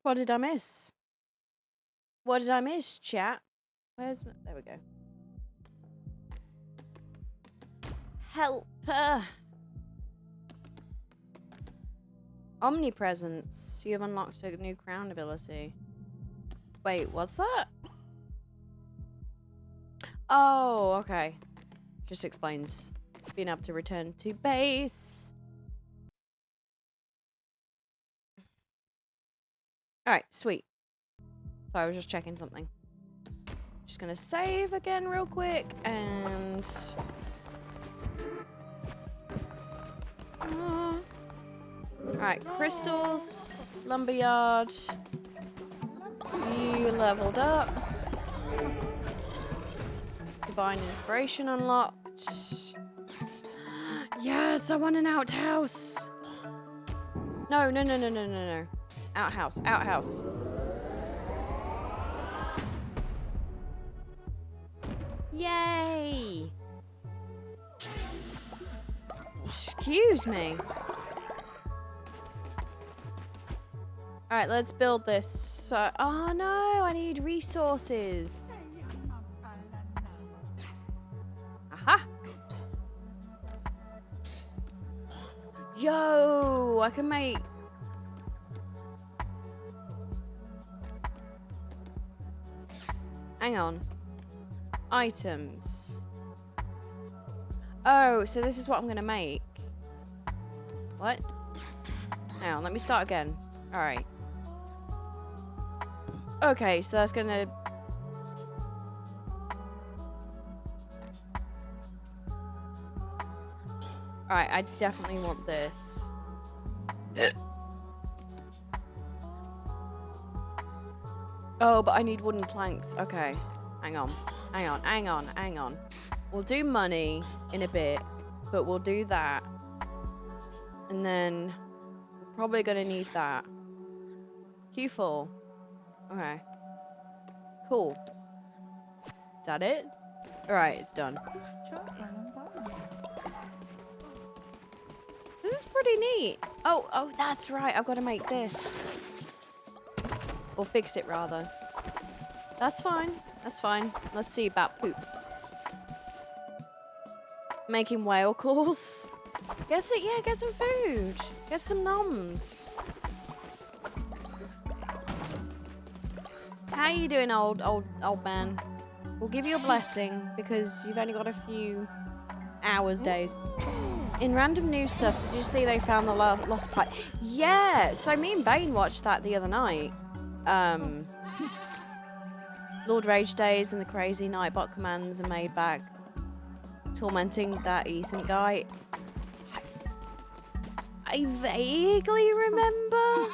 What did I miss? What did I miss, chat? Where's my... There we go. Helper. Omnipresence. You have unlocked a new crown ability. Wait, what's that? Oh, okay. Just explains being able to return to base. Alright, sweet. So I was just checking something. Just gonna save again real quick and... Alright, crystals, lumberyard. You leveled up. Divine inspiration unlocked. Yes, I want an outhouse. No. Outhouse. Yay! Excuse me. Alright, let's build this. Oh no, I need resources. Aha! Yo, I can make... Hang on. Items. Oh, so this is what I'm gonna make. What? Hang on, let me start again. Alright. Okay, so that's gonna... Alright, I definitely want this. Oh, but I need wooden planks. Okay. Hang on. We'll do money in a bit, but we'll do that. And then we're probably gonna need that. Q4. Okay. Cool. Is that it? Alright, it's done. This is pretty neat. Oh, that's right. I've got to make this. Or fix it, rather. That's fine. Let's see about poop. Making whale calls. Get some food. Get some noms. How you doing, old man? We'll give you a blessing because you've only got a few hours, days. In random news stuff, did you see they found the lost pipe? Yeah. So me and Bane watched that the other night. Lord Rage Days and the crazy Nightbot commands are made back, tormenting that Ethan guy. I vaguely remember,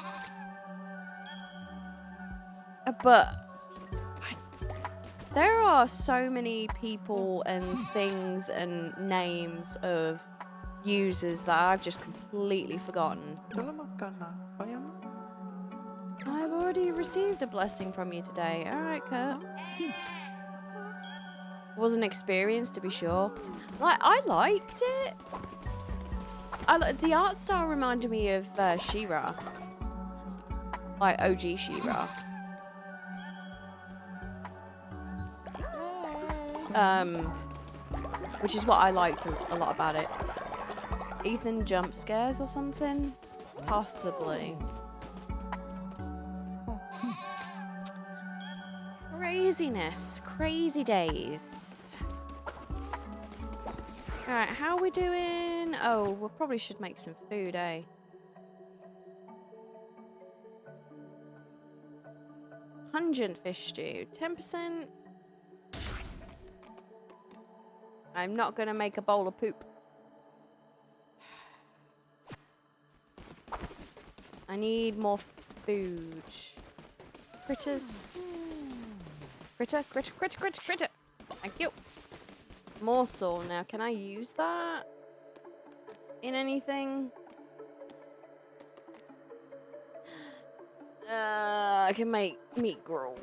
but there are so many people and things and names of users that I've just completely forgotten. I've already received a blessing from you today. Alright, Kurt. Was an experience, to be sure. Like, I liked it. The art style reminded me of She-Ra. Like, OG She-Ra. Which is what I liked a lot about it. Ethan jump scares or something? Possibly. Craziness. Crazy days. Alright, how are we doing? Oh, we probably should make some food, eh? Fish stew. 10%. I'm not gonna make a bowl of poop. I need more food. Critters. Critter. Thank you. Morsel. Now, can I use that in anything? I can make meat gruel.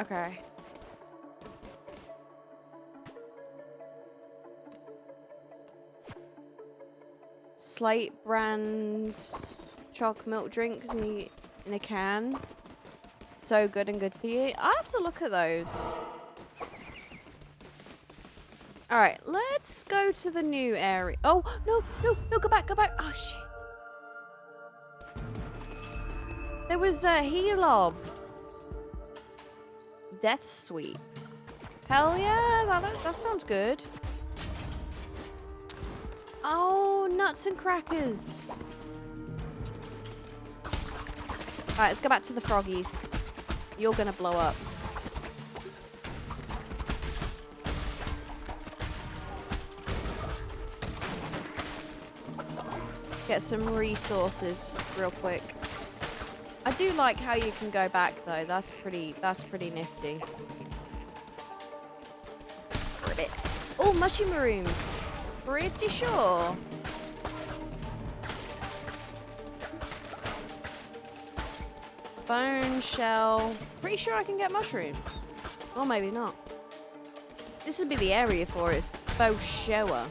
Okay. Slate brand chocolate milk drinks in a can. So good and good for you. I have to look at those. Alright, let's go to the new area. Oh, no, go back. Oh, shit. There was a Helob. Death Sweet. Hell yeah, that sounds good. Oh, nuts and crackers. Alright, let's go back to the froggies. You're gonna blow up. Get some resources real quick. I do like how you can go back though. That's pretty nifty. Ribbit. Oh, mushy marooms. Pretty sure. Bone shell. Pretty sure I can get mushrooms. Or maybe not. This would be the area for it. Faux shower.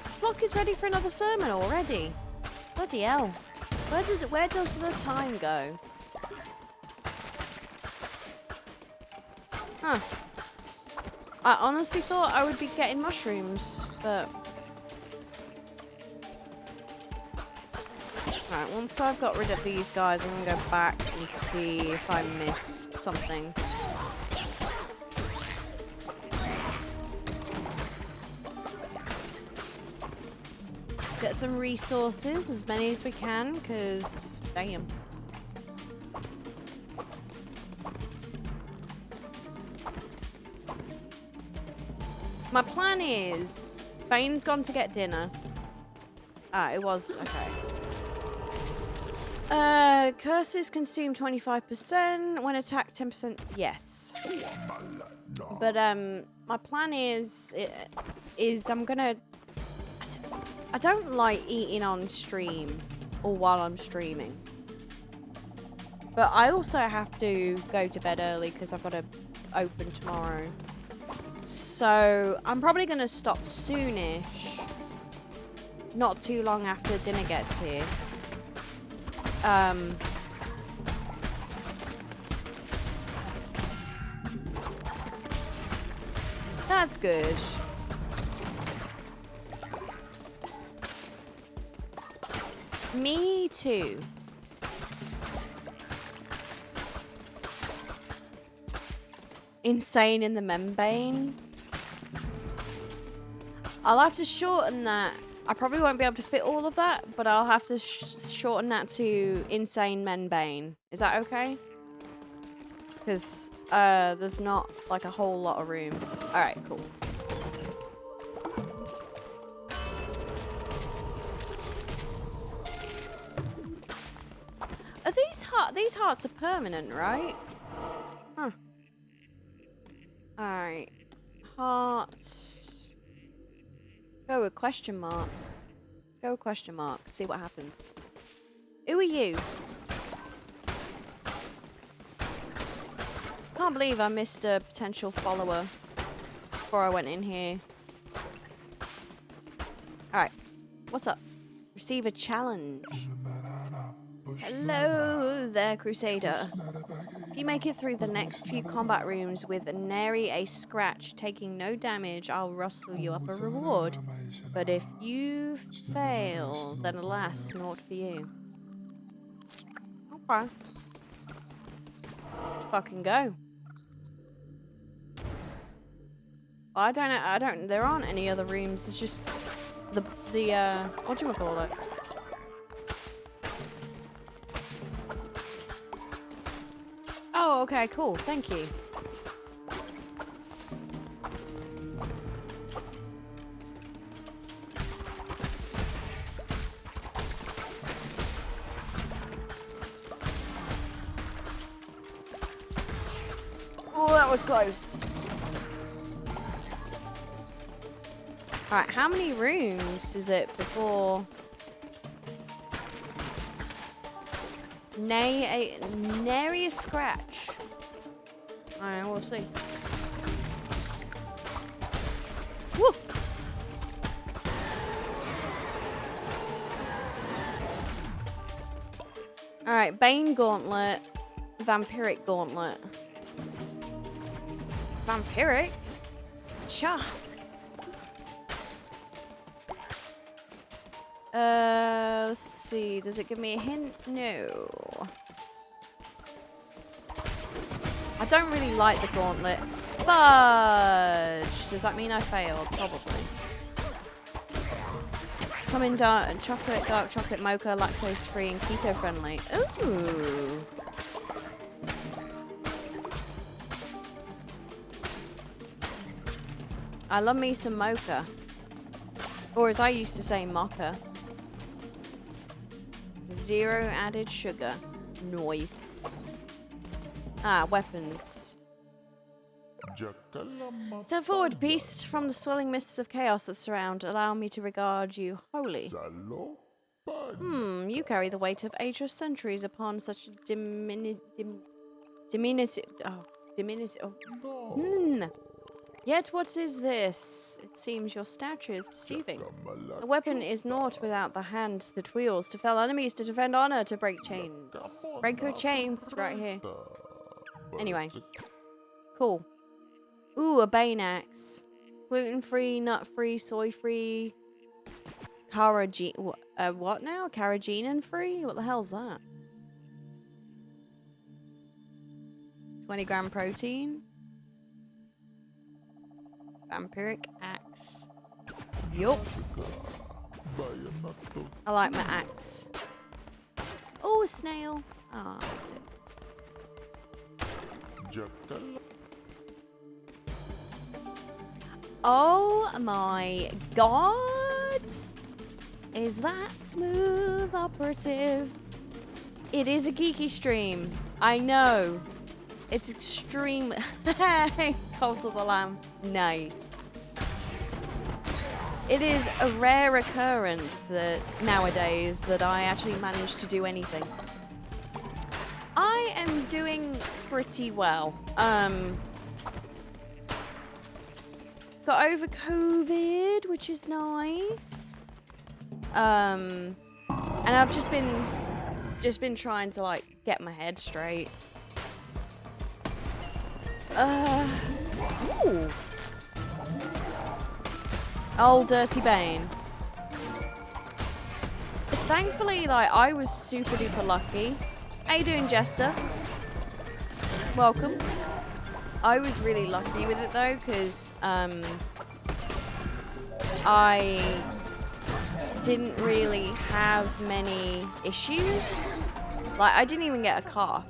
Flock is ready for another sermon already. Bloody hell. Where does the time go? Huh. I honestly thought I would be getting mushrooms, but... Alright, once I've got rid of these guys, I'm gonna go back and see if I missed something. Let's get some resources, as many as we can, because... Damn. My plan is... Bane's gone to get dinner. Ah, it was... Okay. Curses consume 25%. When attacked, 10%. Yes. But, my plan is I'm gonna... I don't like eating on stream or while I'm streaming. But I also have to go to bed early because I've got to open tomorrow. So I'm probably going to stop soonish. Not too long after dinner gets here. That's good. Me too. Insane in the membrane. I'll have to shorten that. I probably won't be able to fit all of that, but I'll have to shorten that to insane membrane. Is that okay? Because there's not like a whole lot of room. Alright, cool. Are these hearts are permanent, right? Huh. Alright. Heart. Go with question mark. Go with question mark. See what happens. Who are you? Can't believe I missed a potential follower before I went in here. Alright. What's up? Receive a challenge. Hello there, Crusader. If you make it through the next few combat rooms with nary a scratch, taking no damage, I'll rustle you up a reward. But if you fail, then alas, naught for you. Okay. Let's fucking go. I don't, there aren't any other rooms, it's just the whatchamacallit. Oh, okay, cool. Thank you. Oh, that was close. Alright, how many rooms is it before... Nary a scratch. Alright, we'll see. Woo! Alright, Bane Gauntlet. Vampiric Gauntlet. Vampiric? Cha. Let's see. Does it give me a hint? No. I don't really like the gauntlet. Fudge! Does that mean I failed? Probably. Coming dark chocolate, dark chocolate, mocha, lactose free, and keto friendly. Ooh. I love me some mocha. Or as I used to say, mocha. 0 added sugar. Nice. Ah, weapons. Step forward, beast, from the swirling mists of chaos that surround. Allow me to regard you wholly. You carry the weight of ageless centuries upon such diminutive. Yet what is this? It seems your stature is deceiving. A weapon is naught without the hand that wields to fell enemies, to defend honor, to break chains. Break your chains right here. Anyway. Cool. Ooh, a Bane axe. Gluten-free, nut-free, soy-free. What now? Carrageenan-free? What the hell's that? 20 gram protein. Vampiric axe. Yup. I like my axe. Oh, a snail. Ah, I missed it. Oh my god! Is that smooth operative? It is a geeky stream. I know. It's extreme. Hey, Cult of the Lamb. Nice. It is a rare occurrence that nowadays that I actually manage to do anything. I am doing pretty well. Got over COVID, which is nice. And I've just been trying to like get my head straight. Ooh. Old Dirty Bane. Thankfully, like, I was super duper lucky. How you doing, Jester? Welcome. I was really lucky with it though, because I didn't really have many issues. Like, I didn't even get a cough.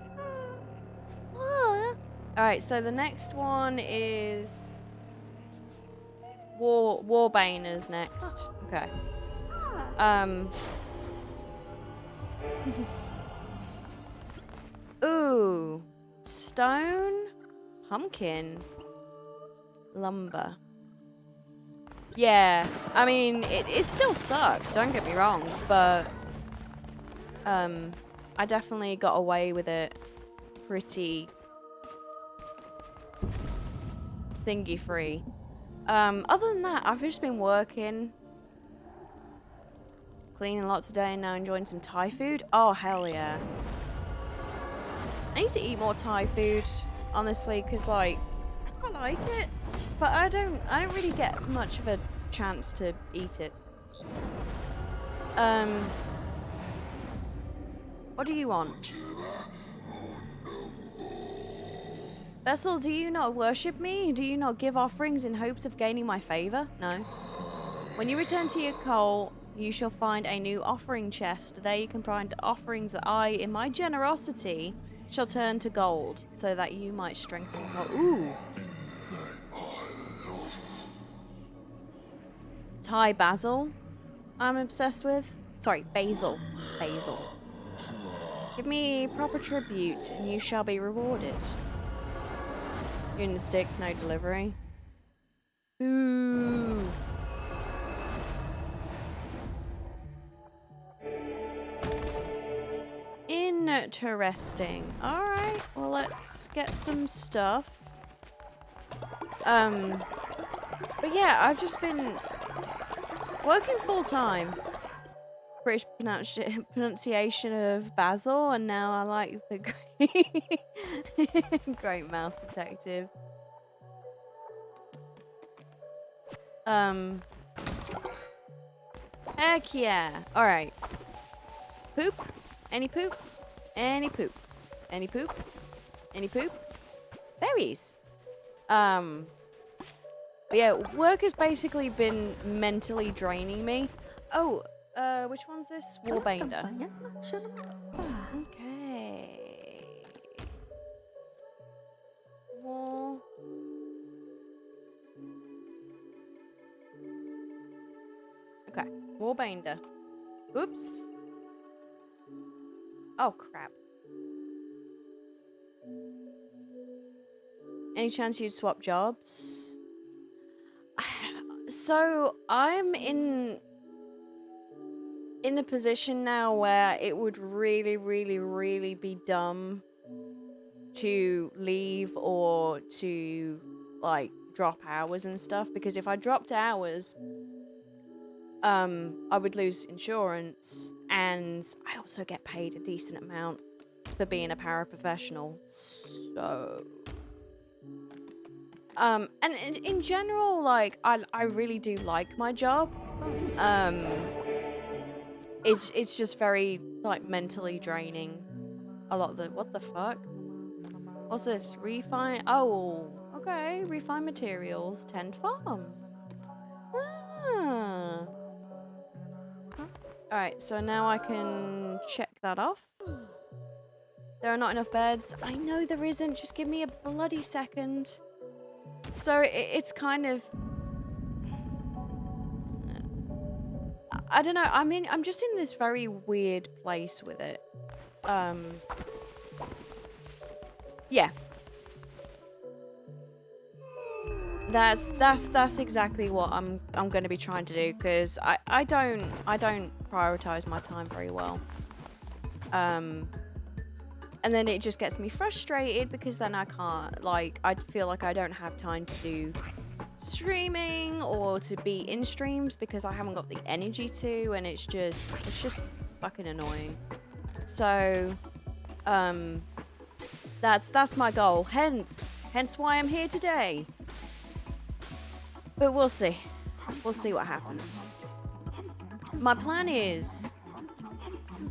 Alright, so the next one is Warbane is next. Okay. Ooh. Stone, pumpkin, lumber. Yeah, I mean, it still sucked, don't get me wrong, but I definitely got away with it pretty thingy free. Other than that, I've just been working, cleaning lots today, and now enjoying some Thai food. Oh, hell yeah. I need to eat more Thai food, honestly, because, like, I like it, but I don't really get much of a chance to eat it. What do you want? Vessel, do you not worship me? Do you not give offerings in hopes of gaining my favor? No. When you return to your cult, you shall find a new offering chest. There you can find offerings that I, in my generosity, shall turn to gold, so that you might strengthen. Ooh. Thai basil, I'm obsessed with. Sorry, basil. Basil. Give me proper tribute, and you shall be rewarded. Union sticks, no delivery. Ooh. Interesting. Alright, well, let's get some stuff. But yeah, I've just been working full time. British pronunciation of Basil, and now I like the Great Mouse Detective. Heck yeah. Alright. Poop? Any poop? Any poop? Any poop? Any poop? Berries. But yeah, work has basically been mentally draining me. Oh, which one's this? Warbainder. Okay. War. Okay, Warbainder. Oops. Oh, crap. Any chance you'd swap jobs? So, I'm in a position now where it would really, really, really be dumb to leave or to, like, drop hours and stuff. Because if I dropped hours, I would lose insurance, and I also get paid a decent amount for being a paraprofessional. So, and in general, like, I really do like my job. It's just very, like, mentally draining. A lot of the, what the fuck? What's this? Refine, oh, okay, refine materials, 10 farms. Ah. Alright, so now I can check that off. There are not enough beds. I know there isn't, just give me a bloody second. So it's kind of... I don't know, I mean, I'm just in this very weird place with it. Yeah. That's exactly what I'm going to be trying to do, because I don't prioritize my time very well. And then it just gets me frustrated, because then I can't, like, I feel like I don't have time to do streaming or to be in streams because I haven't got the energy to, and it's just fucking annoying. So, that's my goal. Hence why I'm here today. But we'll see. We'll see what happens. My plan is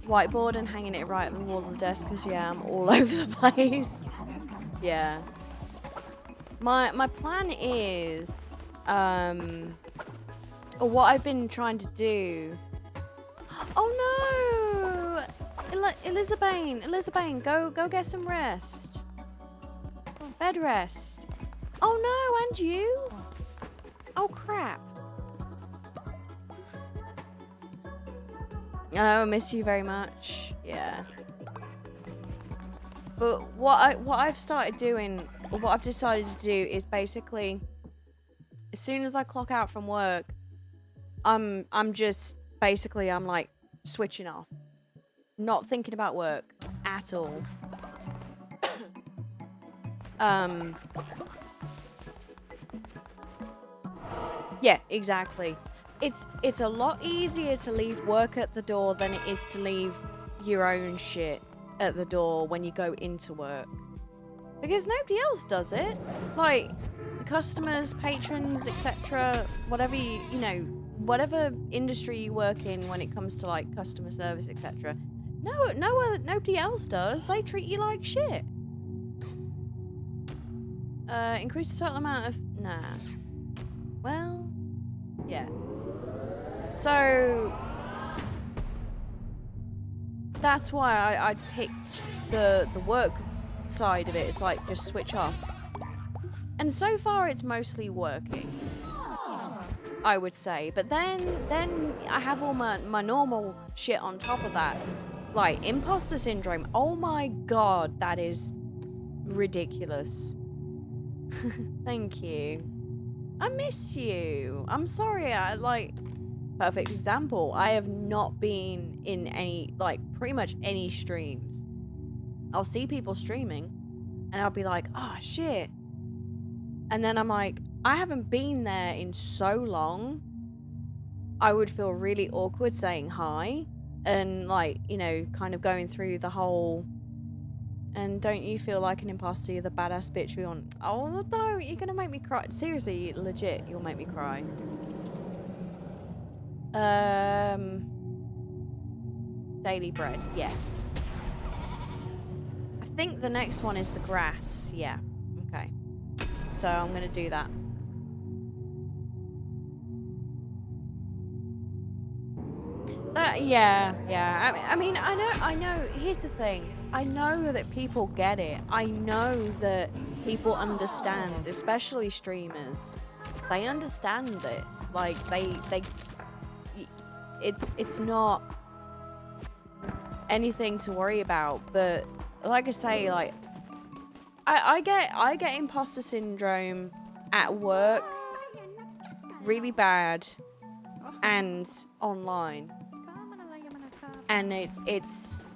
whiteboard and hanging it right on the wall of the desk, because yeah, I'm all over the place. Yeah. My plan is what I've been trying to do. Oh no, Elizabeth, go get some rest. Bed rest. Oh no, and you? Oh crap. Oh, I miss you very much. Yeah. But what I've started doing, or what I've decided to do, is basically, as soon as I clock out from work, I'm like switching off, not thinking about work at all. Yeah, exactly. It's a lot easier to leave work at the door than it is to leave your own shit at the door when you go into work. Because nobody else does it. Like, customers, patrons, etc., whatever you know, whatever industry you work in when it comes to, like, customer service, etc. Nobody else does. They treat you like shit. Increase the total amount of... Nah. Well, yeah. So... that's why I picked the work side of it. It's like, just switch off. And so far, it's mostly working, I would say. But then I have all my normal shit on top of that. Like, imposter syndrome. Oh my god, that is ridiculous. Thank you. I miss you. I'm sorry, perfect example. I have not been in any, like, pretty much any streams. I'll see people streaming, and I'll be like, oh, shit. And then I'm like, I haven't been there in so long. I would feel really awkward saying hi. and like, you know, kind of going through the whole and don't you feel like an imposter, you're the badass bitch we want. Oh no, you're gonna make me cry. Seriously, legit, you'll make me cry. Daily bread, yes. I think the next one is the grass, yeah. Okay. So I'm gonna do that. Yeah. I mean, I know, here's the thing. I know that people get it. I know that people understand, especially streamers. They understand this. Like, it's not anything to worry about, but like I say, like, I get imposter syndrome at work really bad and online. And it's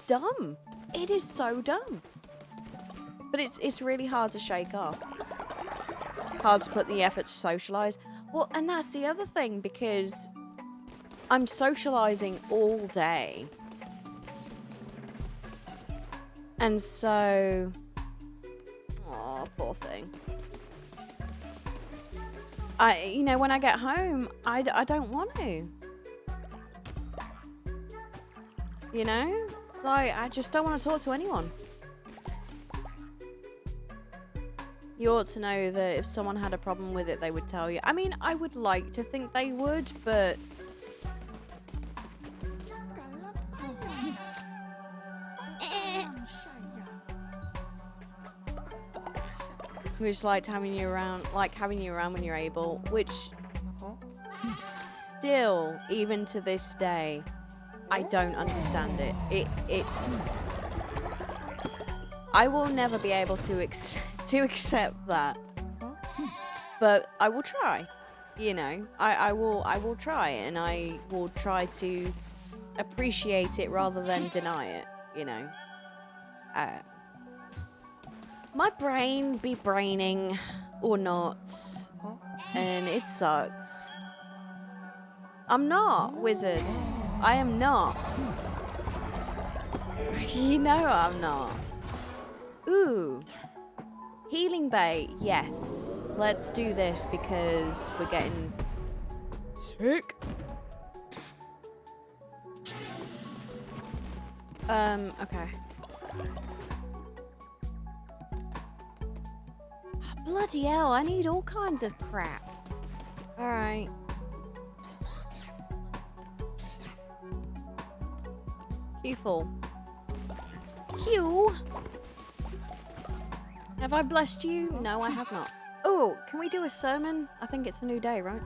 dumb. It is so dumb. But it's really hard to shake off. Hard to put the effort to socialize. Well, and that's the other thing, because I'm socializing all day. And so, oh, poor thing. You know, when I get home, I don't want to. You know? Like, I just don't want to talk to anyone. You ought to know that if someone had a problem with it, they would tell you. I mean, I would like to think they would, but... We just liked having you around, when you're able, which still, even to this day, I don't understand it. I will never be able to accept that, but I will try. You know, I will try, and I will try to appreciate it rather than deny it. You know, my brain be braining or not, and it sucks. I'm not, wizard. I am not. You know I'm not. Ooh. Healing Bay, yes. Let's do this because we're getting sick. Okay. Bloody hell, I need all kinds of crap. Alright. Q4. Q? Have I blessed you? No, I have not. Oh, can we do a sermon? I think it's a new day, right?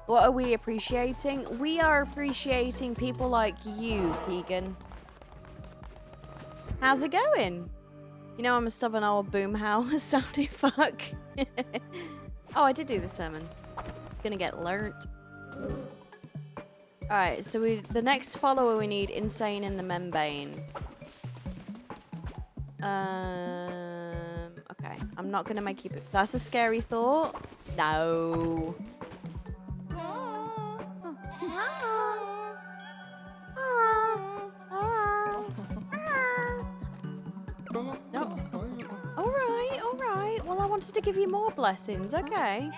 What are we appreciating? We are appreciating people like you, Keegan. How's it going? You know I'm a stubborn old boomhouse sounding fuck. Oh, I did do the sermon. Gonna get learnt. Alright, so the next follower we need, Insane in the Membane. Okay. I'm not gonna make you... That's a scary thought. No. No. Alright. Well, I wanted to give you more blessings. Okay.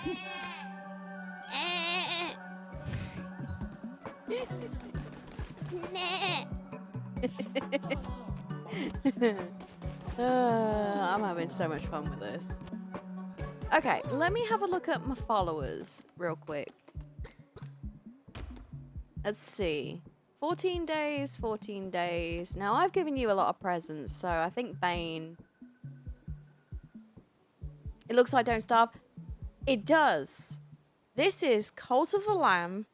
I'm having so much fun with this. Okay, let me have a look at my followers real quick. Let's see. 14 days, 14 days. Now, I've given you a lot of presents, so I think Bane... It looks like Don't Starve. It does. This is Cult of the Lamb,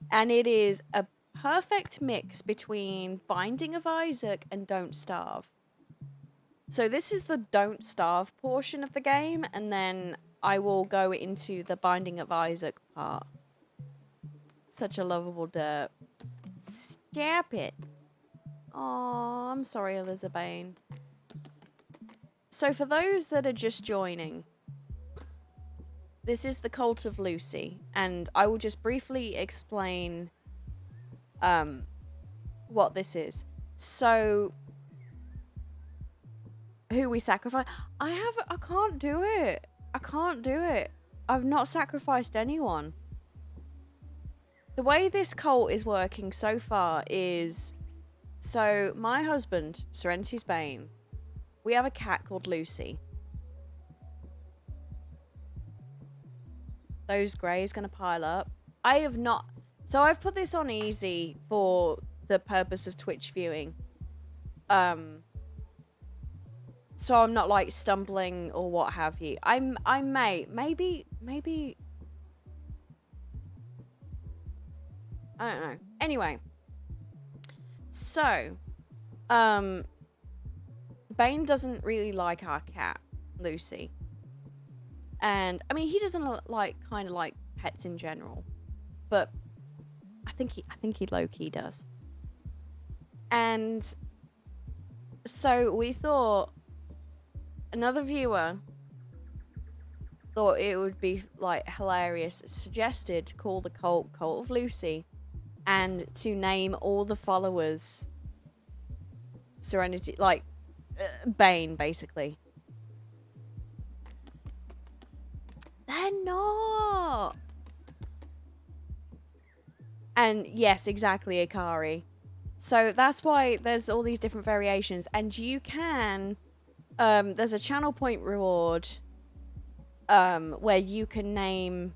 and it is a perfect mix between Binding of Isaac and Don't Starve. So this is the Don't Starve portion of the game, and then I will go into the Binding of Isaac part. Such a lovable derp. Stop it. Oh, I'm sorry, Elizabeth. So for those that are just joining, this is the Cult of Lucy, and I will just briefly explain what this is. So, who we sacrifice? I can't do it. I can't do it. I've not sacrificed anyone. The way this cult is working so far is, so my husband, Serenity's Bane, we have a cat called Lucy. Those graves gonna pile up. I have not, so I've put this on easy for the purpose of Twitch viewing. So I'm not like stumbling or what have you. I maybe I don't know. Anyway, so Bane doesn't really like our cat, Lucy. And I mean, he doesn't like kind of like pets in general, but I think he low-key does. And so we thought, another viewer thought it would be like hilarious, suggested to call the Cult of Lucy, and to name all the followers Serenity, like Bane, basically. They're not. And yes, exactly, Akari. So that's why there's all these different variations, and you can, there's a channel point reward, where you can name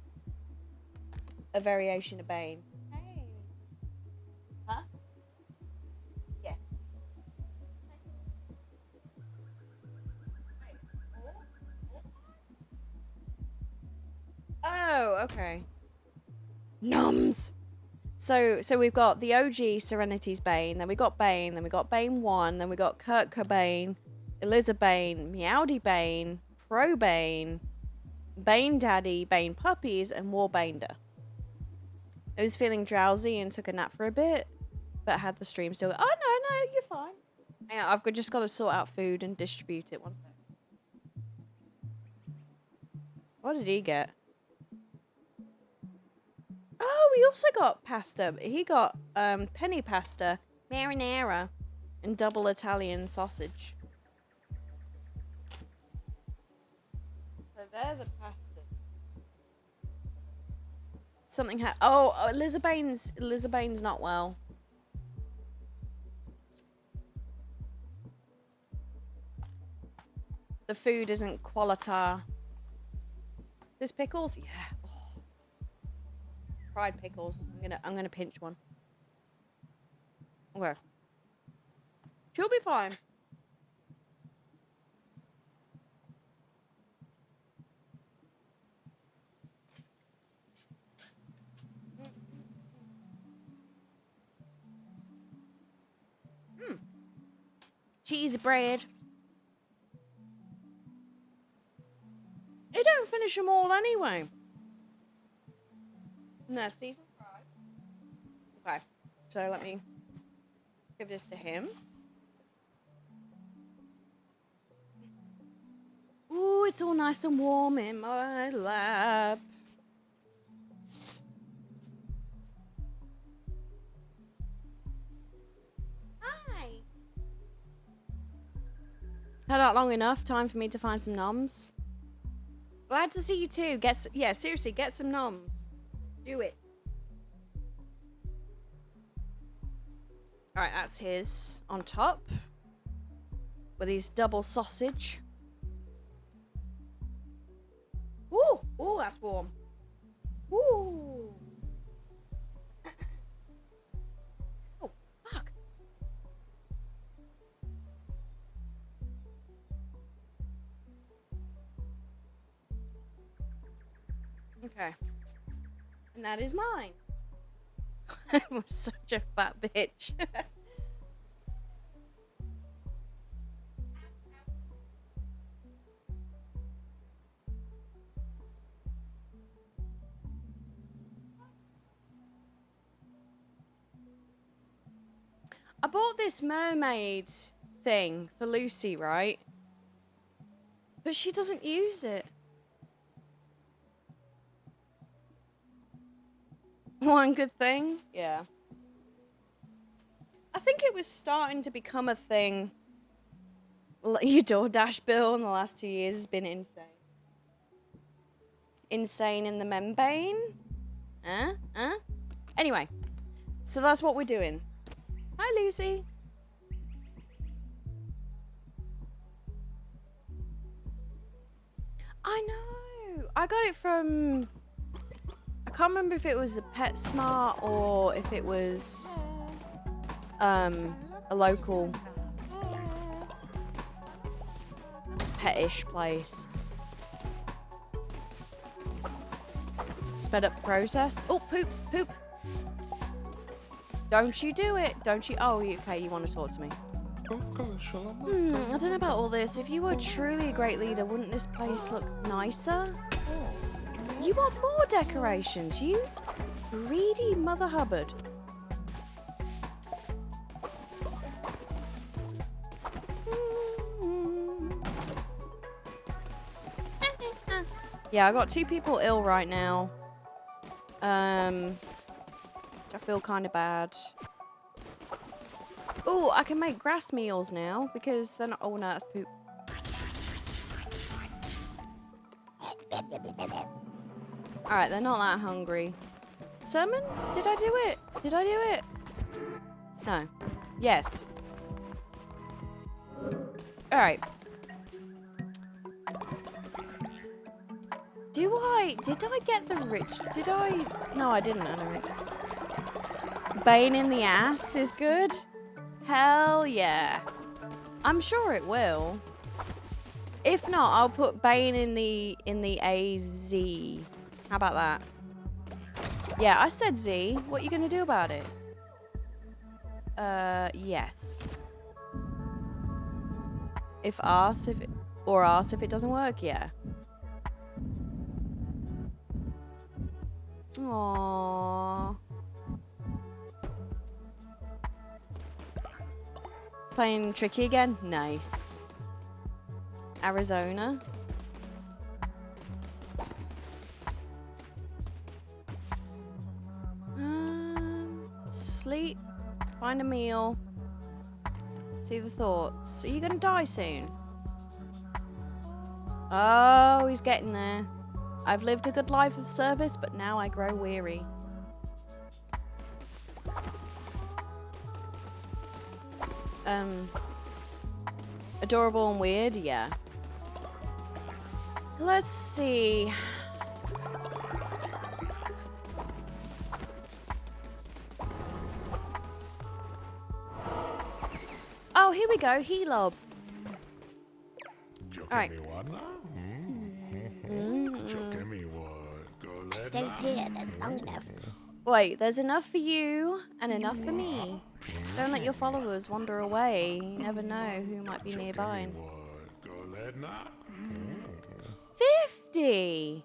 a variation of Bane. Hey. Huh? Yeah. Oh, okay. Nums. So we've got the OG Serenity's Bane, then we got Bane, then we got Bane 1, then we got Kurt Cobain, Eliza Bane, Meowdy Bane, Pro Bane, Bane Daddy, Bane Puppies, and Warbander. I was feeling drowsy and took a nap for a bit, but had the stream still. Oh, no, you're fine. Yeah, I've just got to sort out food and distribute it. One sec. What did he get? Oh, we also got pasta. He got penny pasta, marinara, and double Italian sausage. So they're the pasta. Something Elizabeth's not well. The food isn't qualita. There's pickles? Yeah. Fried pickles. I'm gonna pinch one. Okay. She'll be fine. Cheese bread. It don't finish them all anyway. No, season fried. Okay, so let me give this to him. Ooh, it's all nice and warm in my lap. Hi. Had that long enough. Time for me to find some noms. Glad to see you too. Yeah, seriously, get some noms. Do it. Alright, that's his on top. With his double sausage. Ooh! Ooh, that's warm. Ooh! Oh, fuck. Okay. And that is mine. I was such a fat bitch. I bought this mermaid thing for Lucy, right? But she doesn't use it. One good thing? Yeah. I think it was starting to become a thing. Your DoorDash bill in the last 2 years has been insane. Insane in the membrane? Anyway, so that's what we're doing. Hi, Lucy. I know. I got it from... I can't remember if it was a PetSmart or if it was a local pet-ish place. Sped up the process. Oh, poop, poop. Don't you do it. Don't you? Oh, okay, you want to talk to me. I don't know about all this. If you were truly a great leader, wouldn't this place look nicer? You want more decorations, you greedy Mother Hubbard. Yeah, I got 2 people ill right now. I feel kind of bad. Oh, I can make grass meals now because they're not. Oh no, that's poop. Alright, they're not that hungry. Sermon? Did I do it? Did I do it? No. Yes. Alright. Did I get the rich? Did I? No, I didn't, anyway. Bane in the ass is good? Hell yeah. I'm sure it will. If not, I'll put Bane in the AZ. How about that? Yeah, I said Z. What are you gonna do about it? Yes. If arse, if it doesn't work, yeah. Aww. Playing tricky again? Nice. Arizona. Sleep. Find a meal. See the thoughts. Are you gonna die soon? Oh, he's getting there. I've lived a good life of service, but now I grow weary. Adorable and weird, yeah. Let's see. Oh, here we go, Helob. Alright. Stays here, that's long enough. Wait, there's enough for you and enough for me. Don't let your followers wander away. You never know who might be nearby. 50!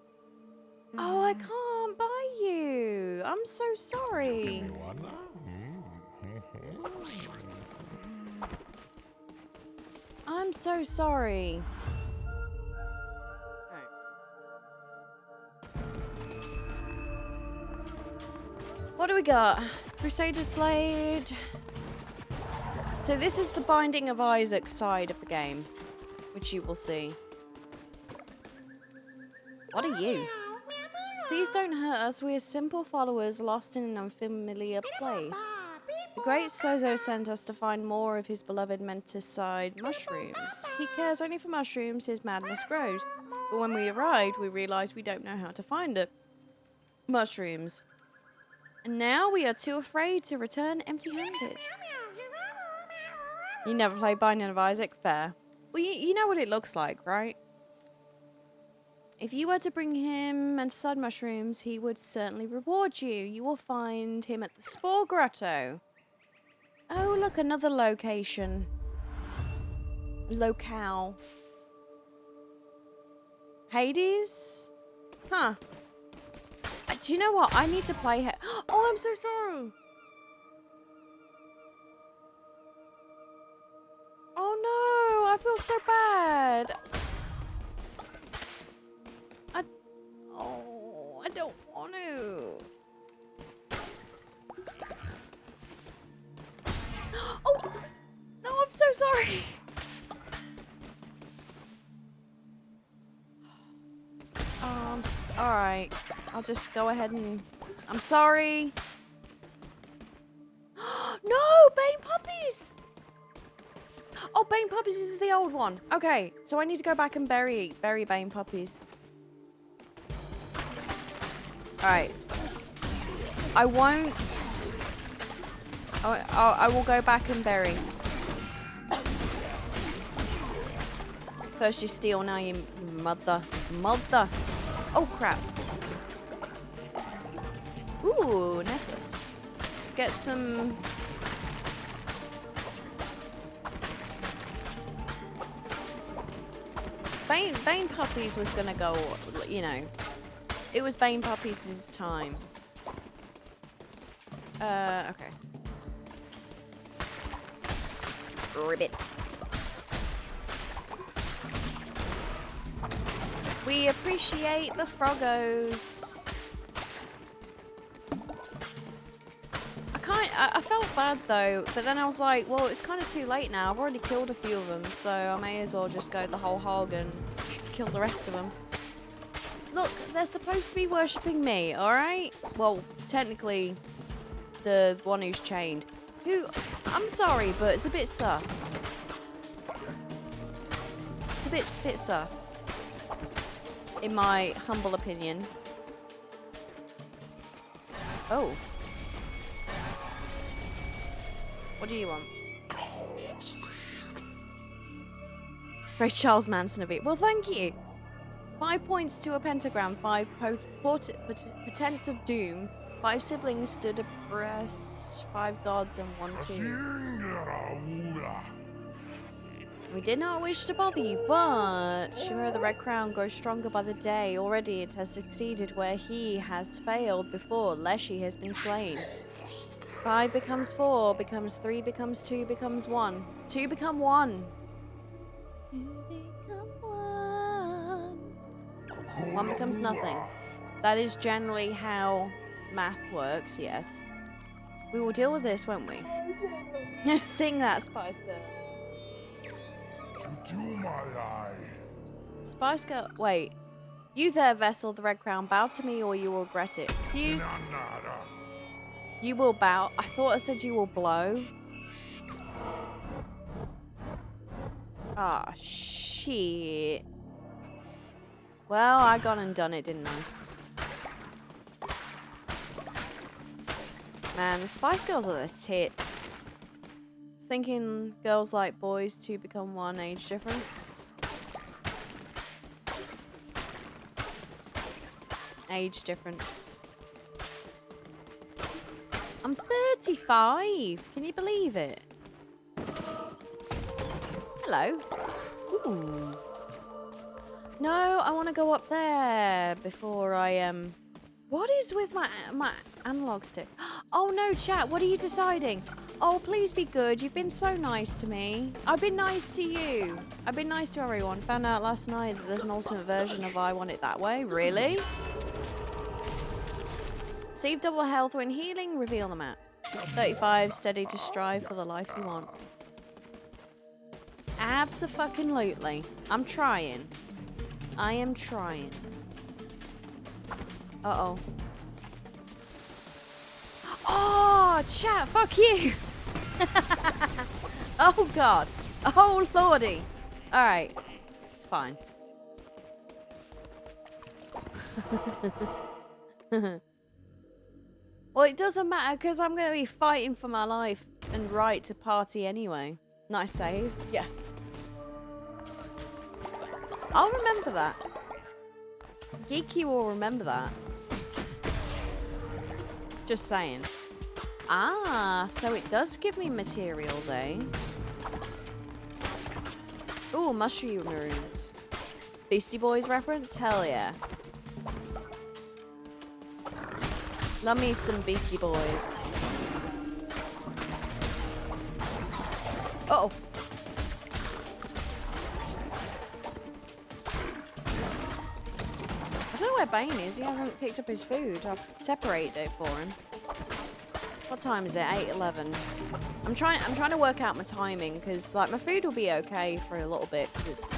Oh, I can't buy you. I'm so sorry. I'm so sorry. What do we got? Crusader's Blade. So this is the Binding of Isaac side of the game, which you will see. What are you? Please don't hurt us. We are simple followers lost in an unfamiliar place. The great Sozo sent us to find more of his beloved Menticide mushrooms. He cares only for mushrooms, his madness grows. But when we arrived, we realized we don't know how to find it. Mushrooms. And now we are too afraid to return empty-handed. You never played Binding of Isaac? Fair. Well, you know what it looks like, right? If you were to bring him Menticide mushrooms, he would certainly reward you. You will find him at the Spore Grotto. Oh, look, another location. Locale. Hades? Huh. Do you know what? I need to play it. Oh, I'm so sorry. Oh no, I feel so bad. I don't want to. sorry. Alright. I'll just go ahead and... I'm sorry. No! Bane Puppies! Oh, Bane Puppies is the old one. Okay, so I need to go back and bury Bane Puppies. Alright. I won't... I will go back and bury. First you steal, now you mother. Oh, crap. Ooh, necklace. Let's get some... Bane Puppies was gonna go, you know. It was Bane Puppies' time. Okay. Ribbit. We appreciate the froggos. I felt bad though, but then I was like, well, it's kind of too late now. I've already killed a few of them, so I may as well just go the whole hog and kill the rest of them. Look, they're supposed to be worshipping me, alright? Well, technically, the one who's chained. Who, I'm sorry, but it's a bit sus. It's a bit sus. In my humble opinion. Oh. What do you want? Great Charles Manson of it. Well, thank you. 5 points to a pentagram, 5 potents of doom, 5 siblings stood abreast, 5 gods and 1 tomb. We did not wish to bother you, but Shimura the Red Crown grows stronger by the day. Already it has succeeded where he has failed before. Leshy has been slain. 5 becomes 4, becomes 3, becomes 2, becomes 1. 2 become 1. 1 becomes nothing. That is generally how math works, yes. We will deal with this, won't we? Sing that, Spice Girl. Spice Girl, wait. You there, vessel, the Red Crown, bow to me or you will regret it. Fuse. You will bow. I thought I said you will blow. Ah, shit. Well, I gone and done it, didn't I? Man, the Spice Girls are the tits. Thinking girls like boys, 2 become 1, age difference. Age difference. I'm 35. Can you believe it? Hello. Ooh. No, I want to go up there before I What is with my analog stick? Oh no, chat. What are you deciding? Oh, please be good. You've been so nice to me. I've been nice to you. I've been nice to everyone. Found out last night that there's an alternate version of I Want It That Way. Really? Save double health when healing. Reveal the map. 35. Steady to strive for the life you want. Abso-fucking-lutely. I'm trying. I am trying. Uh-oh. Oh, chat, fuck you. Oh, God. Oh, lordy. All right. It's fine. Well, it doesn't matter because I'm going to be fighting for my life and right to party anyway. Nice save. Yeah. I'll remember that. Geeky will remember that. Just saying. Ah, so it does give me materials, eh? Ooh, mushrooms. Beastie Boys reference? Hell yeah. Love me some Beastie Boys. Uh-oh. I don't know where Bane is. He hasn't picked up his food. I've separated it for him. What time is it? 8:11. I'm trying to work out my timing because like my food will be okay for a little bit because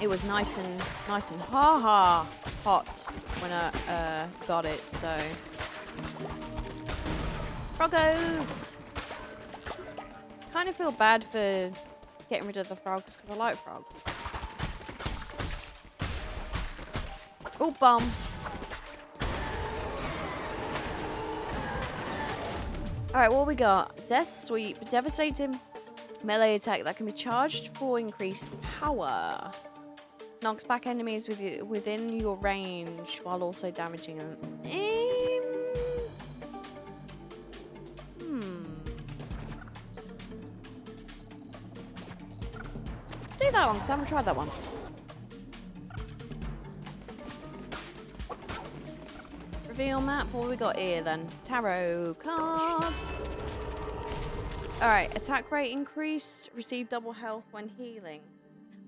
it was nice and hot when I got it. So froggos. Kind of feel bad for getting rid of the frogs because I like frogs. Oh, bomb. Alright, what we got? Death Sweep. Devastating melee attack that can be charged for increased power. Knocks back enemies within your range while also damaging them. Let's do that one because I haven't tried that one. Reveal map. What have we got here then? Tarot cards. Alright, attack rate increased. Receive double health when healing.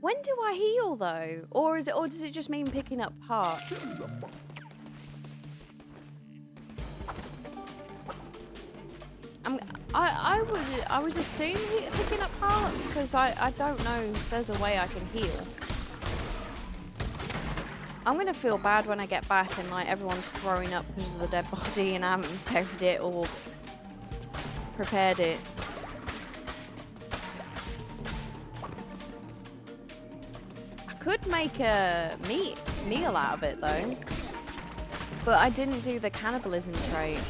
When do I heal though? Or does it just mean picking up parts? I would assume picking up parts because I don't know if there's a way I can heal. I'm gonna feel bad when I get back and like everyone's throwing up because of the dead body and I haven't buried it or prepared it. I could make a meal out of it though, but I didn't do the cannibalism trait.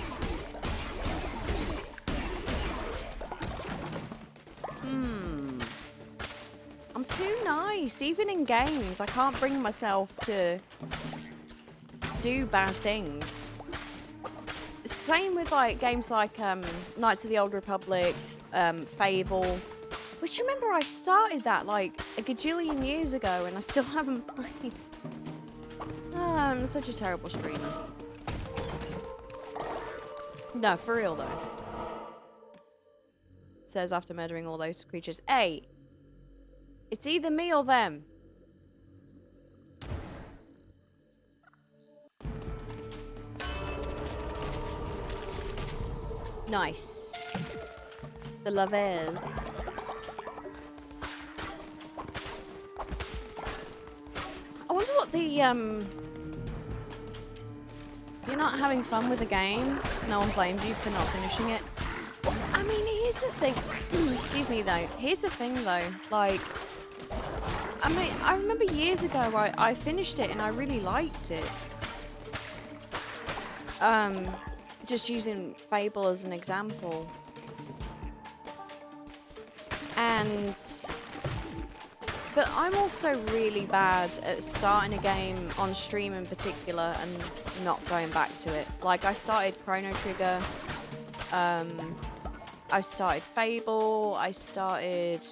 I'm too nice. Even in games, I can't bring myself to do bad things. Same with like games like Knights of the Old Republic, Fable. Which remember I started that like a gajillion years ago and I still haven't played. I'm such a terrible streamer. No, for real though. It says after murdering all those creatures. Hey! It's either me or them. Nice. The lovers. I wonder what the You're not having fun with the game. No one blames you for not finishing it. I mean, here's the thing. Excuse me, though. Here's the thing, though. Like, I mean, I remember years ago I finished it and I really liked it. Just using Fable as an example. But I'm also really bad at starting a game on stream in particular and not going back to it. Like, I started Chrono Trigger. I started Fable. I started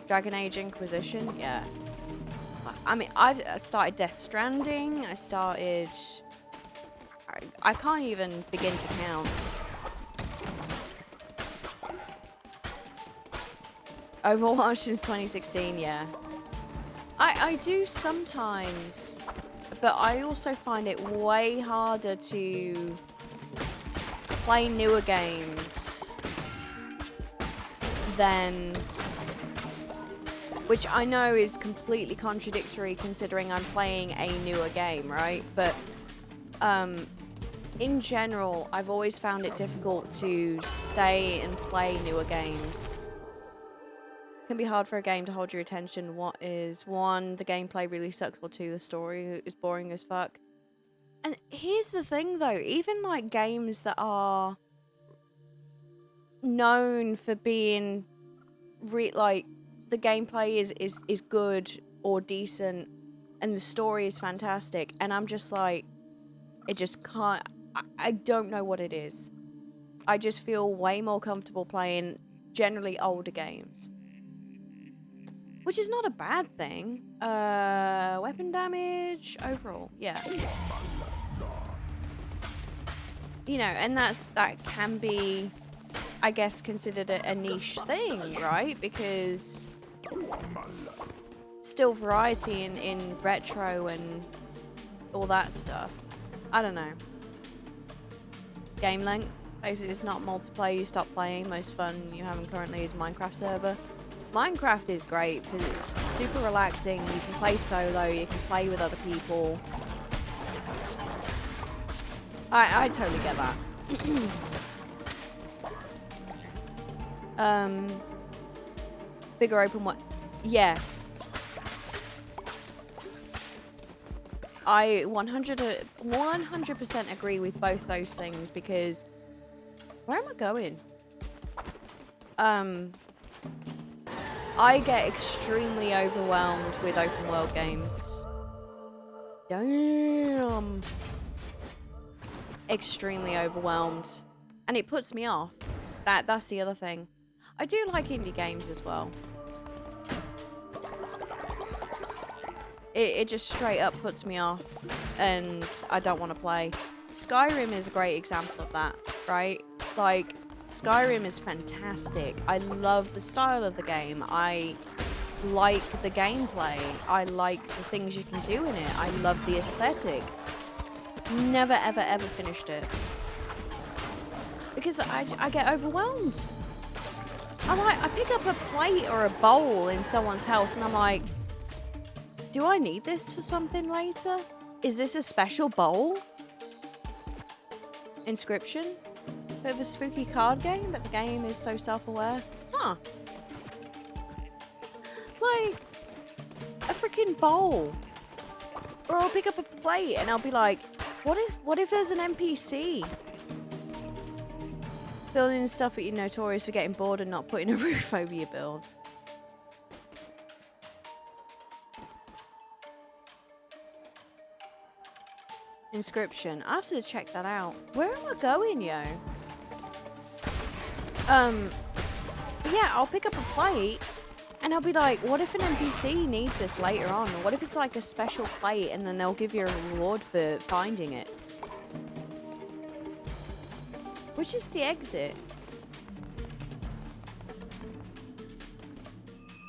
Dragon Age Inquisition. Yeah. I mean, I've started Death Stranding. I started... I can't even begin to count. Overwatch since 2016, yeah. I do sometimes, but I also find it way harder to play newer games than... Which I know is completely contradictory considering I'm playing a newer game, right? But in general, I've always found it difficult to stay and play newer games. It can be hard for a game to hold your attention. What is one, the gameplay really sucks, or two, the story is boring as fuck. And here's the thing though, even like games that are known for being like the gameplay is good or decent and the story is fantastic, and I'm just like, it just can't, I don't know what it is. I just feel way more comfortable playing generally older games. Which is not a bad thing. Weapon damage overall, yeah. You know, and that can be, I guess, considered a niche thing, right? Because still variety in retro and all that stuff. I don't know. game length. Basically, it's not multiplayer. You stop playing. Most fun you're having currently is Minecraft server. Minecraft is great because it's super relaxing. You can play solo. You can play with other people. I totally get that. Bigger open what? Yeah. I 100% agree with both those things because where am I going? I get extremely overwhelmed with open world games. Damn. Extremely overwhelmed. And it puts me off. That's the other thing. I do like indie games as well. It just straight up puts me off and I don't want to play. Skyrim is a great example of that, right? Like, Skyrim is fantastic. I love the style of the game. I like the gameplay. I like the things you can do in it. I love the aesthetic. Never, ever, ever finished it. Because I get overwhelmed. I pick up a plate or a bowl in someone's house and I'm like, do I need this for something later? Is this a special bowl? Inscription? Bit of a spooky card game, but the game is so self-aware. Huh. Like, a freaking bowl. Or I'll pick up a plate and I'll be like, what if there's an NPC? Building stuff, but you're notorious for getting bored and not putting a roof over your build. Inscription. I have to check that out. Where am I going, yo? Yeah, I'll pick up a plate and I'll be like, what if an NPC needs this later on? What if it's like a special plate and then they'll give you a reward for finding it? Which is the exit?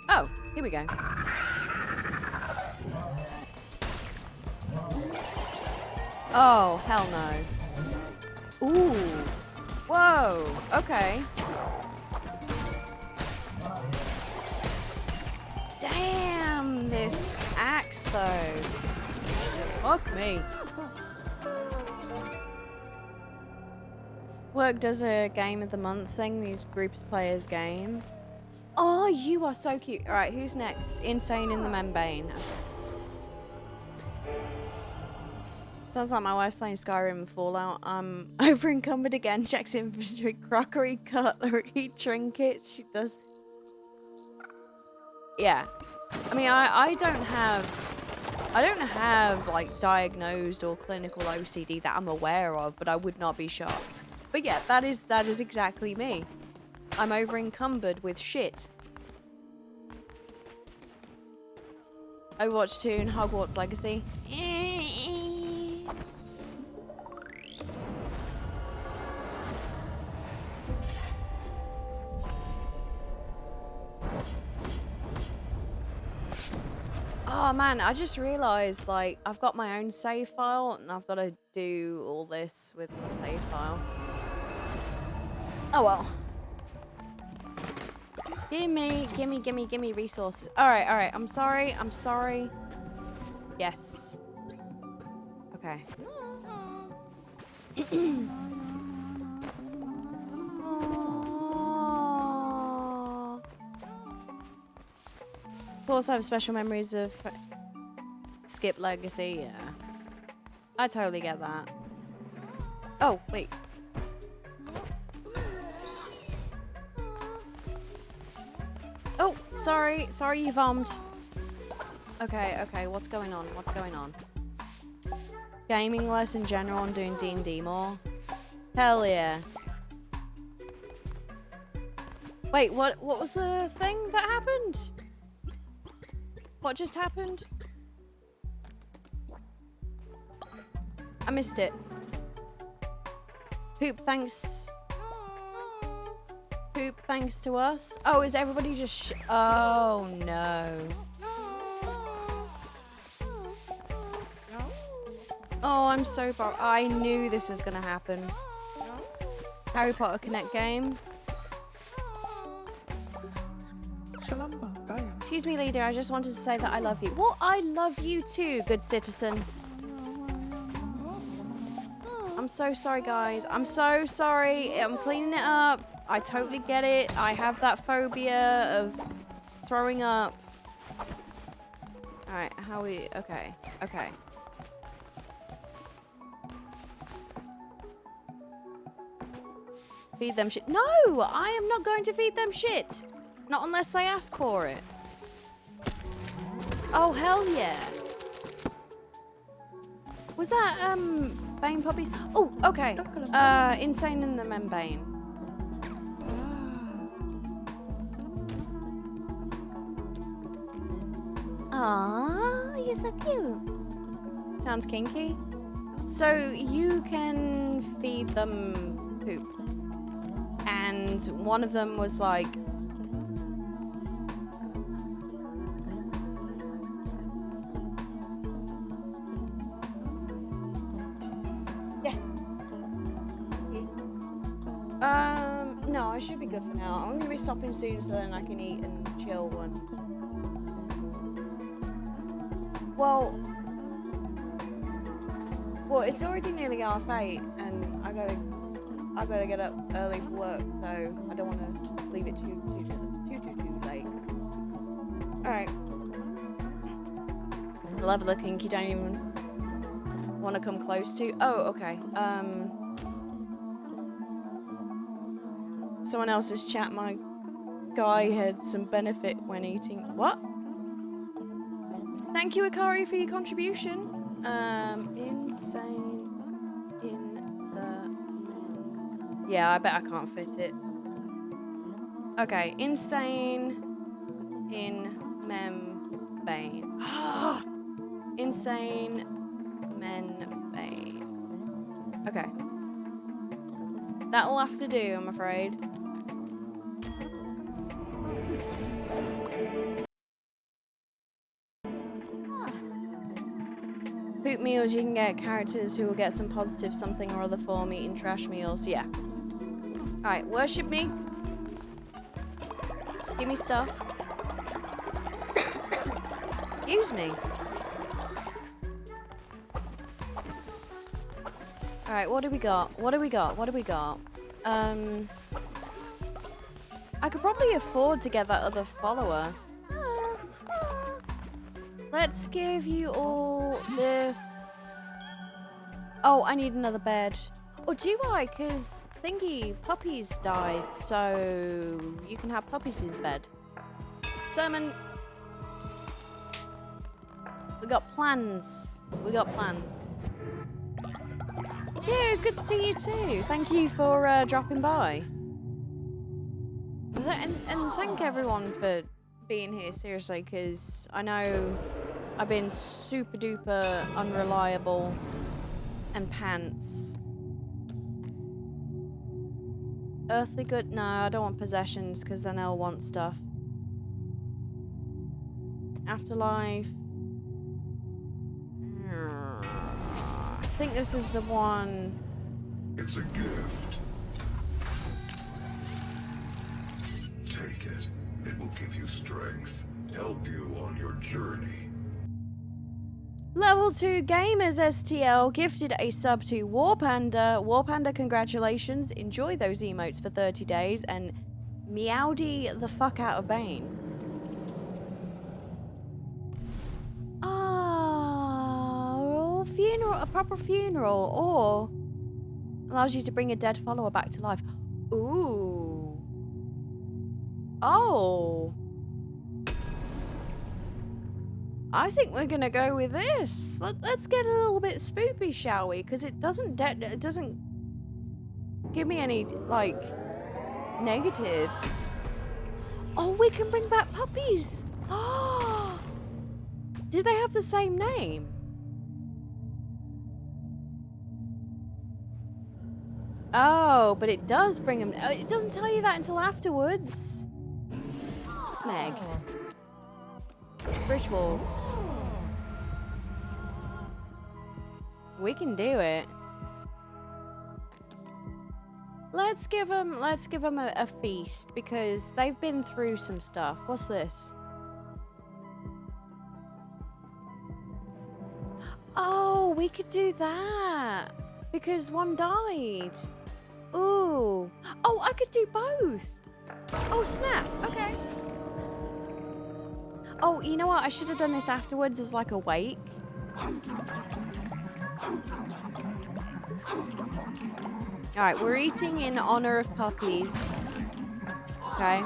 Oh, here we go. Oh, hell no. Ooh. Whoa. Okay. Damn, this axe though. Fuck me. Work does a game of the month thing, these groups players game. Oh, you are so cute. Alright, who's next? Insane in the Membrane. Sounds like my wife playing Skyrim and Fallout. I'm over encumbered again. Checks inventory, crockery, cutlery, trinkets. She does. Yeah. I mean, I don't have like diagnosed or clinical OCD that I'm aware of, but I would not be shocked. But yeah, that is exactly me. I'm over encumbered with shit. Overwatch 2 and Hogwarts Legacy. Oh man, I just realized like I've got my own save file and I've got to do all this with my save file. Oh well. Gimme resources. Alright, I'm sorry. Yes. Okay. Of course, I have special memories of Skip Legacy, yeah. I totally get that. Oh, wait. Oh, sorry, you vommed. Okay, what's going on? Gaming less in general and doing D&D more? Hell yeah. Wait, what was the thing that happened? What just happened? I missed it. Poop thanks to us? Oh, is everybody just oh no. Oh, I'm so far. I knew this was gonna happen. Harry Potter Connect game. Excuse me, leader. I just wanted to say that I love you. Well, I love you too, good citizen. I'm so sorry, guys. I'm so sorry. I'm cleaning it up. I totally get it. I have that phobia of throwing up. Alright, how we... Okay. Okay. Feed them shit. No! I am not going to feed them shit! Not unless I ask for it. Oh, hell yeah. Was that, Bane puppies? Oh, okay. Insane in the Membane. Aww, you're so cute. Sounds kinky. So you can feed them poop. And one of them was like... No, I should be good for now. I'm gonna be stopping soon so then I can eat and chill one. Well, it's already nearly 8:30 and I gotta get up early for work, so I don't want to leave it too late. All right. Level of think you don't even want to come close to. Oh, okay. Someone else's chat, my guy had some benefit when eating. What? Thank you, Akari, for your contribution. Insane in the... Yeah, I bet I can't fit it. Okay, insane in Membane. Insane Membane. Okay. That'll have to do, I'm afraid. Poop meals, you can get characters who will get some positive something or other form eating trash meals. Yeah. Alright, worship me. Give me stuff. Excuse me. Alright, what do we got? What do we got? What do we got? I could probably afford to get that other follower. Let's give you all this. Oh, I need another bed. Or do I? Because thingy, puppies died, so you can have puppies' bed. Sermon. We got plans. We got plans. Yeah, it's good to see you too. Thank you for dropping by. And thank everyone for being here, seriously, because I know I've been super duper unreliable and pants. Earthly good? No, I don't want possessions because then I'll want stuff. Afterlife. I think this is the one. It's a gift. Take it. It will give you strength, help you on your journey. Level 2 Gamers STL gifted a sub to Warpanda. Warpanda, congratulations. Enjoy those emotes for 30 days and meowdy the fuck out of Bane. Oh, funeral, a proper funeral, or allows you to bring a dead follower back to life. Ooh. Oh. I think we're gonna go with this. Let's get a little bit spoopy, shall we? Because it doesn't give me any like negatives. Oh, we can bring back puppies. Oh, do they have the same name? Oh, but it does bring them. It doesn't tell you that until afterwards. Smeg. Bridge walls. We can do it. let's give them a feast because they've been through some stuff. What's this? Oh, we could do that because one died. Ooh. Oh, I could do both. Oh, snap. Okay. Oh, you know what? I should have done this afterwards as like a wake. Alright, we're eating in honor of puppies. Okay.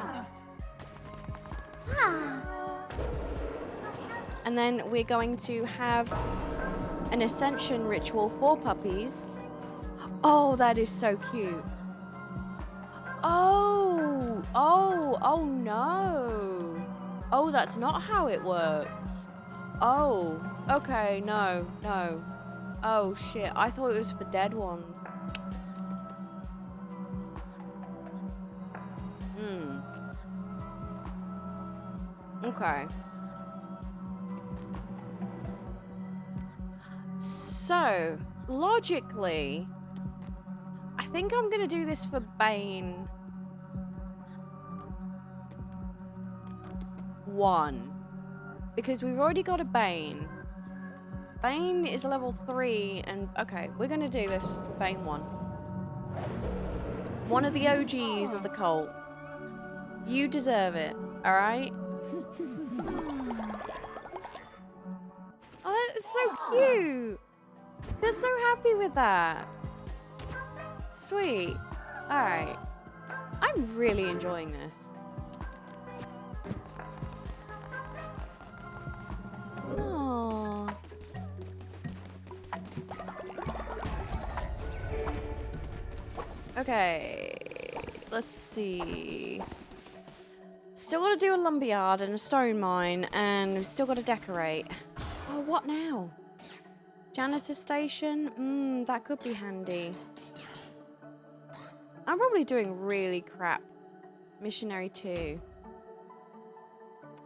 And then we're going to have an ascension ritual for puppies. Oh, that is so cute. Oh no. Oh, that's not how it works. Oh, okay, no. Oh shit, I thought it was for dead ones. Okay. So, logically, I think I'm gonna do this for Bane 1. Because we've already got a Bane. Bane is a level 3, and okay, we're gonna do this for Bane 1. One of the OGs of the cult. You deserve it, alright? Oh, that's so cute! They're so happy with that. Sweet. Alright. I'm really enjoying this. Oh. Okay. Let's see. Still gotta do a lumberyard and a stone mine, and we've still gotta decorate. Oh, what now? Janitor station? That could be handy. I'm probably doing really crap. Missionary 2.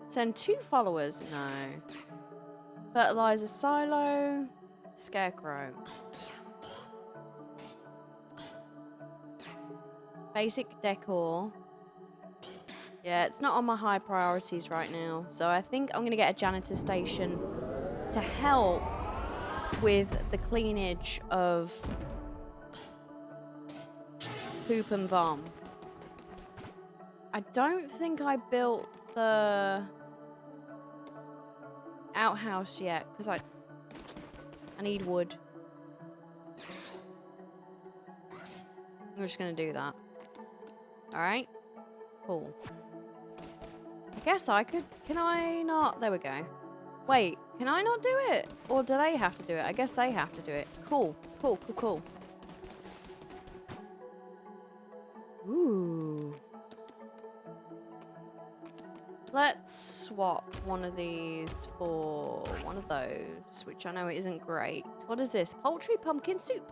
Send 2 followers? No. Fertilizer silo. Scarecrow. Basic decor. Yeah, it's not on my high priorities right now. So I think I'm going to get a janitor station to help with the cleanage of poop and vom. I don't think I built the outhouse yet because I need wood. We're just going to do that. Alright. Cool. I guess I could... Can I not? There we go. Wait, can I not do it? Or do they have to do it? I guess they have to do it. Cool. Cool, cool, cool. Ooh. Let's swap one of these for one of those, which I know isn't great. What is this? Poultry pumpkin soup.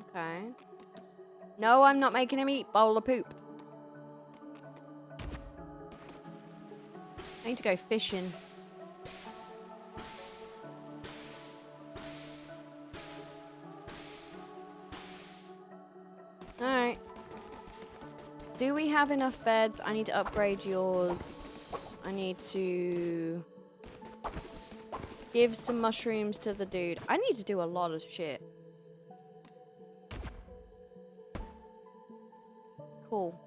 Okay. No, I'm not making him eat bowl of poop. I need to go fishing. Alright. Do we have enough beds? I need to upgrade yours. I need to give some mushrooms to the dude. I need to do a lot of shit. Cool.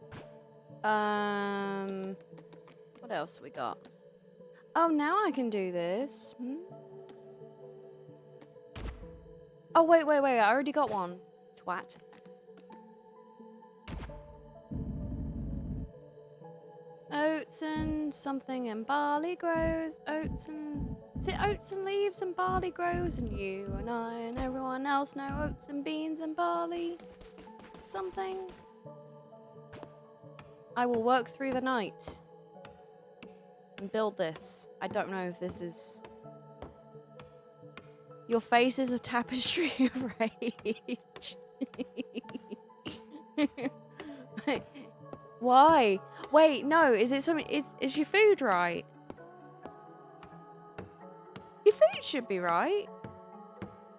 What else we got? Oh, now I can do this. Oh, wait. I already got one. Twat. Oats and something and barley grows. Oats and... Is it oats and leaves and barley grows? And you and I and everyone else know oats and beans and barley. Something. I will work through the night and build this. I don't know if this is... Your face is a tapestry of rage. Why? Wait, no. Is it something... Is your food right? Your food should be right.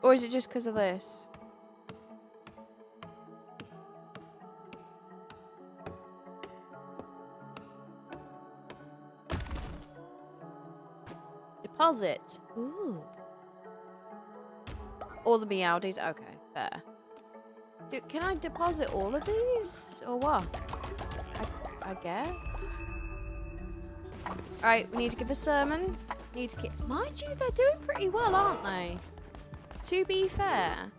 Or is it just because of this? Deposit. Ooh. All the Meowdies. Okay, fair. Can I deposit all of these? Or what? I guess. Alright, we need to give a sermon. Need to get. Mind you, they're doing pretty well, aren't they? To be fair.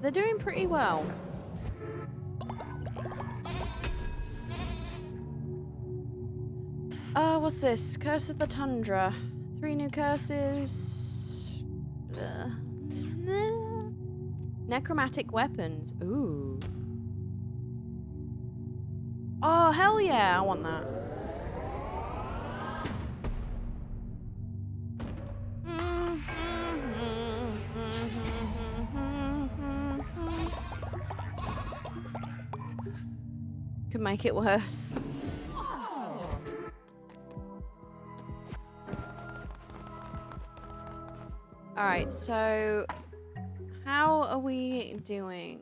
They're doing pretty well. What's this? Curse of the Tundra. 3 new curses. Necromantic weapons. Ooh. Oh, hell yeah, I want that. Could make it worse. Alright, so how are we doing?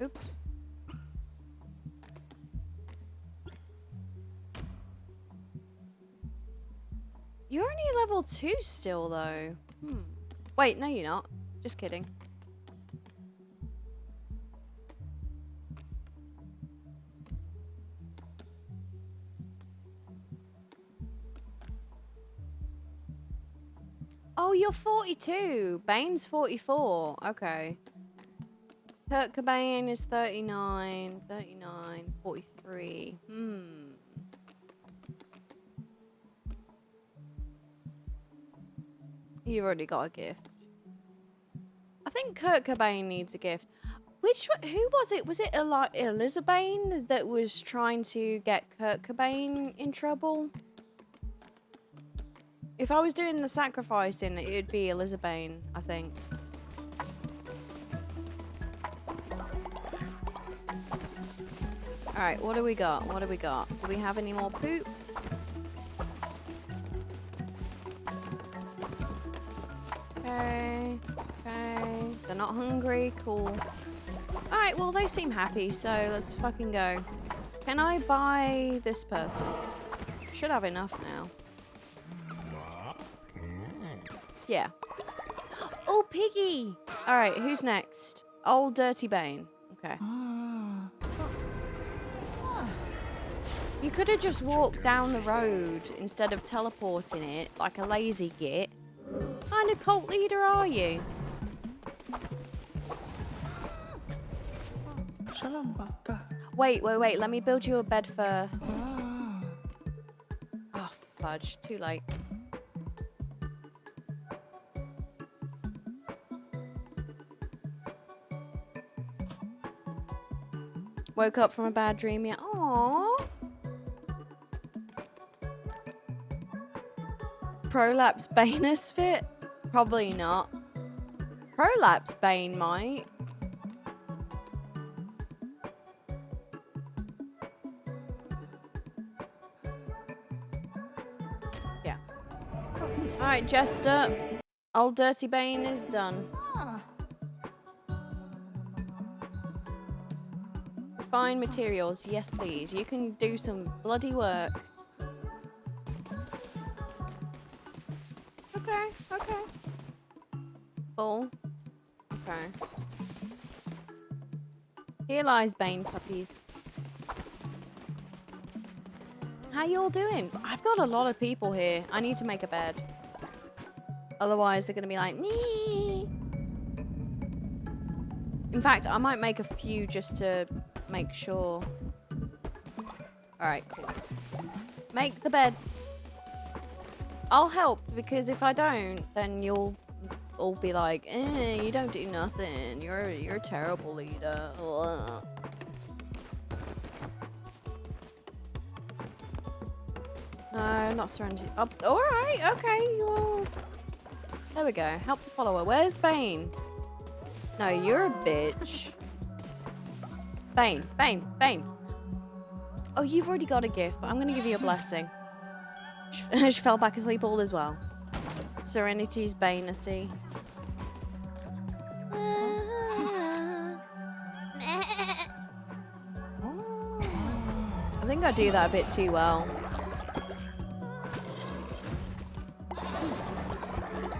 Oops. You're only level 2 still, though. Wait, no you're not. Just kidding. Oh, you're 42. Bane's 44. Okay. Kurt Cobain is 39, 43. You've already got a gift. I think Kurt Cobain needs a gift. Who was it? Was it Elizabeth that was trying to get Kurt Cobain in trouble? If I was doing the sacrificing, it would be Elizabeth, I think. Alright, what do we got? What do we got? Do we have any more poop? Okay. Okay. They're not hungry. Cool. Alright, well, they seem happy, so let's fucking go. Can I buy this person? Should have enough now. Yeah. Oh, Piggy! Alright, who's next? Old Dirty Bane. Okay. You could have just walked down the road instead of teleporting it like a lazy git. What kind of cult leader are you? Wait. Let me build you a bed first. Oh, fudge. Too late. Woke up from a bad dream yet? Aww. Prolapse Banus fit? Probably not. Prolapse Bane might. Yeah. Alright, Jester. Old Dirty Bane is done. Fine materials, yes please. You can do some bloody work. Okay. Full. Okay. Here lies Bane puppies. How you all doing? I've got a lot of people here. I need to make a bed. Otherwise they're gonna be like, me. In fact, I might make a few just to make sure. Alright, cool. Make the beds. I'll help, because if I don't, then you'll all be like, you don't do nothing. You're a terrible leader. Ugh. No, not surrendering. Oh, alright, okay, you all. There we go. Help the follower. Where's Bane? No, you're a bitch. Bane. Oh, you've already got a gift, but I'm going to give you a blessing. She fell back asleep all as well. Serenity's Baneacy. I think think I do that a bit too well.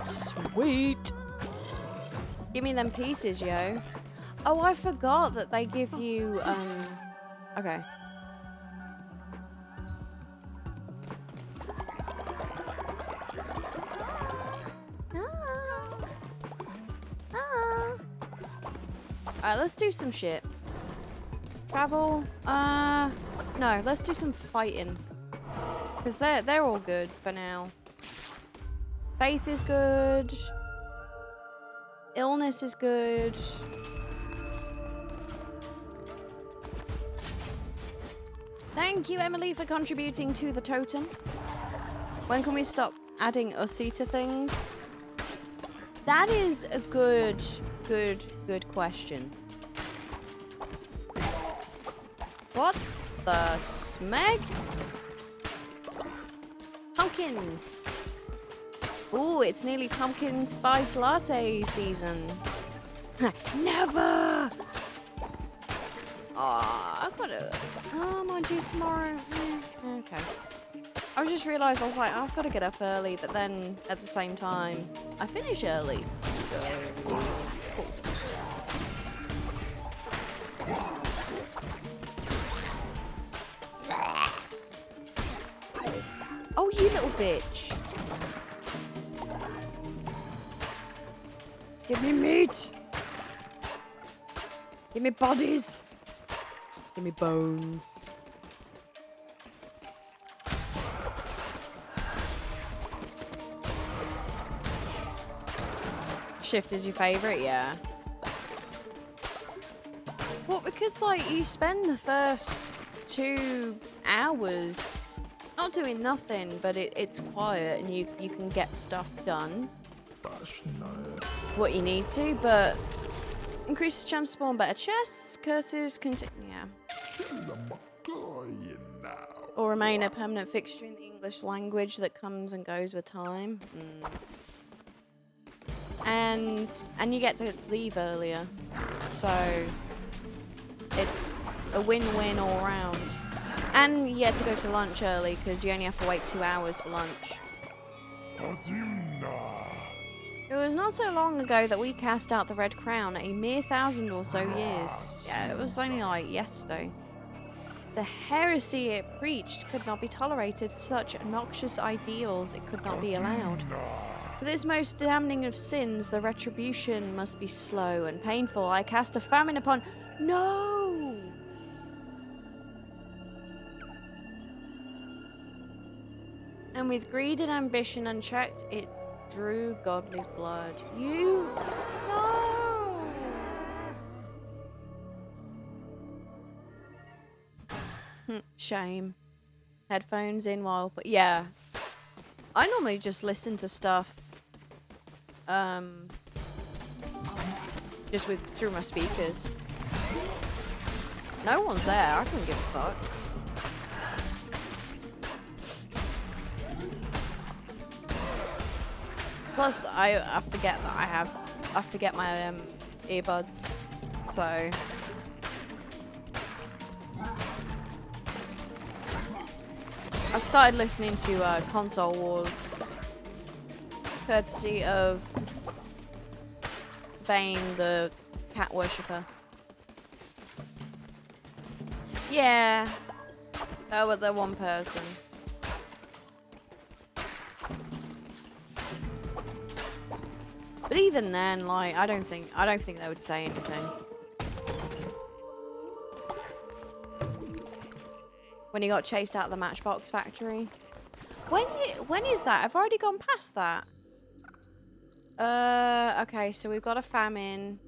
Sweet. Give me them pieces, yo. Oh, I forgot that they give you, okay. Alright, let's do some shit. Travel, no, let's do some fighting. Because they're all good for now. Faith is good. Illness is good. Thank you, Emily, for contributing to the totem. When can we stop adding Ussie to things? That is a good question. What the smeg? Pumpkins. Ooh, it's nearly pumpkin spice latte season. Never! Aw, I've got to... Oh, am I due tomorrow? Okay. I just realised, I was like, I've got to get up early, but then, at the same time, I finish early, so... It's cool. Oh, you little bitch. Give me meat. Give me bodies. Give me bones. Shift is your favorite, yeah. Well, because like you spend the first 2 hours not doing nothing, but it's quiet and you can get stuff done. What you need to, but increases chance to spawn better chests, curses, yeah. Or remain a permanent fixture in the English language that comes and goes with time. And you get to leave earlier, so it's a win-win all round. And you get to go to lunch early because you only have to wait 2 hours for lunch. It was not so long ago that we cast out the Red Crown, a mere 1,000 or so years. Yeah, it was only like yesterday. The heresy it preached could not be tolerated. Such noxious ideals, it could not be allowed. For this most damning of sins, the retribution must be slow and painful. I cast a famine upon... No! And with greed and ambition unchecked, it drew godly blood. You... No! Shame. Headphones in while... But yeah. I normally just listen to stuff... just through my speakers. No one's there. I couldn't give a fuck. Plus, I forget that I forget my earbuds, so. I've started listening to Console Wars, courtesy of Bane, the cat worshipper. Yeah, they're one person. But even then, like, I don't think they would say anything. When he got chased out of the Matchbox factory. When is that? I've already gone past that. Okay, so we've got a famine.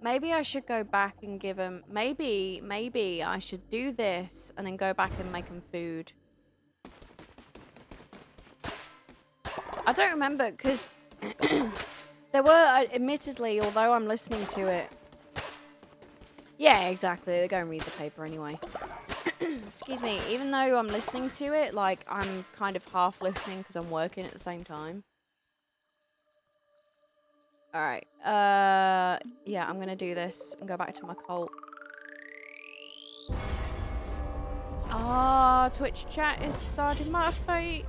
Maybe I should go back and give him... Maybe I should do this and then go back and make him food. I don't remember, because there were, admittedly, although I'm listening to it... Yeah, exactly, they go and read the paper anyway. Excuse me, even though I'm listening to it, like, I'm kind of half listening because I'm working at the same time. Alright, yeah, I'm gonna do this and go back to my cult. Ah, Twitch chat is deciding my fate.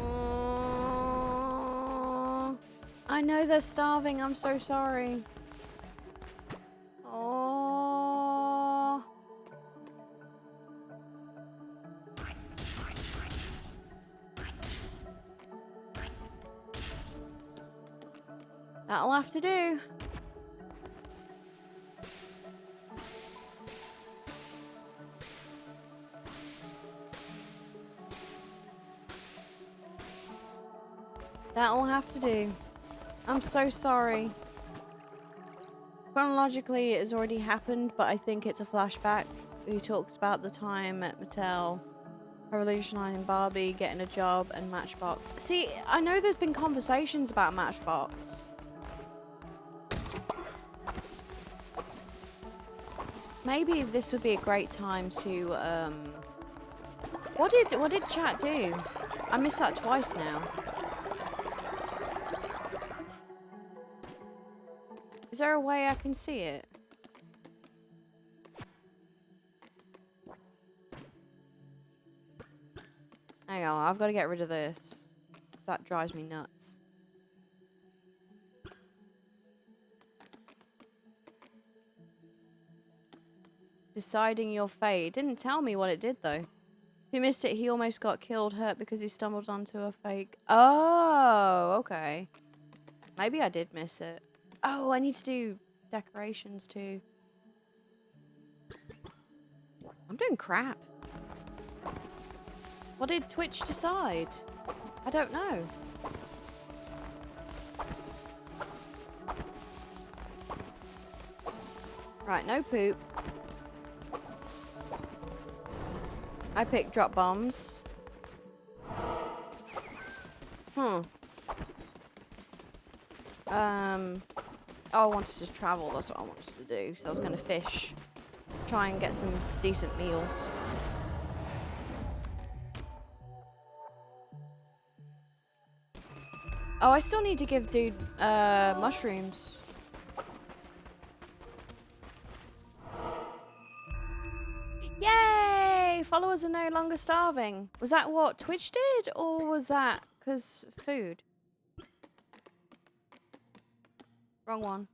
Oh, I know they're starving. I'm so sorry. Oh. That'll have to do. That'll have to do. I'm so sorry. Chronologically, it has already happened, but I think it's a flashback. He talks about the time at Mattel, revolutionizing Barbie, getting a job, and Matchbox. See, I know there's been conversations about Matchbox. Maybe this would be a great time to, What did chat do? I missed that twice now. Is there a way I can see it? Hang on, I've got to get rid of this. 'Cause that drives me nuts. Deciding your fate. It didn't tell me what it did though. Who missed it? He almost got killed, hurt because he stumbled onto a fake. Oh, okay. Maybe I did miss it. Oh, I need to do decorations too. I'm doing crap. What did Twitch decide? I don't know. Right, no poop. I picked drop bombs. Oh, I wanted to travel, that's what I wanted to do. So I was going to fish. Try and get some decent meals. Oh, I still need to give dude mushrooms. Yay! Followers are no longer starving. Was that what Twitch did, or was that because food? Wrong one.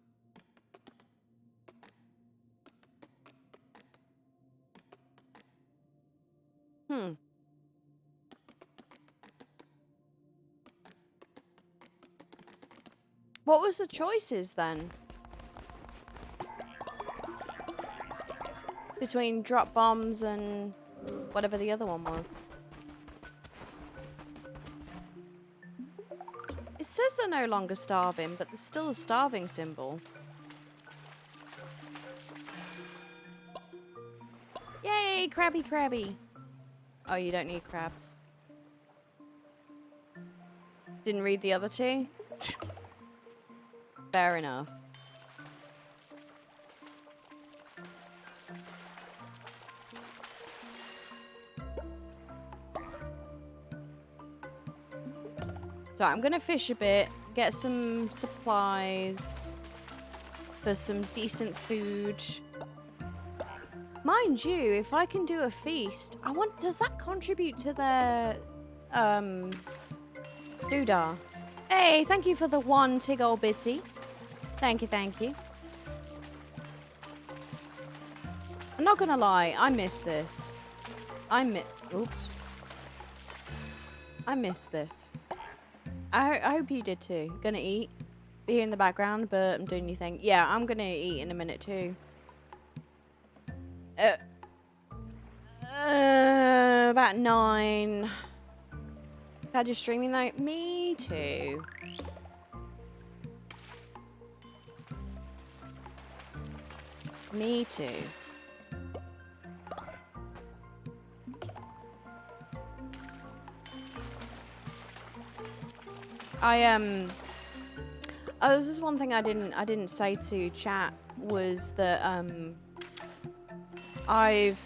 What was the choices then? Between drop bombs and whatever the other one was. It says they're no longer starving, but there's still a starving symbol. Yay, crabby crabby. Oh, you don't need crabs. Didn't read the other two? Fair enough. So I'm gonna fish a bit, get some supplies for some decent food. Mind you, if I can do a feast, does that contribute to their doodah? Hey, thank you for the one tig old bitty. Thank you, thank you. I'm not gonna lie, I miss this. Oops. I miss this. I hope you did too. Gonna eat. Be here in the background, but I'm doing anything. Yeah, I'm gonna eat in a minute too. About 9. Glad you're streaming though. Me too. Me too. Oh, this is one thing I didn't say to chat was that I've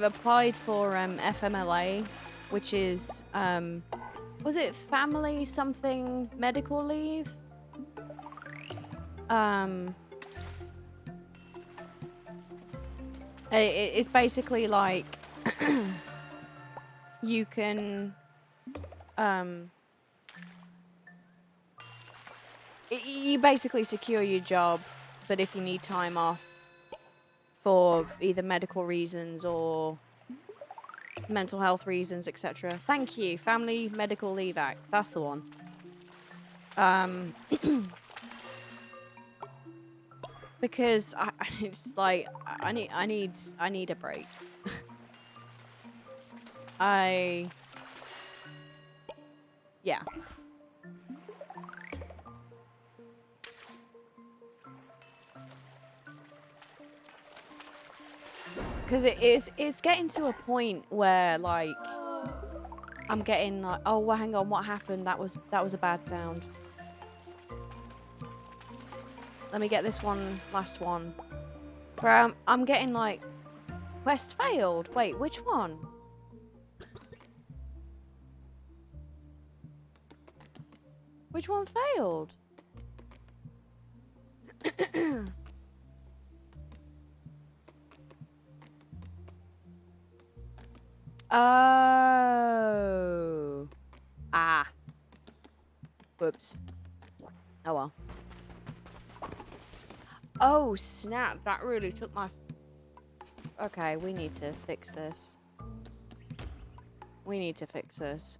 applied for FMLA, which is Was it family something medical leave? It's basically like you can you basically secure your job, but if you need time off for either medical reasons or mental health reasons, etc. Thank you, Family Medical Leave Act. That's the one. Because it's like I need a break. Yeah. Because it's getting to a point where like I'm getting like, oh well, hang on, what happened? That was a bad sound. Let me get this last one. Where I'm getting like, quest failed. Wait, which one? Which one failed? Oh. Ah. Whoops. Oh well. Oh, snap. That really took my... Okay, we need to fix this. We need to fix this.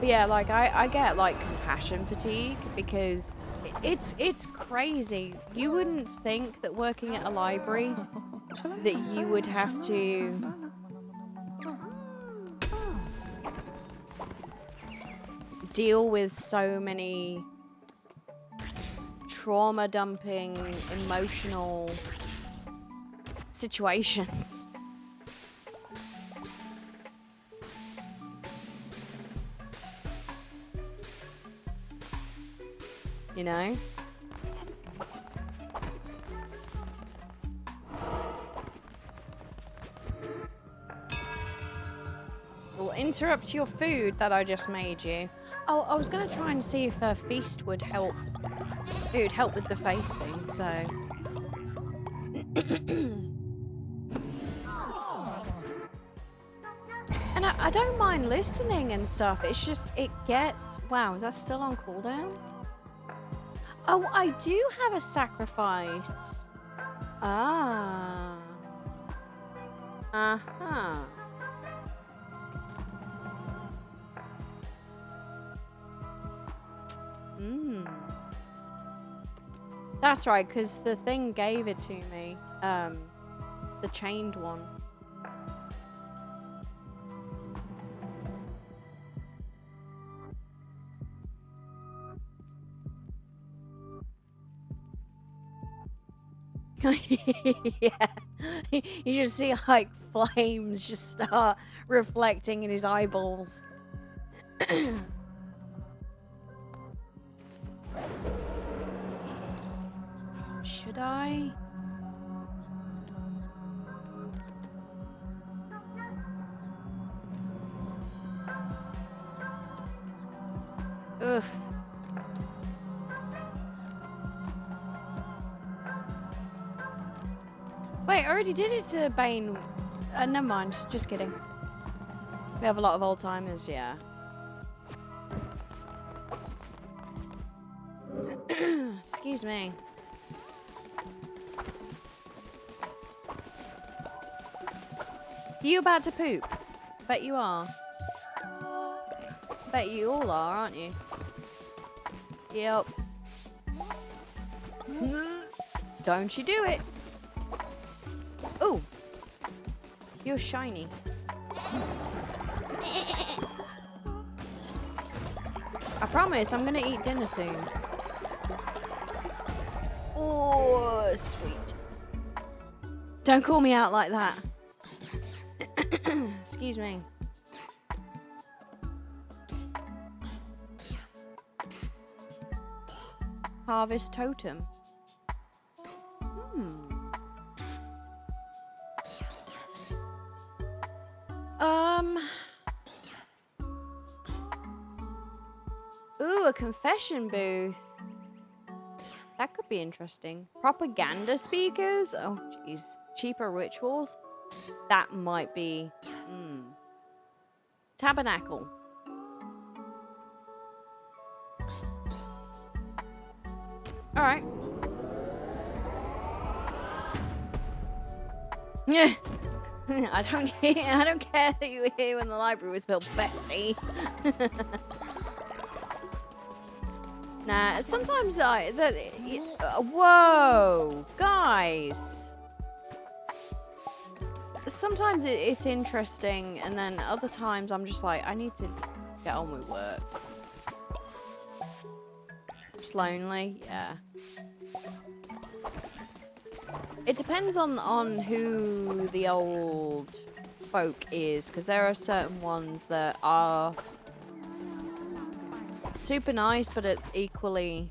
But yeah, like, I get, like, compassion fatigue because it's crazy. You wouldn't think that working at a library that you would have to... deal with so many trauma dumping, emotional situations. You know? Will interrupt your food that I just made you. Oh, I was gonna try and see if a feast would help. It would help with the faith thing, so. And I don't mind listening and stuff. It's just, it gets... Wow, is that still on cooldown? Oh, I do have a sacrifice. Ah. Uh-huh. That's right, because the thing gave it to me. The chained one. Yeah. You just see like flames just start reflecting in his eyeballs. Should I? Ugh. Wait, I already did it to Bane. Never mind. Just kidding. We have a lot of old timers, yeah. Excuse me. Are you about to poop? Bet you are. Bet you all are, aren't you? Yep. Don't you do it. Ooh. You're shiny. I promise I'm gonna eat dinner soon. Oh, sweet. Don't call me out like that. Excuse me. Harvest totem. Ooh, a confession booth. That could be interesting. Propaganda speakers? Oh, jeez. Cheaper rituals? That might be... Tabernacle. Alright. Yeah. I don't care that you were here when the library was built, bestie. Nah, sometimes whoa, guys. Sometimes it's interesting, and then other times I'm just like, I need to get on with work. Just lonely, yeah. It depends on who the old folk is, because there are certain ones that are super nice, but it equally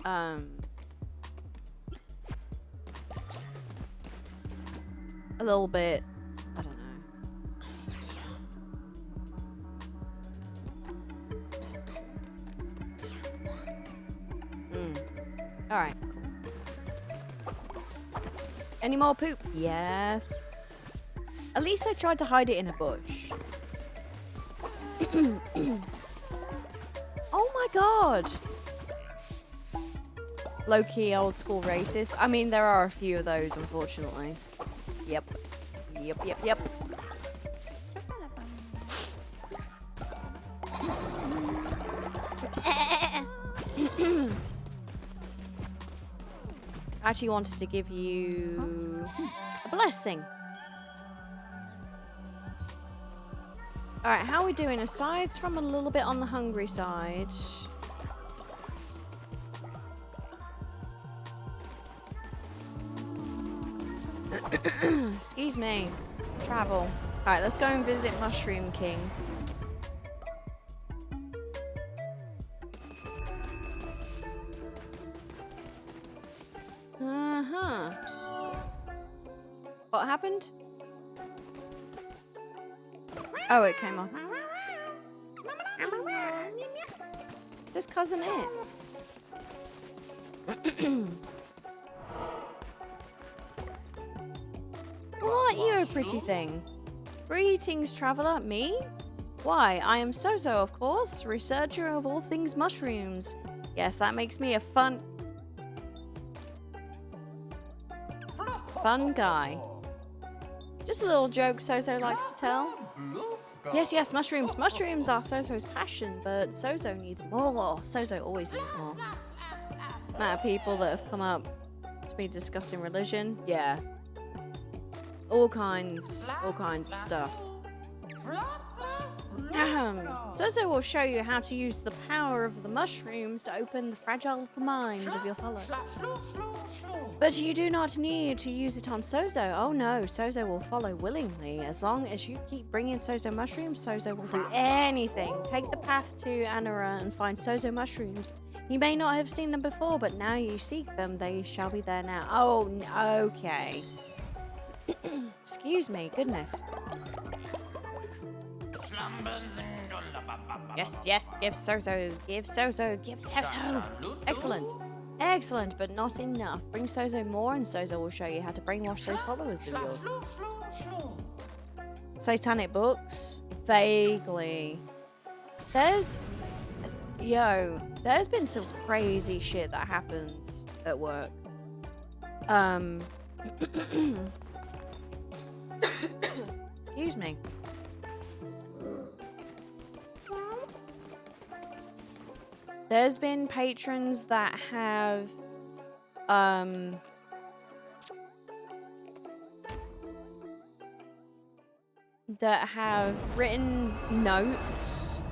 a little bit, I don't know. Alright, cool. Any more poop? Yes. At least I tried to hide it in a bush. Oh my god! Low-key old school racist. I mean, there are a few of those, unfortunately. Yep. Yep. I actually wanted to give you a blessing. Alright, how are we doing? Aside from a little bit on the hungry side. Excuse me. Travel. Alright, let's go and visit Mushroom King. Uh-huh. What happened? Oh, it came off. This cousin it. What, you pretty thing? Greetings, traveler. Me? Why, I am Sozo, of course, researcher of all things mushrooms. Yes, that makes me a fun guy. Just a little joke Sozo likes to tell. Yes, mushrooms. Mushrooms are Sozo's passion, but Sozo needs more. Sozo always needs more. Amount of people that have come up to be discussing religion. Yeah. All kinds of stuff. Sozo will show you how to use the power of the mushrooms to open the fragile little minds of your followers. But you do not need to use it on Sozo. Oh no, Sozo will follow willingly. As long as you keep bringing Sozo mushrooms, Sozo will do anything. Take the path to Anura and find Sozo mushrooms. You may not have seen them before, but now you seek them, they shall be there now. Oh, okay. Excuse me, goodness. Yes, give Sozo. Excellent, but not enough. Bring Sozo more and Sozo will show you how to brainwash those followers of yours. Satanic books? Vaguely. There's been some crazy shit that happens at work. Excuse me. There's been patrons that have written notes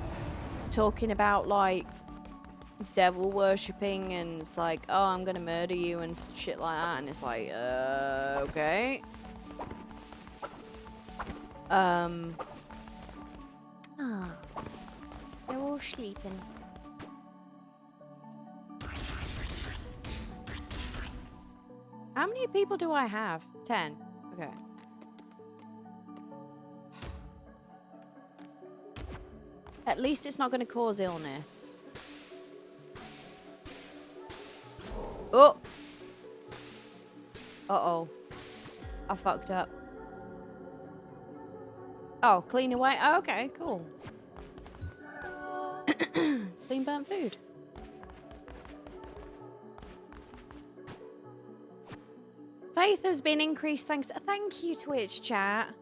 talking about like devil worshipping, and it's like, oh, I'm gonna murder you and shit like that, and it's like, okay. They're all sleeping. How many people do I have? 10. Okay. At least it's not going to cause illness. Oh! Uh-oh. I fucked up. Oh, clean away? Oh, okay, cool. Clean burnt food. Faith has been increased thanks. Thank you, Twitch chat.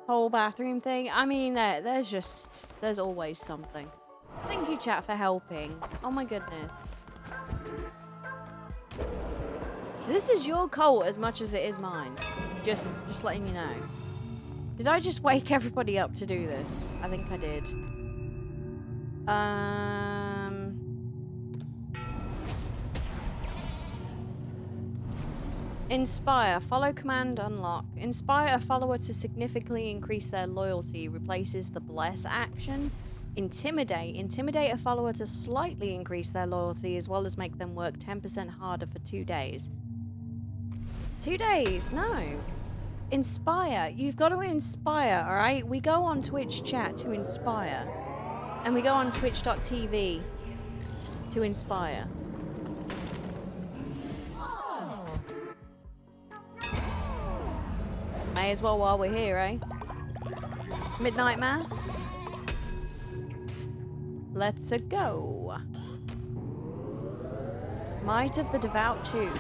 Whole bathroom thing. I mean, there's always something. Thank you, chat, for helping. Oh my goodness. This is your cult as much as it is mine. Just letting you know. Did I just wake everybody up to do this? I think I did. Inspire. Follow command unlock. Inspire a follower to significantly increase their loyalty. Replaces the bless action. Intimidate. Intimidate a follower to slightly increase their loyalty as well as make them work 10% harder for 2 days. 2 days? No. Inspire. You've got to inspire, alright? We go on Twitch chat to inspire. And we go on twitch.tv to inspire. May as well while we're here, eh? Midnight Mass. Let's go. Might of the Devout 2.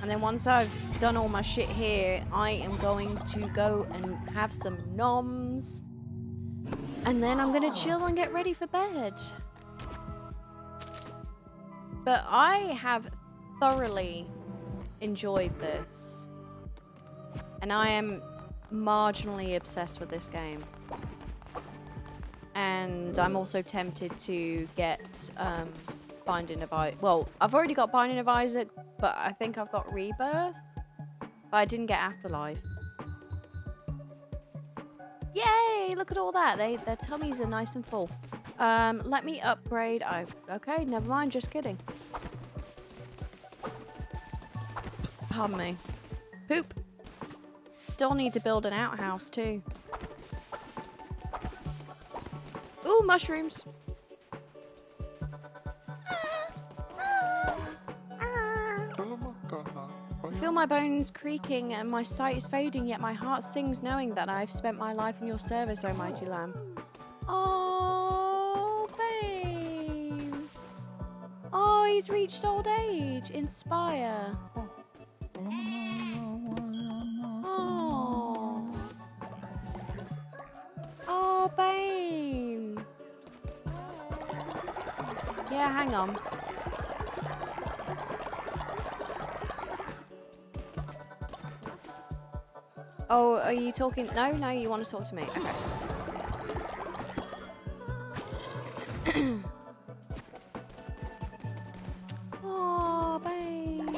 And then once I've done all my shit here, I am going to go and have some noms. And then I'm going to chill and get ready for bed. But I have thoroughly enjoyed this. And I am marginally obsessed with this game. And I'm also tempted to get Binding of Isaac. Well, I've already got Binding of Isaac, but I think I've got Rebirth. But I didn't get Afterlife. Yay! Look at all that. Their tummies are nice and full. Let me upgrade. Okay, never mind. Just kidding. Pardon me. Poop. Still need to build an outhouse too. Ooh, mushrooms. I feel my bones creaking and my sight is fading, yet my heart sings knowing that I've spent my life in your service, O mighty Lamb. Oh, babe. Oh, he's reached old age. Inspire. Oh. Oh, Bane. Yeah, hang on. Oh, are you talking? No, you want to talk to me. Okay. Oh, babe.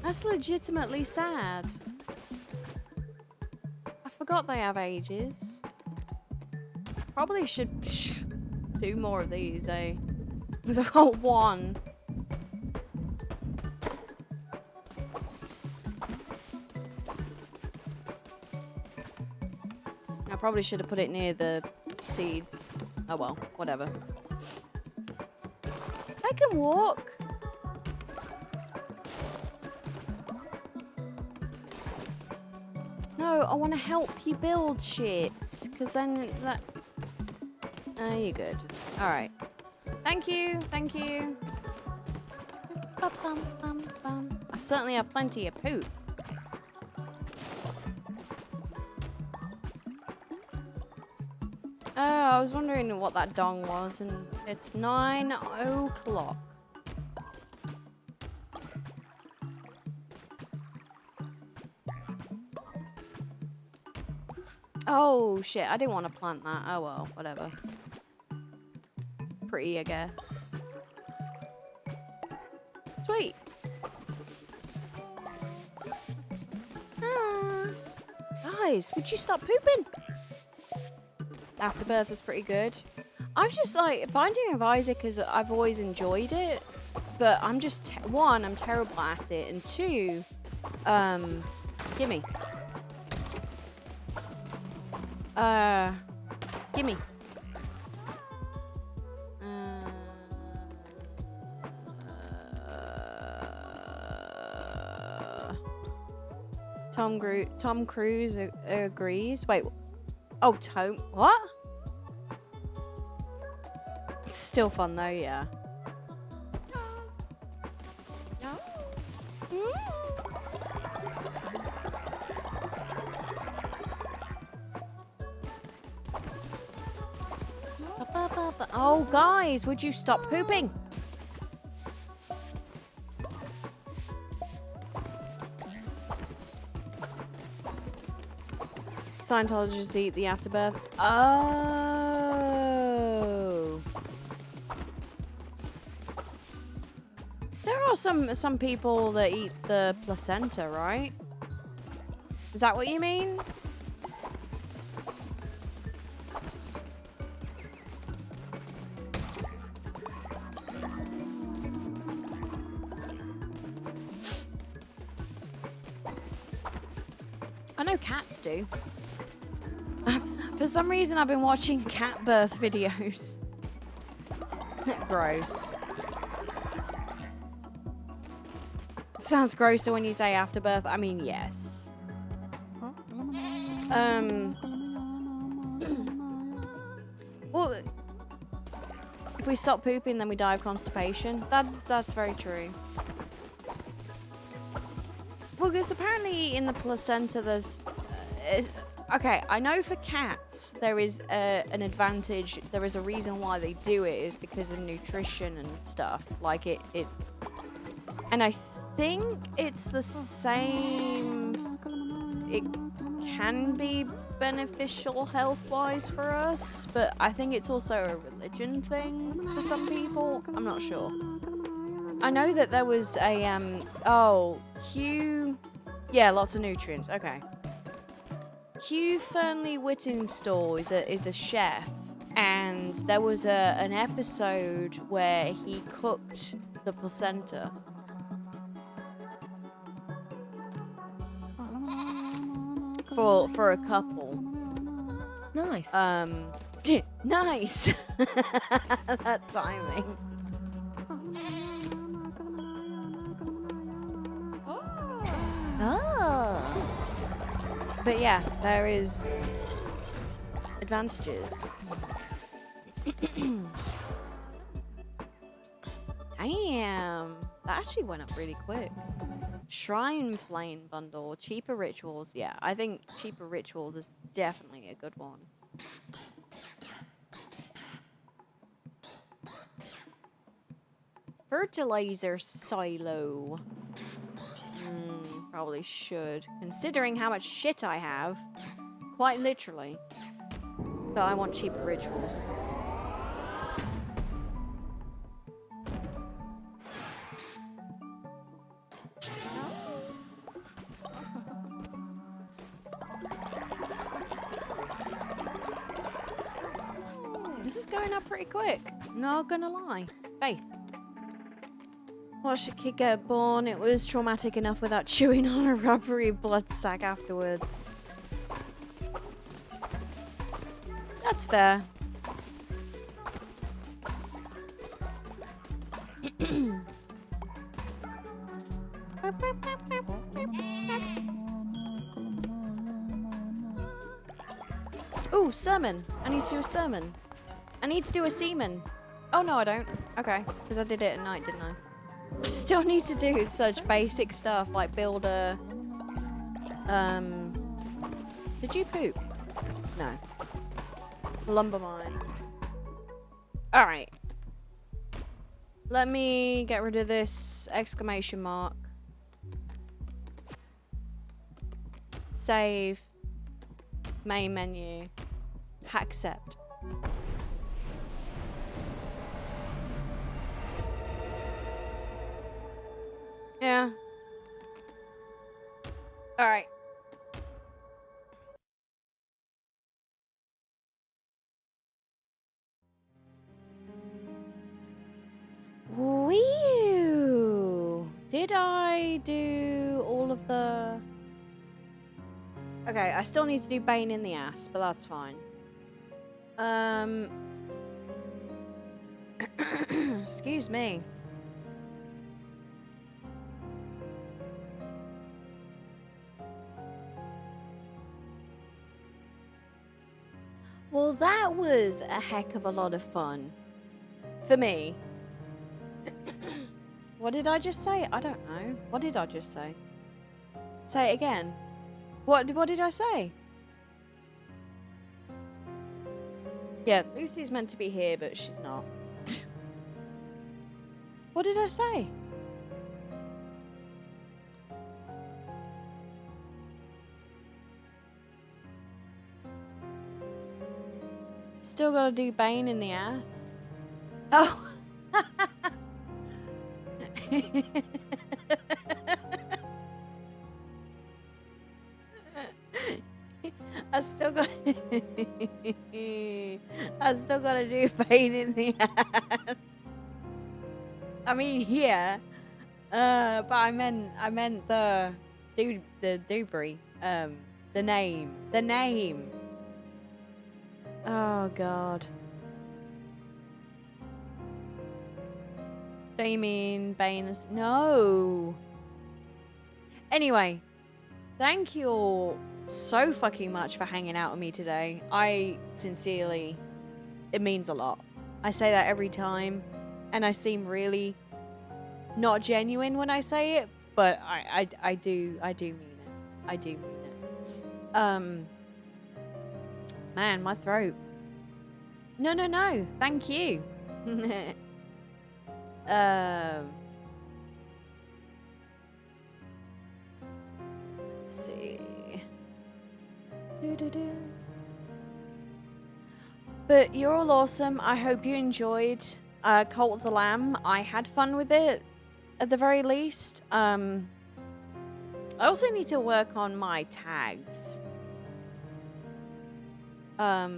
That's legitimately sad. I forgot they have ages. Probably should do more of these, eh? Because I've got one. I probably should have put it near the seeds. Oh well, whatever. I can walk. No, I want to help you build shit. Because then that... you're good. Alright. Thank you. Thank you. I certainly have plenty of poop. Oh, I was wondering what that dong was, and it's 9 o'clock. Oh, shit, I didn't want to plant that. Oh, well, whatever. Pretty, I guess. Sweet. Guys, would you stop pooping? Afterbirth is pretty good. I've just like Binding of Isaac is I've always enjoyed it, but I'm just one, I'm terrible at it, and two, gimme. Gimme. Tom Cruise agrees. Wait. Oh, what? Still fun though, yeah. Oh, guys, would you stop pooping? Scientologists eat the afterbirth. Oh. There are some people that eat the placenta, right? Is that what you mean? I know cats do. For some reason, I've been watching cat birth videos. Gross. Sounds grosser when you say afterbirth. I mean, yes. Well, if we stop pooping, then we die of constipation. That's very true. Well, because apparently in the placenta there's... okay, I know for cats there is an advantage. There is a reason why they do it is because of nutrition and stuff. Like it and I think it's the same. It can be beneficial health-wise for us, but I think it's also a religion thing for some people. I'm not sure. I know that there was a Hugh. Yeah, lots of nutrients. Okay. Hugh Fernley Whittingstall is a chef, and there was an episode where he cooked the placenta. For a couple. Nice. Nice. That timing. Oh. But yeah, there is advantages. Damn, that actually went up really quick. Shrine Flame bundle, cheaper rituals. Yeah, I think cheaper rituals is definitely a good one. Fertilizer silo. Probably should, considering how much shit I have. Quite literally. But I want cheaper rituals. This is going up pretty quick. Not gonna lie. Faith. Watched a kid get born. It was traumatic enough without chewing on a rubbery blood sack afterwards. That's fair. Ooh, sermon. I need to do a sermon. I need to do a semen. Oh, no, I don't. Okay, because I did it at night, didn't I? I still need to do such basic stuff like build a... Did you poop? No. Lumber mine. Alright. Let me get rid of this exclamation mark. Save. Main menu. Accept. Yeah. Alright. Wee! Did I do all of the... Okay, I still need to do Bane in the ass, but that's fine. Excuse me. Well, that was a heck of a lot of fun. For me. What did I just say? I don't know. What did I just say? Say it again. What did I say? Yeah, Lucy's meant to be here, but she's not. What did I say? Still gotta do Bane in the ass. Oh. I still got to do Bane in the ass. I mean, yeah. But I meant the Dubry. The name. Oh God. Don't you mean Bane is... No. Anyway, thank you all so fucking much for hanging out with me today. I sincerely... It means a lot. I say that every time, and I seem really not genuine when I say it, but I do mean it. I do mean it. Man, my throat. No. Thank you. Let's see. But you're all awesome. I hope you enjoyed Cult of the Lamb. I had fun with it, at the very least. I also need to work on my tags. But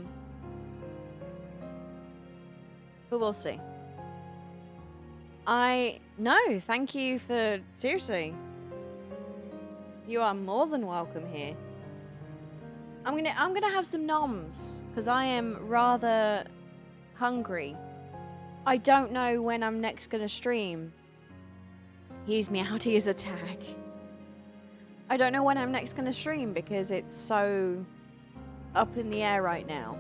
we'll see. No, thank you for... Seriously. You are more than welcome here. I'm gonna have some noms, because I am rather hungry. I don't know when I'm next gonna stream. Use Meowdy as a tag. I don't know when I'm next gonna stream, because it's so up in the air right now.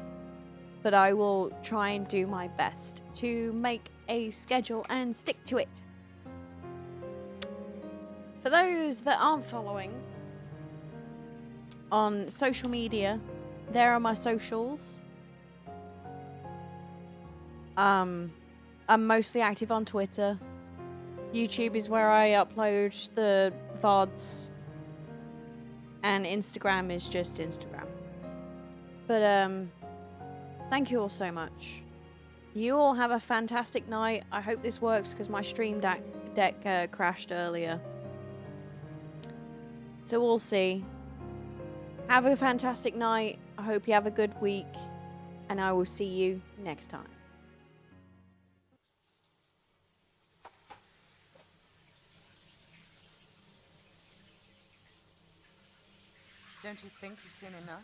But I will try and do my best to make a schedule and stick to it. For those that aren't following on social media, there are my socials. I'm mostly active on Twitter. YouTube is where I upload the VODs. And Instagram is just Instagram. But thank you all so much. You all have a fantastic night. I hope this works because my stream deck crashed earlier. So we'll see. Have a fantastic night. I hope you have a good week. And I will see you next time. Don't you think you've seen enough?